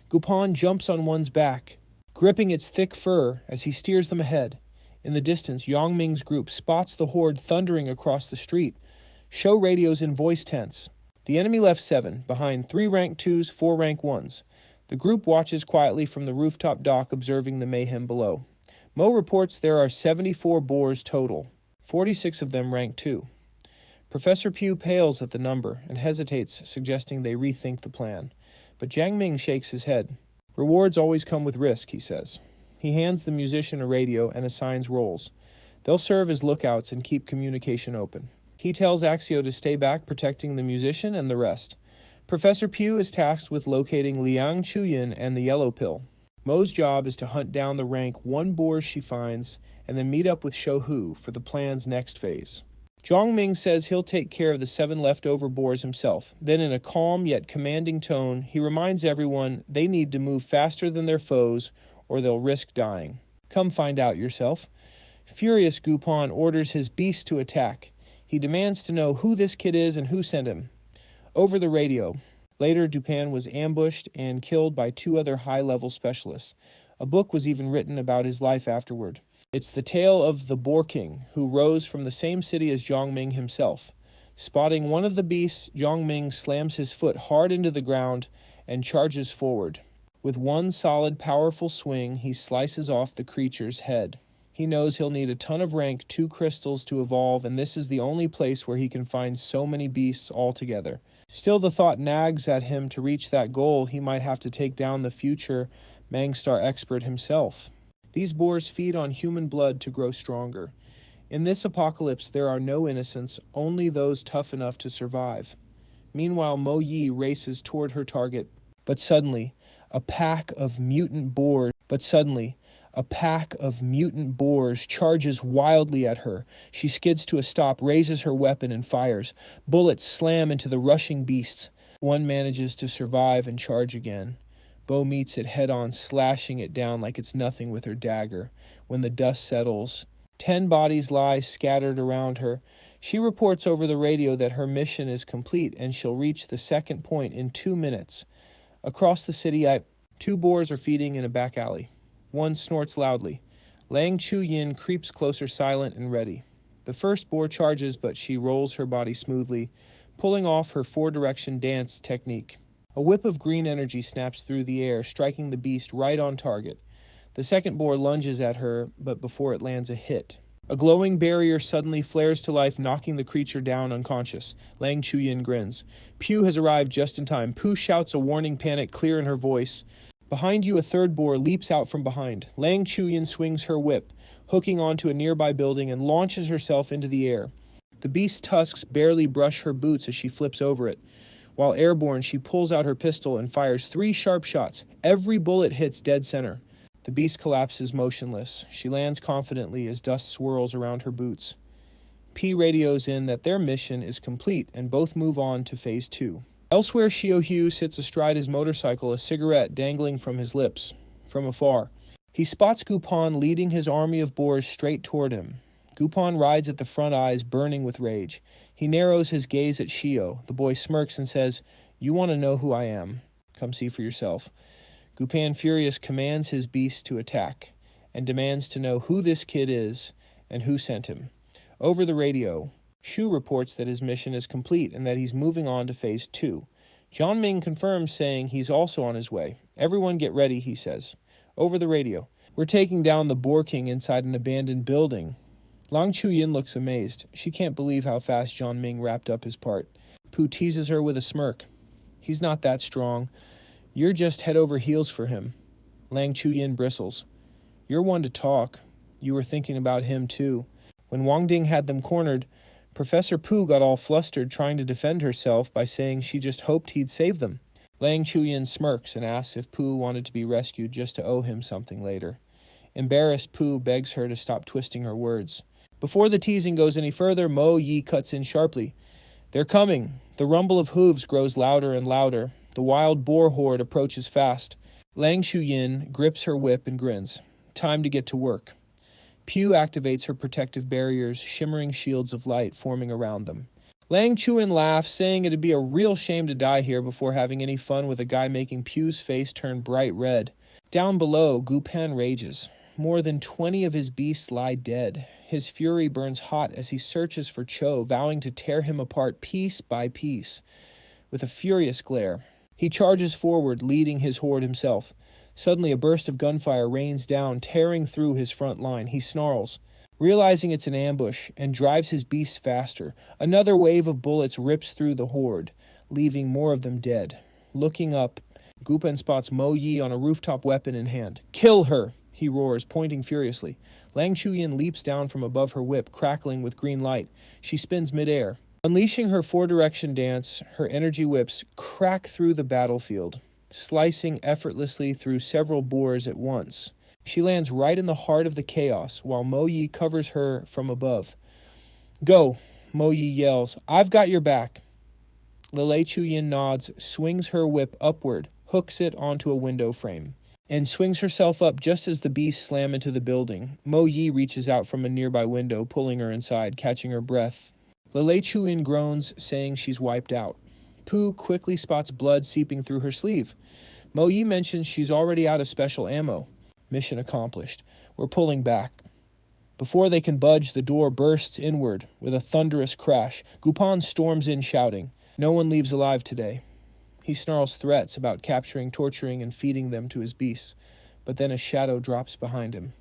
Gupon jumps on one's back, gripping its thick fur as he steers them ahead. In the distance, Yongming's group spots the horde thundering across the street. Show radios in voice tense. The enemy left 7, behind 3 rank 2s, 4 rank 1s. The group watches quietly from the rooftop dock, observing the mayhem below. Mo reports there are 74 boars total, 46 of them rank 2. Professor Pugh pales at the number and hesitates, suggesting they rethink the plan. But Jiang Ming shakes his head. "Rewards always come with risk," he says. He hands the musician a radio and assigns roles. They'll serve as lookouts and keep communication open. He tells Axio to stay back, protecting the musician and the rest. Professor Pugh is tasked with locating Liang Chuyin and the yellow pill. Mo's job is to hunt down the rank 1 boars she finds and then meet up with Shou Hu for the plan's next phase. Zhang Ming says he'll take care of the 7 leftover boars himself. Then in a calm yet commanding tone, he reminds everyone they need to move faster than their foes or they'll risk dying. "Come find out yourself." Furious, Gupon orders his beast to attack. He demands to know who this kid is and who sent him. Over the radio. Later, Dupin was ambushed and killed by 2 other high-level specialists. A book was even written about his life afterward. It's the tale of the Boar King, who rose from the same city as Zhang Ming himself. Spotting one of the beasts, Zhang Ming slams his foot hard into the ground and charges forward. With one solid, powerful swing, he slices off the creature's head. He knows he'll need a ton of rank 2 crystals to evolve, and this is the only place where he can find so many beasts all together. Still, the thought nags at him to reach that goal, he might have to take down the future Mangstar expert himself. These boars feed on human blood to grow stronger. In this apocalypse, there are no innocents, only those tough enough to survive. Meanwhile, Mo Yi races toward her target, but suddenly, a pack of mutant boars charges wildly at her. She skids to a stop, raises her weapon, and fires. Bullets slam into the rushing beasts. One manages to survive and charge again. Bo meets it head-on, slashing it down like it's nothing with her dagger. When the dust settles, 10 bodies lie scattered around her. She reports over the radio that her mission is complete and she'll reach the second point in 2 minutes. Across the city, 2 boars are feeding in a back alley. One snorts loudly. Lang Chu-yin creeps closer, silent and ready. The first boar charges, but she rolls her body smoothly, pulling off her 4-direction dance technique. A whip of green energy snaps through the air, striking the beast right on target. The second boar lunges at her, but before it lands a hit, a glowing barrier suddenly flares to life, knocking the creature down unconscious. Lang Chu-yin grins. Pew has arrived just in time. Pooh shouts a warning, panic clear in her voice. Behind you, a third boar leaps out from behind. Lang Chu-yin swings her whip, hooking onto a nearby building, and launches herself into the air. The beast's tusks barely brush her boots as she flips over it. While airborne, she pulls out her pistol and fires 3 sharp shots. Every bullet hits dead center. The beast collapses motionless. She lands confidently as dust swirls around her boots. P radios in that their mission is complete, and both move on to Phase 2. Elsewhere, Xiao Hu sits astride his motorcycle, a cigarette dangling from his lips. From afar, he spots Gupan leading his army of boars straight toward him. Gupan rides at the front, eyes burning with rage. He narrows his gaze at Xiao. The boy smirks and says, "You want to know who I am? Come see for yourself." Gupan, furious, commands his beast to attack and demands to know who this kid is and who sent him. Over the radio, Shu reports that his mission is complete and that he's moving on to Phase 2. Zhang Ming confirms, saying he's also on his way. "Everyone get ready," he says. Over the radio, "We're taking down the Boar King inside an abandoned building." Lang Chu-yin looks amazed. She can't believe how fast Zhang Ming wrapped up his part. Pooh teases her with a smirk. "He's not that strong. You're just head over heels for him." Lang Chu-yin bristles. "You're one to talk. You were thinking about him too." When Wang Ding had them cornered, Professor Pooh got all flustered, trying to defend herself by saying she just hoped he'd save them. Lang Chu-yin smirks and asks if Pooh wanted to be rescued just to owe him something later. Embarrassed, Pooh begs her to stop twisting her words. Before the teasing goes any further, Mo Yi cuts in sharply. "They're coming." The rumble of hooves grows louder and louder. The wild boar horde approaches fast. Lang Chu-yin grips her whip and grins. Time to get to work. Pew activates her protective barriers, shimmering shields of light forming around them. Lang Chu-yin laughs, saying it'd be a real shame to die here before having any fun with a guy making Pew's face turn bright red. Down below, Gupan rages. More than 20 of his beasts lie dead. His fury burns hot as he searches for Cho, vowing to tear him apart piece by piece. With a furious glare, he charges forward, leading his horde himself. Suddenly, a burst of gunfire rains down, tearing through his front line. He snarls, realizing it's an ambush, and drives his beasts faster. Another wave of bullets rips through the horde, leaving more of them dead. Looking up, Gupan spots Mo Yi on a rooftop, weapon in hand. "Kill her!" he roars, pointing furiously. Lang Chu-yin leaps down from above her whip, crackling with green light. She spins midair. Unleashing her 4-direction dance, her energy whips crack through the battlefield, slicing effortlessly through several boars at once. She lands right in the heart of the chaos, while Mo Yi covers her from above. "Go," Mo Yi yells. "I've got your back." Lei Chu-yin nods, swings her whip upward, hooks it onto a window frame, and swings herself up just as the beasts slam into the building. Mo Yi reaches out from a nearby window, pulling her inside, catching her breath. Lei Chu-yin groans, saying she's wiped out. Pooh quickly spots blood seeping through her sleeve. Mo Yi mentions she's already out of special ammo. Mission accomplished. We're pulling back. Before they can budge, the door bursts inward with a thunderous crash. Gupan storms in shouting, "No one leaves alive today." He snarls threats about capturing, torturing, and feeding them to his beasts, but then a shadow drops behind him.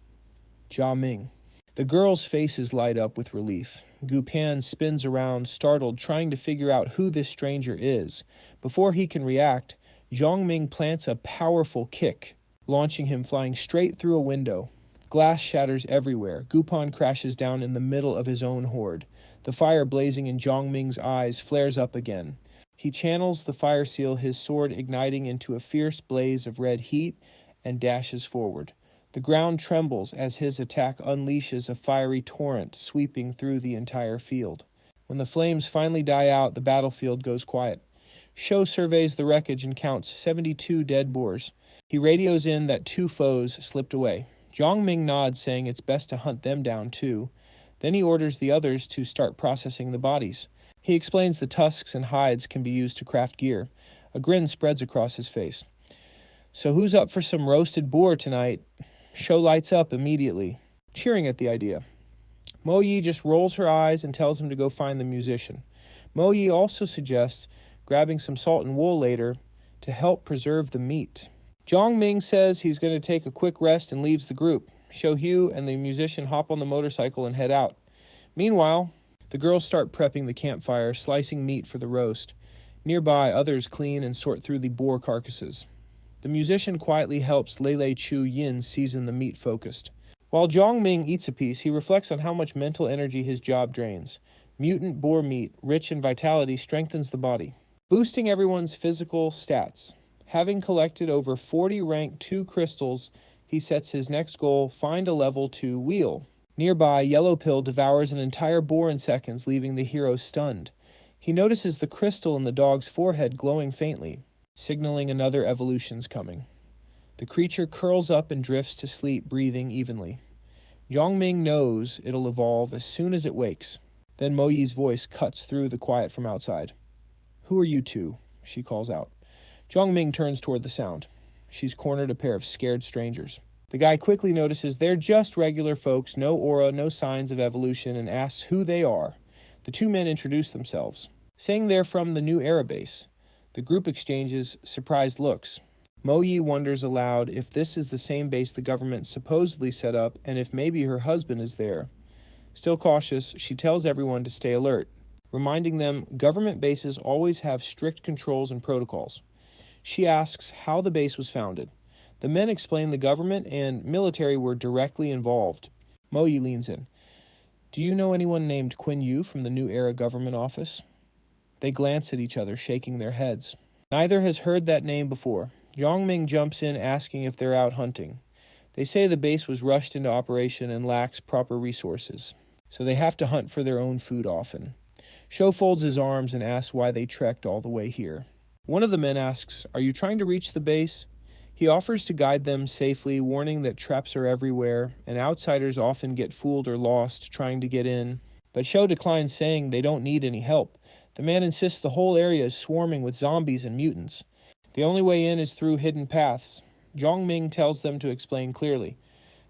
Jia Ming. The girls' faces light up with relief. Gupan spins around, startled, trying to figure out who this stranger is. Before he can react, Zhang Ming plants a powerful kick, launching him flying straight through a window. Glass shatters everywhere. Gupan crashes down in the middle of his own horde. The fire blazing in Zhang Ming's eyes flares up again. He channels the fire seal, his sword igniting into a fierce blaze of red heat, and dashes forward. The ground trembles as his attack unleashes a fiery torrent sweeping through the entire field. When the flames finally die out, the battlefield goes quiet. Shou surveys the wreckage and counts 72 dead boars. He radios in that 2 foes slipped away. Zhang Ming nods, saying it's best to hunt them down too. Then he orders the others to start processing the bodies. He explains the tusks and hides can be used to craft gear. A grin spreads across his face. "So who's up for some roasted boar tonight?" Shou lights up immediately, cheering at the idea. Mo Yi just rolls her eyes and tells him to go find the musician. Mo Yi also suggests grabbing some salt and wool later to help preserve the meat. Zhang Ming says he's going to take a quick rest and leaves the group. Shou Hu and the musician hop on the motorcycle and head out. Meanwhile, the girls start prepping the campfire, slicing meat for the roast. Nearby, others clean and sort through the boar carcasses. The musician quietly helps Lei Chu Yin season the meat focused. While Zhang Ming eats a piece, he reflects on how much mental energy his job drains. Mutant boar meat, rich in vitality, strengthens the body, boosting everyone's physical stats. Having collected over 40 rank 2 crystals, he sets his next goal, find a level 2 wheel. Nearby, Yellow Pill devours an entire boar in seconds, leaving the hero stunned. He notices the crystal in the dog's forehead glowing faintly, signaling another evolution's coming. The creature curls up and drifts to sleep, breathing evenly. Zhang Ming knows it'll evolve as soon as it wakes. Then Mo Yi's voice cuts through the quiet from outside. "Who are you two?" she calls out. Zhang Ming turns toward the sound. She's cornered a pair of scared strangers. The guy quickly notices they're just regular folks, no aura, no signs of evolution, and asks who they are. The 2 men introduce themselves, saying they're from the new era base. The group exchanges surprised looks. Mo Yi wonders aloud if this is the same base the government supposedly set up and if maybe her husband is there. Still cautious, she tells everyone to stay alert, reminding them government bases always have strict controls and protocols. She asks how the base was founded. The men explain the government and military were directly involved. Mo Yi leans in. "Do you know anyone named Qin Yu from the New Era government office?" They glance at each other, shaking their heads. Neither has heard that name before. Zhang Ming jumps in, asking if they're out hunting. They say the base was rushed into operation and lacks proper resources, so they have to hunt for their own food often. Shou folds his arms and asks why they trekked all the way here. One of the men asks, "Are you trying to reach the base?" He offers to guide them safely, warning that traps are everywhere, and outsiders often get fooled or lost trying to get in. But Shou declines, saying they don't need any help. The man insists the whole area is swarming with zombies and mutants. The only way in is through hidden paths. Zhang Ming tells them to explain clearly.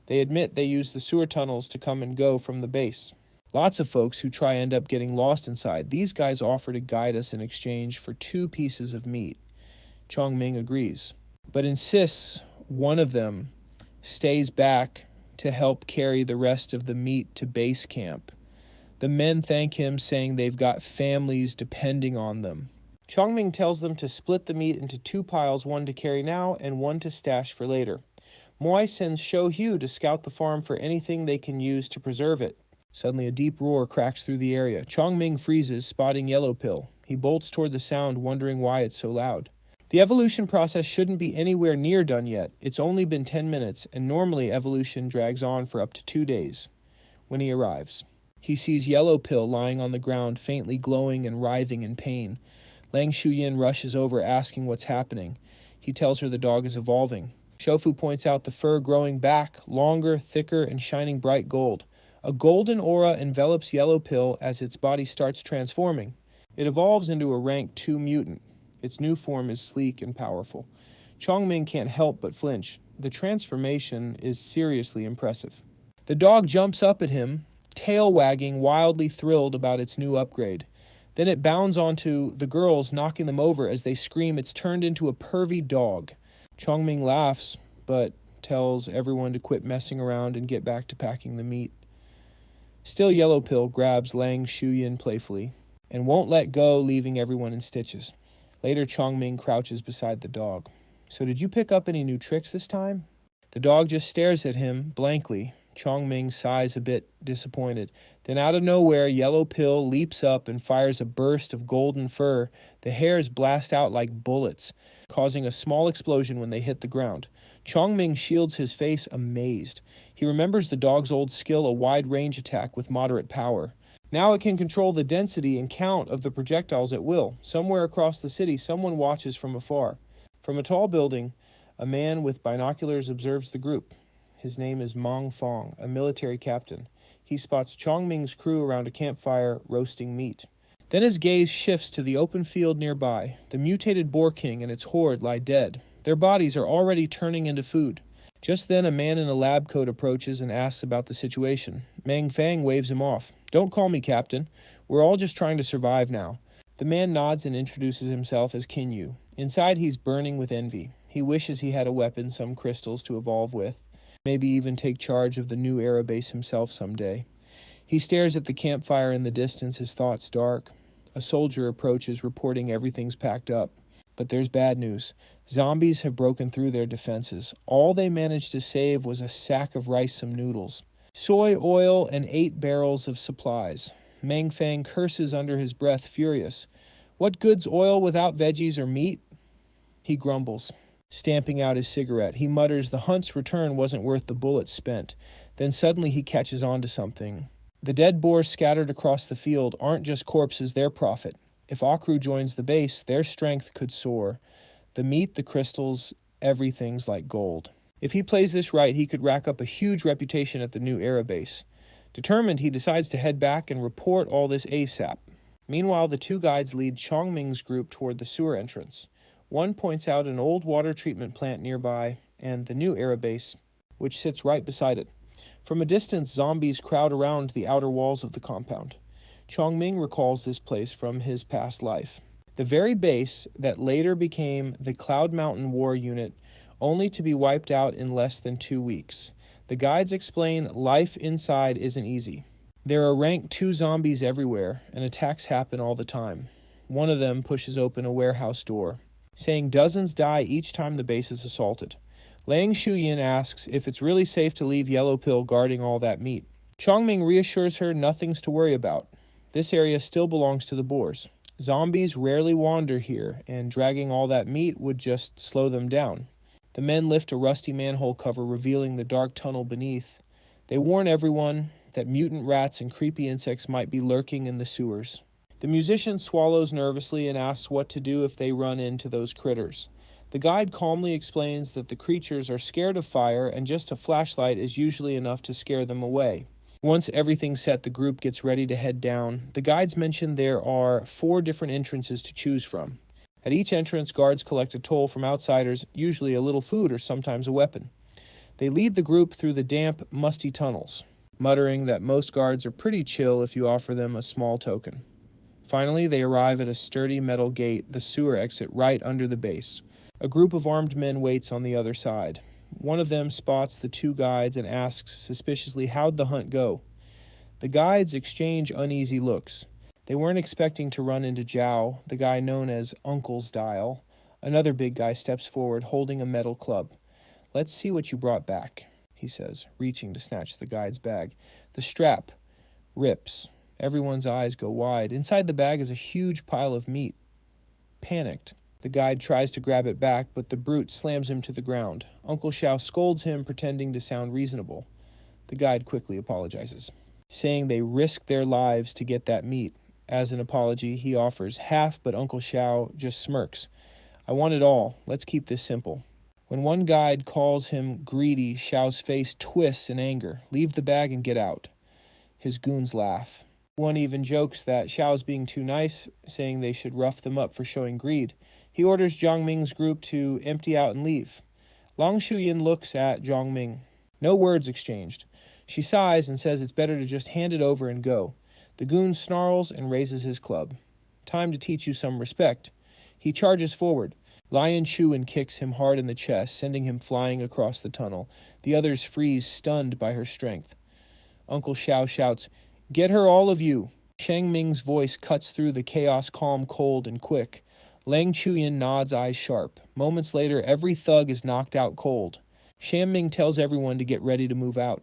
They admit they use the sewer tunnels to come and go from the base. Lots of folks who try end up getting lost inside. These guys offer to guide us in exchange for 2 pieces of meat. Zhang Ming agrees, but insists one of them stays back to help carry the rest of the meat to base camp. The men thank him, saying they've got families depending on them. Zhang Ming tells them to split the meat into 2 piles, one to carry now and one to stash for later. Moai sends Shou Hu to scout the farm for anything they can use to preserve it. Suddenly a deep roar cracks through the area. Zhang Ming freezes, spotting Yellow Pill. He bolts toward the sound, wondering why it's so loud. The evolution process shouldn't be anywhere near done yet. It's only been 10 minutes, and normally evolution drags on for up to 2 days. When he arrives, he sees Yellow Pill lying on the ground, faintly glowing and writhing in pain. Lang Shuyin rushes over, asking what's happening. He tells her the dog is evolving. Shofu points out the fur growing back, longer, thicker, and shining bright gold. A golden aura envelops Yellow Pill as its body starts transforming. It evolves into a rank 2 mutant. Its new form is sleek and powerful. Zhang Ming can't help but flinch. The transformation is seriously impressive. The dog jumps up at him, tail wagging, wildly thrilled about its new upgrade. Then it bounds onto the girls, knocking them over as they scream it's turned into a pervy dog. Chongming laughs, but tells everyone to quit messing around and get back to packing the meat. Still, Yellow Pill grabs Lang Shuyin playfully and won't let go, leaving everyone in stitches. Later, Chongming crouches beside the dog. "So did you pick up any new tricks this time?" The dog just stares at him blankly. Chongming sighs a bit disappointed. Then out of nowhere, Yellow Pill leaps up and fires a burst of golden fur. The hairs blast out like bullets, causing a small explosion when they hit the ground. Chongming shields his face, amazed. He remembers the dog's old skill, a wide-range attack with moderate power. Now it can control the density and count of the projectiles at will. Somewhere across the city, someone watches from afar. From a tall building, a man with binoculars observes the group. His name is Mong Fong, a military captain. He spots Chongming's crew around a campfire roasting meat. Then his gaze shifts to the open field nearby. The mutated Boar King and its horde lie dead. Their bodies are already turning into food. Just then a man in a lab coat approaches and asks about the situation. Mang Fang waves him off. "Don't call me captain. We're all just trying to survive now." The man nods and introduces himself as Kinyu. Inside he's burning with envy. He wishes he had a weapon, some crystals to evolve with. Maybe even take charge of the new era base himself someday. He stares at the campfire in the distance, his thoughts dark. A soldier approaches, reporting everything's packed up. But there's bad news. Zombies have broken through their defenses. All they managed to save was a sack of rice, some noodles, soy oil, and 8 barrels of supplies. Mang Fang curses under his breath, furious. "What good's oil without veggies or meat?" He grumbles, stamping out his cigarette. He mutters the hunt's return wasn't worth the bullets spent. Then suddenly he catches on to something. The dead boars scattered across the field aren't just corpses, they're profit. If Akru joins the base, their strength could soar. The meat, the crystals, everything's like gold. If he plays this right, he could rack up a huge reputation at the new era base. Determined, he decides to head back and report all this ASAP. Meanwhile, the two guides lead Chongming's group toward the sewer entrance. One points out an old water treatment plant nearby and the new era base, which sits right beside it. From a distance, zombies crowd around the outer walls of the compound. Chongming recalls this place from his past life. The very base that later became the Cloud Mountain War Unit, only to be wiped out in less than 2 weeks. The guides explain life inside isn't easy. There are rank 2 zombies everywhere, and attacks happen all the time. One of them pushes open a warehouse door, saying dozens die each time the base is assaulted. Lang Shuyin asks if it's really safe to leave Yellow Pill guarding all that meat. Chongming reassures her nothing's to worry about. This area still belongs to the boars. Zombies rarely wander here, and dragging all that meat would just slow them down. The men lift a rusty manhole cover, revealing the dark tunnel beneath. They warn everyone that mutant rats and creepy insects might be lurking in the sewers. The musician swallows nervously and asks what to do if they run into those critters. The guide calmly explains that the creatures are scared of fire and just a flashlight is usually enough to scare them away. Once everything's set, the group gets ready to head down. The guides mention there are 4 different entrances to choose from. At each entrance, guards collect a toll from outsiders, usually a little food or sometimes a weapon. They lead the group through the damp, musty tunnels, muttering that most guards are pretty chill if you offer them a small token. Finally, they arrive at a sturdy metal gate, the sewer exit right under the base. A group of armed men waits on the other side. One of them spots the 2 guides and asks suspiciously, "How'd the hunt go?" The guides exchange uneasy looks. They weren't expecting to run into Zhao, the guy known as Uncle's Dial. Another big guy steps forward, holding a metal club. "Let's see what you brought back," he says, reaching to snatch the guide's bag. The strap rips. Everyone's eyes go wide. Inside the bag is a huge pile of meat. Panicked, the guide tries to grab it back, but the brute slams him to the ground. Uncle Xiao scolds him, pretending to sound reasonable. The guide quickly apologizes, saying they risked their lives to get that meat. As an apology, he offers half, but Uncle Xiao just smirks. "I want it all. Let's keep this simple." When one guide calls him greedy, Xiao's face twists in anger. "Leave the bag and get out." His goons laugh. One even jokes that Xiao's being too nice, saying they should rough them up for showing greed. He orders Zhongming's group to empty out and leave. Lang Shuyin looks at Zhongming. No words exchanged. She sighs and says it's better to just hand it over and go. The goon snarls and raises his club. Time to teach you some respect. He charges forward. Lion Chuan kicks him hard in the chest, sending him flying across the tunnel. The others freeze, stunned by her strength. Uncle Xiao shouts, "Get her, all of you!" Shang Ming's voice cuts through the chaos calm, cold, and quick. Lang Chuyan nods, eyes sharp. Moments later, every thug is knocked out cold. Shang Ming tells everyone to get ready to move out.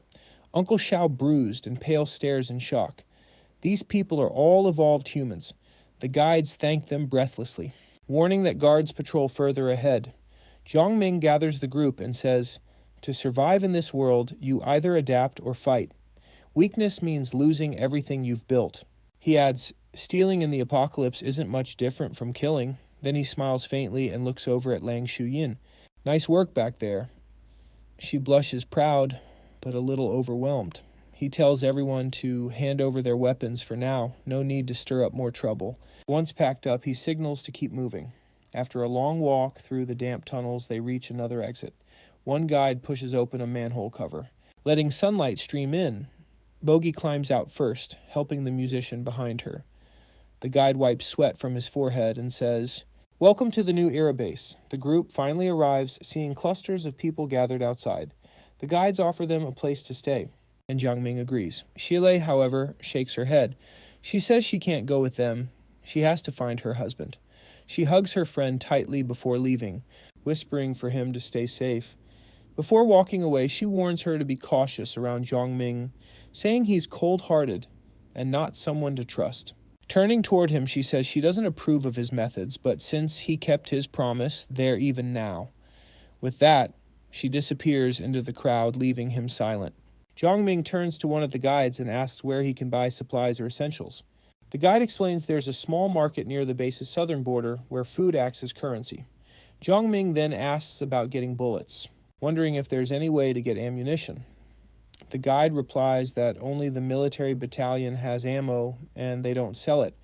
Uncle Xiao bruised and pale stares in shock. These people are all evolved humans. The guides thank them breathlessly, warning that guards patrol further ahead. Zhang Ming gathers the group and says, "To survive in this world, you either adapt or fight. Weakness means losing everything you've built." He adds, "Stealing in the apocalypse isn't much different from killing." Then he smiles faintly and looks over at Lang Shuyin. "Nice work back there." She blushes proud, but a little overwhelmed. He tells everyone to hand over their weapons for now. No need to stir up more trouble. Once packed up, he signals to keep moving. After a long walk through the damp tunnels, they reach another exit. One guide pushes open a manhole cover, letting sunlight stream in. Bogey climbs out first, helping the musician behind her. The guide wipes sweat from his forehead and says, "Welcome to the new era base." The group finally arrives, seeing clusters of people gathered outside. The guides offer them a place to stay, and Jiang Ming agrees. Shile, however, shakes her head. She says she can't go with them. She has to find her husband. She hugs her friend tightly before leaving, whispering for him to stay safe. Before walking away, she warns her to be cautious around Jiang Ming, saying he's cold-hearted and not someone to trust. Turning toward him, she says she doesn't approve of his methods, but since he kept his promise, they're even now. With that, she disappears into the crowd, leaving him silent. Jiang Ming turns to one of the guides and asks where he can buy supplies or essentials. The guide explains there's a small market near the base's southern border where food acts as currency. Jiang Ming then asks about getting bullets, wondering if there's any way to get ammunition. The guide replies that only the military battalion has ammo and they don't sell it,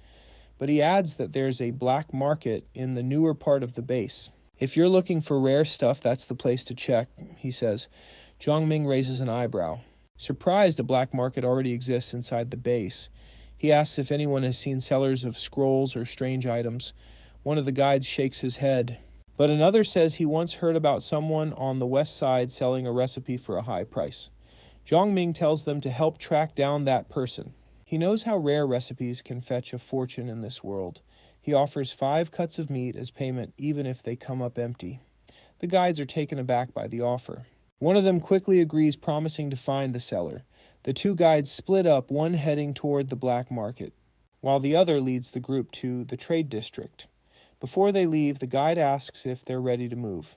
but he adds that there's a black market in the newer part of the base. "If you're looking for rare stuff, that's the place to check," he says. Jiang Ming raises an eyebrow. Surprised a black market already exists inside the base, he asks if anyone has seen sellers of scrolls or strange items. One of the guides shakes his head, but another says he once heard about someone on the west side selling a recipe for a high price. Jiang Ming tells them to help track down that person. He knows how rare recipes can fetch a fortune in this world. He offers 5 cuts of meat as payment even if they come up empty. The guides are taken aback by the offer. One of them quickly agrees, promising to find the seller. The 2 guides split up, one heading toward the black market, while the other leads the group to the trade district. Before they leave, the guide asks if they're ready to move.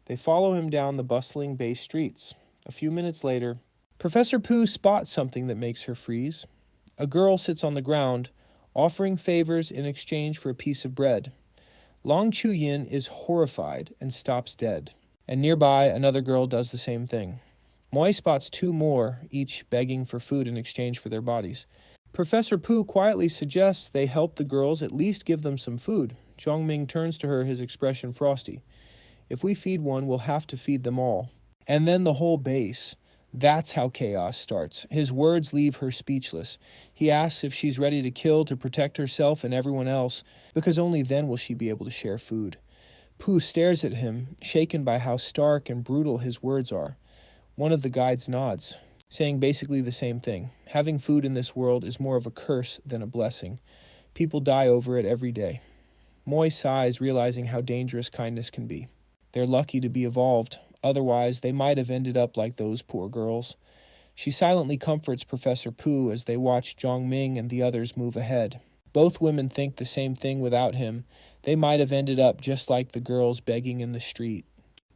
They follow him down the bustling base streets. A few minutes later, Professor Pooh spots something that makes her freeze. A girl sits on the ground, offering favors in exchange for a piece of bread. Long Chuyin is horrified and stops dead, and nearby another girl does the same thing. Moi spots 2 more, each begging for food in exchange for their bodies. Professor Pooh quietly suggests they help the girls, at least give them some food. Jiang Ming turns to her, his expression frosty. "If we feed one, we'll have to feed them all. And then the whole base." That's how chaos starts. His words leave her speechless. He asks if she's ready to kill to protect herself and everyone else, because only then will she be able to share food. Pooh stares at him, shaken by how stark and brutal his words are. One of the guides nods, saying basically the same thing. Having food in this world is more of a curse than a blessing. People die over it every day. Moi sighs, realizing how dangerous kindness can be. They're lucky to be evolved. Otherwise, they might have ended up like those poor girls. She silently comforts Professor Pooh as they watch Jiang Ming and the others move ahead. Both women think the same thing without him. They might have ended up just like the girls begging in the street.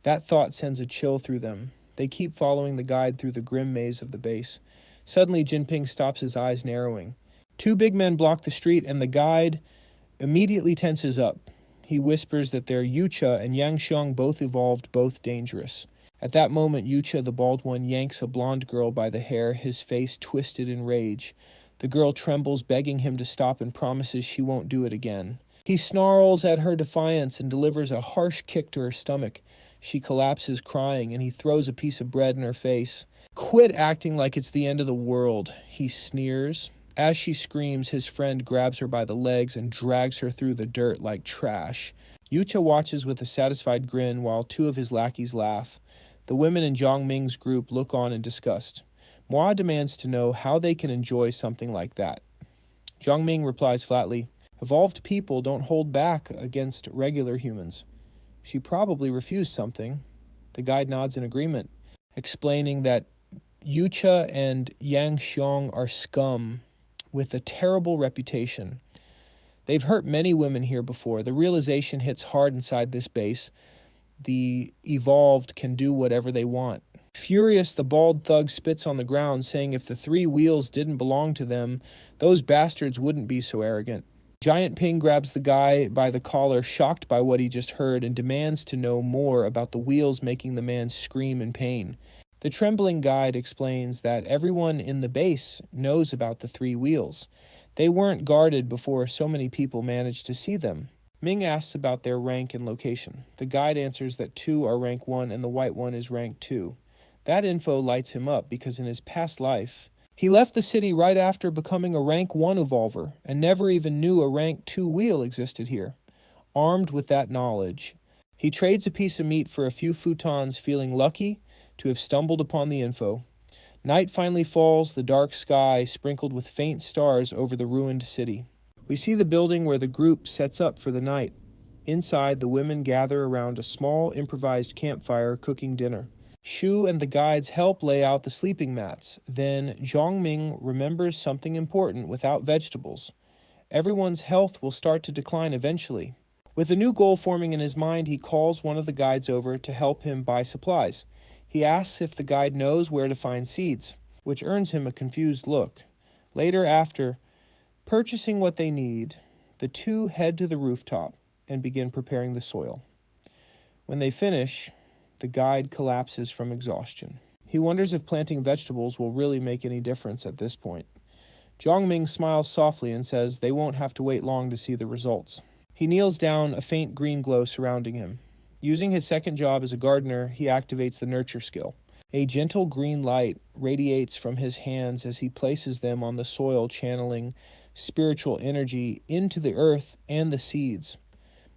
That thought sends a chill through them. They keep following the guide through the grim maze of the base. Suddenly, Jinping stops, his eyes narrowing. 2 big men block the street, and the guide immediately tenses up. He whispers that they're Yucha and Yang Xiong, both evolved, both dangerous. At that moment, Yucha, the bald one, yanks a blonde girl by the hair, his face twisted in rage. The girl trembles, begging him to stop, and promises she won't do it again. He snarls at her defiance and delivers a harsh kick to her stomach. She collapses crying, and he throws a piece of bread in her face. "Quit acting like it's the end of the world," he sneers. As she screams, his friend grabs her by the legs and drags her through the dirt like trash. Yucha watches with a satisfied grin while two of his lackeys laugh. The women in Zhang Ming's group look on in disgust. Moi demands to know how they can enjoy something like that. Zhang Ming replies flatly, "Evolved people don't hold back against regular humans." She probably refused something. The guide nods in agreement, explaining that Yucha and Yang Xiong are scum with a terrible reputation. They've hurt many women here before. The realization hits hard inside this base. The evolved can do whatever they want. Furious, the bald thug spits on the ground, saying if the three wheels didn't belong to them, those bastards wouldn't be so arrogant. Giant Ping grabs the guy by the collar, shocked by what he just heard, and demands to know more about the wheels making the man scream in pain. The trembling guide explains that everyone in the base knows about the three wheels. They weren't guarded before so many people managed to see them. Ming asks about their rank and location. The guide answers that 2 are rank 1 and the white one is rank 2. That info lights him up because in his past life, he left the city right after becoming a rank 1 evolver and never even knew a rank 2 wheel existed here. Armed with that knowledge, he trades a piece of meat for a few futons, feeling lucky to have stumbled upon the info. Night finally falls, the dark sky sprinkled with faint stars over the ruined city. We see the building where the group sets up for the night. Inside, the women gather around a small improvised campfire cooking dinner. Shu and the guides help lay out the sleeping mats. Then Zhang Ming remembers something important without vegetables. Everyone's health will start to decline eventually. With a new goal forming in his mind, he calls one of the guides over to help him buy supplies. He asks if the guide knows where to find seeds, which earns him a confused look. Later, after purchasing what they need, the two head to the rooftop and begin preparing the soil. When they finish, the guide collapses from exhaustion. He wonders if planting vegetables will really make any difference at this point. Zhang Ming smiles softly and says they won't have to wait long to see the results. He kneels down, a faint green glow surrounding him. Using his second job as a gardener, he activates the nurture skill. A gentle green light radiates from his hands as he places them on the soil, channeling spiritual energy into the earth and the seeds.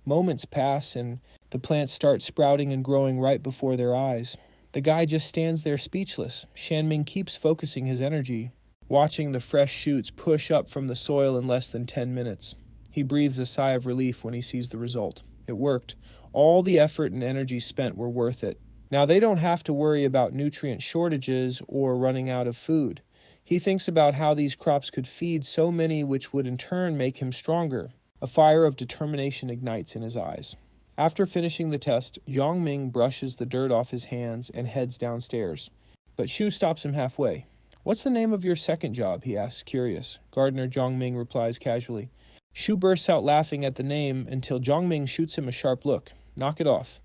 Moments pass and the plants start sprouting and growing right before their eyes. The guy just stands there speechless. Shanming keeps focusing his energy, watching the fresh shoots push up from the soil in less than 10 minutes. He breathes a sigh of relief when he sees the result. It worked. All the effort and energy spent were worth it. Now they don't have to worry about nutrient shortages or running out of food. He thinks about how these crops could feed so many, which would in turn make him stronger. A fire of determination ignites in his eyes. After finishing the test, Zhang Ming brushes the dirt off his hands and heads downstairs. But Shu stops him halfway. "What's the name of your second job?" he asks, curious. Gardener Zhang Ming replies casually. Shu bursts out laughing at the name until Zhang Ming shoots him a sharp look. "Knock it off."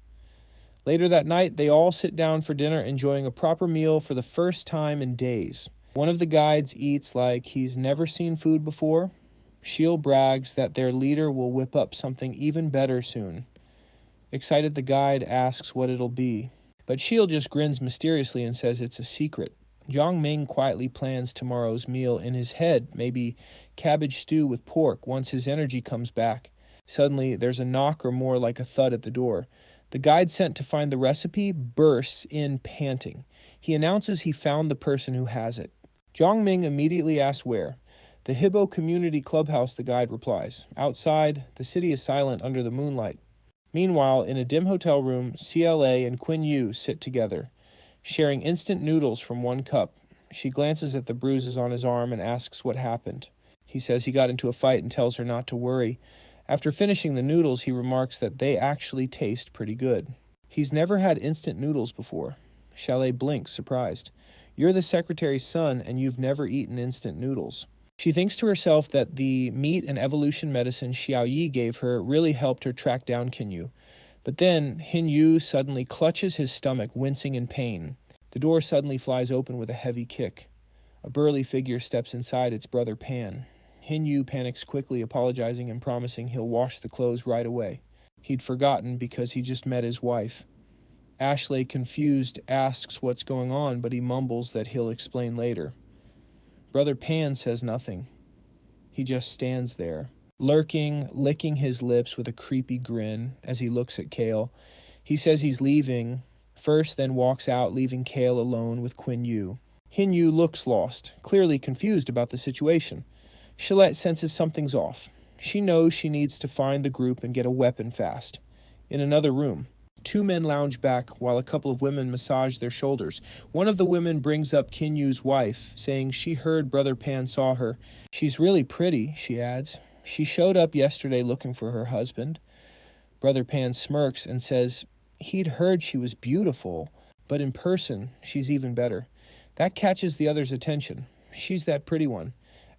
Later that night, they all sit down for dinner, enjoying a proper meal for the first time in days. One of the guides eats like he's never seen food before. Shiel brags that their leader will whip up something even better soon. Excited, the guide asks what it'll be, but Shiel just grins mysteriously and says it's a secret. Zhang Ming quietly plans tomorrow's meal in his head, maybe cabbage stew with pork once his energy comes back. Suddenly, there's a knock or more like a thud at the door. The guide sent to find the recipe bursts in panting. He announces he found the person who has it. Zhang Ming immediately asks where. "The Hibbo Community Clubhouse," the guide replies. Outside, the city is silent under the moonlight. Meanwhile, in a dim hotel room, CLA and Quinn Yu sit together, sharing instant noodles from one cup. She glances at the bruises on his arm and asks what happened. He says he got into a fight and tells her not to worry. After finishing the noodles, he remarks that they actually taste pretty good. He's never had instant noodles before. Chalet blinks, surprised. "You're the secretary's son, and you've never eaten instant noodles." She thinks to herself that the meat and evolution medicine Xiao Yi gave her really helped her track down Qin. But then, Hin Yu suddenly clutches his stomach, wincing in pain. The door suddenly flies open with a heavy kick. A burly figure steps inside, its brother Pan. Hin Yu panics quickly, apologizing and promising he'll wash the clothes right away. He'd forgotten because he just met his wife. Ashley, confused, asks what's going on, but he mumbles that he'll explain later. Brother Pan says nothing. He just stands there, lurking, licking his lips with a creepy grin as he looks at Kale. He says he's leaving first, then walks out, leaving Kale alone with Quinn Yu. Hin Yu looks lost, clearly confused about the situation. Shalette senses something's off. She knows she needs to find the group and get a weapon fast. In another room, 2 men lounge back while a couple of women massage their shoulders. One of the women brings up Kin Yu's wife, saying she heard Brother Pan saw her. She's really pretty, she adds. She showed up yesterday looking for her husband. Brother Pan smirks and says he'd heard she was beautiful, but in person, she's even better. That catches the other's attention. She's that pretty one.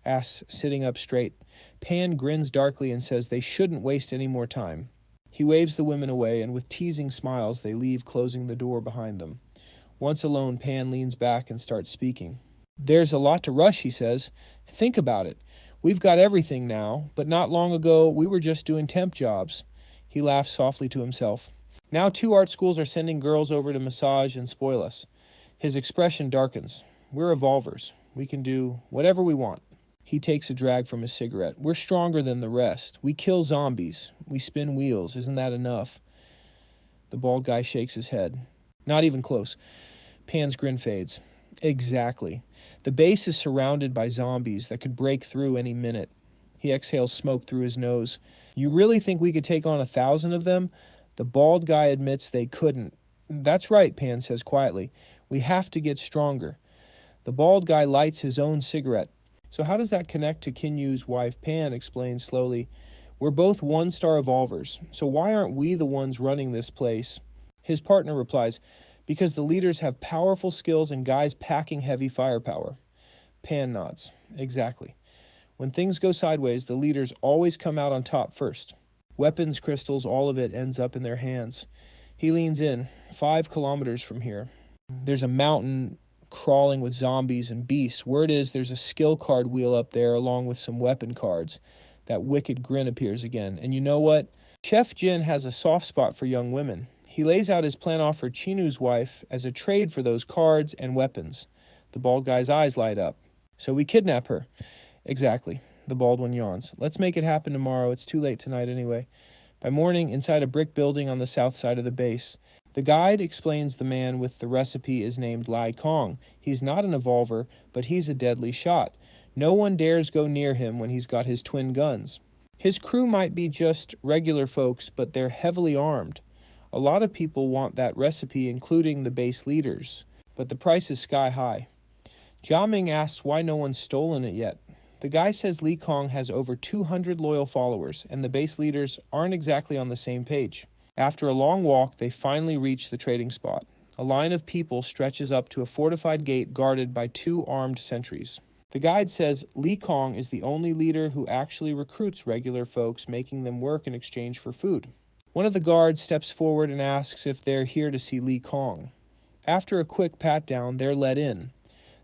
Asks, sitting up straight. Pan grins darkly and says they shouldn't waste any more time. He waves the women away, and with teasing smiles, they leave, closing the door behind them. Once alone, Pan leans back and starts speaking. There's a lot to rush, he says. Think about it. We've got everything now, but not long ago, we were just doing temp jobs. He laughs softly to himself. Now 2 art schools are sending girls over to massage and spoil us. His expression darkens. We're evolvers. We can do whatever we want. He takes a drag from his cigarette. We're stronger than the rest. We kill zombies. We spin wheels. Isn't that enough? The bald guy shakes his head. Not even close. Pan's grin fades. Exactly. The base is surrounded by zombies that could break through any minute. He exhales smoke through his nose. You really think we could take on 1,000 of them? The bald guy admits they couldn't. That's right, Pan says quietly. We have to get stronger. The bald guy lights his own cigarette. So how does that connect to Kin Yu's wife? Pan explains slowly. We're both 1-star evolvers, so why aren't we the ones running this place? His partner replies, because the leaders have powerful skills and guys packing heavy firepower. Pan nods. Exactly. When things go sideways, the leaders always come out on top first. Weapons, crystals, all of it ends up in their hands. He leans in, 5 kilometers from here. There's a mountain crawling with zombies and beasts. Word is there's a skill card wheel up there along with some weapon cards. That wicked grin appears again. And you know what? Chef Jin has a soft spot for young women. He lays out his plan off for Chinu's wife as a trade for those cards and weapons. The bald guy's eyes light up. So we kidnap her. Exactly. The bald one yawns. Let's make it happen tomorrow. It's too late tonight anyway. By morning, inside a brick building on the south side of the base, the guide explains the man with the recipe is named Lai Kong. He's not an evolver, but he's a deadly shot. No one dares go near him when he's got his twin guns. His crew might be just regular folks, but they're heavily armed. A lot of people want that recipe, including the base leaders, but the price is sky high. Jia Ming asks why no one's stolen it yet. The guy says Li Kong has over 200 loyal followers, and the base leaders aren't exactly on the same page. After a long walk, they finally reach the trading spot. A line of people stretches up to a fortified gate guarded by 2 armed sentries. The guide says Li Kong is the only leader who actually recruits regular folks, making them work in exchange for food. One of the guards steps forward and asks if they're here to see Li Kong. After a quick pat-down, they're let in.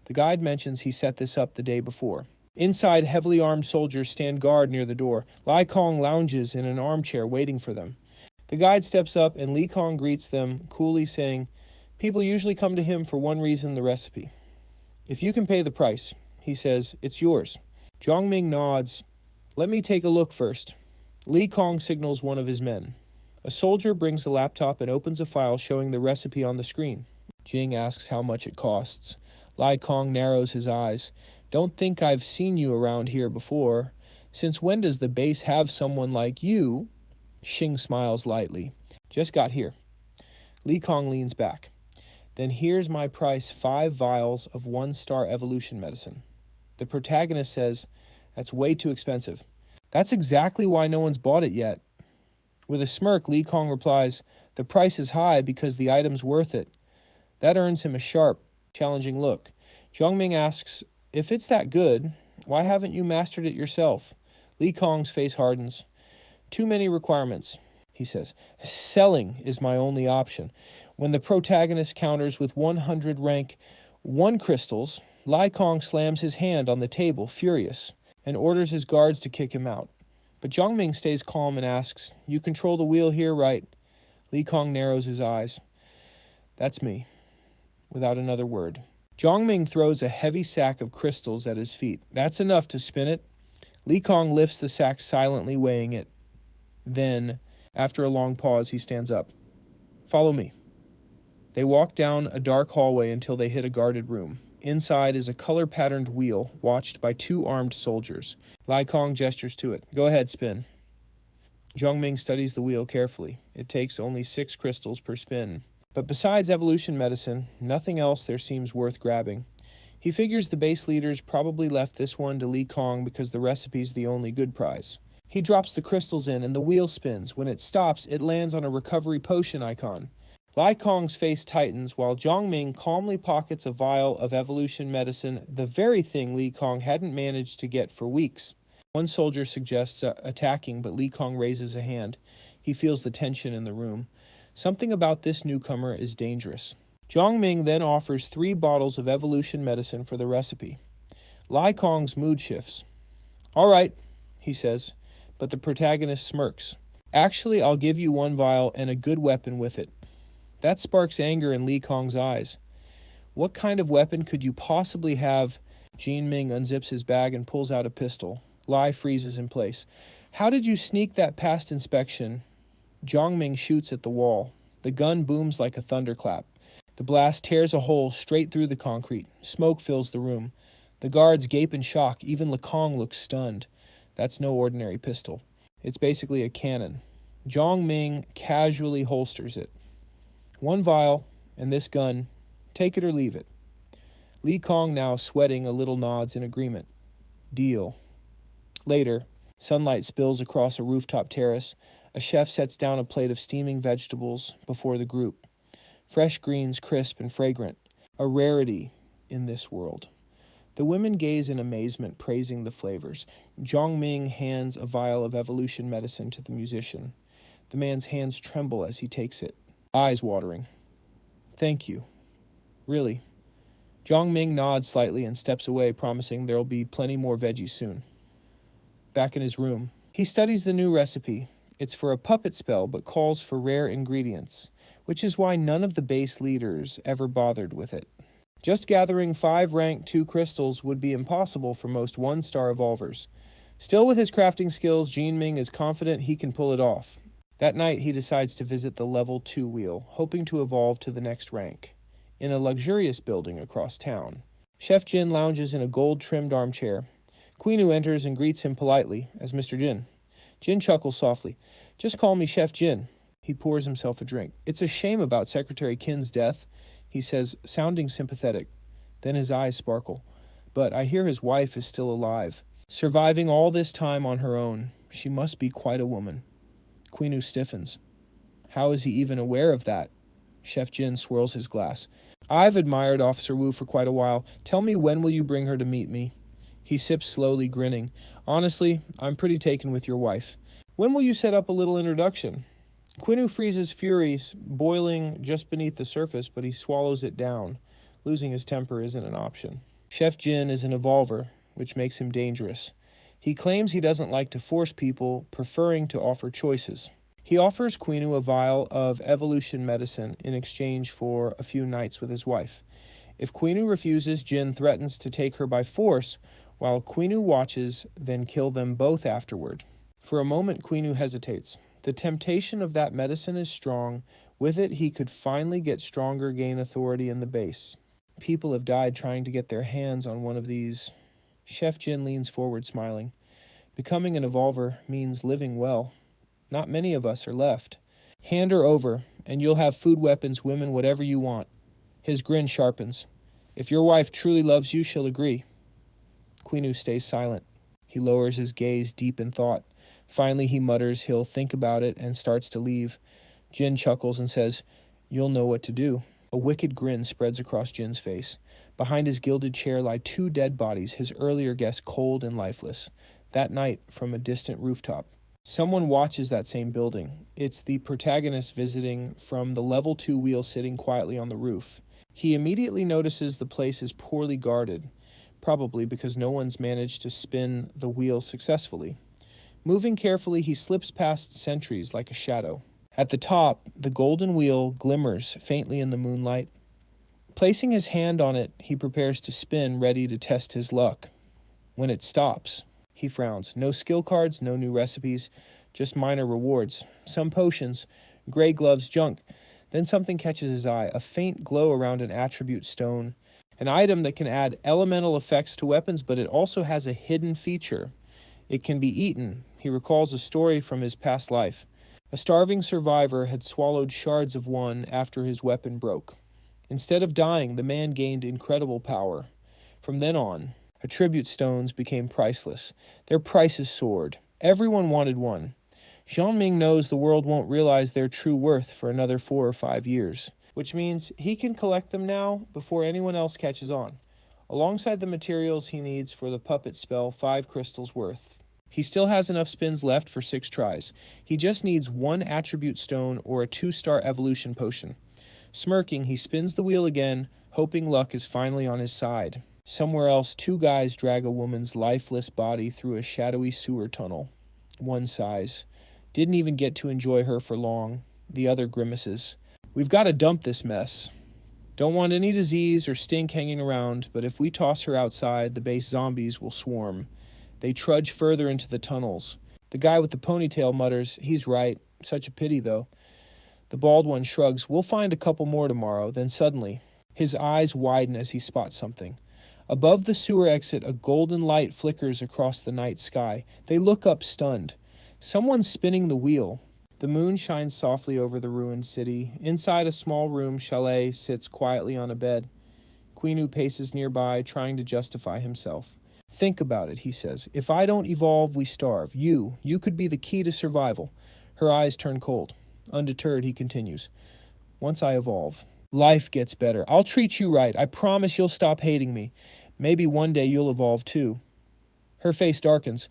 The guide mentions he set this up the day before. Inside, heavily armed soldiers stand guard near the door. Li Kong lounges in an armchair waiting for them. The guide steps up and Li Kong greets them, coolly saying, people usually come to him for one reason, the recipe. If you can pay the price, he says, it's yours. Zhongming nods. Let me take a look first. Li Kong signals one of his men. A soldier brings a laptop and opens a file showing the recipe on the screen. Jing asks how much it costs. Li Kong narrows his eyes. Don't think I've seen you around here before. Since when does the base have someone like you? Xing smiles lightly. Just got here. Li Kong leans back. Then here's my price, 5 vials of 1-star evolution medicine. The protagonist says, that's way too expensive. That's exactly why no one's bought it yet. With a smirk, Li Kong replies, the price is high because the item's worth it. That earns him a sharp, challenging look. Zhongming asks, if it's that good, why haven't you mastered it yourself? Li Kong's face hardens. Too many requirements, he says. Selling is my only option. When the protagonist counters with 100 rank 1 crystals, Li Kong slams his hand on the table, furious, and orders his guards to kick him out. But Zhongming stays calm and asks, you control the wheel here, right? Li Kong narrows his eyes. That's me. Without another word. Zhongming throws a heavy sack of crystals at his feet. That's enough to spin it. Li Kong lifts the sack, silently weighing it. Then, after a long pause, he stands up. Follow me. They walk down a dark hallway until they hit a guarded room. Inside is a color-patterned wheel, watched by 2 armed soldiers. Li Kong gestures to it. Go ahead, spin. Zhongming studies the wheel carefully. It takes only 6 crystals per spin. But besides evolution medicine, nothing else there seems worth grabbing. He figures the base leaders probably left this one to Li Kong because the recipe's the only good prize. He drops the crystals in and the wheel spins. When it stops, it lands on a recovery potion icon. Li Kong's face tightens while Zhongming calmly pockets a vial of evolution medicine, the very thing Li Kong hadn't managed to get for weeks. One soldier suggests attacking, but Li Kong raises a hand. He feels the tension in the room. Something about this newcomer is dangerous. Zhongming then offers 3 bottles of evolution medicine for the recipe. Li Kong's mood shifts. All right, he says, but the protagonist smirks. Actually, I'll give you 1 vial and a good weapon with it. That sparks anger in Li Kong's eyes. What kind of weapon could you possibly have? Zhongming unzips his bag and pulls out a pistol. Li freezes in place. How did you sneak that past inspection? Zhongming shoots at the wall. The gun booms like a thunderclap. The blast tears a hole straight through the concrete. Smoke fills the room. The guards gape in shock. Even Li Kong looks stunned. That's no ordinary pistol. It's basically a cannon. Zhongming casually holsters it. 1 vial, and this gun. Take it or leave it. Li Kong, now sweating a little, nods in agreement. Deal. Later, sunlight spills across a rooftop terrace. A chef sets down a plate of steaming vegetables before the group. Fresh greens, crisp and fragrant. A rarity in this world. The women gaze in amazement, praising the flavors. Zhongming hands a vial of evolution medicine to the musician. The man's hands tremble as he takes it, eyes watering. Thank you. Really. Zhongming nods slightly and steps away, promising there'll be plenty more veggies soon. Back in his room, he studies the new recipe. It's for a puppet spell, but calls for rare ingredients, which is why none of the base leaders ever bothered with it. Just gathering 5 rank 2 crystals would be impossible for most 1-star evolvers. Still, with his crafting skills, Zhongming is confident he can pull it off. That night, he decides to visit the level 2 wheel, hoping to evolve to the next rank. In a luxurious building across town, Chef Jin lounges in a gold-trimmed armchair. Quinu enters and greets him politely as Mr. Jin. Jin chuckles softly. Just call me Chef Jin. He pours himself a drink. It's a shame about Secretary Qin's death, he says, sounding sympathetic. Then his eyes sparkle. But I hear his wife is still alive, surviving all this time on her own. She must be quite a woman. Quinu stiffens. How is he even aware of that? Chef Jin swirls his glass. I've admired Officer Wu for quite a while. Tell me, when will you bring her to meet me? He sips slowly, grinning. Honestly, I'm pretty taken with your wife. When will you set up a little introduction? Quinu freezes furies, boiling just beneath the surface, but he swallows it down. Losing his temper isn't an option. Chef Jin is an evolver, which makes him dangerous. He claims he doesn't like to force people, preferring to offer choices. He offers Quinu a vial of evolution medicine in exchange for a few nights with his wife. If Quinu refuses, Jin threatens to take her by force, while Quinu watches, then kill them both afterward. For a moment, Quinu hesitates. The temptation of that medicine is strong. With it, he could finally get stronger, gain authority in the base. People have died trying to get their hands on one of these. Chef Jin leans forward, smiling. Becoming an evolver means living well. Not many of us are left. Hand her over, and you'll have food, weapons, women, whatever you want. His grin sharpens. If your wife truly loves you, she'll agree. Quinu stays silent. He lowers his gaze deep in thought. Finally, he mutters he'll think about it and starts to leave. Jin chuckles and says, You'll know what to do. A wicked grin spreads across Jin's face. Behind his gilded chair lie 2 dead bodies, his earlier guests cold and lifeless. That night, from a distant rooftop. Someone watches that same building. It's the protagonist visiting from the level 2 wheel sitting quietly on the roof. He immediately notices the place is poorly guarded, probably because no one's managed to spin the wheel successfully. Moving carefully, he slips past sentries like a shadow. At the top, the golden wheel glimmers faintly in the moonlight. Placing his hand on it, he prepares to spin, ready to test his luck. When it stops, he frowns. No skill cards, no new recipes, just minor rewards. Some potions, gray gloves, junk. Then something catches his eye, a faint glow around an attribute stone. An item that can add elemental effects to weapons, but it also has a hidden feature. It can be eaten. He recalls a story from his past life. A starving survivor had swallowed shards of one after his weapon broke. Instead of dying, the man gained incredible power. From then on, attribute stones became priceless. Their prices soared. Everyone wanted one. Zhongming knows the world won't realize their true worth for another 4 or 5 years, which means he can collect them now before anyone else catches on. Alongside the materials he needs for the puppet spell, 5 crystals worth. He still has enough spins left for 6 tries. He just needs 1 attribute stone or a 2-star evolution potion. Smirking, he spins the wheel again, hoping luck is finally on his side. Somewhere else, 2 guys drag a woman's lifeless body through a shadowy sewer tunnel. One sighs. Didn't even get to enjoy her for long. The other grimaces. We've got to dump this mess. Don't want any disease or stink hanging around, but if we toss her outside, the base zombies will swarm. They trudge further into the tunnels. The guy with the ponytail mutters, "He's right. Such a pity, though." The bald one shrugs, "We'll find a couple more tomorrow." Then suddenly, his eyes widen as he spots something. Above the sewer exit, a golden light flickers across the night sky. They look up stunned. Someone's spinning the wheel. The moon shines softly over the ruined city. Inside a small room, Chalet sits quietly on a bed. Quinu paces nearby, trying to justify himself. "Think about it," he says. "If I don't evolve, we starve. You could be the key to survival." Her eyes turn cold. Undeterred, he continues. "Once I evolve, life gets better. I'll treat you right. I promise you'll stop hating me. Maybe one day you'll evolve too." Her face darkens.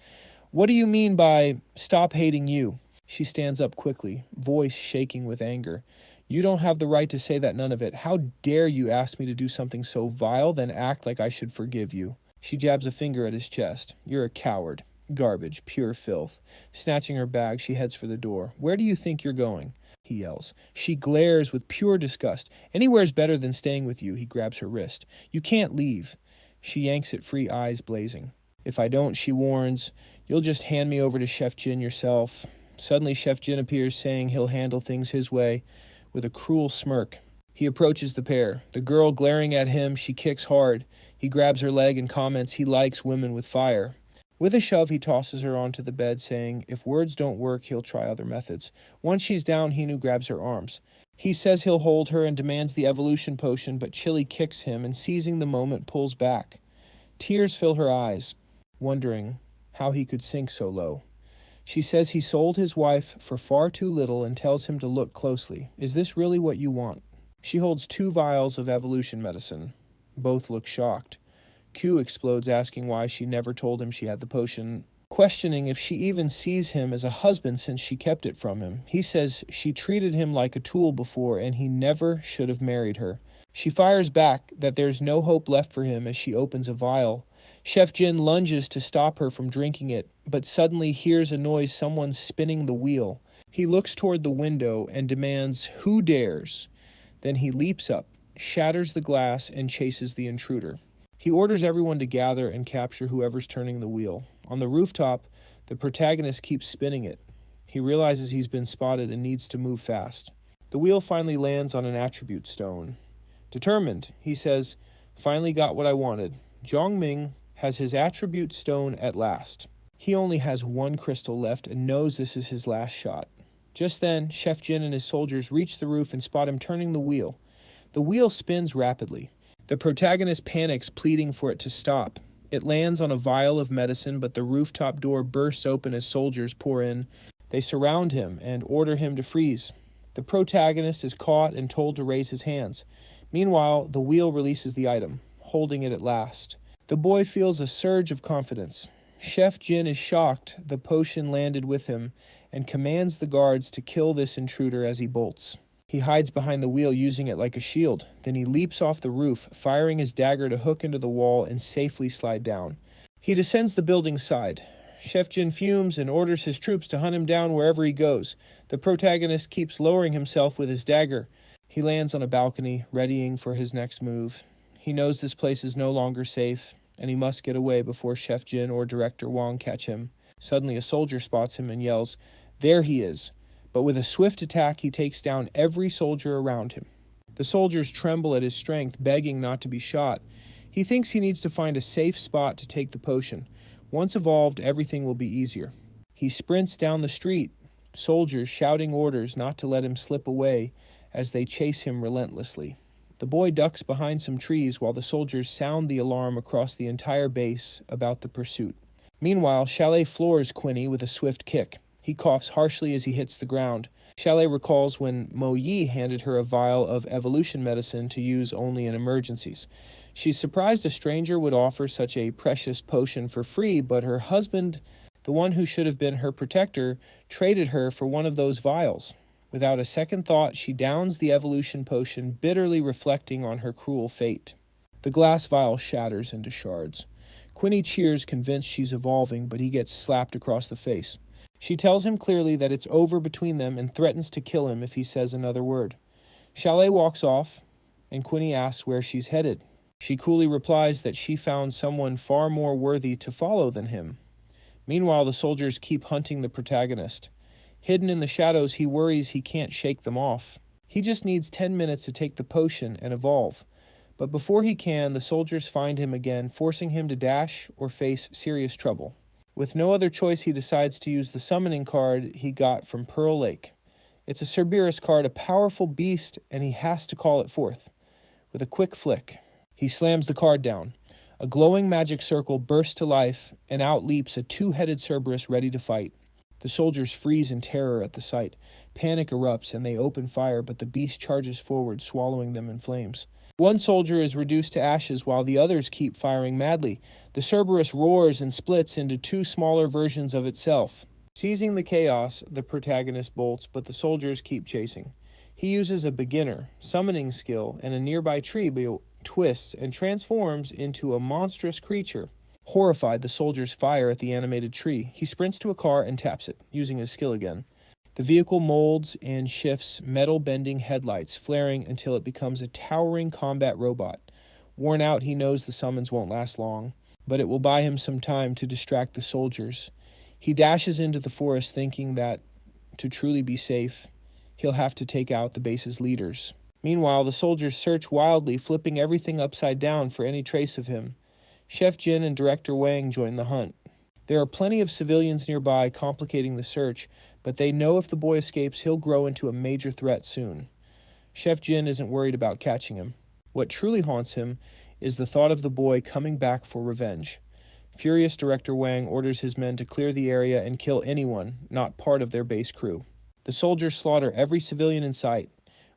"What do you mean by stop hating you?" She stands up quickly, voice shaking with anger. "You don't have the right to say that, none of it. How dare you ask me to do something so vile, then act like I should forgive you?" She jabs a finger at his chest. "You're a coward. Garbage. Pure filth." Snatching her bag, she heads for the door. "Where do you think you're going?" he yells. She glares with pure disgust. "Anywhere's better than staying with you." He grabs her wrist. "You can't leave." She yanks it free, eyes blazing. "If I don't," she warns, "you'll just hand me over to Chef Jin yourself." Suddenly, Chef Jin appears, saying he'll handle things his way, with a cruel smirk. He approaches the pair. The girl glaring at him, she kicks hard. He grabs her leg and comments he likes women with fire. With a shove, he tosses her onto the bed, saying if words don't work, he'll try other methods. Once she's down, Hinu grabs her arms. He says he'll hold her and demands the evolution potion, but Chili kicks him and, seizing the moment, pulls back. Tears fill her eyes, wondering how he could sink so low. She says he sold his wife for far too little and tells him to look closely. "Is this really what you want?" She holds 2 vials of evolution medicine. Both look shocked. Q explodes, asking why she never told him she had the potion, questioning if she even sees him as a husband since she kept it from him. He says she treated him like a tool before and he never should have married her. She fires back that there's no hope left for him as she opens a vial. Chef Jin lunges to stop her from drinking it, but suddenly hears a noise, someone spinning the wheel. He looks toward the window and demands, "Who dares?" Then he leaps up, shatters the glass, and chases the intruder. He orders everyone to gather and capture whoever's turning the wheel. On the rooftop, the protagonist keeps spinning it. He realizes he's been spotted and needs to move fast. The wheel finally lands on an attribute stone. Determined, he says, "Finally got what I wanted." Zhongming has his attribute stone at last. He only has 1 crystal left and knows this is his last shot. Just then, Chef Jin and his soldiers reach the roof and spot him turning the wheel. The wheel spins rapidly. The protagonist panics, pleading for it to stop. It lands on a vial of medicine, but the rooftop door bursts open as soldiers pour in. They surround him and order him to freeze. The protagonist is caught and told to raise his hands. Meanwhile, the wheel releases the item, holding it at last. The boy feels a surge of confidence. Chef Jin is shocked the potion landed with him and commands the guards to kill this intruder as he bolts. He hides behind the wheel, using it like a shield. Then he leaps off the roof, firing his dagger to hook into the wall and safely slide down. He descends the building's side. Chef Jin fumes and orders his troops to hunt him down wherever he goes. The protagonist keeps lowering himself with his dagger. He lands on a balcony, readying for his next move. He knows this place is no longer safe, and he must get away before Chef Jin or Director Wang catch him. Suddenly, a soldier spots him and yells, "There he is!" But with a swift attack, he takes down every soldier around him. The soldiers tremble at his strength, begging not to be shot. He thinks he needs to find a safe spot to take the potion. Once evolved, everything will be easier. He sprints down the street, soldiers shouting orders not to let him slip away as they chase him relentlessly. The boy ducks behind some trees while the soldiers sound the alarm across the entire base about the pursuit. Meanwhile, Chalet floors Quinny with a swift kick. He coughs harshly as he hits the ground. Chalet recalls when Mo Yi handed her a vial of evolution medicine to use only in emergencies. She's surprised a stranger would offer such a precious potion for free, but her husband, the one who should have been her protector, traded her for one of those vials. Without a second thought, she downs the evolution potion, bitterly reflecting on her cruel fate. The glass vial shatters into shards. Quinny cheers, convinced she's evolving, but he gets slapped across the face. She tells him clearly that it's over between them and threatens to kill him if he says another word. Chalet walks off, and Quinny asks where she's headed. She coolly replies that she found someone far more worthy to follow than him. Meanwhile, the soldiers keep hunting the protagonist. Hidden in the shadows, he worries he can't shake them off. He just needs 10 minutes to take the potion and evolve. But before he can, the soldiers find him again, forcing him to dash or face serious trouble. With no other choice, he decides to use the summoning card he got from Pearl Lake. It's a Cerberus card, a powerful beast, and he has to call it forth. With a quick flick, he slams the card down. A glowing magic circle bursts to life, and out leaps a two-headed Cerberus ready to fight. The soldiers freeze in terror at the sight. Panic erupts, and they open fire, but the beast charges forward, swallowing them in flames. One soldier is reduced to ashes while the others keep firing madly. The Cerberus roars and splits into two smaller versions of itself. Seizing the chaos, the protagonist bolts, but the soldiers keep chasing. He uses a beginner summoning skill, and a nearby tree twists and transforms into a monstrous creature. Horrified, the soldiers fire at the animated tree. He sprints to a car and taps it, using his skill again. The vehicle molds and shifts metal-bending headlights, flaring until it becomes a towering combat robot. Worn out, he knows the summons won't last long, but it will buy him some time to distract the soldiers. He dashes into the forest thinking that, to truly be safe, he'll have to take out the base's leaders. Meanwhile, the soldiers search wildly, flipping everything upside down for any trace of him. Chef Jin and Director Wang join the hunt. There are plenty of civilians nearby complicating the search, but they know if the boy escapes, he'll grow into a major threat soon. Chef Jin isn't worried about catching him. What truly haunts him is the thought of the boy coming back for revenge. Furious Director Wang orders his men to clear the area and kill anyone not part of their base crew. The soldiers slaughter every civilian in sight.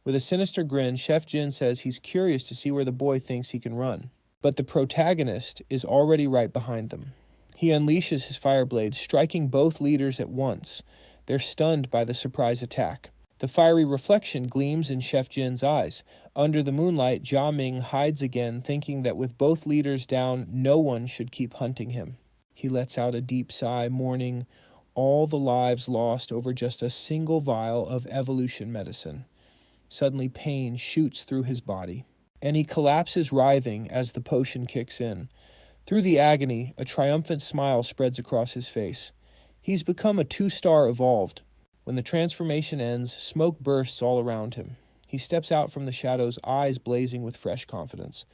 With a sinister grin, Chef Jin says he's curious to see where the boy thinks he can run. But the protagonist is already right behind them. He unleashes his fire blades, striking both leaders at once. They're stunned by the surprise attack. The fiery reflection gleams in Chef Jin's eyes. Under the moonlight, Jia Ming hides again, thinking that with both leaders down, no one should keep hunting him. He lets out a deep sigh, mourning all the lives lost over just a single vial of evolution medicine. Suddenly, pain shoots through his body, and he collapses writhing as the potion kicks in. Through the agony, a triumphant smile spreads across his face. He's become a 2-star evolved. When the transformation ends, smoke bursts all around him. He steps out from the shadows, eyes blazing with fresh confidence.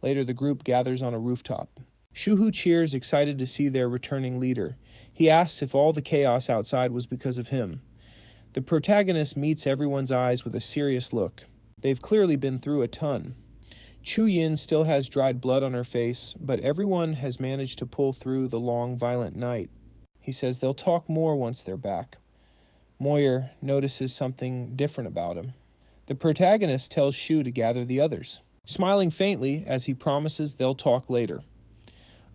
Later, the group gathers on a rooftop. Shuhu cheers, excited to see their returning leader. He asks if all the chaos outside was because of him. The protagonist meets everyone's eyes with a serious look. They've clearly been through a ton. Chu Yin still has dried blood on her face, but everyone has managed to pull through the long, violent night. He says they'll talk more once they're back. Moyer notices something different about him. The protagonist tells Shu to gather the others, smiling faintly as he promises they'll talk later.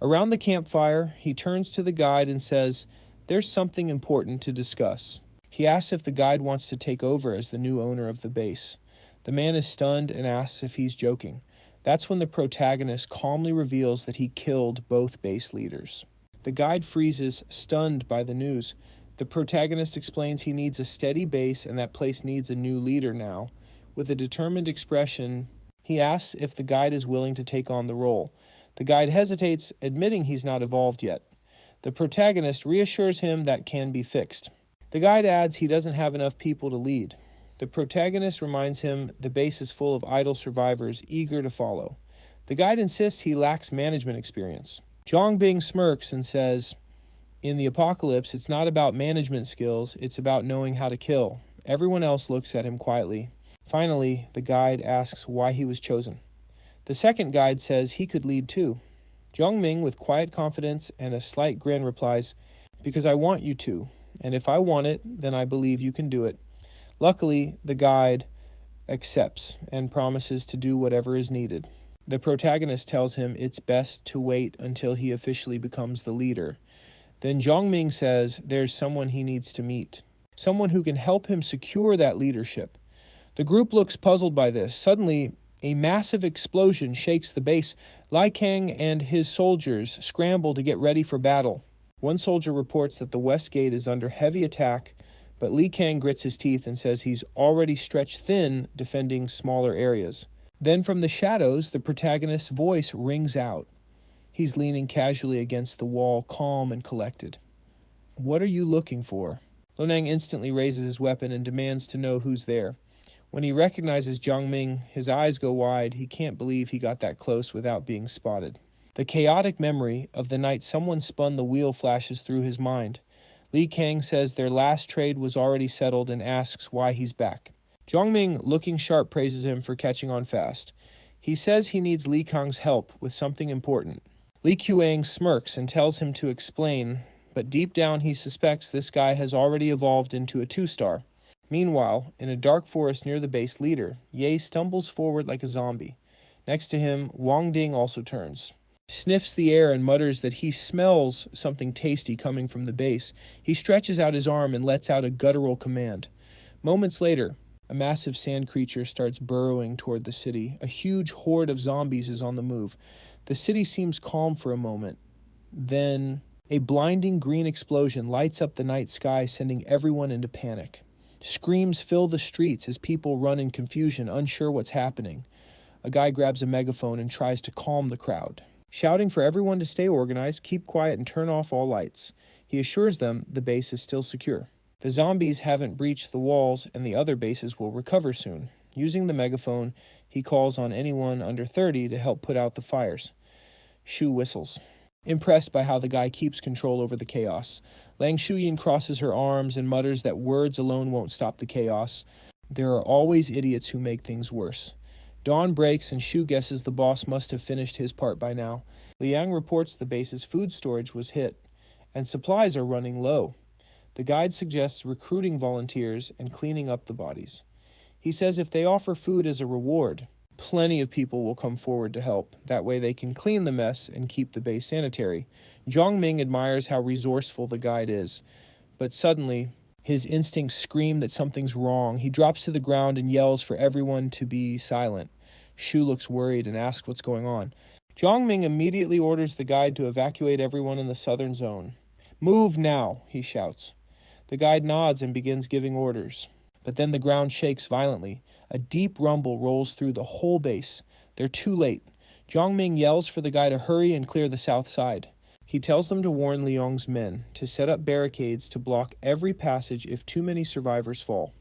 Around the campfire, he turns to the guide and says, "There's something important to discuss." He asks if the guide wants to take over as the new owner of the base. The man is stunned and asks if he's joking. That's when the protagonist calmly reveals that he killed both base leaders. The guide freezes, stunned by the news. The protagonist explains he needs a steady base and that place needs a new leader now. With a determined expression, he asks if the guide is willing to take on the role. The guide hesitates, admitting he's not evolved yet. The protagonist reassures him that can be fixed. The guide adds he doesn't have enough people to lead. The protagonist reminds him the base is full of idle survivors eager to follow. The guide insists he lacks management experience. Zhongbing smirks and says, "In the apocalypse, it's not about management skills, it's about knowing how to kill." Everyone else looks at him quietly. Finally, the guide asks why he was chosen. The second guide says he could lead too. Zhongming, with quiet confidence and a slight grin, replies, "Because I want you to, and if I want it, then I believe you can do it." Luckily, the guide accepts and promises to do whatever is needed. The protagonist tells him it's best to wait until he officially becomes the leader. Then Zhongming says there's someone he needs to meet, someone who can help him secure that leadership. The group looks puzzled by this. Suddenly, a massive explosion shakes the base. Li Kang and his soldiers scramble to get ready for battle. One soldier reports that the west gate is under heavy attack, but Li Kang grits his teeth and says he's already stretched thin defending smaller areas. Then from the shadows, the protagonist's voice rings out. He's leaning casually against the wall, calm and collected. "What are you looking for?" Lonang instantly raises his weapon and demands to know who's there. When he recognizes Zhongming, his eyes go wide. He can't believe he got that close without being spotted. The chaotic memory of the night someone spun the wheel flashes through his mind. Li Kang says their last trade was already settled and asks why he's back. Zhongming, looking sharp, praises him for catching on fast. He says he needs Li Kang's help with something important. Li Qiang smirks and tells him to explain, but deep down he suspects this guy has already evolved into a 2-star. Meanwhile, in a dark forest near the base leader, Ye stumbles forward like a zombie. Next to him, Wang Ding also turns, sniffs the air and mutters that he smells something tasty coming from the base. He stretches out his arm and lets out a guttural command. Moments later, a massive sand creature starts burrowing toward the city. A huge horde of zombies is on the move. The city seems calm for a moment. Then, a blinding green explosion lights up the night sky, sending everyone into panic. Screams fill the streets as people run in confusion, unsure what's happening. A guy grabs a megaphone and tries to calm the crowd, shouting for everyone to stay organized, keep quiet, and turn off all lights. He assures them the base is still secure. The zombies haven't breached the walls, and the other bases will recover soon. Using the megaphone, he calls on anyone under 30 to help put out the fires. Shu whistles, impressed by how the guy keeps control over the chaos. Lang Shuyin crosses her arms and mutters that words alone won't stop the chaos. There are always idiots who make things worse. Dawn breaks and Shu guesses the boss must have finished his part by now. Liang reports the base's food storage was hit, and supplies are running low. The guide suggests recruiting volunteers and cleaning up the bodies. He says if they offer food as a reward, plenty of people will come forward to help. That way they can clean the mess and keep the base sanitary. Zhongming admires how resourceful the guide is. But suddenly, his instincts scream that something's wrong. He drops to the ground and yells for everyone to be silent. Shu looks worried and asks what's going on. Zhongming immediately orders the guide to evacuate everyone in the southern zone. "Move now," he shouts. The guide nods and begins giving orders. But then the ground shakes violently. A deep rumble rolls through the whole base. They're too late. Zhongming yells for the guy to hurry and clear the south side. He tells them to warn Liang's men to set up barricades to block every passage if too many survivors fall.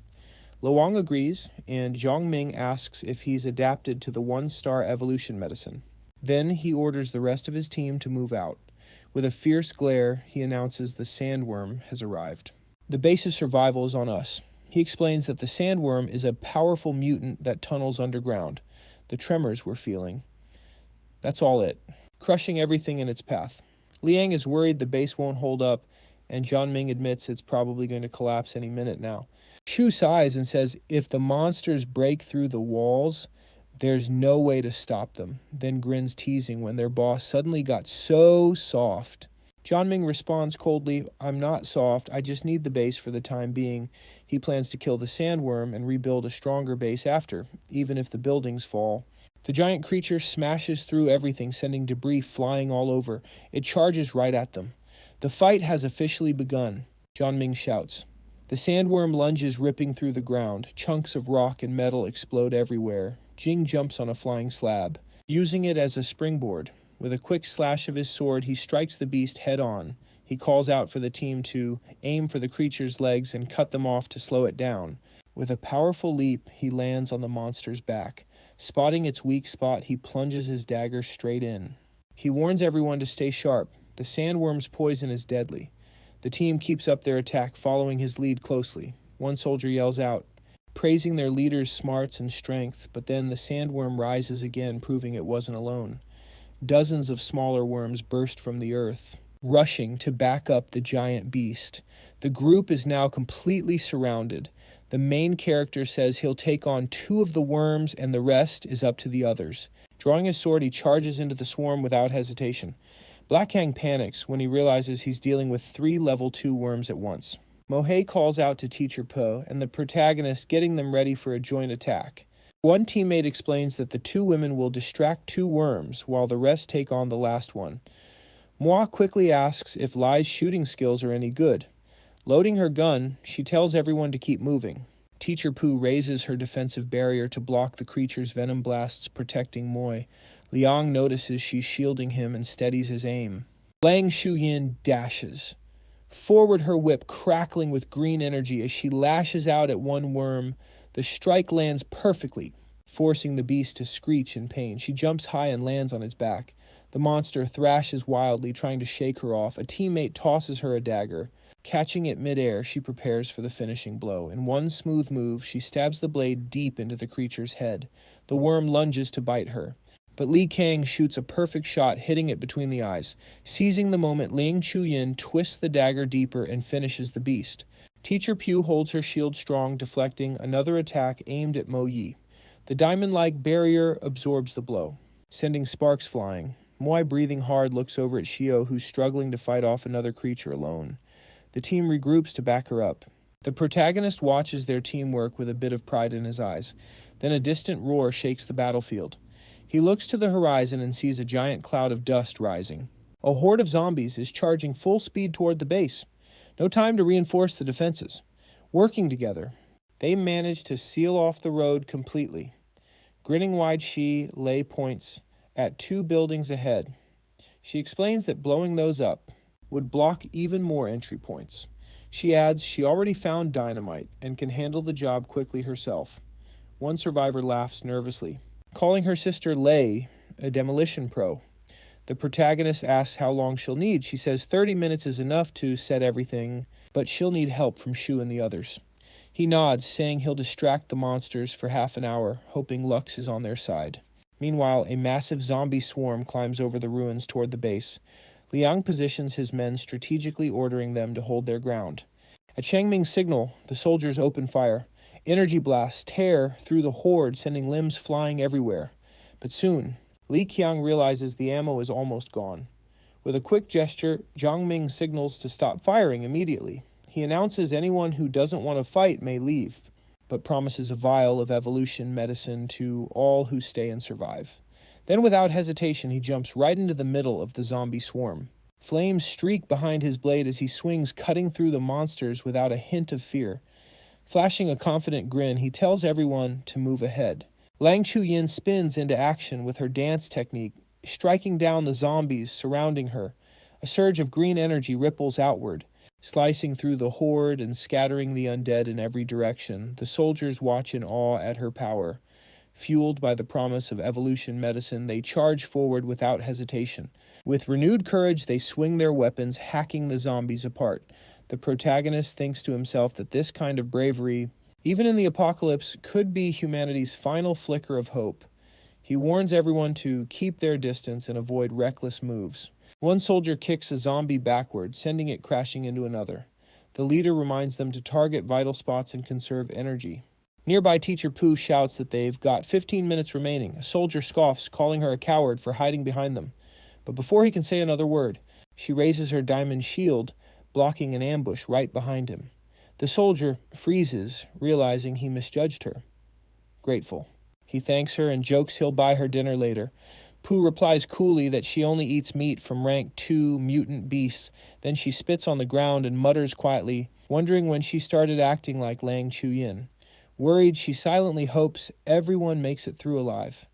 Luang agrees, and Zhongming asks if he's adapted to the 1-star evolution medicine. Then he orders the rest of his team to move out. With a fierce glare, he announces the sandworm has arrived. The base's survival is on us. He explains that the sandworm is a powerful mutant that tunnels underground. The tremors we're feeling. That's all it, crushing everything in its path. Liang is worried the base won't hold up, and Zhongming admits it's probably going to collapse any minute now. Shu sighs and says if the monsters break through the walls, there's no way to stop them, then grins teasing when their boss suddenly got so soft. Zhongming responds coldly, "I'm not soft, I just need the base for the time being." He plans to kill the sandworm and rebuild a stronger base after, even if the buildings fall. The giant creature smashes through everything, sending debris flying all over. It charges right at them. "The fight has officially begun," Jiangming shouts. The sandworm lunges, ripping through the ground. Chunks of rock and metal explode everywhere. Jing jumps on a flying slab, using it as a springboard. With a quick slash of his sword, he strikes the beast head-on. He calls out for the team to aim for the creature's legs and cut them off to slow it down. With a powerful leap, he lands on the monster's back. Spotting its weak spot, he plunges his dagger straight in. He warns everyone to stay sharp. The sandworm's poison is deadly. The team keeps up their attack, following his lead closely. One soldier yells out, praising their leader's smarts and strength, but then the sandworm rises again, proving it wasn't alone. Dozens of smaller worms burst from the earth, rushing to back up the giant beast. The group is now completely surrounded. The main character says he'll take on 2 of the worms and the rest is up to the others. Drawing his sword, he charges into the swarm without hesitation. Black Hang panics when he realizes he's dealing with 3 level 2 worms at once. Mohei calls out to Teacher Po and the protagonist, getting them ready for a joint attack. One teammate explains that the 2 women will distract 2 worms while the rest take on the last one. Moi quickly asks if Lai's shooting skills are any good. Loading her gun, she tells everyone to keep moving. Teacher Pooh raises her defensive barrier to block the creature's venom blasts, protecting Moi. Liang notices she's shielding him and steadies his aim. Lang Shuyin dashes. Forward, her whip crackling with green energy as she lashes out at one worm. The strike lands perfectly, forcing the beast to screech in pain. She jumps high and lands on its back. The monster thrashes wildly, trying to shake her off. A teammate tosses her a dagger. Catching it midair, she prepares for the finishing blow. In one smooth move, she stabs the blade deep into the creature's head. The worm lunges to bite her, but Li Kang shoots a perfect shot, hitting it between the eyes. Seizing the moment, Ling Chuyin twists the dagger deeper and finishes the beast. Teacher Pugh holds her shield strong, deflecting another attack aimed at Mo Yi. The diamond-like barrier absorbs the blow, sending sparks flying. Moi, breathing hard, looks over at Shio, who's struggling to fight off another creature alone. The team regroups to back her up. The protagonist watches their teamwork with a bit of pride in his eyes. Then a distant roar shakes the battlefield. He looks to the horizon and sees a giant cloud of dust rising. A horde of zombies is charging full speed toward the base. No time to reinforce the defenses. Working together, they manage to seal off the road completely. Grinning wide, she lay points at 2 buildings ahead. She explains that blowing those up would block even more entry points. She adds she already found dynamite and can handle the job quickly herself. One survivor laughs nervously, calling her sister Lei a demolition pro. The protagonist asks how long she'll need. She says 30 minutes is enough to set everything, but she'll need help from Shu and the others. He nods, saying he'll distract the monsters for half an hour, hoping Lux is on their side. Meanwhile, a massive zombie swarm climbs over the ruins toward the base. Liang positions his men, strategically ordering them to hold their ground. At Shangming's signal, the soldiers open fire. Energy blasts tear through the horde, sending limbs flying everywhere. But soon, Li Qiang realizes the ammo is almost gone. With a quick gesture, Zhang Ming signals to stop firing immediately. He announces anyone who doesn't want to fight may leave, but promises a vial of evolution medicine to all who stay and survive. Then without hesitation, he jumps right into the middle of the zombie swarm. Flames streak behind his blade as he swings, cutting through the monsters without a hint of fear. Flashing a confident grin, he tells everyone to move ahead. Lang Chuyin spins into action with her dance technique, striking down the zombies surrounding her. A surge of green energy ripples outward, slicing through the horde and scattering the undead in every direction. The soldiers watch in awe at her power. Fueled by the promise of evolution medicine, they charge forward without hesitation. With renewed courage, they swing their weapons, hacking the zombies apart. The protagonist thinks to himself that this kind of bravery, even in the apocalypse, could be humanity's final flicker of hope. He warns everyone to keep their distance and avoid reckless moves. One soldier kicks a zombie backward, sending it crashing into another. The leader reminds them to target vital spots and conserve energy. Nearby, Teacher Pooh shouts that they've got 15 minutes remaining. A soldier scoffs, calling her a coward for hiding behind them. But before he can say another word, she raises her diamond shield, blocking an ambush right behind him. The soldier freezes, realizing he misjudged her. Grateful, he thanks her and jokes he'll buy her dinner later. Pooh replies coolly that she only eats meat from rank 2 mutant beasts. Then she spits on the ground and mutters quietly, wondering when she started acting like Lang Chuyin. Worried, she silently hopes everyone makes it through alive.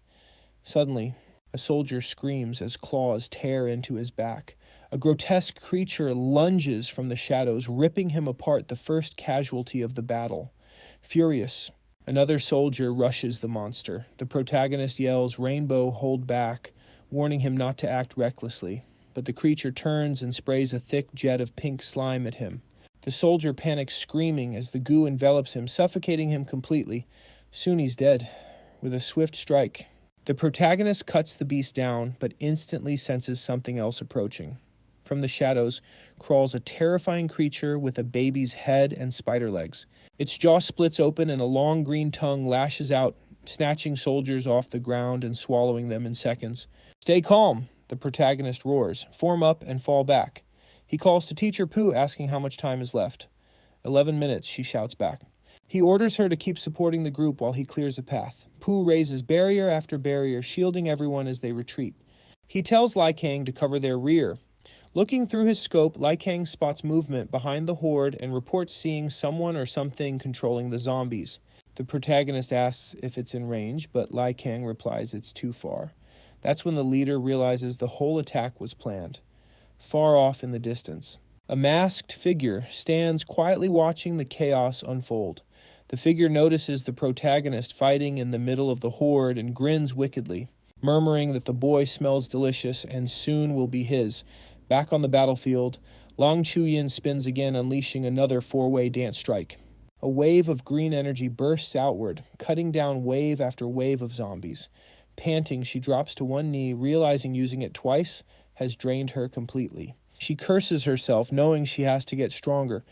Suddenly, a soldier screams as claws tear into his back. A grotesque creature lunges from the shadows, ripping him apart, the first casualty of the battle. Furious, another soldier rushes the monster. The protagonist yells, "Rainbow, hold back," warning him not to act recklessly. But the creature turns and sprays a thick jet of pink slime at him. The soldier panics, screaming as the goo envelops him, suffocating him completely. Soon he's dead. With a swift strike, the protagonist cuts the beast down, but instantly senses something else approaching. From the shadows crawls a terrifying creature with a baby's head and spider legs. Its jaw splits open and a long green tongue lashes out, snatching soldiers off the ground and swallowing them in seconds. "Stay calm," the protagonist roars. "Form up and fall back." He calls to Teacher Pooh, asking how much time is left. 11 minutes, she shouts back. He orders her to keep supporting the group while he clears a path. Pooh raises barrier after barrier, shielding everyone as they retreat. He tells Lai Kang to cover their rear. Looking through his scope, Lai Kang spots movement behind the horde and reports seeing someone or something controlling the zombies. The protagonist asks if it's in range, but Lai Kang replies it's too far. That's when the leader realizes the whole attack was planned. Far off in the distance, a masked figure stands quietly watching the chaos unfold. The figure notices the protagonist fighting in the middle of the horde and grins wickedly, murmuring that the boy smells delicious and soon will be his. Back on the battlefield, Lang Chuyin spins again, unleashing another 4-way dance strike. A wave of green energy bursts outward, cutting down wave after wave of zombies. Panting, she drops to one knee, realizing using it twice has drained her completely. She curses herself, knowing she has to get stronger.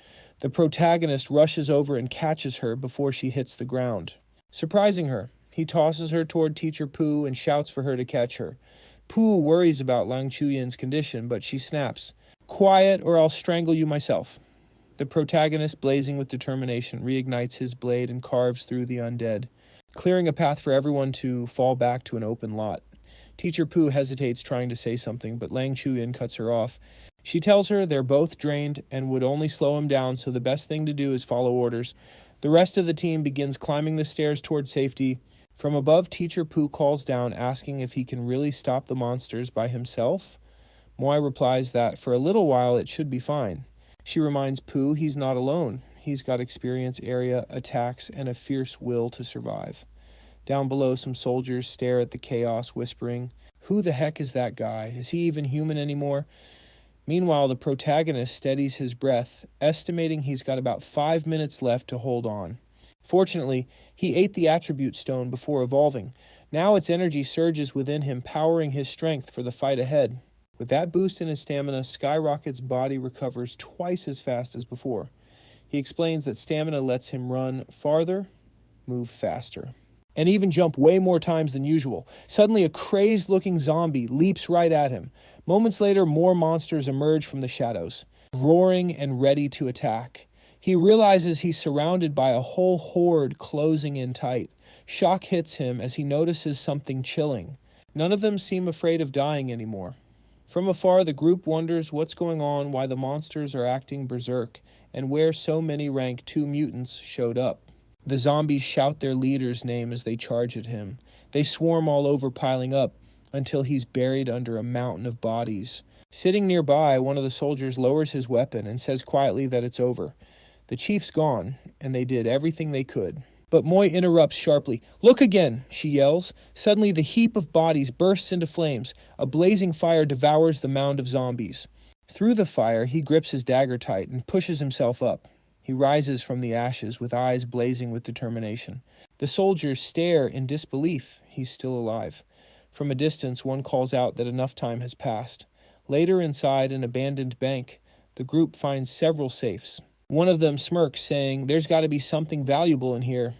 The protagonist rushes over and catches her before she hits the ground. Surprising her, he tosses her toward Teacher Pooh and shouts for her to catch her. Pooh worries about Lang Chuyin's condition, but she snaps, "Quiet or I'll strangle you myself." The protagonist, blazing with determination, reignites his blade and carves through the undead, clearing a path for everyone to fall back to an open lot. Teacher Pooh hesitates, trying to say something, but Lang Chuyin cuts her off. She tells her they're both drained and would only slow him down, so the best thing to do is follow orders. The rest of the team begins climbing the stairs toward safety. From above, Teacher Pooh calls down, asking if he can really stop the monsters by himself. Moi replies that for a little while it should be fine. She reminds Pooh he's not alone. He's got experience, area, attacks, and a fierce will to survive. Down below, some soldiers stare at the chaos, whispering, "Who the heck is that guy? Is he even human anymore?" Meanwhile, the protagonist steadies his breath, estimating he's got about 5 minutes left to hold on. Fortunately, he ate the attribute stone before evolving. Now its energy surges within him, powering his strength for the fight ahead. With that boost in his stamina, Skyrocket's body recovers twice as fast as before. He explains that stamina lets him run farther, move faster, and even jump way more times than usual. Suddenly, a crazed-looking zombie leaps right at him. Moments later, more monsters emerge from the shadows, roaring and ready to attack. He realizes he's surrounded by a whole horde closing in tight. Shock hits him as he notices something chilling. None of them seem afraid of dying anymore. From afar, the group wonders what's going on, why the monsters are acting berserk, and where so many rank 2 mutants showed up. The zombies shout their leader's name as they charge at him. They swarm all over, piling up, until he's buried under a mountain of bodies. Sitting nearby, one of the soldiers lowers his weapon and says quietly that it's over. The chief's gone, and they did everything they could. But Moi interrupts sharply. "Look again," she yells. Suddenly, the heap of bodies bursts into flames. A blazing fire devours the mound of zombies. Through the fire, he grips his dagger tight and pushes himself up. He rises from the ashes with eyes blazing with determination. The soldiers stare in disbelief. He's still alive. From a distance, one calls out that enough time has passed. Later, inside an abandoned bank, the group finds several safes. One of them smirks, saying, "There's got to be something valuable in here."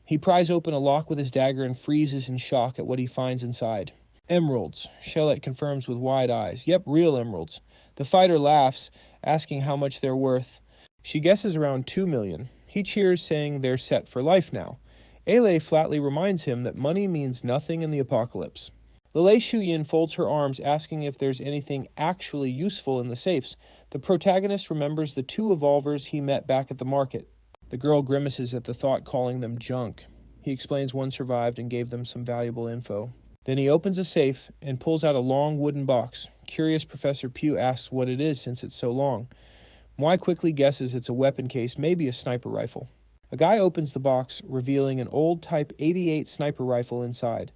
He pries open a lock with his dagger and freezes in shock at what he finds inside. "Emeralds," Shellette confirms with wide eyes. "Yep, real emeralds." The fighter laughs, asking how much they're worth. She guesses around 2 million. He cheers, saying they're set for life now. Ele flatly reminds him that money means nothing in the apocalypse. Lele Shuyin folds her arms, asking if there's anything actually useful in the safes. The protagonist remembers the 2 evolvers he met back at the market. The girl grimaces at the thought, calling them junk. He explains one survived and gave them some valuable info. Then he opens a safe and pulls out a long wooden box. Curious Professor Pugh asks what it is since it's so long. Moi quickly guesses it's a weapon case, maybe a sniper rifle. A guy opens the box, revealing an old Type 88 sniper rifle inside.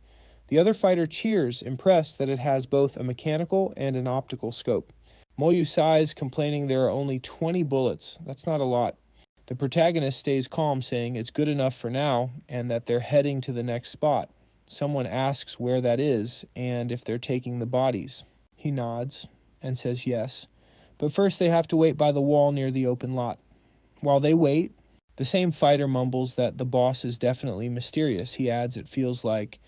The other fighter cheers, impressed that it has both a mechanical and an optical scope. Moyu sighs, complaining there are only 20 bullets. That's not a lot. The protagonist stays calm, saying it's good enough for now and that they're heading to the next spot. Someone asks where that is and if they're taking the bodies. He nods and says yes, but first they have to wait by the wall near the open lot. While they wait, the same fighter mumbles that the boss is definitely mysterious. He adds it feels like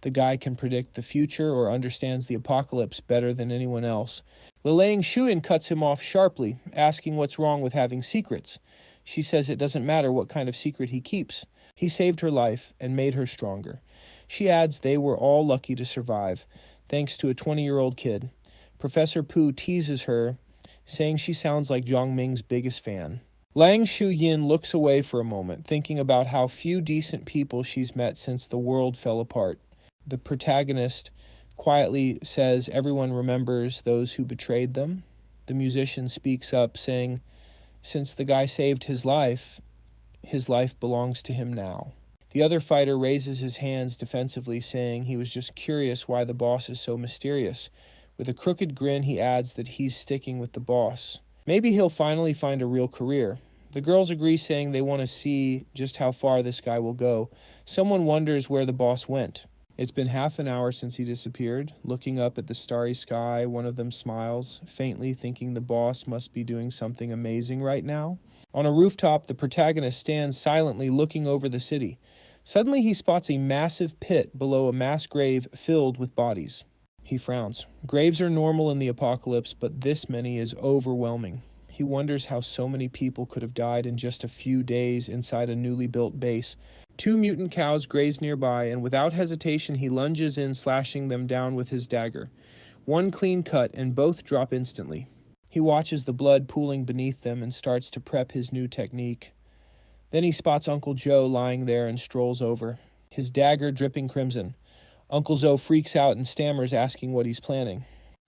the guy can predict the future or understands the apocalypse better than anyone else. Lele Shuyin cuts him off sharply, asking what's wrong with having secrets. She says it doesn't matter what kind of secret he keeps. He saved her life and made her stronger. She adds they were all lucky to survive, thanks to a 20-year-old kid. Professor Pooh teases her, saying she sounds like Zhang Ming's biggest fan. Lang Shuyin looks away for a moment, thinking about how few decent people she's met since the world fell apart. The protagonist quietly says everyone remembers those who betrayed them. The musician speaks up, saying, since the guy saved his life belongs to him now. The other fighter raises his hands defensively, saying he was just curious why the boss is so mysterious. With a crooked grin, he adds that he's sticking with the boss. Maybe he'll finally find a real career. The girls agree, saying they want to see just how far this guy will go. Someone wonders where the boss went. It's been half an hour since he disappeared. Looking up at the starry sky, one of them smiles, faintly thinking the boss must be doing something amazing right now. On a rooftop, the protagonist stands silently looking over the city. Suddenly he spots a massive pit below a mass grave filled with bodies. He frowns. Graves are normal in the apocalypse, but this many is overwhelming. He wonders how so many people could have died in just a few days inside a newly built base. 2 mutant cows graze nearby, and without hesitation he lunges in, slashing them down with his dagger. One clean cut, and both drop instantly. He watches the blood pooling beneath them and starts to prep his new technique. Then he spots Uncle Joe lying there and strolls over, his dagger dripping crimson. Uncle Joe freaks out and stammers, asking what he's planning.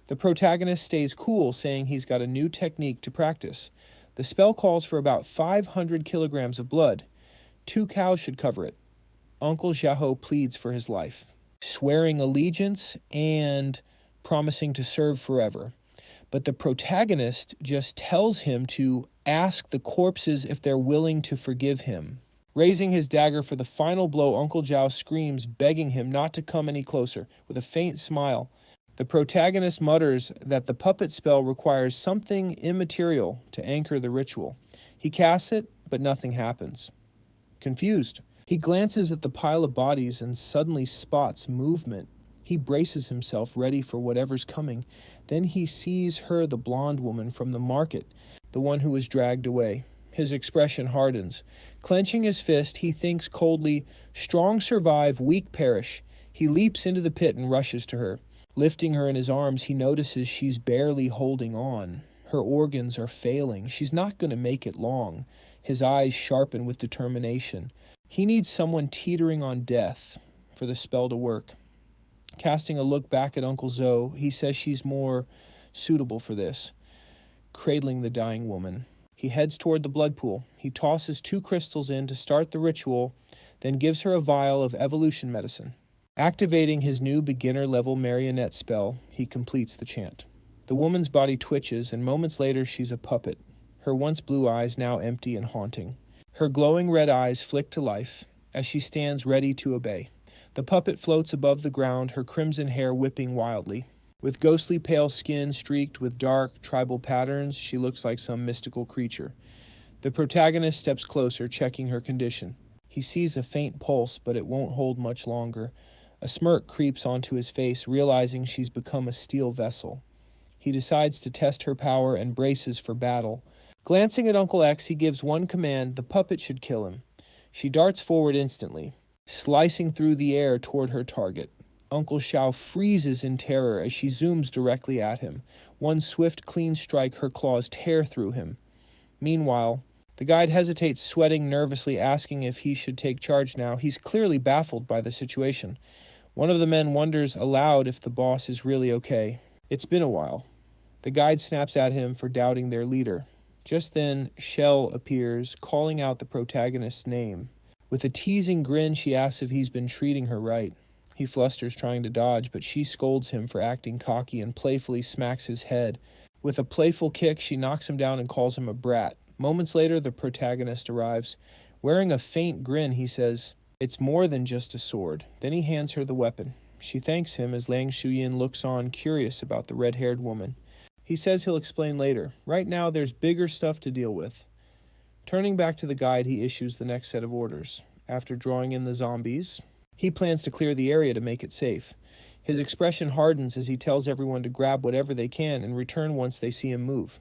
The protagonist stays cool, saying he's got a new technique to practice. The spell calls for about 500 kilograms of blood. 2 cows should cover it. Uncle Xiahou pleads for his life, swearing allegiance and promising to serve forever. But the protagonist just tells him to ask the corpses if they're willing to forgive him. Raising his dagger for the final blow, Uncle Zhao screams, begging him not to come any closer. With a faint smile, the protagonist mutters that the puppet spell requires something immaterial to anchor the ritual. He casts it, but nothing happens. Confused, he glances at the pile of bodies and suddenly spots movement. He braces himself, ready for whatever's coming. Then he sees her, the blonde woman from the market, the one who was dragged away. His expression hardens. Clenching his fist, he thinks coldly, strong survive, weak perish. He leaps into the pit and rushes to her. Lifting her in his arms, he notices she's barely holding on. Her organs are failing. She's not going to make it long. His eyes sharpen with determination. He needs someone teetering on death for the spell to work. Casting a look back at Uncle Zoe, he says she's more suitable for this. Cradling the dying woman, he heads toward the blood pool. He tosses 2 crystals in to start the ritual, then gives her a vial of evolution medicine. Activating his new beginner-level marionette spell, he completes the chant. The woman's body twitches, and moments later she's a puppet, her once blue eyes now empty and haunting. Her glowing red eyes flick to life as she stands ready to obey. The puppet floats above the ground, her crimson hair whipping wildly. With ghostly pale skin streaked with dark, tribal patterns, she looks like some mystical creature. The protagonist steps closer, checking her condition. He sees a faint pulse, but it won't hold much longer. A smirk creeps onto his face, realizing she's become a steel vessel. He decides to test her power and braces for battle. Glancing at Uncle X, he gives one command: the puppet should kill him. She darts forward instantly, slicing through the air toward her target. Uncle Shao freezes in terror as she zooms directly at him. One swift, clean strike, her claws tear through him. Meanwhile, the guide hesitates, sweating nervously, asking if he should take charge now. He's clearly baffled by the situation. One of the men wonders aloud if the boss is really okay. It's been a while. The guide snaps at him for doubting their leader. Just then, Shell appears, calling out the protagonist's name. With a teasing grin, she asks if he's been treating her right. He flusters, trying to dodge, but she scolds him for acting cocky and playfully smacks his head. With a playful kick, she knocks him down and calls him a brat. Moments later, the protagonist arrives. Wearing a faint grin, he says, "It's more than just a sword." Then he hands her the weapon. She thanks him as Lang Shuyin looks on, curious about the red-haired woman. He says he'll explain later. Right now, there's bigger stuff to deal with. Turning back to the guide, he issues the next set of orders. After drawing in the zombies, he plans to clear the area to make it safe. His expression hardens as he tells everyone to grab whatever they can and return once they see him move.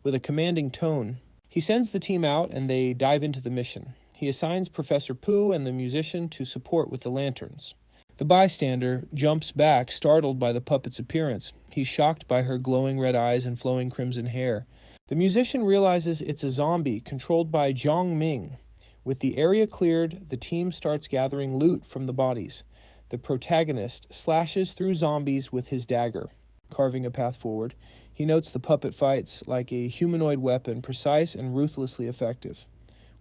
With a commanding tone, he sends the team out and they dive into the mission. He assigns Professor Pooh and the musician to support with the lanterns. The bystander jumps back, startled by the puppet's appearance. He's shocked by her glowing red eyes and flowing crimson hair. The musician realizes it's a zombie controlled by Jiang Ming. With the area cleared, the team starts gathering loot from the bodies. The protagonist slashes through zombies with his dagger, carving a path forward. He notes the puppet fights like a humanoid weapon, precise and ruthlessly effective.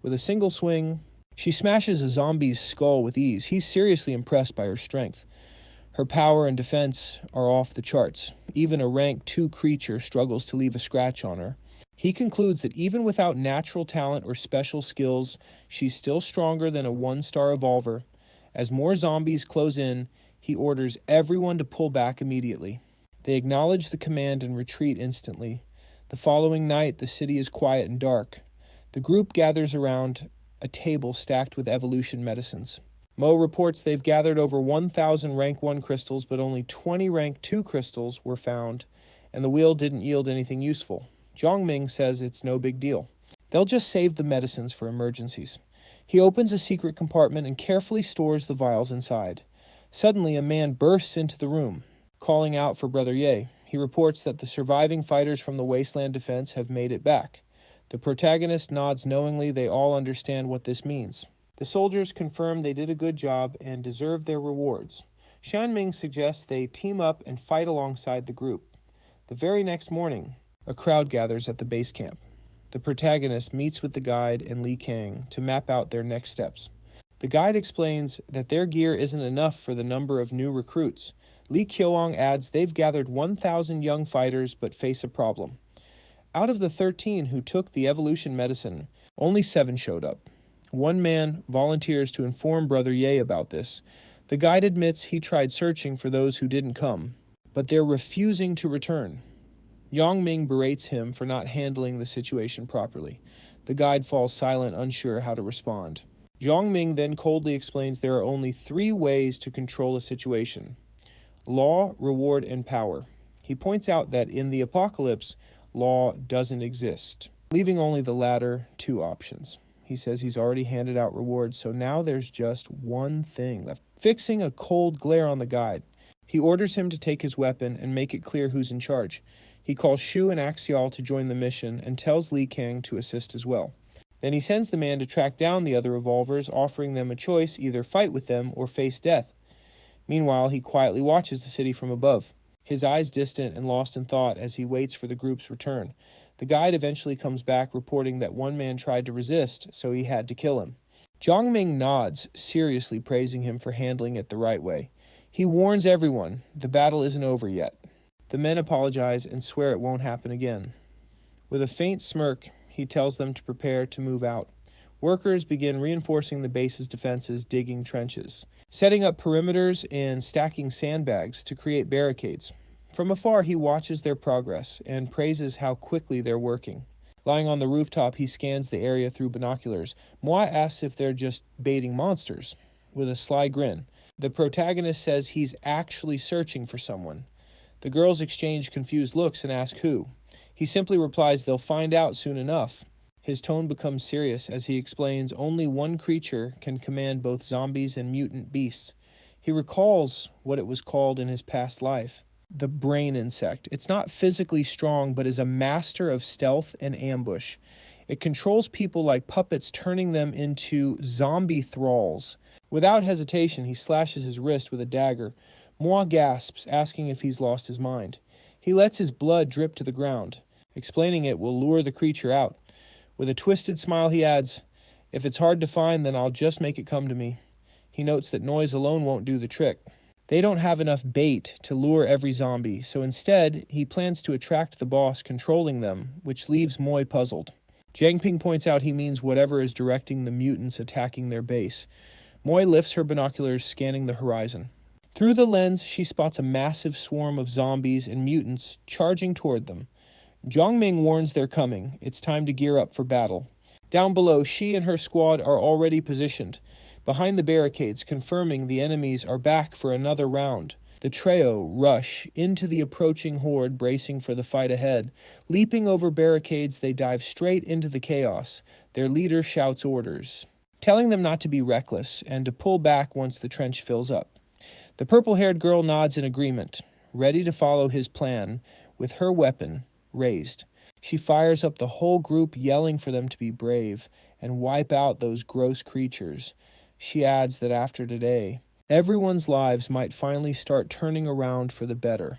With a single swing, she smashes a zombie's skull with ease. He's seriously impressed by her strength. Her power and defense are off the charts. Even a rank 2 creature struggles to leave a scratch on her. He concludes that even without natural talent or special skills, she's still stronger than a 1-star evolver. As more zombies close in, he orders everyone to pull back immediately. They acknowledge the command and retreat instantly. The following night, the city is quiet and dark. The group gathers around a table stacked with evolution medicines. Mo reports they've gathered over 1,000 rank 1 crystals, but only 20 rank 2 crystals were found, and the wheel didn't yield anything useful. Jiang Ming says it's no big deal. They'll just save the medicines for emergencies. He opens a secret compartment and carefully stores the vials inside. Suddenly, a man bursts into the room, calling out for Brother Ye. He reports that the surviving fighters from the Wasteland Defense have made it back. The protagonist nods knowingly. They all understand what this means. The soldiers confirm they did a good job and deserve their rewards. Shanming suggests they team up and fight alongside the group. The very next morning, a crowd gathers at the base camp. The protagonist meets with the guide and Li Kang to map out their next steps. The guide explains that their gear isn't enough for the number of new recruits. Li Qiuang adds they've gathered 1,000 young fighters but face a problem. Out of the 13 who took the evolution medicine, only 7 showed up. One man volunteers to inform Brother Ye about this. The guide admits he tried searching for those who didn't come, but they're refusing to return. Yang Ming berates him for not handling the situation properly. The guide falls silent, unsure how to respond. Jiang Ming then coldly explains there are only 3 ways to control a situation: law, reward, and power. He points out that in the apocalypse, law doesn't exist, leaving only the latter 2 options. He says he's already handed out rewards, so now there's just one thing left: fixing a cold glare on the guide. He orders him to take his weapon and make it clear who's in charge. He calls Shu and Axial to join the mission and tells Li Kang to assist as well. Then he sends the man to track down the other revolvers, offering them a choice: either fight with them or face death. Meanwhile, he quietly watches the city from above, his eyes distant and lost in thought as he waits for the group's return. The guide eventually comes back, reporting that one man tried to resist, so he had to kill him. Jiang Ming nods, seriously praising him for handling it the right way. He warns everyone the battle isn't over yet. The men apologize and swear it won't happen again. With a faint smirk, he tells them to prepare to move out. Workers begin reinforcing the base's defenses, digging trenches, setting up perimeters, and stacking sandbags to create barricades. From afar, he watches their progress and praises how quickly they're working. Lying on the rooftop, he scans the area through binoculars. Moi asks if they're just baiting monsters, with a sly grin. The protagonist says he's actually searching for someone. The girls exchange confused looks and ask who. He simply replies they'll find out soon enough. His tone becomes serious as he explains only one creature can command both zombies and mutant beasts. He recalls what it was called in his past life, the brain insect. It's not physically strong, but is a master of stealth and ambush. It controls people like puppets, turning them into zombie thralls. Without hesitation, he slashes his wrist with a dagger. Moi gasps, asking if he's lost his mind. He lets his blood drip to the ground. Explaining it will lure the creature out. With a twisted smile, he adds, "If it's hard to find, then I'll just make it come to me." He notes that noise alone won't do the trick. They don't have enough bait to lure every zombie, so instead, he plans to attract the boss controlling them, which leaves Moi puzzled. Jiangping points out he means whatever is directing the mutants attacking their base. Moi lifts her binoculars, scanning the horizon. Through the lens, she spots a massive swarm of zombies and mutants charging toward them. Jiangming warns they're coming. It's time to gear up for battle. Down below, she and her squad are already positioned, behind the barricades, confirming the enemies are back for another round. The trio rush into the approaching horde, bracing for the fight ahead. Leaping over barricades, they dive straight into the chaos. Their leader shouts orders, telling them not to be reckless and to pull back once the trench fills up. The purple-haired girl nods in agreement, ready to follow his plan, with her weapon raised. She fires up the whole group, yelling for them to be brave and wipe out those gross creatures. She adds that after today, everyone's lives might finally start turning around for the better.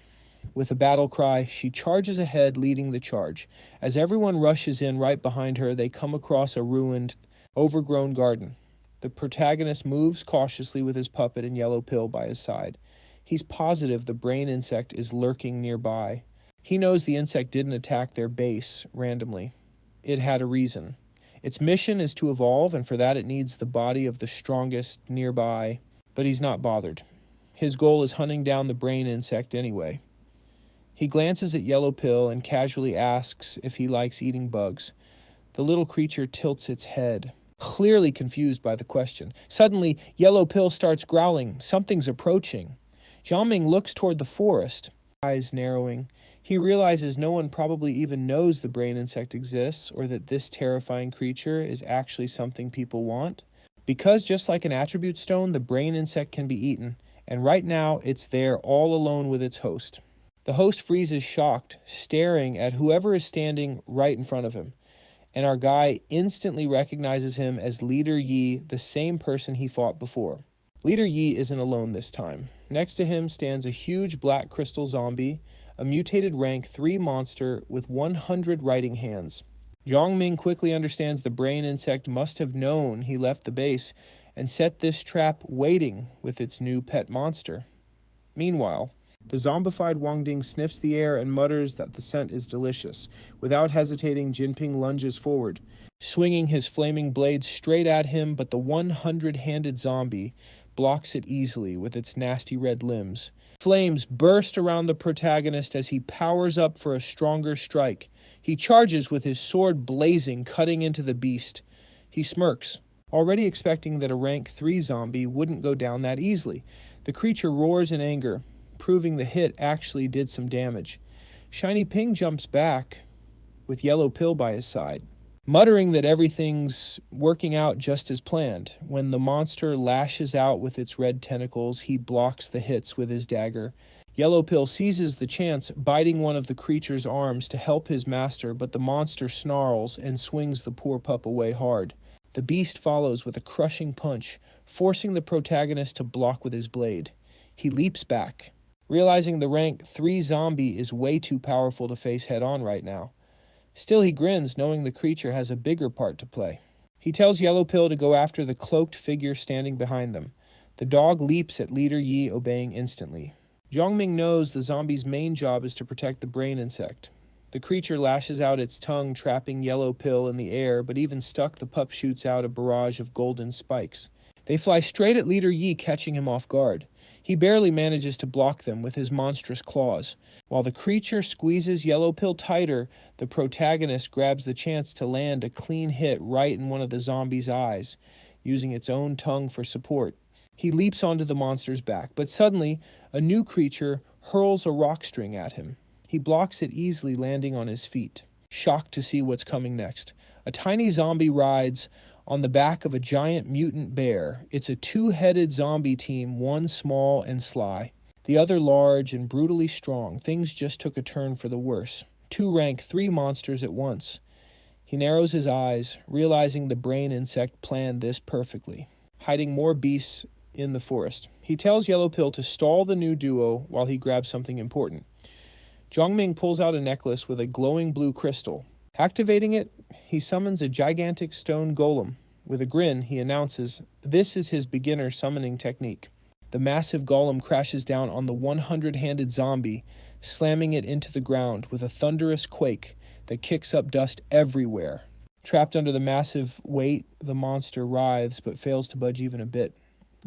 With a battle cry, she charges ahead, leading the charge. As everyone rushes in right behind her, they come across a ruined, overgrown garden. The protagonist moves cautiously with his puppet and yellow pill by his side. He's positive the brain insect is lurking nearby. He knows the insect didn't attack their base randomly. It had a reason. Its mission is to evolve, and for that it needs the body of the strongest nearby. But he's not bothered. His goal is hunting down the brain insect anyway. He glances at Yellow Pill and casually asks if he likes eating bugs. The little creature tilts its head, clearly confused by the question. Suddenly, Yellow Pill starts growling. Something's approaching. Jiangming looks toward the forest, eyes narrowing. He realizes no one probably even knows the brain insect exists or that this terrifying creature is actually something people want. Because just like an attribute stone, the brain insect can be eaten, and right now it's there all alone with its host. The host freezes shocked, staring at whoever is standing right in front of him, and our guy instantly recognizes him as Leader Yi, the same person he fought before. Leader Yi isn't alone this time. Next to him stands a huge black crystal zombie, a mutated rank 3 monster with 100 writing hands. Jiangming quickly understands the brain insect must have known he left the base and set this trap waiting with its new pet monster. Meanwhile, the zombified Wangding sniffs the air and mutters that the scent is delicious. Without hesitating, Jinping lunges forward, swinging his flaming blade straight at him, but the 100-handed zombie blocks it easily with its nasty red limbs. Flames burst around the protagonist as he powers up for a stronger strike. He charges with his sword blazing, cutting into the beast. He smirks, already expecting that a rank 3 zombie wouldn't go down that easily. The creature roars in anger, proving the hit actually did some damage. Shiny Ping jumps back with Yellow Pill by his side, muttering that everything's working out just as planned. When the monster lashes out with its red tentacles, he blocks the hits with his dagger. Yellow Pill seizes the chance, biting one of the creature's arms to help his master, but the monster snarls and swings the poor pup away hard. The beast follows with a crushing punch, forcing the protagonist to block with his blade. He leaps back, realizing the rank 3 zombie is way too powerful to face head-on right now. Still, he grins, knowing the creature has a bigger part to play. He tells Yellow Pill to go after the cloaked figure standing behind them. The dog leaps at Leader Yi, obeying instantly. Jiangming knows the zombie's main job is to protect the brain insect. The creature lashes out its tongue, trapping Yellow Pill in the air, but even stuck, the pup shoots out a barrage of golden spikes. They fly straight at Leader Yi, catching him off guard. He barely manages to block them with his monstrous claws. While the creature squeezes Yellow Pill tighter, the protagonist grabs the chance to land a clean hit right in one of the zombie's eyes, using its own tongue for support. He leaps onto the monster's back, but suddenly, a new creature hurls a rock string at him. He blocks it easily, landing on his feet, shocked to see what's coming next. A tiny zombie rides on the back of a giant mutant bear. It's a two-headed zombie team, one small and sly, the other large and brutally strong. Things just took a turn for the worse. Two rank 3 monsters at once. He narrows his eyes, realizing the brain insect planned this perfectly, hiding more beasts in the forest. He tells Yellow Pill to stall the new duo while he grabs something important. Zhongming pulls out a necklace with a glowing blue crystal. Activating it, he summons a gigantic stone golem. With a grin, he announces this is his beginner summoning technique. The massive golem crashes down on the 100-handed zombie, slamming it into the ground with a thunderous quake that kicks up dust everywhere. Trapped under the massive weight, the monster writhes but fails to budge even a bit.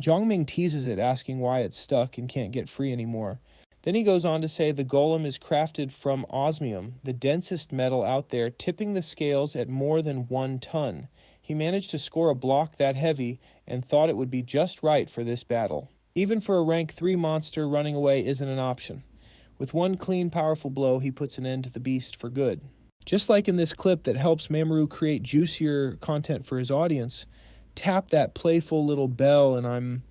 Zhongming teases it, asking why it's stuck and can't get free anymore. Then he goes on to say the golem is crafted from osmium, the densest metal out there, tipping the scales at more than 1 ton. He managed to score a block that heavy and thought it would be just right for this battle. Even for a rank 3 monster, running away isn't an option. With one clean, powerful blow, he puts an end to the beast for good. Just like in this clip that helps Mamoru create juicier content for his audience, tap that playful little bell and I'm